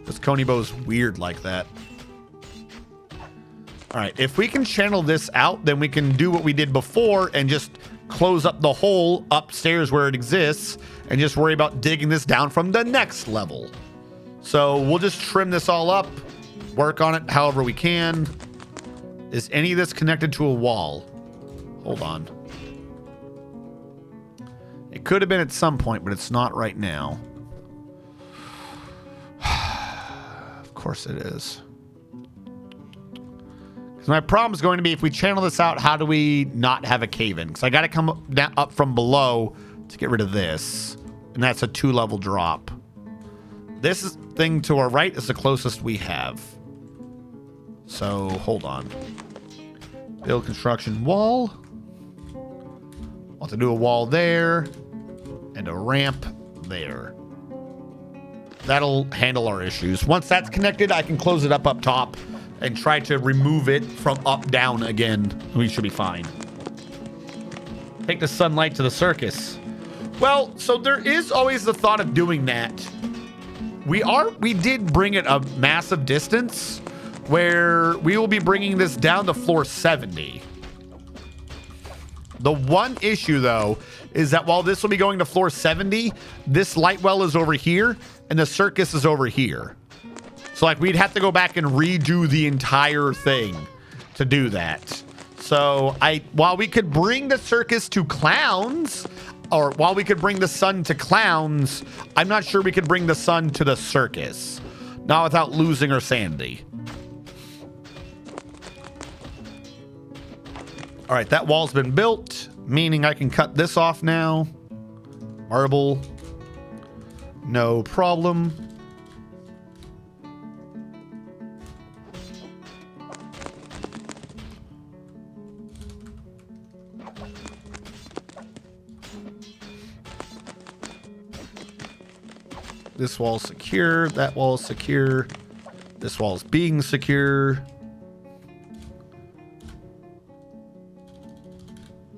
Because Konibo's weird like that. All right. If we can channel this out, then we can do what we did before and just close up the hole upstairs where it exists and just worry about digging this down from the next level. So we'll just trim this all up, work on it however we can. Is any of this connected to a wall? Hold on. It could have been at some point, but it's not right now. Of course it is. Because my problem is going to be if we channel this out, how do we not have a cave-in? Because I got to come up from below to get rid of this. And that's a 2-level drop. This thing to our right is the closest we have. So hold on. Build construction wall. I'll have to do a wall there and a ramp there. That'll handle our issues. Once that's connected, I can close it up top and try to remove it from up down again. We should be fine. Take the sunlight to the circus. Well, so there is always the thought of doing that. We did bring it a massive distance where we will be bringing this down to floor 70. The one issue, though, is that while this will be going to floor 70, this light well is over here and the circus is over here. So, like, we'd have to go back and redo the entire thing to do that. So, while we could bring the circus to clowns, or while we could bring the sun to clowns, I'm not sure we could bring the sun to the circus. Not without losing our sanity. All right, that wall's been built, meaning I can cut this off now. Marble. No problem. This wall's secure. That wall's secure. This wall's being secure.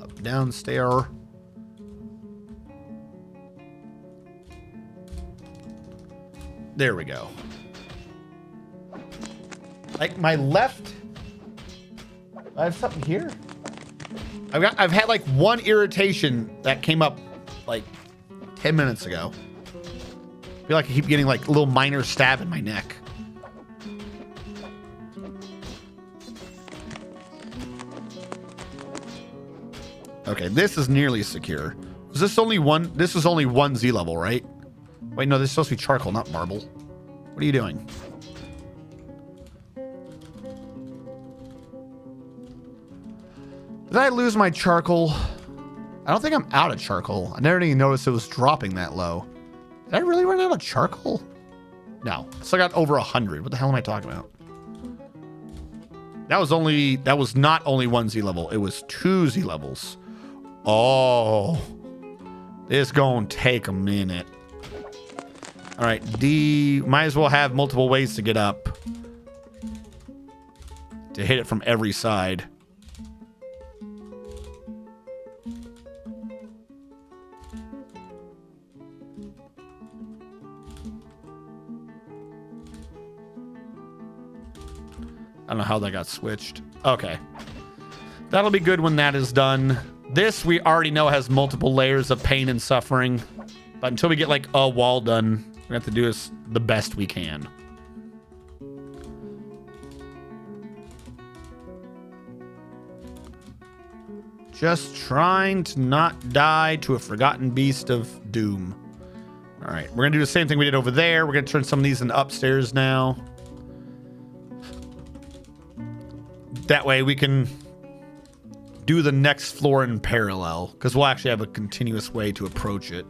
Up, downstairs. There we go. Like my left. I have something here. I've had like one irritation that came up like 10 minutes ago. I feel like I keep getting like a little minor stab in my neck. Okay, this is nearly secure. Is this only one? This is only one Z level, right? Wait, no, this is supposed to be charcoal, not marble. What are you doing? Did I lose my charcoal? I don't think I'm out of charcoal. I never even noticed it was dropping that low. Did I really run out of charcoal? No. Still got over 100. What the hell am I talking about? That was not only one Z level. It was 2 Z levels. Oh. This gonna take a minute. All right, D. Might as well have multiple ways to get up. To hit it from every side. I don't know how that got switched. Okay. That'll be good when that is done. This we already know has multiple layers of pain and suffering. But until we get like a wall done, we have to do this the best we can. Just trying to not die to a forgotten beast of doom. All right, we're gonna do the same thing we did over there. We're gonna turn some of these into upstairs now. That way we can do the next floor in parallel, because we'll actually have a continuous way to approach it.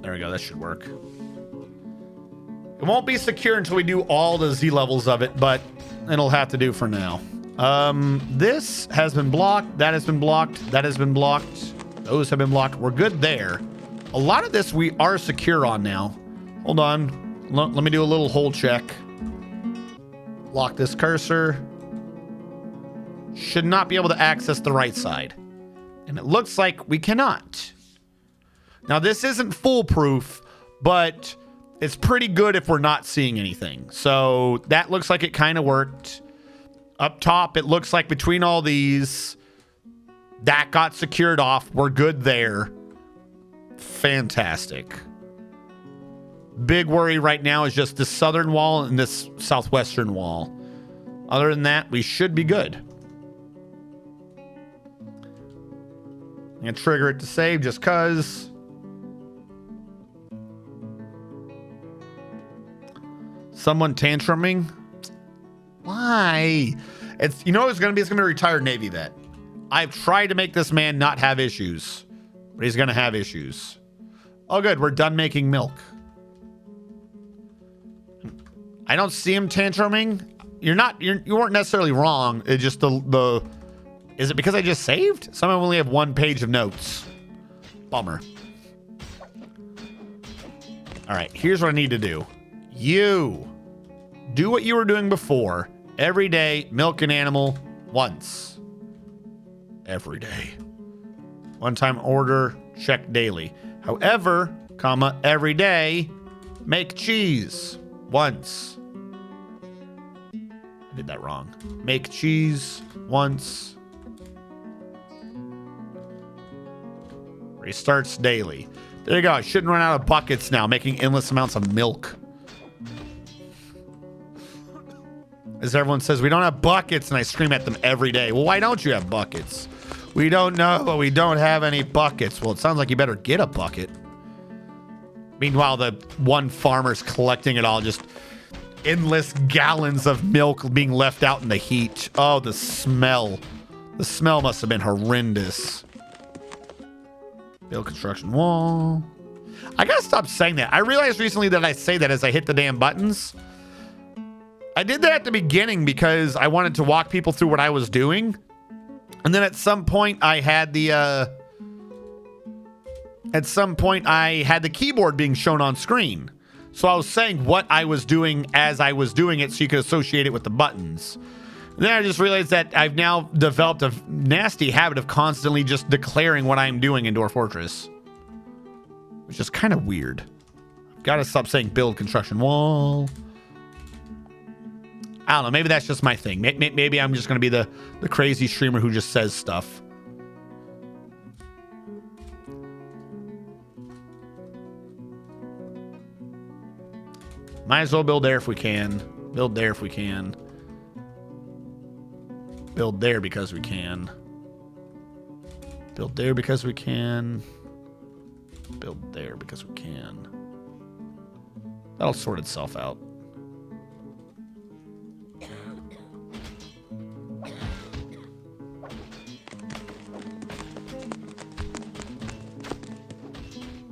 There we go, that should work. It won't be secure until we do all the Z levels of it, but it'll have to do for now. This has been blocked. That has been blocked. That has been blocked. Those have been blocked. We're good there. A lot of this we are secure on now. Hold on. Let me do a little hole check. Lock this cursor. Should not be able to access the right side. And it looks like we cannot. Now, this isn't foolproof, but it's pretty good if we're not seeing anything. So that looks like it kind of worked. Up top, it looks like between all these, that got secured off. We're good there. Fantastic. Big worry right now is just this southern wall and this southwestern wall. Other than that, we should be good. I'm gonna trigger it to save just cause. Someone tantruming? Why? It's, you know what it's gonna be? It's gonna be a retired Navy vet. I've tried to make this man not have issues, but he's gonna have issues. Oh good, we're done making milk. I don't see him tantruming. You weren't necessarily wrong. It's just the is it because I just saved? Some of them only have 1 page of notes. Bummer. All right, here's what I need to do. You do what you were doing before. Every day, milk an animal once. Every day. One-time order, check daily. However, comma, every day, make cheese once. I did that wrong. Make cheese once. Restarts daily. There you go. I shouldn't run out of buckets now, making endless amounts of milk. As everyone says, we don't have buckets, and I scream at them every day. Well, why don't you have buckets? We don't know, but we don't have any buckets. Well, it sounds like you better get a bucket. Meanwhile, the one farmer's collecting it all, just endless gallons of milk being left out in the heat. Oh, the smell. The smell must have been horrendous. Build construction wall. I gotta stop saying that. I realized recently that I say that as I hit the damn buttons. I did that at the beginning because I wanted to walk people through what I was doing. And then at some point I had the keyboard being shown on screen. So I was saying what I was doing as I was doing it so you could associate it with the buttons. And then I just realized that I've now developed a nasty habit of constantly just declaring what I'm doing in Dwarf Fortress. Which is kind of weird. I've got to stop saying build construction wall. I don't know. Maybe that's just my thing. Maybe I'm just going to be the crazy streamer who just says stuff. Might as well build there if we can. Build there if we can. Build there because we can. Build there because we can. Build there because we can. That'll sort itself out.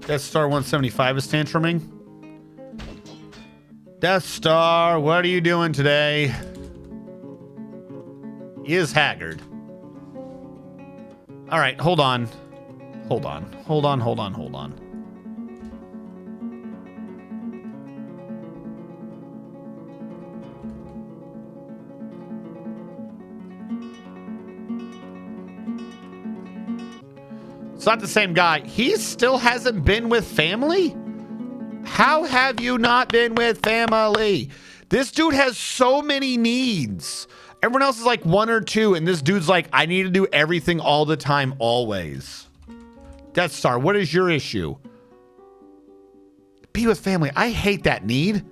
Death Star 175 is tantruming. Death Star, what are you doing today? He is haggard. All right, hold on. Hold on. Hold on, hold on, hold on. It's not the same guy. He still hasn't been with family? How have you not been with family? This dude has so many needs. Everyone else is like 1 or 2, and this dude's like, I need to do everything all the time, always. Death Star, what is your issue? Be with family. I hate that need.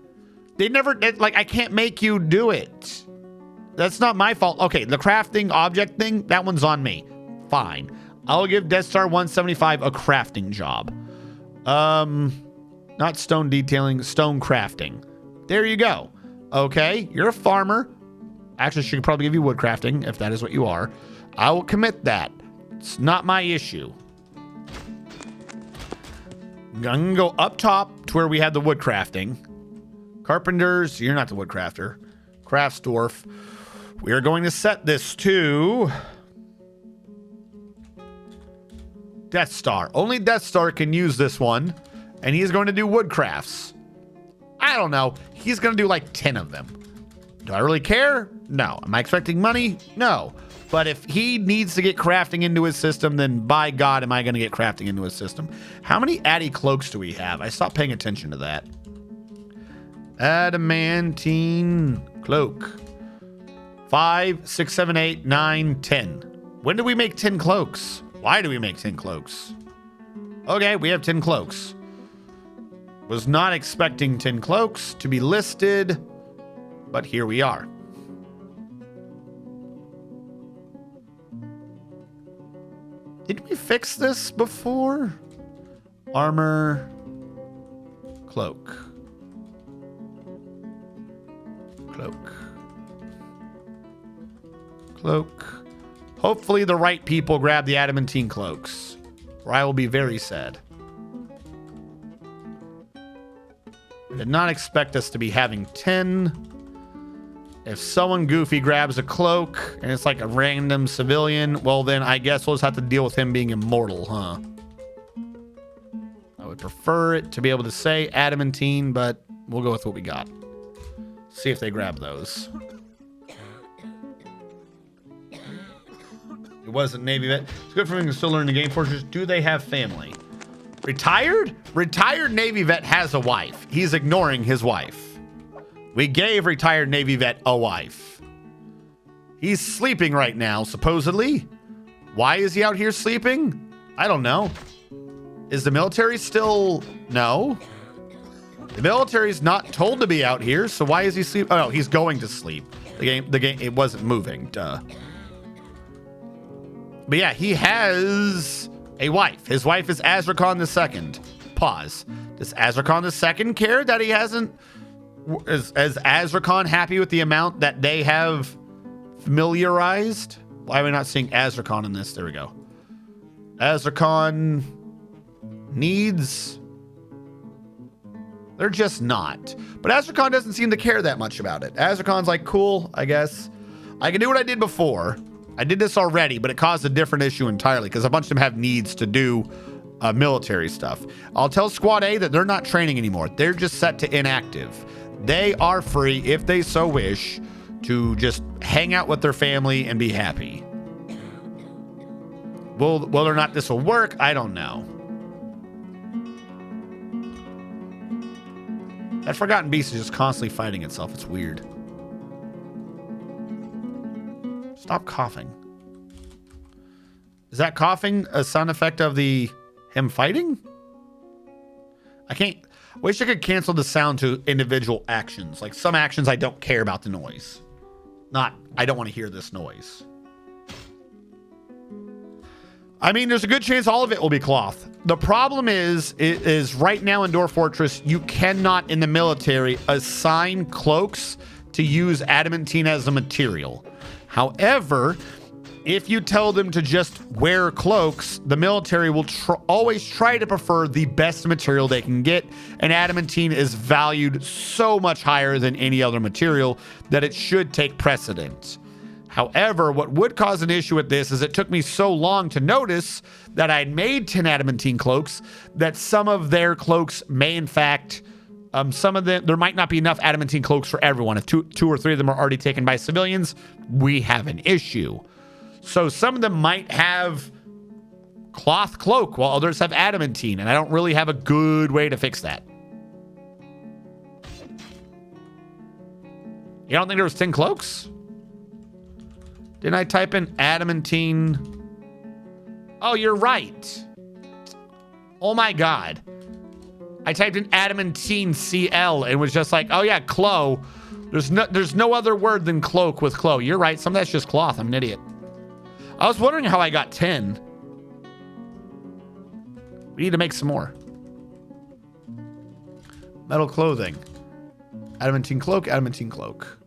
They never, like, I can't make you do it. That's not my fault. Okay, the crafting object thing, that one's on me. Fine. I'll give Death Star 175 a crafting job. Not stone detailing, stone crafting. There you go. Okay, you're a farmer. Actually, she could probably give you wood crafting if that is what you are. I will commit that. It's not my issue. I'm going to go up top to where we had the wood crafting. Carpenters, you're not the wood crafter. Crafts dwarf. We are going to set this to Death Star. Only Death Star can use this one. And he's going to do wood crafts. I don't know. He's going to do like 10 of them. Do I really care? No. Am I expecting money? No. But if he needs to get crafting into his system, then by God, am I going to get crafting into his system? How many Addy cloaks do we have? I stopped paying attention to that. Adamantine cloak. 5, 6, 7, 8, 9, 10. When do we make 10 cloaks? Why do we make 10 cloaks? Okay, we have 10 cloaks. Was not expecting 10 cloaks to be listed, but here we are. Did we fix this before? Armor. Cloak. Cloak. Cloak. Hopefully the right people grab the adamantine cloaks, or I will be very sad. I did not expect us to be having 10. If someone goofy grabs a cloak and it's like a random civilian, well then I guess we'll just have to deal with him being immortal, huh? I would prefer it to be able to say adamantine, but we'll go with what we got. See if they grab those. It wasn't Navy vet. It's good for me to still learn the game. Fortress. Do they have family? Retired? Retired Navy vet has a wife. He's ignoring his wife. We gave retired Navy vet a wife. He's sleeping right now, supposedly. Why is he out here sleeping? I don't know. Is the military still... No. The military's not told to be out here, so why is he sleep? Oh, no, he's going to sleep. The game, it wasn't moving. Duh. But yeah, he has a wife. His wife is Azrakon II. Pause. Does Azrakon II care that he hasn't... Is Azrakon happy with the amount that they have familiarized? Why are we not seeing Azrakon in this? There we go. Azrakon needs... They're just not. But Azrakon doesn't seem to care that much about it. Azrakon's like, cool, I guess. I can do what I did before. I did this already, but it caused a different issue entirely because a bunch of them have needs to do military stuff. I'll tell Squad A that they're not training anymore. They're just set to inactive. They are free, if they so wish, to just hang out with their family and be happy. Whether or not this will work, I don't know. That Forgotten Beast is just constantly fighting itself. It's weird. Stop coughing. Is that coughing a sound effect of him fighting? I can't... Wish I could cancel the sound to individual actions. Like some actions I don't care about the noise. Not, I don't want to hear this noise. I mean, there's a good chance all of it will be cloth. The problem is right now in Dwarf Fortress, you cannot in the military assign cloaks to use adamantine as a material. However, if you tell them to just wear cloaks, the military will always try to prefer the best material they can get, and adamantine is valued so much higher than any other material that it should take precedence. However, what would cause an issue with this is it took me so long to notice that I'd made 10 adamantine cloaks that some of their cloaks may in fact... some of them, there might not be enough adamantine cloaks for everyone. If two or three of them are already taken by civilians, we have an issue. So some of them might have cloth cloak while others have adamantine, and I don't really have a good way to fix that. You don't think there was 10 cloaks? Didn't I type in adamantine? Oh, you're right. Oh my God. I typed in adamantine CL and was just like, oh yeah, clo. There's no other word than cloak with clo. You're right. Some of that's just cloth. I'm an idiot. I was wondering how I got 10. We need to make some more. Metal clothing. Adamantine cloak, adamantine cloak.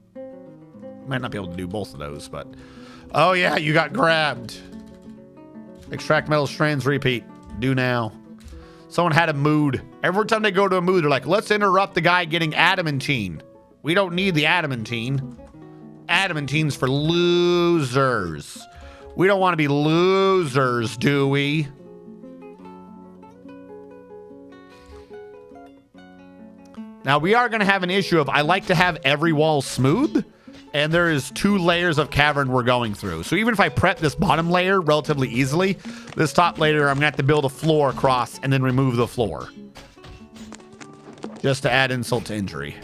Might not be able to do both of those, but... Oh yeah, you got grabbed. Extract metal strands, repeat. Do now. Someone had a mood. Every time they go to a mood, they're like, let's interrupt the guy getting adamantine. We don't need the adamantine. Adamantine's for losers. We don't want to be losers, do we? Now, we are going to have an issue of I like to have every wall smooth, and there is 2 layers of cavern we're going through. So even if I prep this bottom layer relatively easily, this top layer, I'm going to have to build a floor across and then remove the floor. Just to add insult to injury.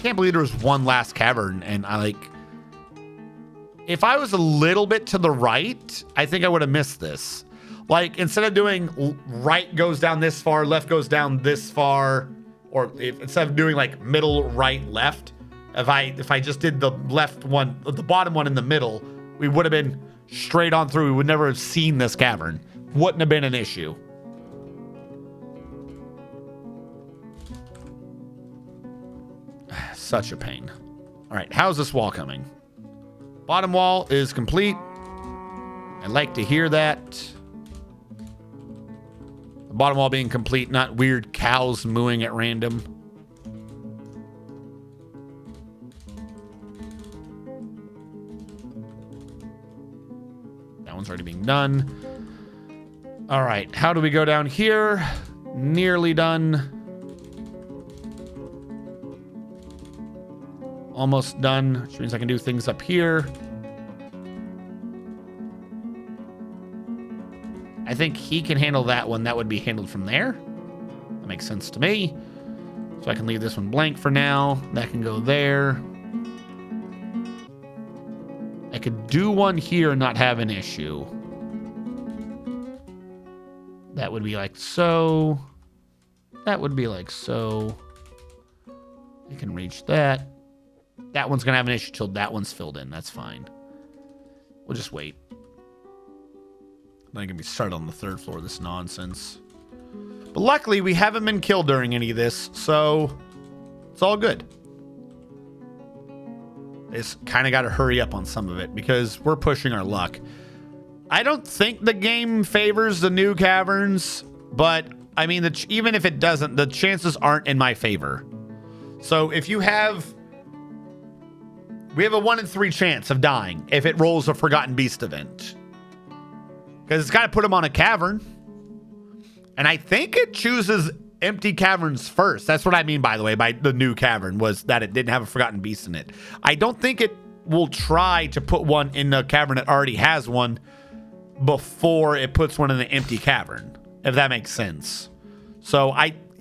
Can't believe there was one last cavern, and I like... If I was a little bit to the right, I think I would have missed this. Like, instead of doing right goes down this far, left goes down this far, or instead of doing like middle, right, left, if I just did the left one, the bottom one in the middle, we would have been straight on through. We would never have seen this cavern. Wouldn't have been an issue. Such a pain. All right, how's this wall coming? Bottom wall is complete. I like to hear that. The bottom wall being complete, not weird cows mooing at random. That one's already being done. All right, how do we go down here? Nearly done. Almost done, which means I can do things up here. I think he can handle that one. That would be handled from there. That makes sense to me. So I can leave this one blank for now. That can go there. I could do one here and not have an issue. That would be like so. That would be like so. I can reach that. That one's going to have an issue till that one's filled in. That's fine. We'll just wait. Then I can be started on the third floor of this nonsense. But luckily, we haven't been killed during any of this, so it's all good. Just kind of got to hurry up on some of it because we're pushing our luck. I don't think the game favors the new caverns, but I mean, even if it doesn't, the chances aren't in my favor. So if you have... We have a 1 in 3 chance of dying if it rolls a Forgotten Beast event. Because it's got to put them on a cavern. And I think it chooses empty caverns first. That's what I mean, by the way, by the new cavern, was that it didn't have a Forgotten Beast in it. I don't think it will try to put one in the cavern that already has one before it puts one in the empty cavern, if that makes sense. So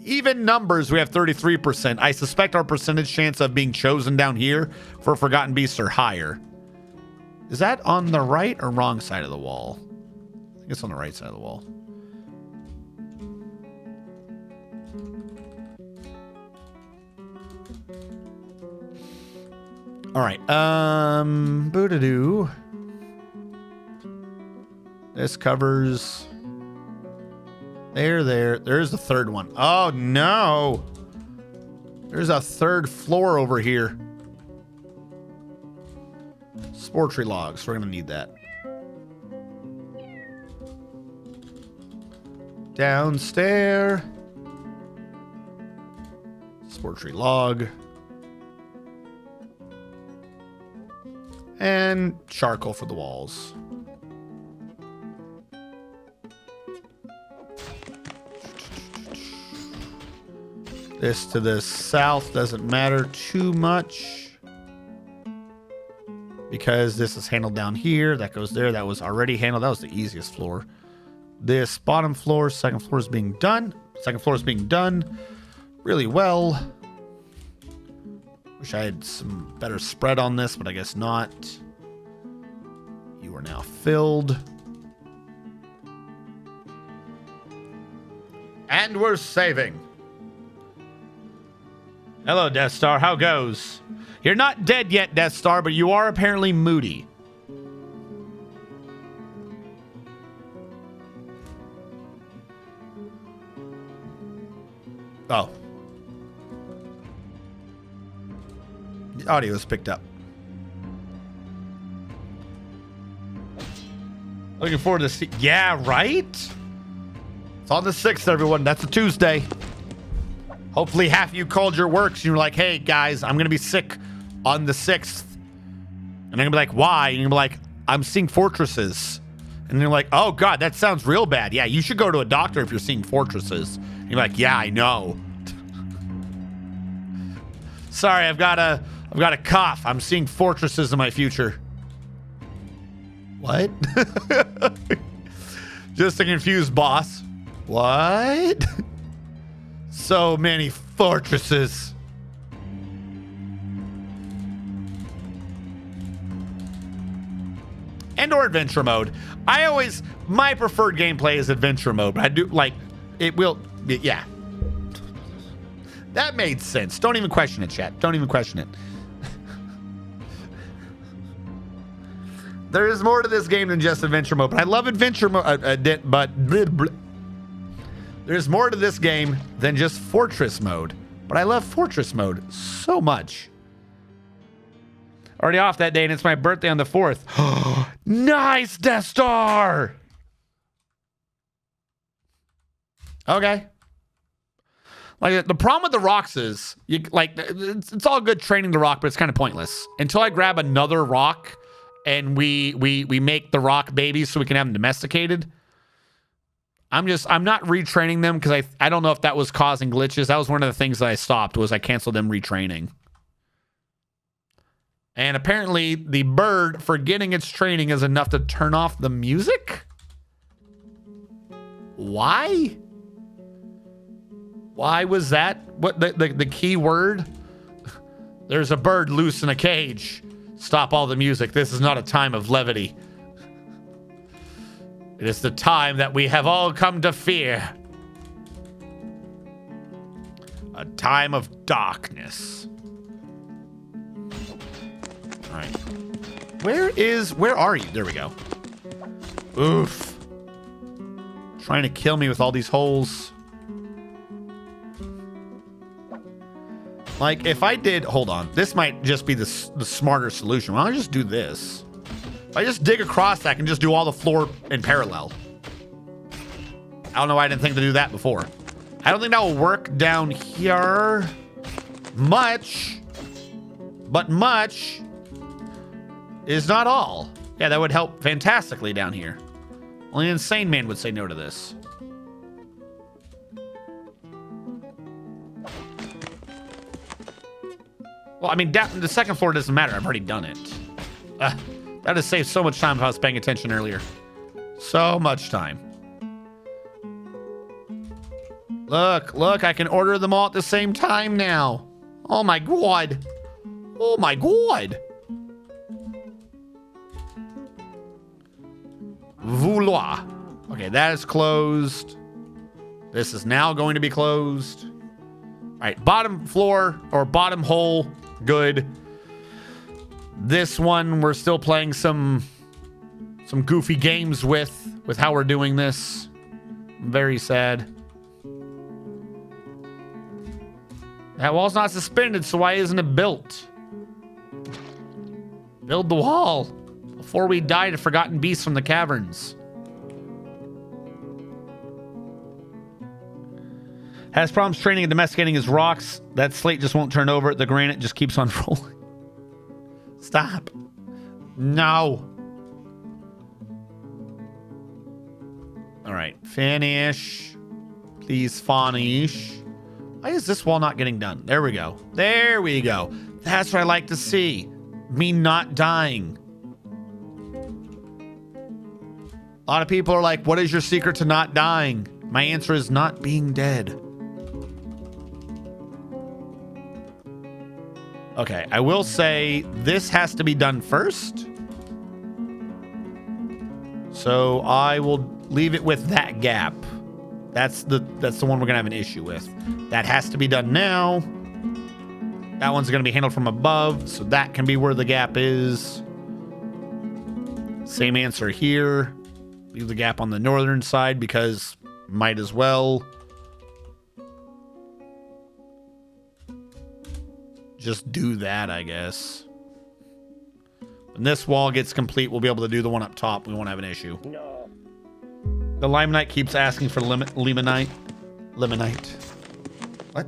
even numbers, we have 33%. I suspect our percentage chance of being chosen down here for Forgotten Beasts are higher. Is that on the right or wrong side of the wall? I think it's on the right side of the wall. All right. Boo-da-doo. This covers... There. There's the third one. Oh, no. There's a third floor over here. Sportry logs. We're going to need that. Downstairs. Sportry log. And charcoal for the walls. This to the south doesn't matter too much because this is handled down here. That goes there. That was already handled. That was the easiest floor. This bottom floor, second floor is being done. Second floor is being done really well. Wish I had some better spread on this, but I guess not. You are now filled. And we're saving. Hello, Death Star. How goes? You're not dead yet, Death Star, but you are apparently moody. Oh. The audio is picked up. Looking forward to see. Yeah, right? It's on the 6th, everyone. That's a Tuesday. Hopefully half of you called your works and you're like, hey, guys, I'm going to be sick on the 6th. And I'm going to be like, why? And you're going to be like, I'm seeing fortresses. And you're like, oh, God, that sounds real bad. Yeah, you should go to a doctor if you're seeing fortresses. And you're like, yeah, I know. Sorry, I've got a cough. I'm seeing fortresses in my future. What? Just a confused boss. What? So many fortresses. And or adventure mode. My preferred gameplay is adventure mode, but I do like it will, yeah. That made sense. Don't even question it, chat. Don't even question it. There is more to this game than just adventure mode, but I love adventure mode. There's more to this game than just fortress mode, but I love fortress mode so much. Already off that day, and it's my birthday on the 4th. Nice, Death Star! Okay. Like, the problem with the rocks is, it's all good training the rock, but it's kind of pointless. Until I grab another rock and we make the rock babies so we can have them domesticated. I'm not retraining them because I don't know if that was causing glitches. That was one of the things that I stopped, was I canceled them retraining. And apparently the bird forgetting its training is enough to turn off the music? Why? Why was that? What the key word? There's a bird loose in a cage. Stop all the music. This is not a time of levity. It is the time that we have all come to fear. A time of darkness. All right. Where are you? There we go. Oof. Trying to kill me with all these holes. Like, if I did, hold on. This might just be the smarter solution. Why don't I just do this? If I just dig across that, I can just do all the floor in parallel. I don't know why I didn't think to do that before. I don't think that will work down here much, but much is not all. Yeah, that would help fantastically down here. Only an insane man would say no to this. Well, I mean, the second floor doesn't matter. I've already done it. That would have saved so much time if I was paying attention earlier. So much time. Look, I can order them all at the same time now. Oh my god. Oh my god. Vouloir. Okay, that is closed. This is now going to be closed. All right, bottom floor or bottom hole. Good. This one we're still playing some goofy games with how we're doing this. I'm very sad. That wall's not suspended, so why isn't it built? Build the wall before we die to forgotten beasts from the caverns. Has problems training and domesticating his rocks. That slate just won't turn over. The granite just keeps on rolling. Stop. No. All right. Finish. Please finish. Why is this wall not getting done? There we go. There we go. That's what I like to see. Me not dying. A lot of people are like, what is your secret to not dying? My answer is not being dead. Okay, I will say this has to be done first. So I will leave it with that gap. That's the one we're gonna have an issue with. That has to be done now. That one's gonna be handled from above, so that can be where the gap is. Same answer here. Leave the gap on the northern side because might as well. Just do that, I guess. When this wall gets complete, we'll be able to do the one up top. We won't have an issue. No. The Limonite keeps asking for Limonite. Limonite. What?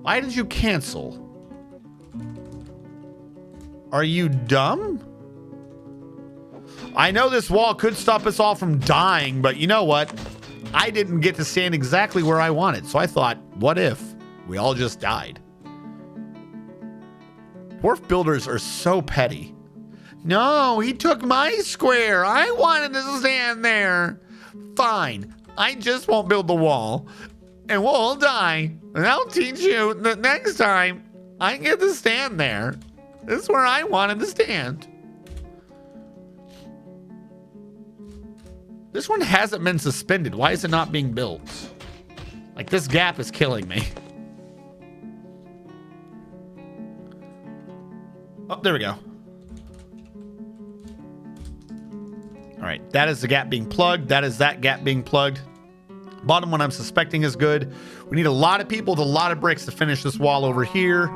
Why did you cancel? Are you dumb? I know this wall could stop us all from dying, but you know what? I didn't get to stand exactly where I wanted, so I thought, what if we all just died? Dwarf builders are so petty. No, he took my square. I wanted to stand there. Fine. I just won't build the wall. And we'll all die. And I'll teach you that next time I get to stand there. This is where I wanted to stand. This one hasn't been suspended. Why is it not being built? Like, this gap is killing me. Oh, there we go. All right, that is the gap being plugged. That is that gap being plugged. Bottom one I'm suspecting is good. We need a lot of people with a lot of bricks to finish this wall over here.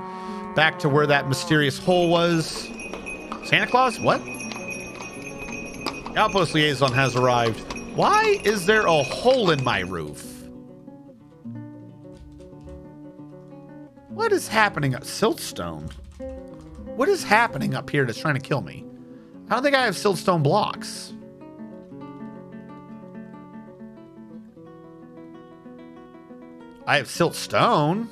Back to where that mysterious hole was. Santa Claus? What? The Outpost Liaison has arrived. Why is there a hole in my roof? What is happening at Siltstone? What is happening up here that's trying to kill me? I don't think I have Siltstone blocks. I have Siltstone.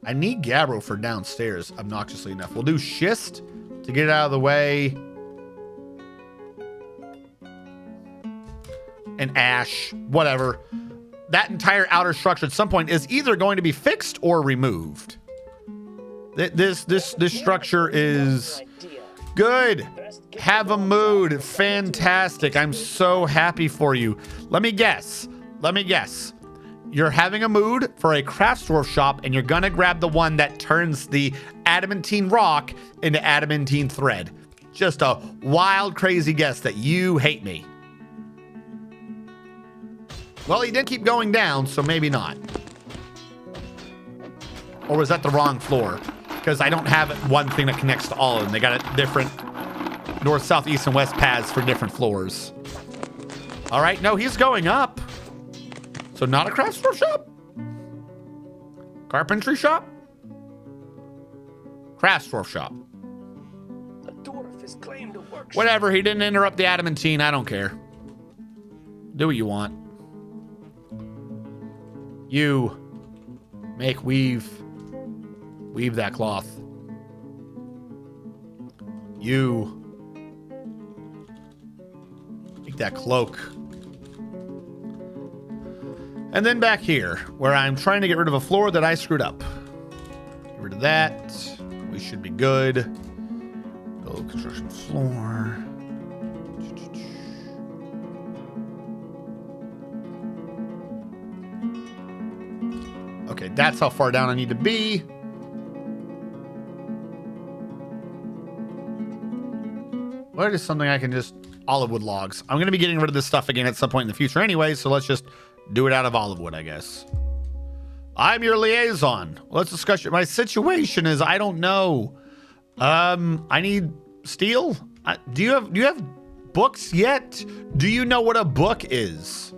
I need Gabbro for downstairs, obnoxiously enough. We'll do Schist to get it out of the way. And Ash, whatever. That entire outer structure at some point is either going to be fixed or removed. This structure is good. Have a mood. Fantastic. I'm so happy for you. Let me guess. You're having a mood for a craft store shop, and you're going to grab the one that turns the adamantine rock into adamantine thread. Just a wild, crazy guess that you hate me. Well, he did keep going down, so maybe not. Or was that the wrong floor? Because I don't have one thing that connects to all of them. They got a different north, south, east, and west paths for different floors. All right, no, he's going up. So not a craft store shop? Carpentry shop? Craft store shop. A dwarf is claimed to work. Whatever, he didn't interrupt the adamantine. I don't care. Do what you want. You make weave that cloth. You make that cloak. And then back here, where I'm trying to get rid of a floor that I screwed up. Get rid of that. We should be good. Build construction floor. Okay, that's how far down I need to be. What is something I can just... Olive wood logs. I'm going to be getting rid of this stuff again at some point in the future anyway, so let's just do it out of olive wood, I guess. I'm your liaison. Let's discuss it. My situation is I don't know. I need steel. Do you have books yet? Do you know what a book is?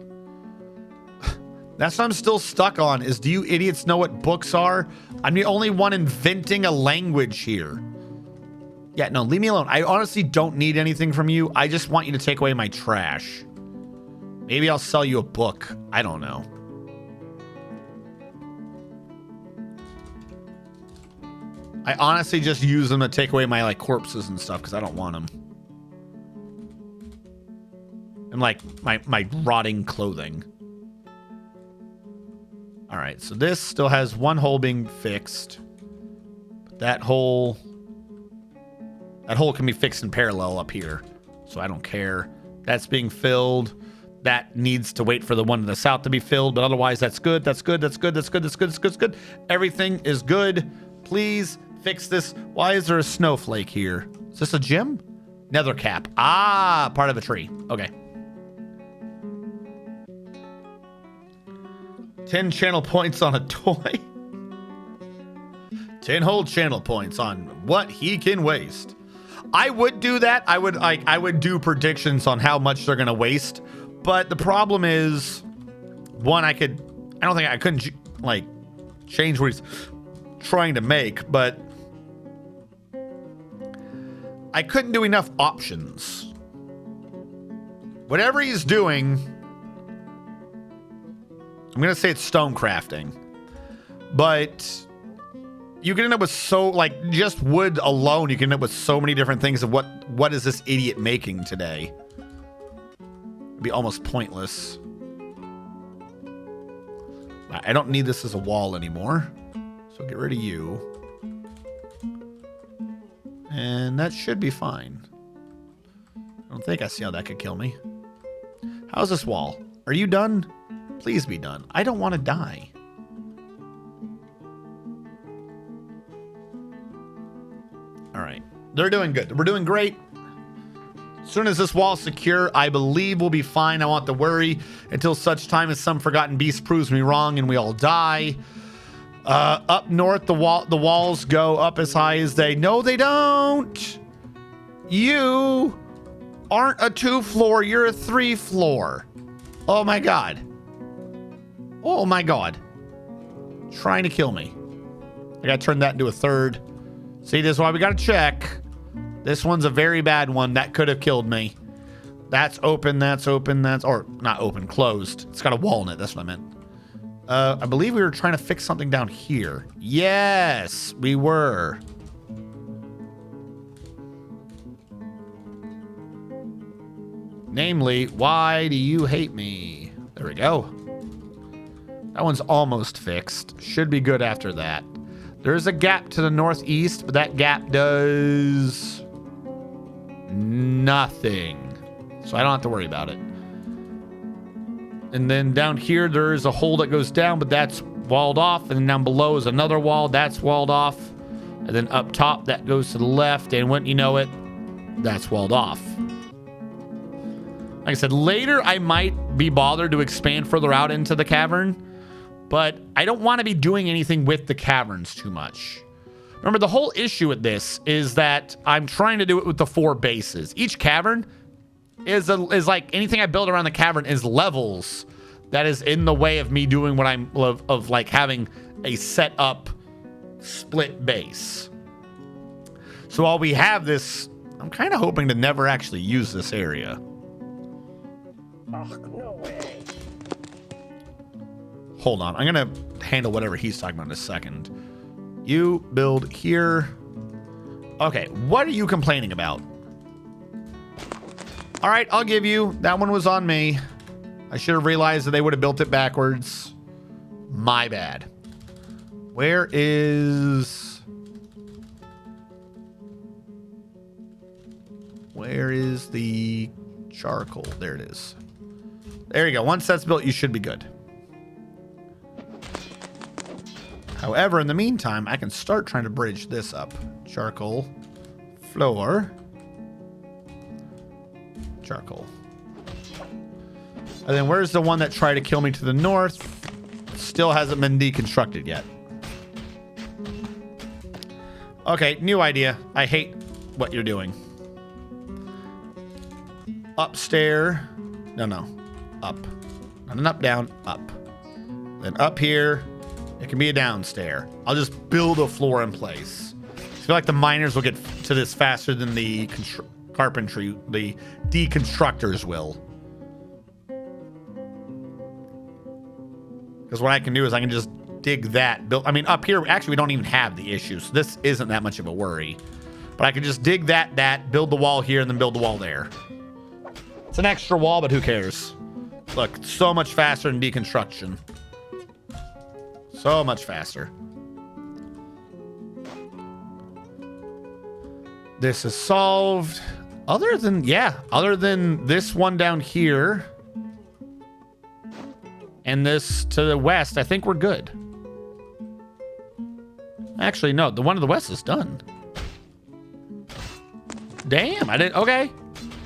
That's what I'm still stuck on, is do you idiots know what books are? I'm the only one inventing a language here. Yeah, no, leave me alone. I honestly don't need anything from you. I just want you to take away my trash. Maybe I'll sell you a book. I don't know. I honestly just use them to take away my, like, corpses and stuff because I don't want them. And, like, my rotting clothing. All right, so this still has one hole being fixed. But that hole can be fixed in parallel up here. So I don't care. That's being filled. That needs to wait for the one to the south to be filled, but otherwise that's good. That's good. That's good. That's good. That's good. That's good. That's good. Everything is good. Please fix this. Why is there a snowflake here? Is this a gym? Nether cap. Ah, part of a tree. Okay. 10 channel points on a toy. 10 whole channel points on what he can waste. I would do that. I would do predictions on how much they're gonna waste. But the problem is, one, I don't think I couldn't like change what he's trying to make, but I couldn't do enough options. Whatever he's doing, I'm going to say it's stone crafting, but you can end up with just wood alone, you can end up with so many different things of what is this idiot making today? Be almost pointless. I don't need this as a wall anymore, so get rid of you, and that should be fine. I don't think I see how that could kill me. How's this wall? Are you done? Please be done. I don't want to die. All right. They're doing good. We're doing great. As soon as this wall's secure, I believe we'll be fine. I won't have to worry until such time as some forgotten beast proves me wrong and we all die. Up north, the walls go up as high as they... No, they don't. You aren't a 2-floor. You're a 3-floor. Oh, my God. Oh, my God. Trying to kill me. I got to turn that into a 3rd. See, this is why we got to check. This one's a very bad one. That could have killed me. That's open. That's open. That's... Or, not open. Closed. It's got a wall in it. That's what I meant. I believe we were trying to fix something down here. Yes, we were. Namely, why do you hate me? There we go. That one's almost fixed. Should be good after that. There's a gap to the northeast, but that gap does nothing. So I don't have to worry about it. And then down here, there is a hole that goes down, but that's walled off. And then down below is another wall. That's walled off. And then up top, that goes to the left. And wouldn't you know it, that's walled off. Like I said, later I might be bothered to expand further out into the cavern. But I don't want to be doing anything with the caverns too much. Remember, the whole issue with this is that I'm trying to do it with the 4 bases. Each cavern is like anything I build around the cavern is levels that is in the way of me doing what I'm of like having a set up split base. So while we have this, I'm kind of hoping to never actually use this area. Oh, no way. Hold on, I'm gonna handle whatever he's talking about in a second. You build here. Okay, what are you complaining about? All right, I'll give you. That one was on me. I should have realized that they would have built it backwards. My bad. Where is the charcoal? There it is. There you go. Once that's built, you should be good. However, in the meantime, I can start trying to bridge this up. Charcoal, floor, charcoal. And then where's the one that tried to kill me to the north? Still hasn't been deconstructed yet. Okay, new idea. I hate what you're doing. Upstairs. No. Up. Not an up, down, up. Then up here. It can be a downstairs. I'll just build a floor in place. I feel like the miners will get to this faster than the carpentry, the deconstructors will. Because what I can do is I can just dig that. Build. I mean, up here, actually, we don't even have the issues. So this isn't that much of a worry. But I can just dig that, build the wall here, and then build the wall there. It's an extra wall, but who cares? Look, so much faster than deconstruction. So much faster. This is solved. Other than this one down here and this to the west, I think we're good. Actually, no, the one to the west is done. Damn, I didn't. Okay.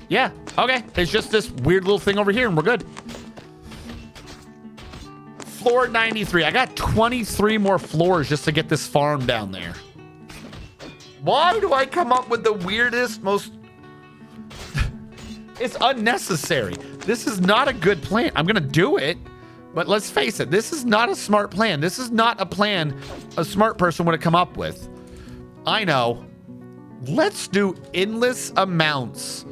Yeah, okay. It's just this weird little thing over here and we're good. Floor 93. I got 23 more floors just to get this farm down there. Why do I come up with the weirdest, most... It's unnecessary. This is not a good plan. I'm going to do it, but let's face it. This is not a smart plan. This is not a plan a smart person would have come up with. I know. Let's do endless amounts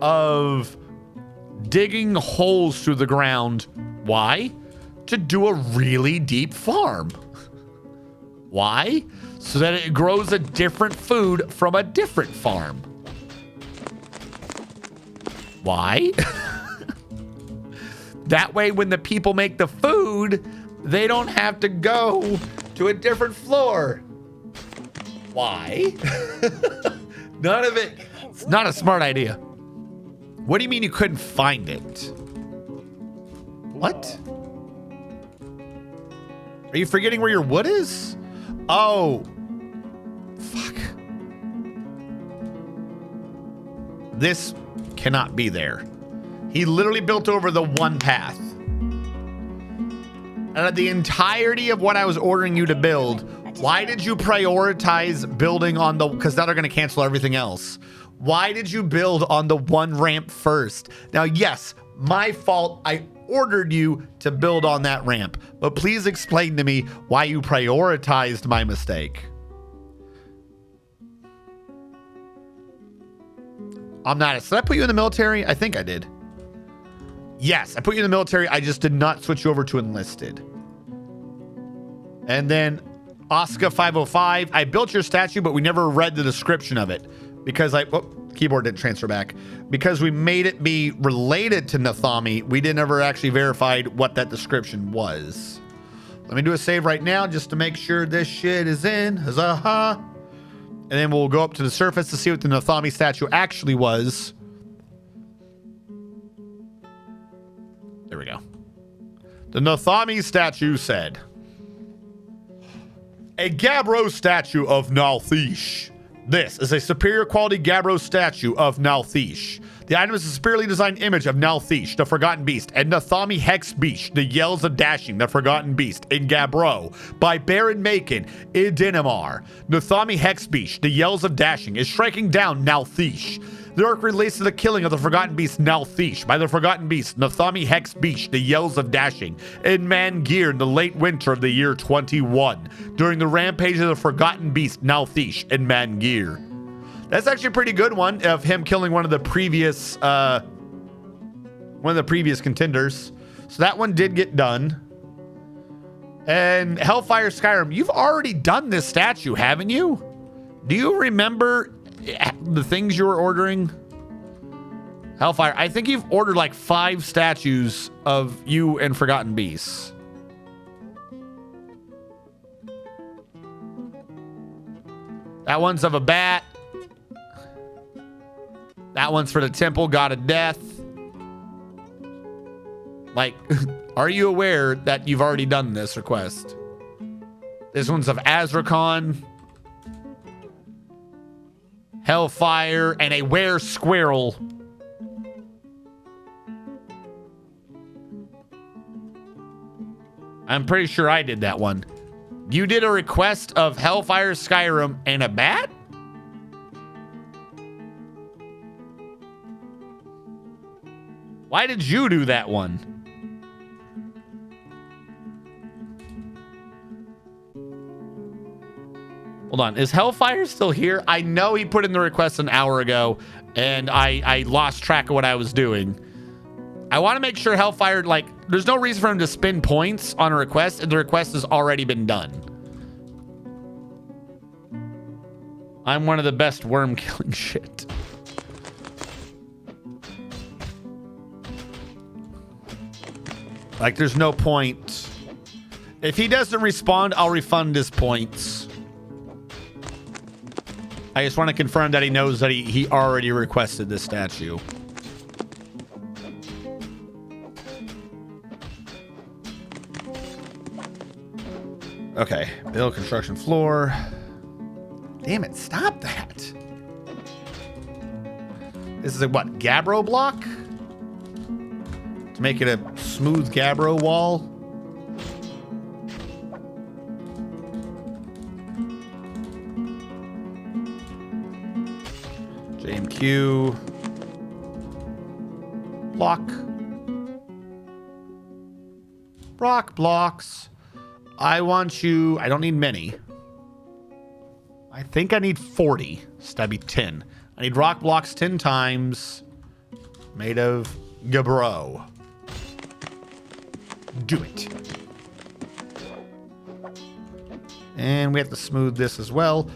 of digging holes through the ground. Why? To do a really deep farm. Why? So that it grows a different food from a different farm. Why? That way when the people make the food, they don't have to go to a different floor. Why? None of it. It's not a smart idea. What do you mean you couldn't find it? What? Are you forgetting where your wood is? Oh. Fuck. This cannot be there. He literally built over the one path. Out of the entirety of what I was ordering you to build, why did you prioritize building on the, because now they're going to cancel everything else. Why did you build on the one ramp first? Now, yes, my fault. I ordered you to build on that ramp, but please explain to me why you prioritized my mistake. I'm not. Did I put you in the military? I think I did. Yes, I put you in the military. I just did not switch you over to enlisted. And then Oscar 505. I built your statue, but we never read the description of it because keyboard didn't transfer back. Because we made it be related to Nathami, we didn't ever actually verified what that description was. Let me do a save right now just to make sure this shit is in. Huzzah. And then we'll go up to the surface to see what the Nathami statue actually was. There we go. The Nathami statue said, a Gabbro statue of Nalthish. This is a superior quality Gabbro statue of Nalthish. The item is a superiorly designed image of Nalthish, the Forgotten Beast, and Nathami Hex Beast, the Yells of Dashing, the Forgotten Beast, in Gabbro, by Baron Macon, Idinamar. Nathami Hex Beast, the Yells of Dashing, is striking down Nalthish. The orc relates to the killing of the Forgotten Beast Nalthish by the Forgotten Beast Nathami Hex Beast, the Yells of Dashing, in ManGear in the late winter of the year 21, during the rampage of the Forgotten Beast Nalthish in ManGear. That's actually a pretty good one of him killing one of the previous contenders. So that one did get done. And Hellfire Skyrim, you've already done this statue, haven't you? Do you remember the things you were ordering? Hellfire, I think you've ordered like 5 statues of you and Forgotten Beasts. That one's of a bat. That one's for the temple god of death. Like, are you aware that you've already done this request? This one's of Azrakon, Hellfire, and a were squirrel. I'm pretty sure I did that one. You did a request of Hellfire Skyrim and a bat? Why did you do that one? Hold on. Is Hellfire still here? I know he put in the request an hour ago, and I lost track of what I was doing. I want to make sure Hellfire, like, there's no reason for him to spend points on a request, and the request has already been done. I'm one of the best worm killing shit. Like, there's no point. If he doesn't respond, I'll refund his points. I just want to confirm that he knows that he already requested this statue. Okay, build construction floor. Damn it, stop that. This is a what, Gabbro block? To make it a smooth Gabbro wall. JMQ. Block. Rock blocks. I want you, I don't need many. I think I need 40. So that'd be 10. I need rock blocks 10 times. Made of Gabbro. Do it. And we have to smooth this as well.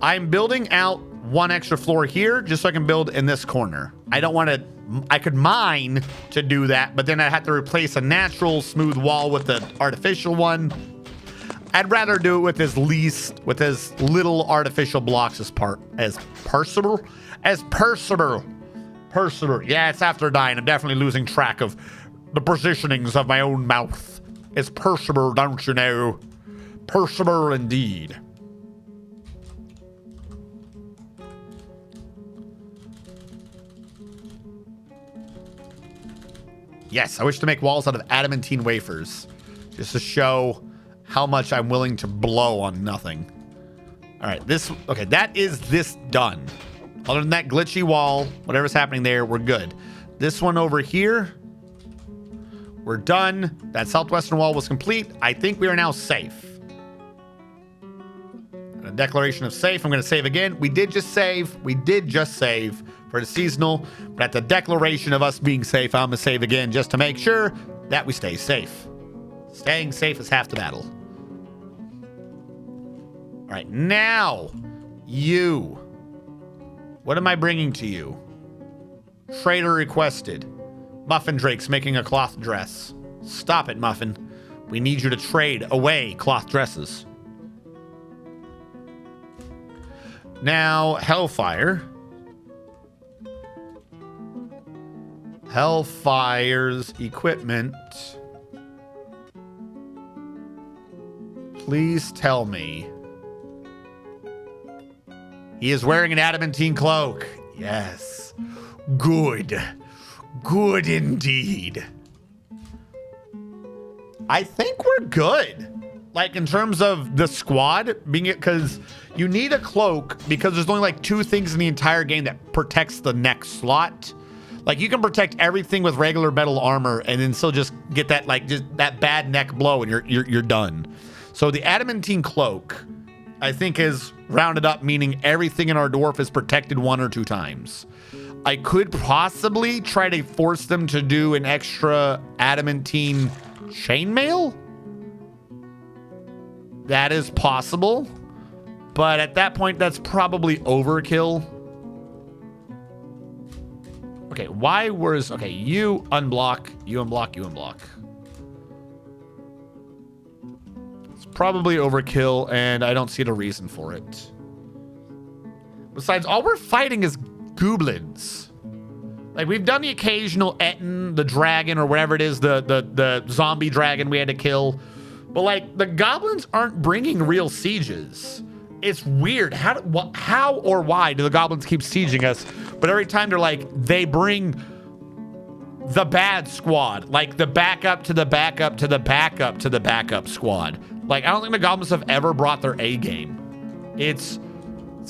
I'm building out one extra floor here just so I can build in this corner. I don't want to, I could mine to do that, but then I'd have to replace a natural smooth wall with the artificial one. I'd rather do it with as little artificial blocks as possible. Yeah, it's after dying. I'm definitely losing track of the positionings of my own mouth. It's Percival, don't you know? Percival indeed. Yes, I wish to make walls out of adamantine wafers. Just to show how much I'm willing to blow on nothing. All right, okay, that is this done. Other than that glitchy wall, whatever's happening there, we're good. This one over here, we're done. That southwestern wall was complete. I think we are now safe. A declaration of safe. I'm going to save again. We did just save for the seasonal, but at the declaration of us being safe, I'm going to save again just to make sure that we stay safe. Staying safe is half the battle. All right, now you. What am I bringing to you? Trader requested. Muffin Drake's making a cloth dress. Stop it, Muffin. We need you to trade away cloth dresses. Now, Hellfire. Hellfire's equipment. Please tell me. He is wearing an adamantine cloak. Yes. Good. Good indeed. I think we're good. Like in terms of the squad being it, because you need a cloak because there's only like 2 things in the entire game that protects the neck slot. Like you can protect everything with regular metal armor and then still just get that like just that bad neck blow and you're done. So the adamantine cloak, I think, is rounded up, meaning everything in our dwarf is protected 1 or 2 times. I could possibly try to force them to do an extra adamantine chainmail. That is possible, but at that point, that's probably overkill. Okay, okay, you unblock, you unblock, you unblock. It's probably overkill, and I don't see the reason for it. Besides, all we're fighting is goblins. Like, we've done the occasional Etten, the dragon, or whatever it is, the zombie dragon we had to kill. But, like, the goblins aren't bringing real sieges. It's weird. How or why do the goblins keep sieging us? But every time they're like, they bring the bad squad. Like, the backup to the backup to the backup to the backup squad. Like, I don't think the goblins have ever brought their A game. It's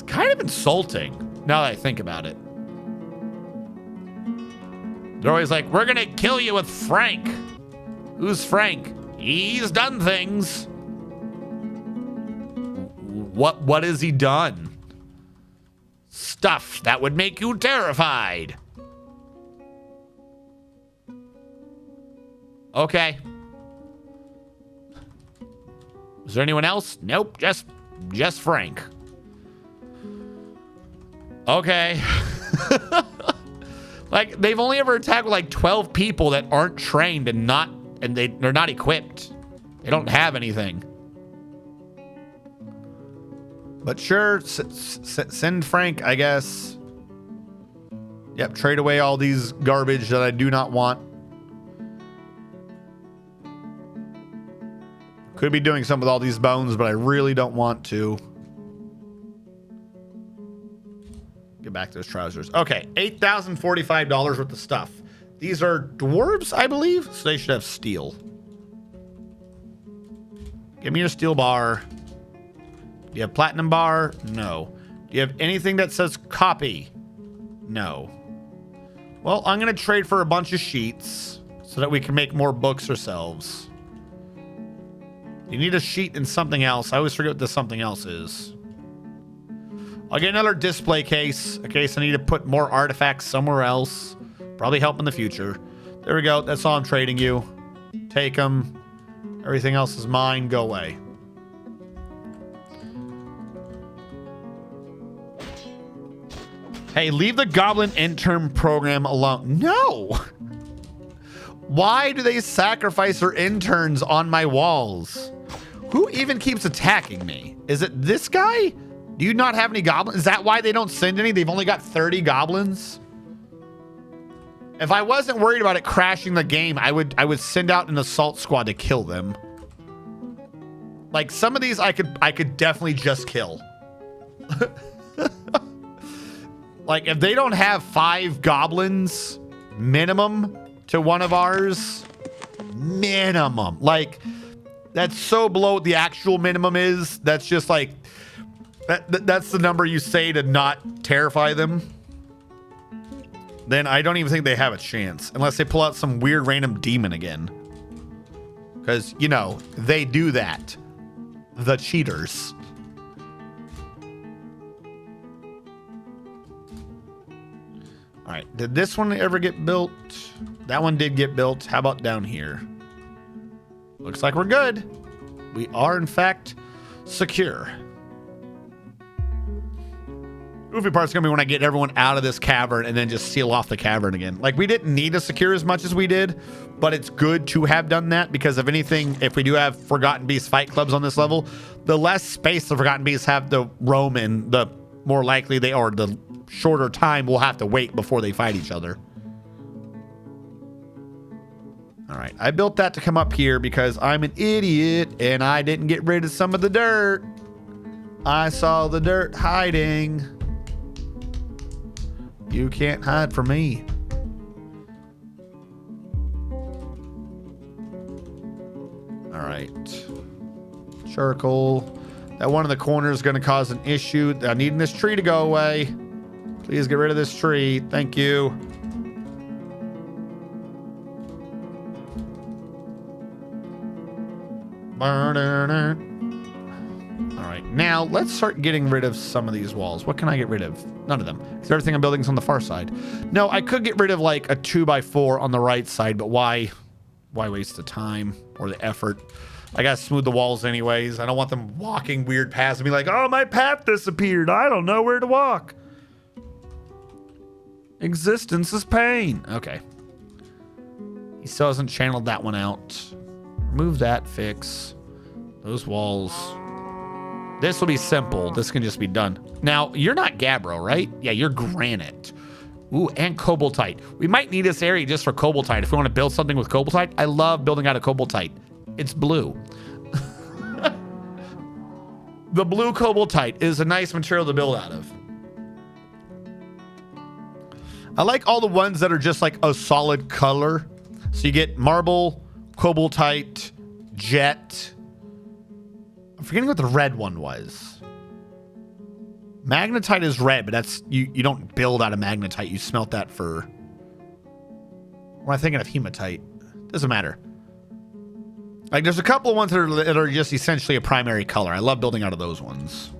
kind of insulting, now that I think about it. They're always like, we're gonna kill you with Frank. Who's Frank? He's done things. What has he done? Stuff that would make you terrified. Okay. Is there anyone else? Nope, just Frank. Okay. Like, they've only ever attacked with like 12 people that aren't trained and they're not equipped. They don't have anything. But sure, send Frank, I guess. Yep, trade away all these garbage that I do not want. Could be doing something with all these bones, but I really don't want to. Get back to those trousers. Okay, $8,045 worth of stuff. These are dwarves, I believe, so they should have steel. Give me your steel bar. Do you have platinum bar? No. Do you have anything that says copy? No. Well, I'm going to trade for a bunch of sheets so that we can make more books ourselves. You need a sheet and something else. I always forget what the something else is. I'll get another display case in case I need to put more artifacts somewhere else. Probably help in the future. There we go. That's all I'm trading you. Take them. Everything else is mine. Go away. Hey, leave the goblin intern program alone. No! Why do they sacrifice their interns on my walls? Who even keeps attacking me? Is it this guy? Do you not have any goblins? Is that why they don't send any? They've only got 30 goblins? If I wasn't worried about it crashing the game, I would send out an assault squad to kill them. Like, some of these I could definitely just kill. Like, if they don't have 5 goblins minimum to one of ours. Minimum. Like, that's so below what the actual minimum is. That's just like, that's the number you say to not terrify them. Then I don't even think they have a chance. Unless they pull out some weird random demon again. Because, you know, they do that. The cheaters. All right, did this one ever get built? That one did get built. How about down here? Looks like we're good. We are, in fact, secure. Goofy part's gonna be when I get everyone out of this cavern and then just seal off the cavern again. Like, we didn't need to secure as much as we did, but it's good to have done that because if anything, if we do have Forgotten Beast fight clubs on this level, the less space the Forgotten Beasts have to roam in, the more likely they are, the shorter time we'll have to wait before they fight each other. All right, I built that to come up here because I'm an idiot and I didn't get rid of some of the dirt. I saw the dirt hiding. You can't hide from me. All right. Circle. That one in the corner is going to cause an issue. I'm needing this tree to go away. Please get rid of this tree. Thank you. All right, now let's start getting rid of some of these walls. What can I get rid of? None of them, because everything I'm building is on the far side. No, I could get rid of like a 2x4 on the right side, but why waste the time or the effort? I gotta smooth the walls anyways. I don't want them walking weird paths and be like, oh, my path disappeared. I don't know where to walk. Existence is pain. Okay. He still hasn't channeled that one out. Remove that, fix those walls. This will be simple. This can just be done. Now, you're not Gabbro, right? Yeah, you're granite. Ooh, and cobaltite. We might need this area just for cobaltite. If we want to build something with cobaltite, I love building out of cobaltite. It's blue. The blue cobaltite is a nice material to build out of. I like all the ones that are just like a solid color. So you get marble, cobaltite, jet. I'm forgetting what the red one was. Magnetite is red, but that's you don't build out of magnetite. You smelt that for... Or am I thinking of hematite? Doesn't matter. Like, there's a couple of ones that are just essentially a primary color. I love building out of those ones.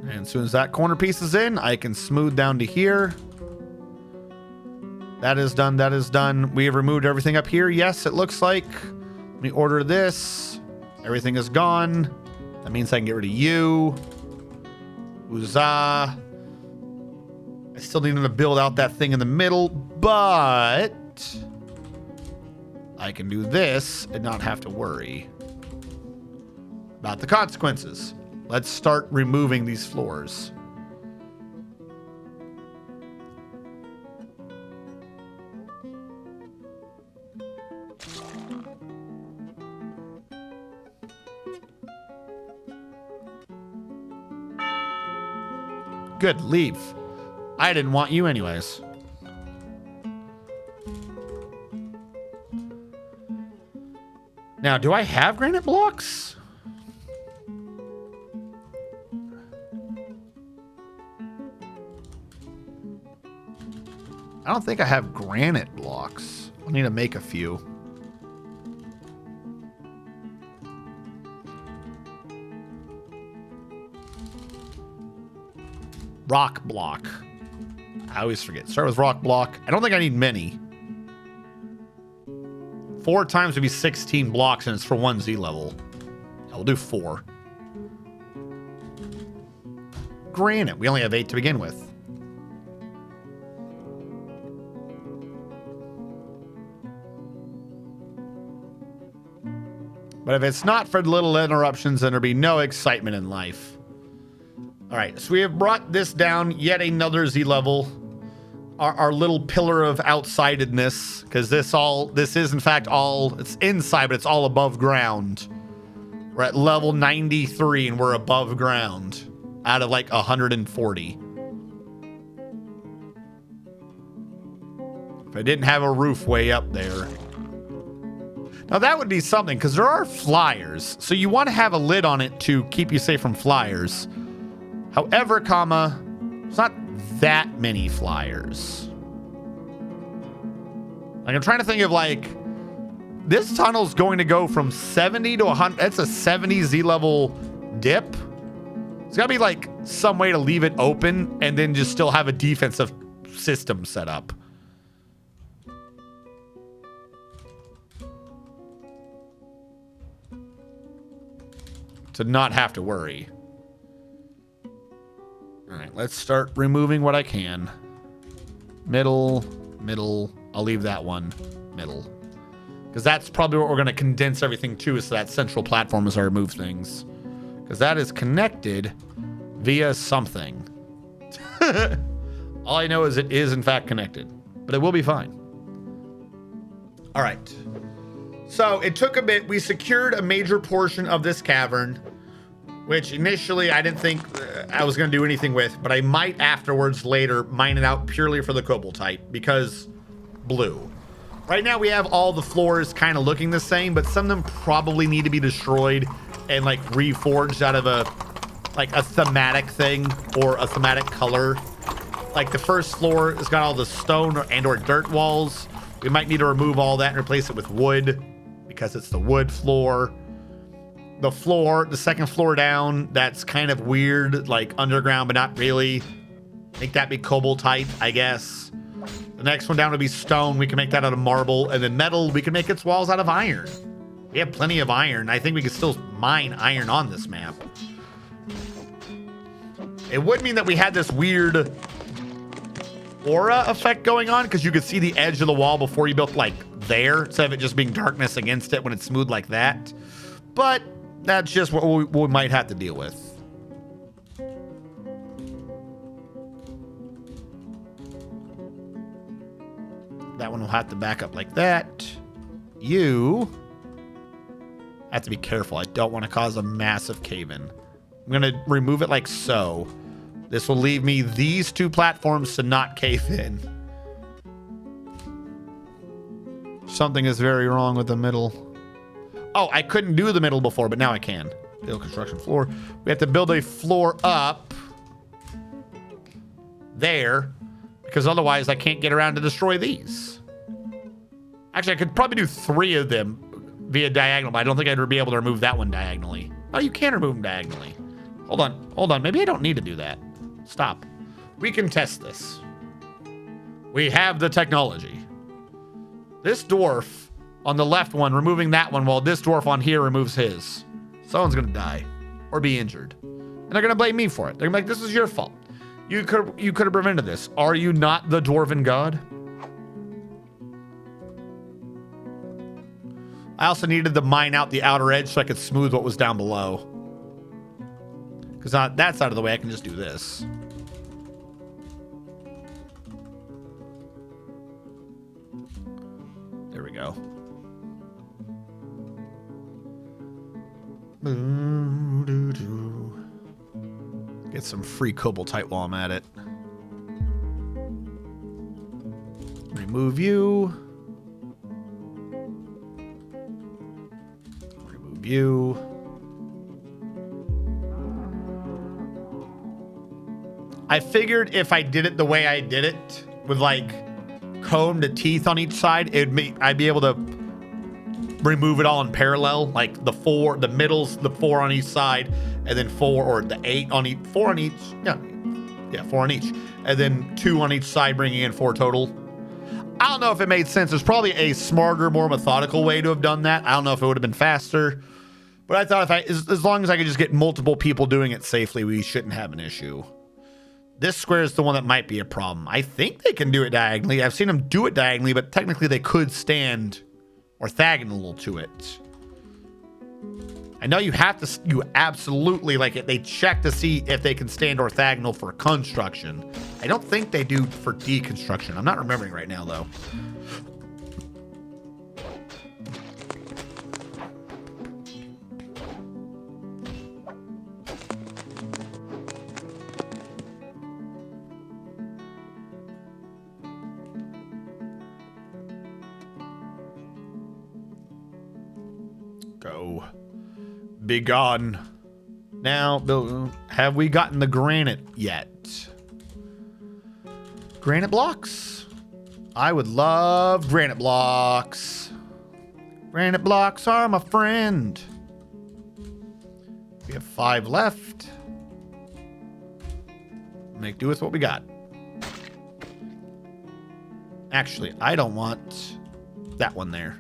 And as soon as that corner piece is in, I can smooth down to here. That is done. That is done. We have removed everything up here. Yes, it looks like. Let me order this. Everything is gone. That means I can get rid of you. Huzzah. I still need to build out that thing in the middle, but I can do this and not have to worry about the consequences. Let's start removing these floors. Good, leave. I didn't want you anyways. Now, do I have granite blocks? I don't think I have granite blocks. I'll need to make a few. Rock block. I always forget. Start with rock block. I don't think I need many. 4 times would be 16 blocks, and it's for 1 Z level. Yeah, we'll do 4. Granite. We only have 8 to begin with. But if it's not for little interruptions, then there'll be no excitement in life. All right, so we have brought this down yet another Z level. Our little pillar of outsidedness, because this is in fact all, it's inside, but it's all above ground. We're at level 93 and we're above ground out of like 140. If I didn't have a roof way up there. Now that would be something, because there are flyers. So you want to have a lid on it to keep you safe from flyers. However, it's not that many flyers. Like, I'm trying to think of, like, this tunnel's going to go from 70 to 100. That's a 70 Z level dip. There's got to be, like, some way to leave it open and then just still have a defensive system set up. To not have to worry. All right, let's start removing what I can. Middle. I'll leave that one middle. Because that's probably what we're going to condense everything to, is that central platform as I remove things. Because that is connected via something. All I know is it is, in fact, connected. But it will be fine. All right. So it took a bit. We secured a major portion of this cavern, which initially I didn't think I was going to do anything with, but I might afterwards later mine it out purely for the Koboldite because blue. Right now we have all the floors kind of looking the same, but some of them probably need to be destroyed and like reforged out of a thematic thing or a thematic color. Like the first floor has got all the stone and or dirt walls. We might need to remove all that and replace it with wood because it's the wood floor. The second floor down, that's kind of weird, like underground, but not really. Make that be Koboldite, I guess. The next one down would be stone. We can make that out of marble. And then metal, we can make its walls out of iron. We have plenty of iron. I think we can still mine iron on this map. It would mean that we had this weird aura effect going on because you could see the edge of the wall before you built like there, instead of it just being darkness against it when it's smooth like that. But that's just what we might have to deal with. That one will have to back up like that. You have to be careful. I don't want to cause a massive cave-in. I'm going to remove it like so. This will leave me these two platforms to not cave in. Something is very wrong with the middle. Oh, I couldn't do the middle before, but now I can. Build construction floor. We have to build a floor up there because otherwise I can't get around to destroy these. Actually, I could probably do 3 of them via diagonal, but I don't think I'd be able to remove that one diagonally. Oh, you can remove them diagonally. Hold on. Maybe I don't need to do that. Stop. We can test this. We have the technology. This dwarf on the left one, removing that one, while this dwarf on here removes his. Someone's gonna die or be injured. And they're gonna blame me for it. They're gonna be like, this is your fault. You could have prevented this. Are you not the dwarven god? I also needed to mine out the outer edge so I could smooth what was down below. Because now that's out of the way, I can just do this. There we go. Get some free Koboldite while I'm at it. Remove you. Remove you. I figured if I did it the way I did it, with like combed teeth on each side, I'd be able to remove it all in parallel, like the 4, the middles, the 4 on each side, and then 4 or the 8 on each, 4 on each, yeah, 4 on each, and then 2 on each side, bringing in 4 total. I don't know if it made sense. There's probably a smarter, more methodical way to have done that. I don't know if it would have been faster, but I thought as long as I could just get multiple people doing it safely, we shouldn't have an issue. This square is the one that might be a problem. I think they can do it diagonally. I've seen them do it diagonally, but technically they could stand orthogonal to it. I know you have to, you absolutely like it. They check to see if they can stand orthogonal for construction. I don't think they do for deconstruction. I'm not remembering right now though. Go. Be gone. Now, Bill, have we gotten the granite yet? Granite blocks? I would love granite blocks. Granite blocks are my friend. We have 5 left. Make do with what we got. Actually, I don't want that one there.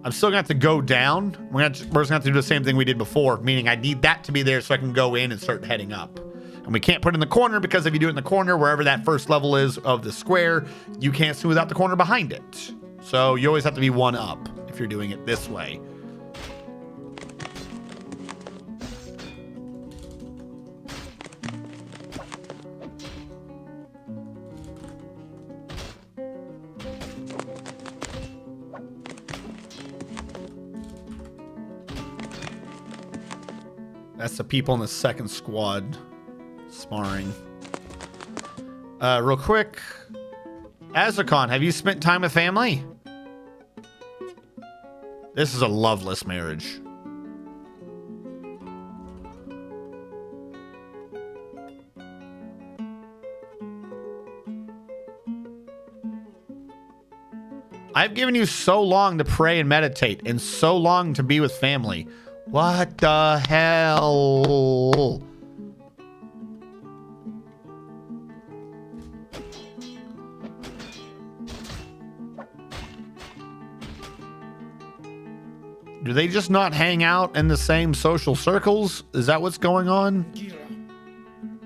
I'm still gonna have to go down. We're just gonna have to do the same thing we did before, meaning I need that to be there so I can go in and start heading up. And we can't put it in the corner because if you do it in the corner, wherever that first level is of the square, you can't smooth out the corner behind it. So you always have to be one up if you're doing it this way. That's the people in the second squad sparring. Real quick. Azakon, have you spent time with family? This is a loveless marriage. I've given you so long to pray and meditate and so long to be with family. What the hell? Do they just not hang out in the same social circles? Is that what's going on?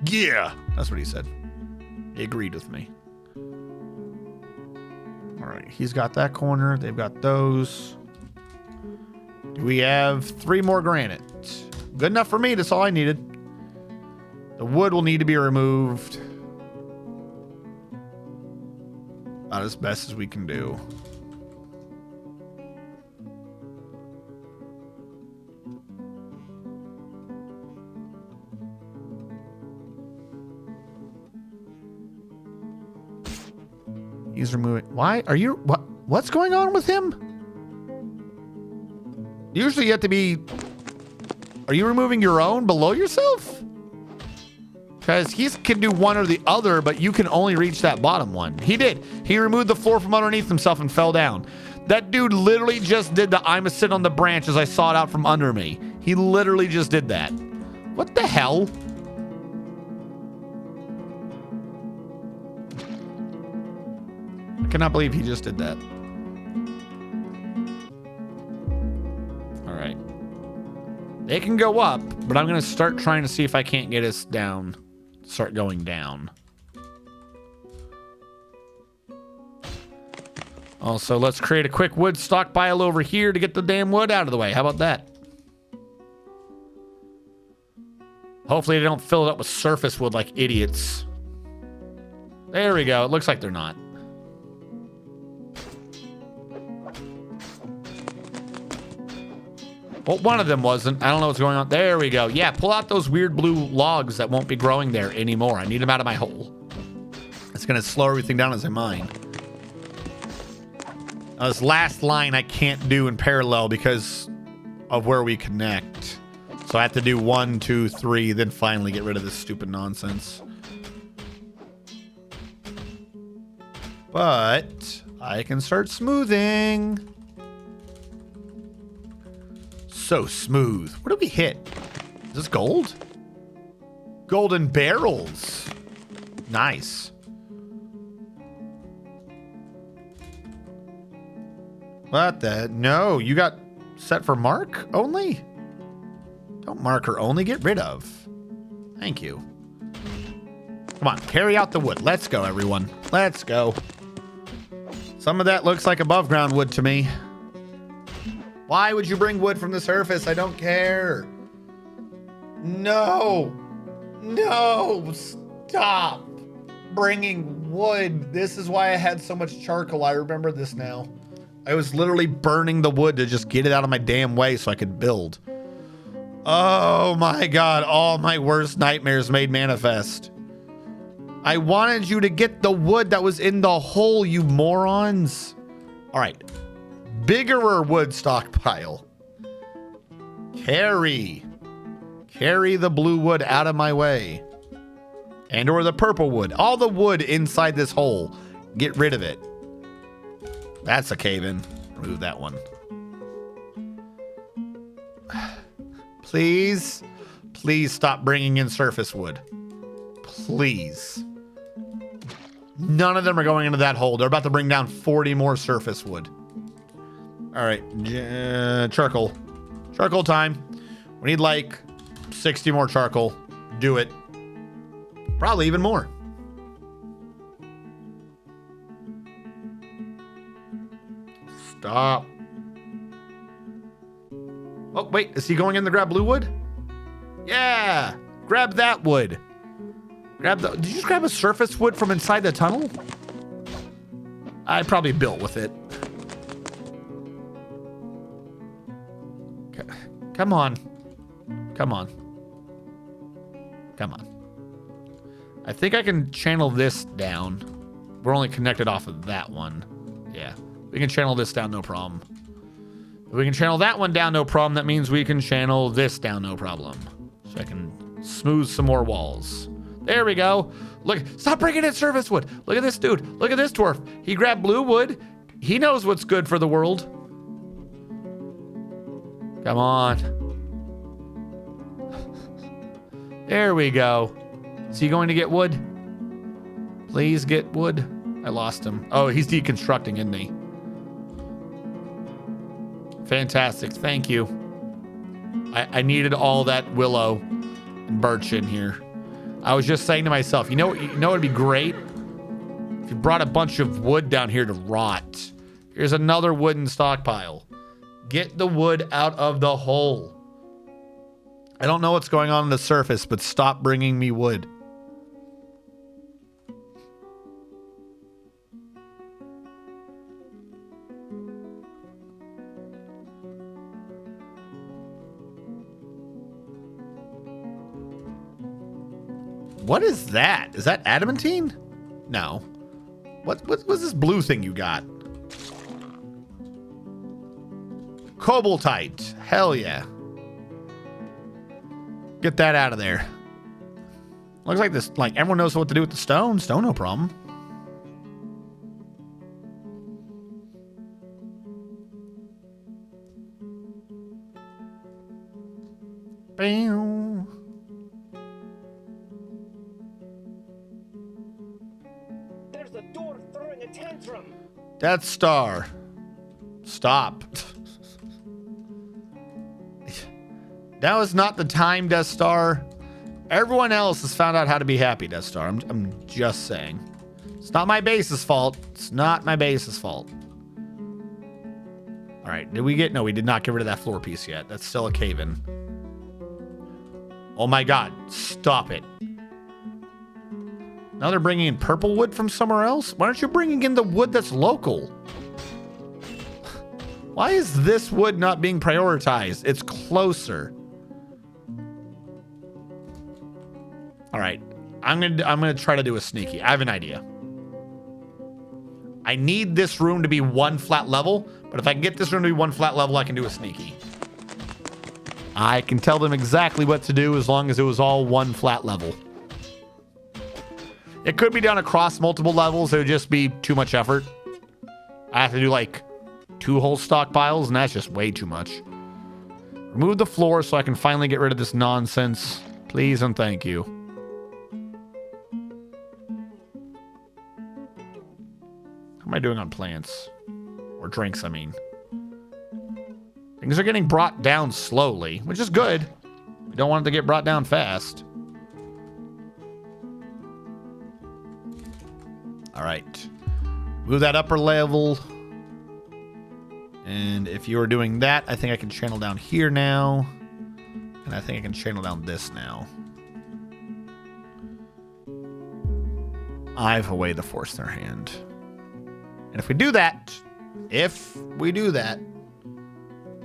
Yeah. That's what he said. He agreed with me. All right. He's got that corner. They've got those. We have 3 more granite. Good enough for me. That's all I needed. The wood will need to be removed. About as best as we can do. He's removing. Why are you? What's going on with him? Usually you have to be... Are you removing your own below yourself? Because he can do one or the other, but you can only reach that bottom one. He did. He removed the floor from underneath himself and fell down. That dude literally just did the I'm a sit on the branch as I saw it out from under me. He literally just did that. What the hell? I cannot believe he just did that. They can go up, but I'm going to start trying to see if I can't get us down. Start going down. Also, let's create a quick wood stockpile over here to get the damn wood out of the way. How about that? Hopefully they don't fill it up with surface wood like idiots. There we go. It looks like they're not. Well, one of them wasn't. I don't know what's going on. There we go. Yeah, pull out those weird blue logs that won't be growing there anymore. I need them out of my hole. It's going to slow everything down as I mine. Now, this last line I can't do in parallel because of where we connect. So I have to do 1, 2, 3, then finally get rid of this stupid nonsense. But I can start smoothing. So smooth. What did we hit? Is this gold? Golden barrels. Nice. What the? No, you got set for mark only? Don't marker only, get rid of. Thank you. Come on, carry out the wood. Let's go, everyone. Let's go. Some of that looks like above ground wood to me. Why would you bring wood from the surface? I don't care. No. No. Stop bringing wood. This is why I had so much charcoal. I remember this now. I was literally burning the wood to just get it out of my damn way so I could build. Oh my God. All my worst nightmares made manifest. I wanted you to get the wood that was in the hole, you morons. All right. bigger wood stockpile. Carry the blue wood out of my way. And or the purple wood. All the wood inside this hole. Get rid of it. That's a cave-in. Remove that one. Please stop bringing in surface wood. Please. None of them are going into that hole. They're about to bring down 40 more surface wood. All right, charcoal. Charcoal time. We need like 60 more charcoal. Do it. Probably even more. Stop. Oh, wait. Is he going in to grab blue wood? Yeah. Grab that wood. Did you just grab a surface wood from inside the tunnel? I probably built with it. Okay. Come on. Come on. Come on. I think I can channel this down. We're only connected off of that one. Yeah. We can channel this down, no problem. If we can channel that one down, no problem. That means we can channel this down, no problem. So I can smooth some more walls. There we go. Look, stop bringing in surface wood. Look at this dude. Look at this dwarf. He grabbed blue wood. He knows what's good for the world. Come on. There we go. Is he going to get wood? Please get wood. I lost him. Oh, he's deconstructing, isn't he? Fantastic. Thank you. I needed all that willow and birch in here. I was just saying to myself, you know it'd be great if you brought a bunch of wood down here to rot. Here's another wooden stockpile. Get the wood out of the hole. I don't know what's going on the surface, but stop bringing me wood. What is that? Is that adamantine? No. What's this blue thing you got? Cobaltite. Hell yeah. Get that out of there. Looks like this, like everyone knows what to do with the stone. Stone, no problem. Bam. There's the dwarf throwing a tantrum. Death Star. Stop. Now is not the time, Death Star. Everyone else has found out how to be happy, Death Star. I'm just saying. It's not my base's fault. It's not my base's fault. All right, did we get... No, we did not get rid of that floor piece yet. That's still a cave-in. Oh my god, stop it. Now they're bringing in purple wood from somewhere else? Why aren't you bringing in the wood that's local? Why is this wood not being prioritized? It's closer. All right, I'm gonna try to do a sneaky. I have an idea. I need this room to be one flat level, but if I can get this room to be one flat level, I can do a sneaky. I can tell them exactly what to do as long as it was all one flat level. It could be done across multiple levels. It would just be too much effort. I have to do like 2 whole stockpiles, and that's just way too much. Remove the floor so I can finally get rid of this nonsense. Please and thank you. How am I doing on plants? Or drinks, I mean. Things are getting brought down slowly, which is good. We don't want it to get brought down fast. All right. Move that upper level. And if you are doing that, I think I can channel down here now. And I think I can channel down this now. I have a way to force their hand. And if we do that,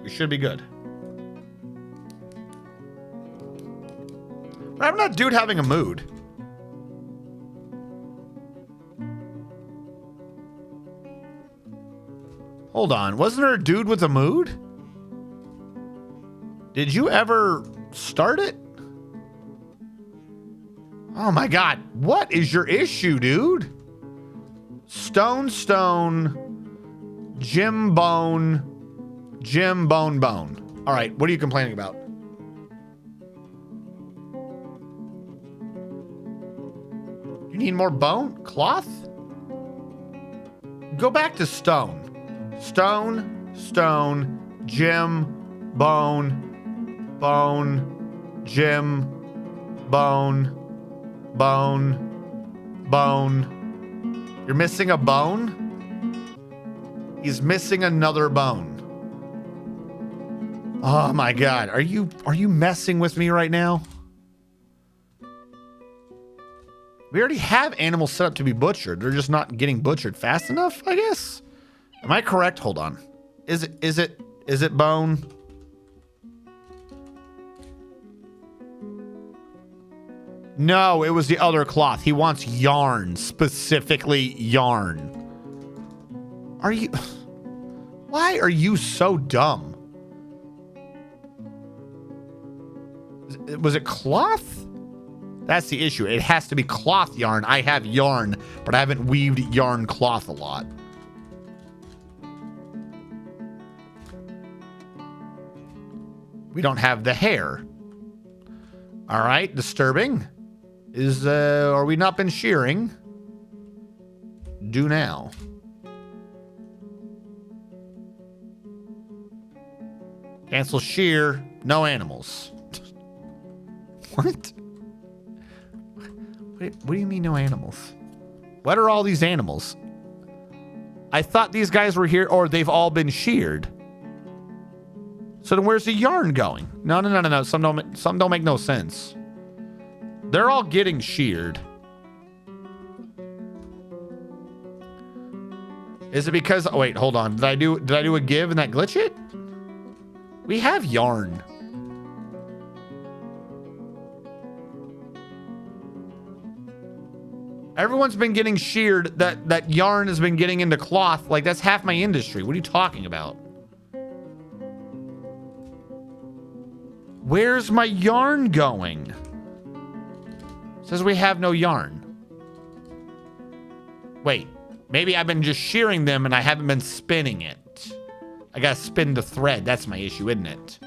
we should be good. But I'm not dude having a mood. Hold on. Wasn't there a dude with a mood? Did you ever start it? Oh my God. What is your issue, dude? Stone, Jim Bone, Bone. All right. What are you complaining about? You need more bone? Cloth? Go back to stone. Stone, Jim, Bone, Jim, Bone. You're missing a bone? He's missing another bone. Oh my God. Are you messing with me right now? We already have animals set up to be butchered. They're just not getting butchered fast enough, I guess. Am I correct? Hold on. Is it bone? No, it was the other cloth. He wants yarn, specifically yarn. Why are you so dumb? Was it cloth? That's the issue. It has to be cloth yarn. I have yarn, but I haven't weaved yarn cloth a lot. We don't have the hair. All right, disturbing. Are we not been shearing? Do now. Cancel shear. No animals. What? What do you mean no animals? What are all these animals? I thought these guys were here, or they've all been sheared. So then where's the yarn going? No. Some don't make no sense. They're all getting sheared. Is it because... Oh, wait, hold on. Did I do a give and that glitch it? We have yarn. Everyone's been getting sheared. That yarn has been getting into cloth. Like, that's half my industry. What are you talking about? Where's my yarn going? It says we have no yarn. Wait, maybe I've been just shearing them and I haven't been spinning it. I gotta spin the thread. That's my issue, isn't it?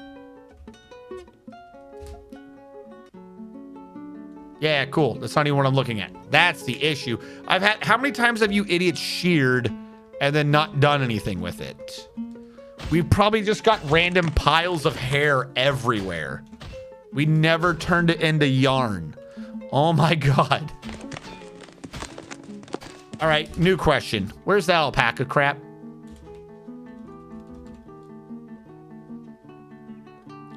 Yeah, cool. That's not even what I'm looking at. That's the issue. How many times have you idiots sheared and then not done anything with it? We probably just got random piles of hair everywhere. We never turned it into yarn. Oh my God. All right, new question. Where's the alpaca crap?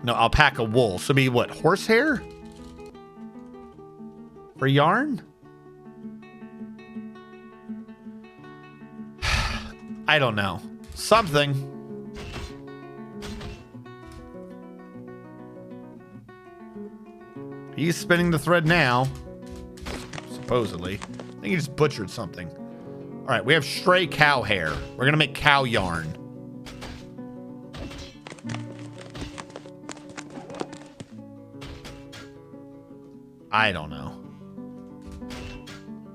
No, alpaca wool. So be what, horsehair? For yarn? I don't know. Something. He's spinning the thread now. Supposedly. I think he just butchered something. All right, we have stray cow hair. We're going to make cow yarn. I don't know.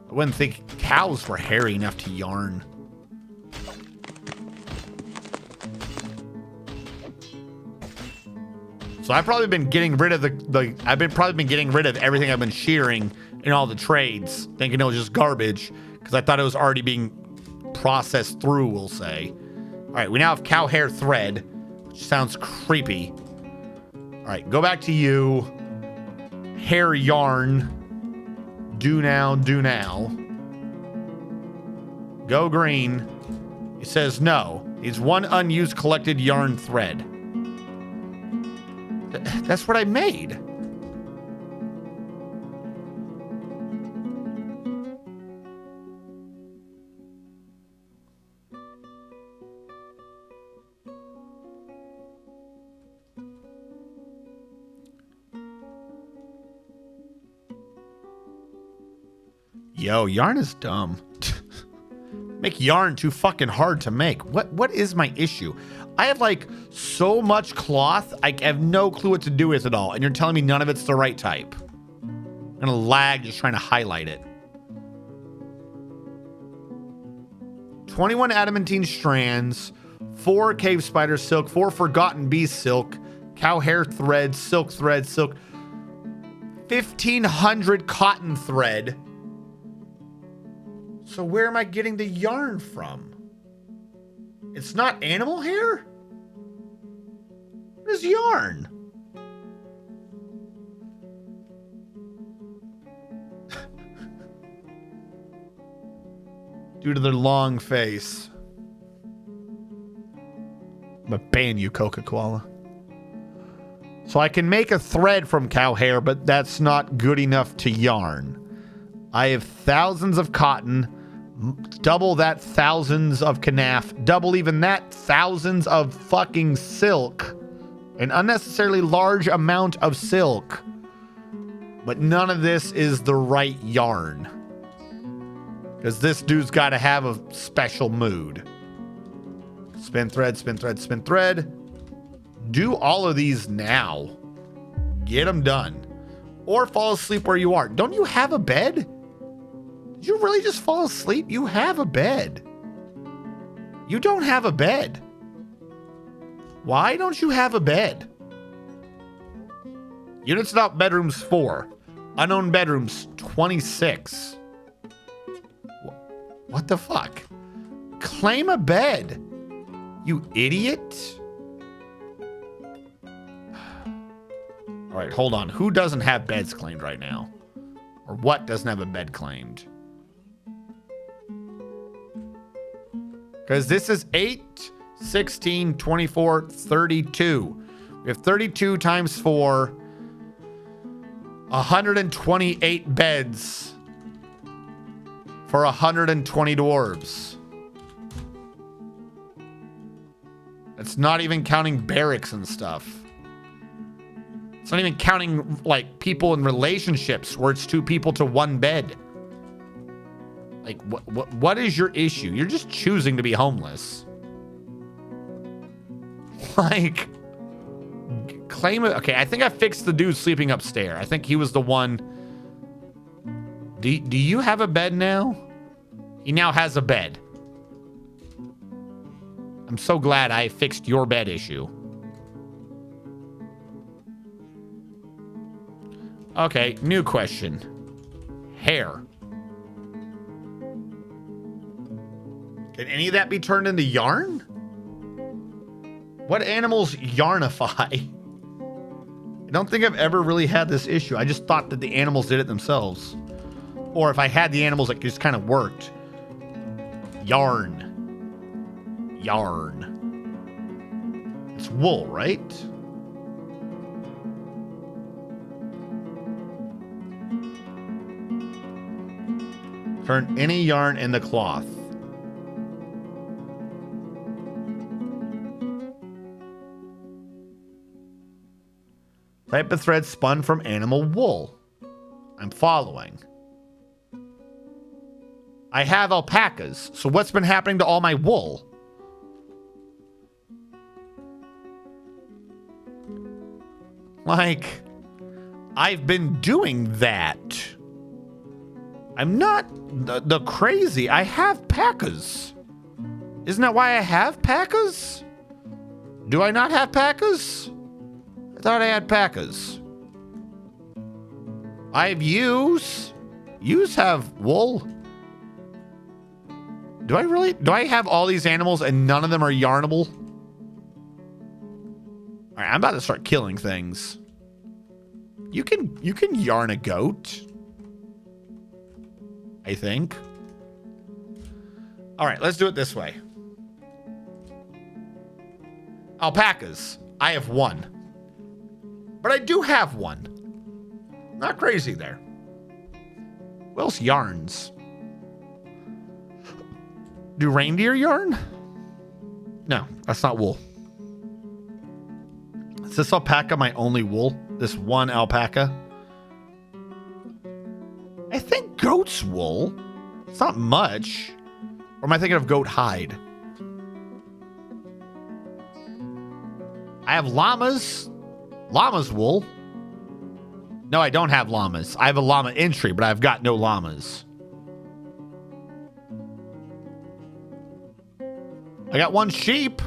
I wouldn't think cows were hairy enough to yarn. So I've probably been getting rid of probably been getting rid of everything I've been shearing in all the trades, thinking it was just garbage because I thought it was already being processed through, we'll say. All right, we now have cow hair thread, which sounds creepy. All right, go back to you. Hair yarn. Do now. Go green. It says no. It's one unused collected yarn thread. That's what I made. Yo, yarn is dumb. Make yarn too fucking hard to make. What is my issue? I have like so much cloth, I have no clue what to do with it all. And you're telling me none of it's the right type. I'm gonna lag just trying to highlight it. 21 adamantine strands, 4 cave spider silk, 4 forgotten bee silk, cow hair thread, silk, 1,500 cotton thread. So where am I getting the yarn from? It's not animal hair? What is yarn? Due to their long face. I'm gonna ban you, Coca-Cola. So I can make a thread from cow hair, but that's not good enough to yarn. I have thousands of cotton, double that thousands of kanaf, double even that thousands of fucking silk, an unnecessarily large amount of silk. But none of this is the right yarn. Because this dude's got to have a special mood. Spin thread, spin thread, spin thread. Do all of these now. Get them done. Or fall asleep where you are. Don't you have a bed? Did you really just fall asleep? You have a bed. You don't have a bed. Why don't you have a bed? Units not bedrooms 4. Unknown bedrooms 26. What the fuck? Claim a bed. You idiot. All right, hold on. Who doesn't have beds claimed right now? Or what doesn't have a bed claimed? Because this is 8, 16, 24, 32. We have 32 times 4. 128 beds for 120 dwarves. It's not even counting barracks and stuff. It's not even counting like people in relationships where it's 2 people to 1 bed. Like what is your issue? You're just choosing to be homeless. Like claim it. Okay, I think I fixed the dude sleeping upstairs. I think he was the one. Do you have a bed now? He now has a bed. I'm so glad I fixed your bed issue. Okay, new question. Hair. Can any of that be turned into yarn? What animals yarnify? I don't think I've ever really had this issue. I just thought that the animals did it themselves. Or if I had the animals, it just kind of worked. Yarn. Yarn. It's wool, right? Turn any yarn into cloth. Type of thread spun from animal wool. I'm following. I have alpacas, so what's been happening to all my wool? Like, I've been doing that. I'm not the crazy. I have pacas. Isn't that why I have pacas? Do I not have pacas? I thought I had pacas. I have ewes. Ewes have wool. Do I really? Do I have all these animals and none of them are yarnable? All right, I'm about to start killing things. You can yarn a goat. I think. All right, let's do it this way. Alpacas. I have 1. But I do have 1. Not crazy there. What else yarns? Do reindeer yarn? No, that's not wool. Is this alpaca my only wool? This one alpaca? I think goat's wool. It's not much. Or am I thinking of goat hide? I have llamas. Llama's wool. No, I don't have llamas. I have a llama entry, but I've got no llamas. I got one sheep.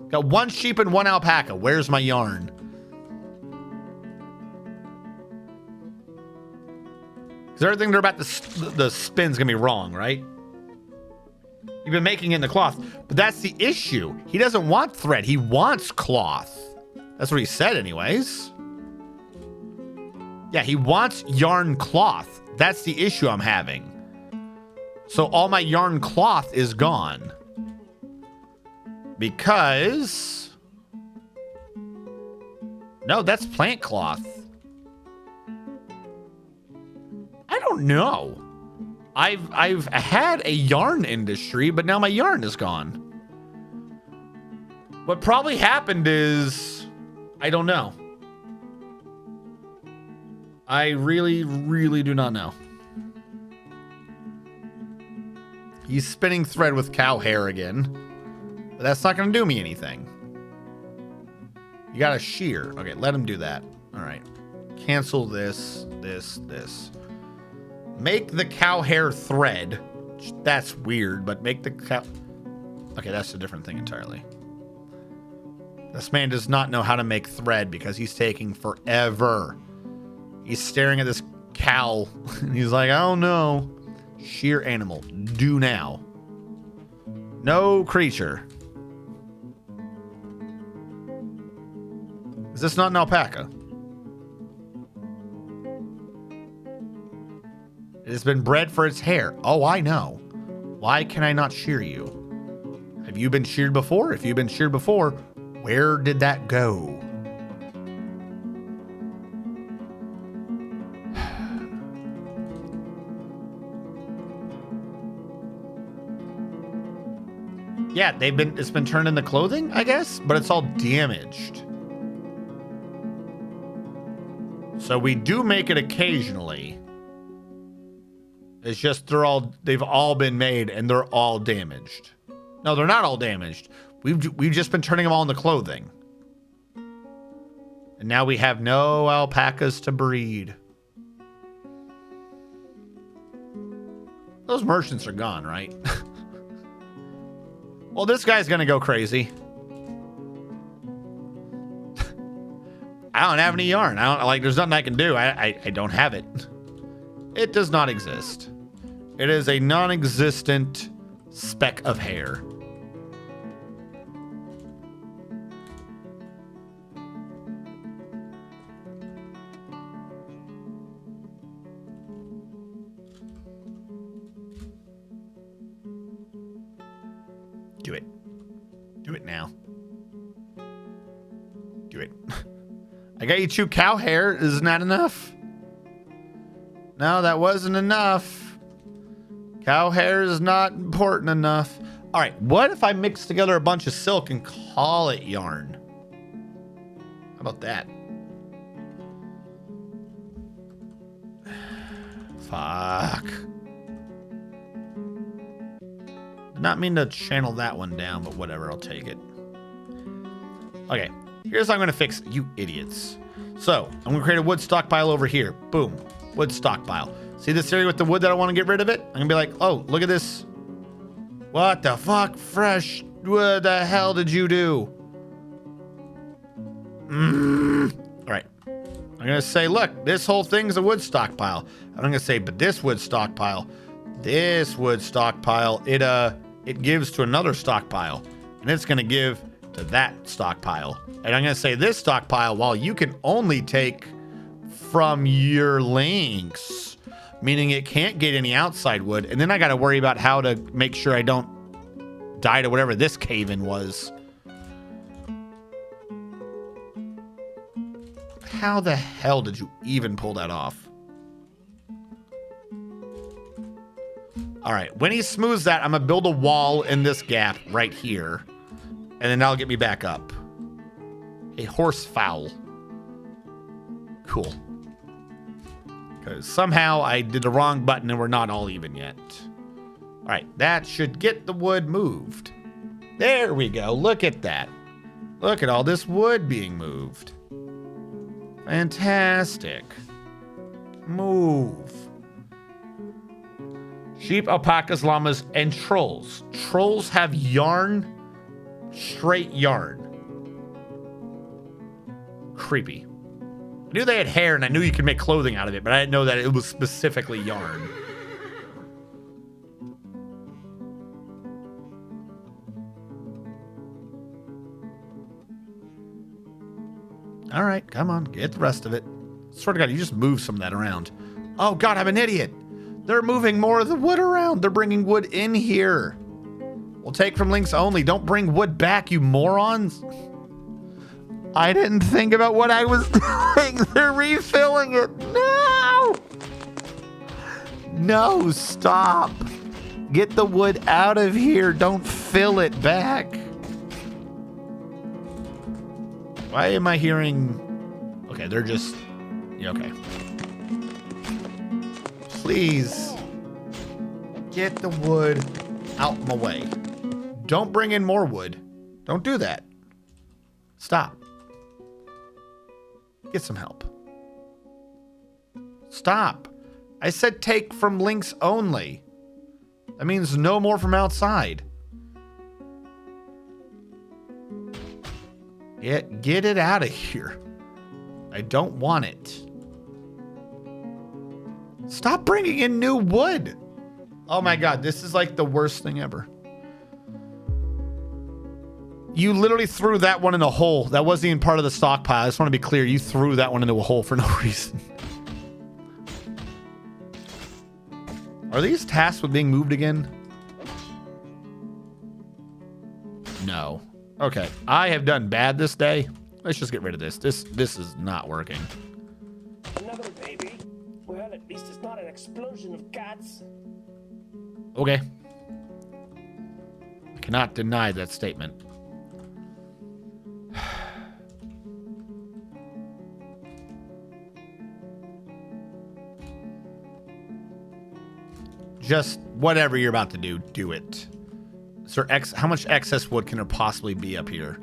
Got one sheep and one alpaca. Where's my yarn? Because everything they're about to the spin's gonna be wrong, right? You've been making it in the cloth, but that's the issue. He doesn't want thread. He wants cloth. That's what he said anyways. Yeah, he wants yarn cloth. That's the issue I'm having. So all my yarn cloth is gone. Because... No, that's plant cloth. I don't know. I've had a yarn industry, but now my yarn is gone. What probably happened is... I don't know. I really, really do not know. He's spinning thread with cow hair again. But that's not going to do me anything. You got to shear. Okay, let him do that. All right. Cancel this, this. Make the cow hair thread. That's weird, but make the cow... Okay, that's a different thing entirely. This man does not know how to make thread because he's taking forever. He's staring at this cow and he's like, I don't know. Shear animal. Do now. No creature. Is this not an alpaca? It has been bred for its hair. Oh, I know. Why can I not shear you? Have you been sheared before? If you've been sheared before, where did that go? Yeah, it's been turned into clothing, I guess, but it's all damaged. So we do make it occasionally. It's just they've all been made and they're all damaged. No, they're not all damaged. We've just been turning them all into clothing. And now we have no alpacas to breed. Those merchants are gone, right? Well, this guy's gonna go crazy. I don't have any yarn. There's nothing I can do. I don't have it. It does not exist. It is a non-existent speck of hair. Do it. Do it now. Do it. I got you 2 cow hair. Isn't that enough? No, that wasn't enough. Cow hair is not important enough. All right, what if I mix together a bunch of silk and call it yarn? How about that? Fuck. Did not mean to channel that one down, but whatever, I'll take it. Okay, here's how I'm gonna fix it, you idiots. So, I'm gonna create a wood stockpile over here. Boom, wood stockpile. See this area with the wood that I wanna get rid of it? I'm gonna be like, oh, look at this. What the fuck, fresh? What the hell did you do? All right, I'm gonna say, look, this whole thing's a wood stockpile. I'm gonna say, but this wood stockpile, it gives to another stockpile, and it's gonna give to that stockpile. And I'm gonna say this stockpile, while you can only take from your links, meaning it can't get any outside wood, and then I gotta worry about how to make sure I don't die to whatever this cave-in was. How the hell did you even pull that off? All right, when he smooths that, I'm gonna build a wall in this gap right here, and then that'll get me back up. A horse fowl. Cool. Because somehow I did the wrong button and we're not all even yet. All right, that should get the wood moved. There we go. Look at that. Look at all this wood being moved. Fantastic. Move. Sheep, alpacas, llamas, and trolls. Trolls have yarn, straight yarn. Creepy. I knew they had hair and I knew you could make clothing out of it, but I didn't know that it was specifically yarn. All right, come on, get the rest of it. Swear to God, you just move some of that around. Oh God, I'm an idiot. They're moving more of the wood around. They're bringing wood in here. We'll take from links only. Don't bring wood back, you morons. I didn't think about what I was doing. They're refilling it. No! No, stop. Get the wood out of here. Don't fill it back. Why am I hearing... Okay, they're just... Yeah, okay. Please. Get the wood out my way. Don't bring in more wood. Don't do that. Stop. Get some help. Stop. I said take from links only. That means no more from outside. Get it out of here. I don't want it. Stop bringing in new wood. Oh my God, this is like the worst thing ever. You literally threw that one in a hole. That wasn't even part of the stockpile. I just want to be clear. You threw that one into a hole for no reason. Are these tasked with being moved again? No. Okay. I have done bad this day. Let's just get rid of this. This is not working. Another baby? Well, at least it's not an explosion of cats. Okay. I cannot deny that statement. Just whatever you're about to do, do it. Sir X, how much excess wood can there possibly be up here?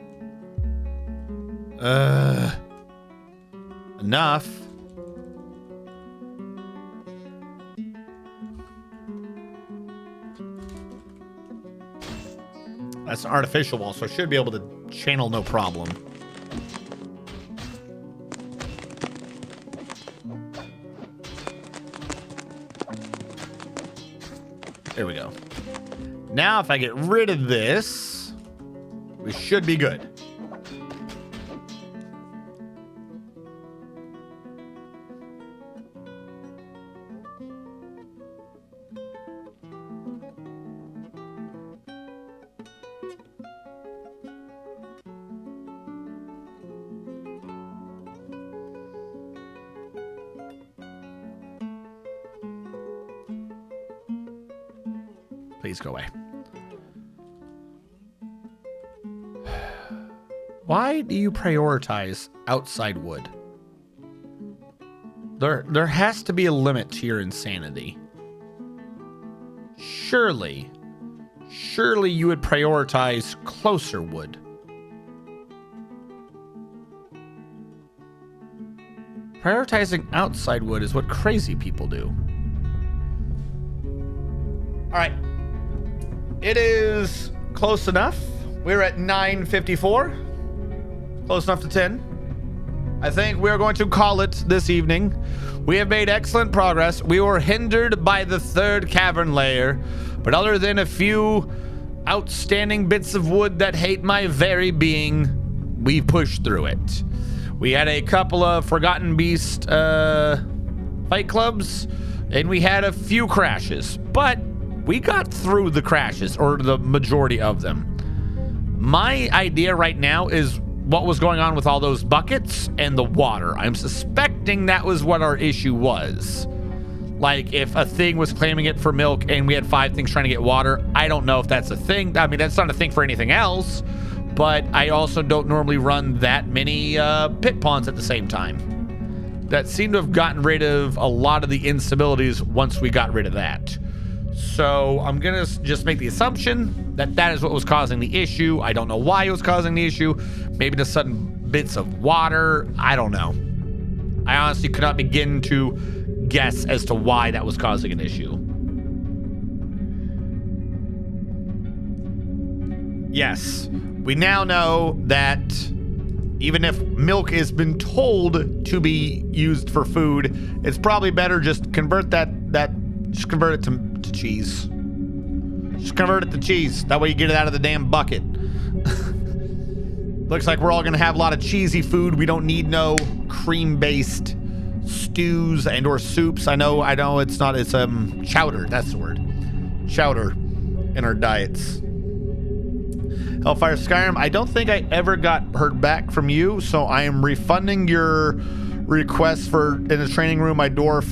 Enough. That's an artificial wall, so I should be able to channel no problem. There we go. Now, if I get rid of this, we should be good. Please go away. Why do you prioritize outside wood? There has to be a limit to your insanity. Surely you would prioritize closer wood. Prioritizing outside wood is what crazy people do. All right. It is close enough. We're at 9:54. Close enough to 10. I think we're going to call it this evening. We have made excellent progress. We were hindered by the third cavern layer, but other than a few outstanding bits of wood that hate my very being, we pushed through it. We had a couple of Forgotten Beast fight clubs, and we had a few crashes, but we got through the crashes, or the majority of them. My idea right now is what was going on with all those buckets and the water. I'm suspecting that was what our issue was. Like, if a thing was claiming it for milk and we had 5 things trying to get water, I don't know if that's a thing. I mean, that's not a thing for anything else, but I also don't normally run that many pit ponds at the same time. That seemed to have gotten rid of a lot of the instabilities once we got rid of that. So I'm gonna just make the assumption that that is what was causing the issue. I don't know why it was causing the issue. Maybe the sudden bits of water. I don't know. I honestly could not begin to guess as to why that was causing an issue. Yes, we now know that even if milk has been told to be used for food, it's probably better just convert just convert it to cheese. Just convert it to cheese. That way you get it out of the damn bucket. Looks like we're all gonna have a lot of cheesy food. We don't need no cream-based stews and or soups. I know it's not, it's chowder, that's the word. Chowder in our diets. Hellfire Skyrim, I don't think I ever got heard back from you, so I am refunding your request for in the training room my dwarf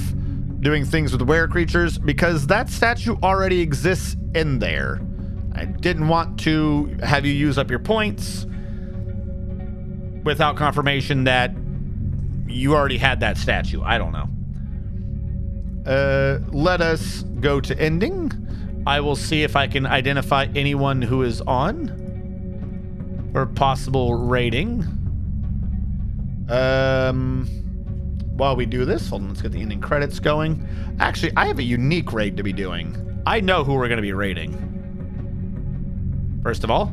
doing things with were creatures because that statue already exists in there. I didn't want to have you use up your points without confirmation that you already had that statue. I don't know. Let us go to ending. I will see if I can identify anyone who is on for possible rating. While we do this, hold on, let's get the ending credits going. Actually, I have a unique raid to be doing. I know who we're going to be raiding. First of all,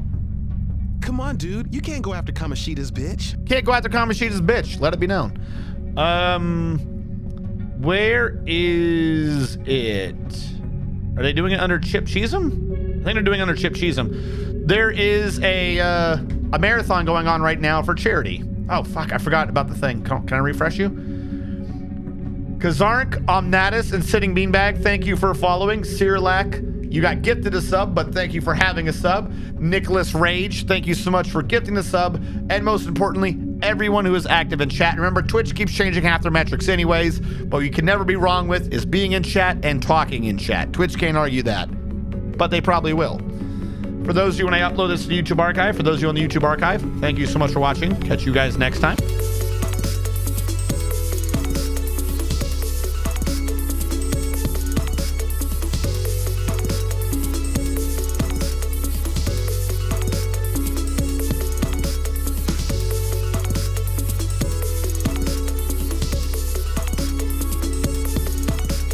come on, dude. You can't go after Kamoshida's bitch. Can't go after Kamoshida's bitch. Let it be known. Where is it? Are they doing it under Chip Cheesem? I think they're doing it under Chip Cheesem. There is a marathon going on right now for charity. Oh, fuck. I forgot about the thing. Can I refresh you? Kazark, Omnatus, and Sitting Beanbag, thank you for following. Cyrilak, you got gifted a sub, but thank you for having a sub. Nicholas Rage, thank you so much for gifting the sub. And most importantly, everyone who is active in chat. Remember, Twitch keeps changing half their metrics anyways, but what you can never be wrong with is being in chat and talking in chat. Twitch can't argue that, but they probably will. For those of you when I upload this to the YouTube archive, for those of you on the YouTube archive, thank you so much for watching. Catch you guys next time.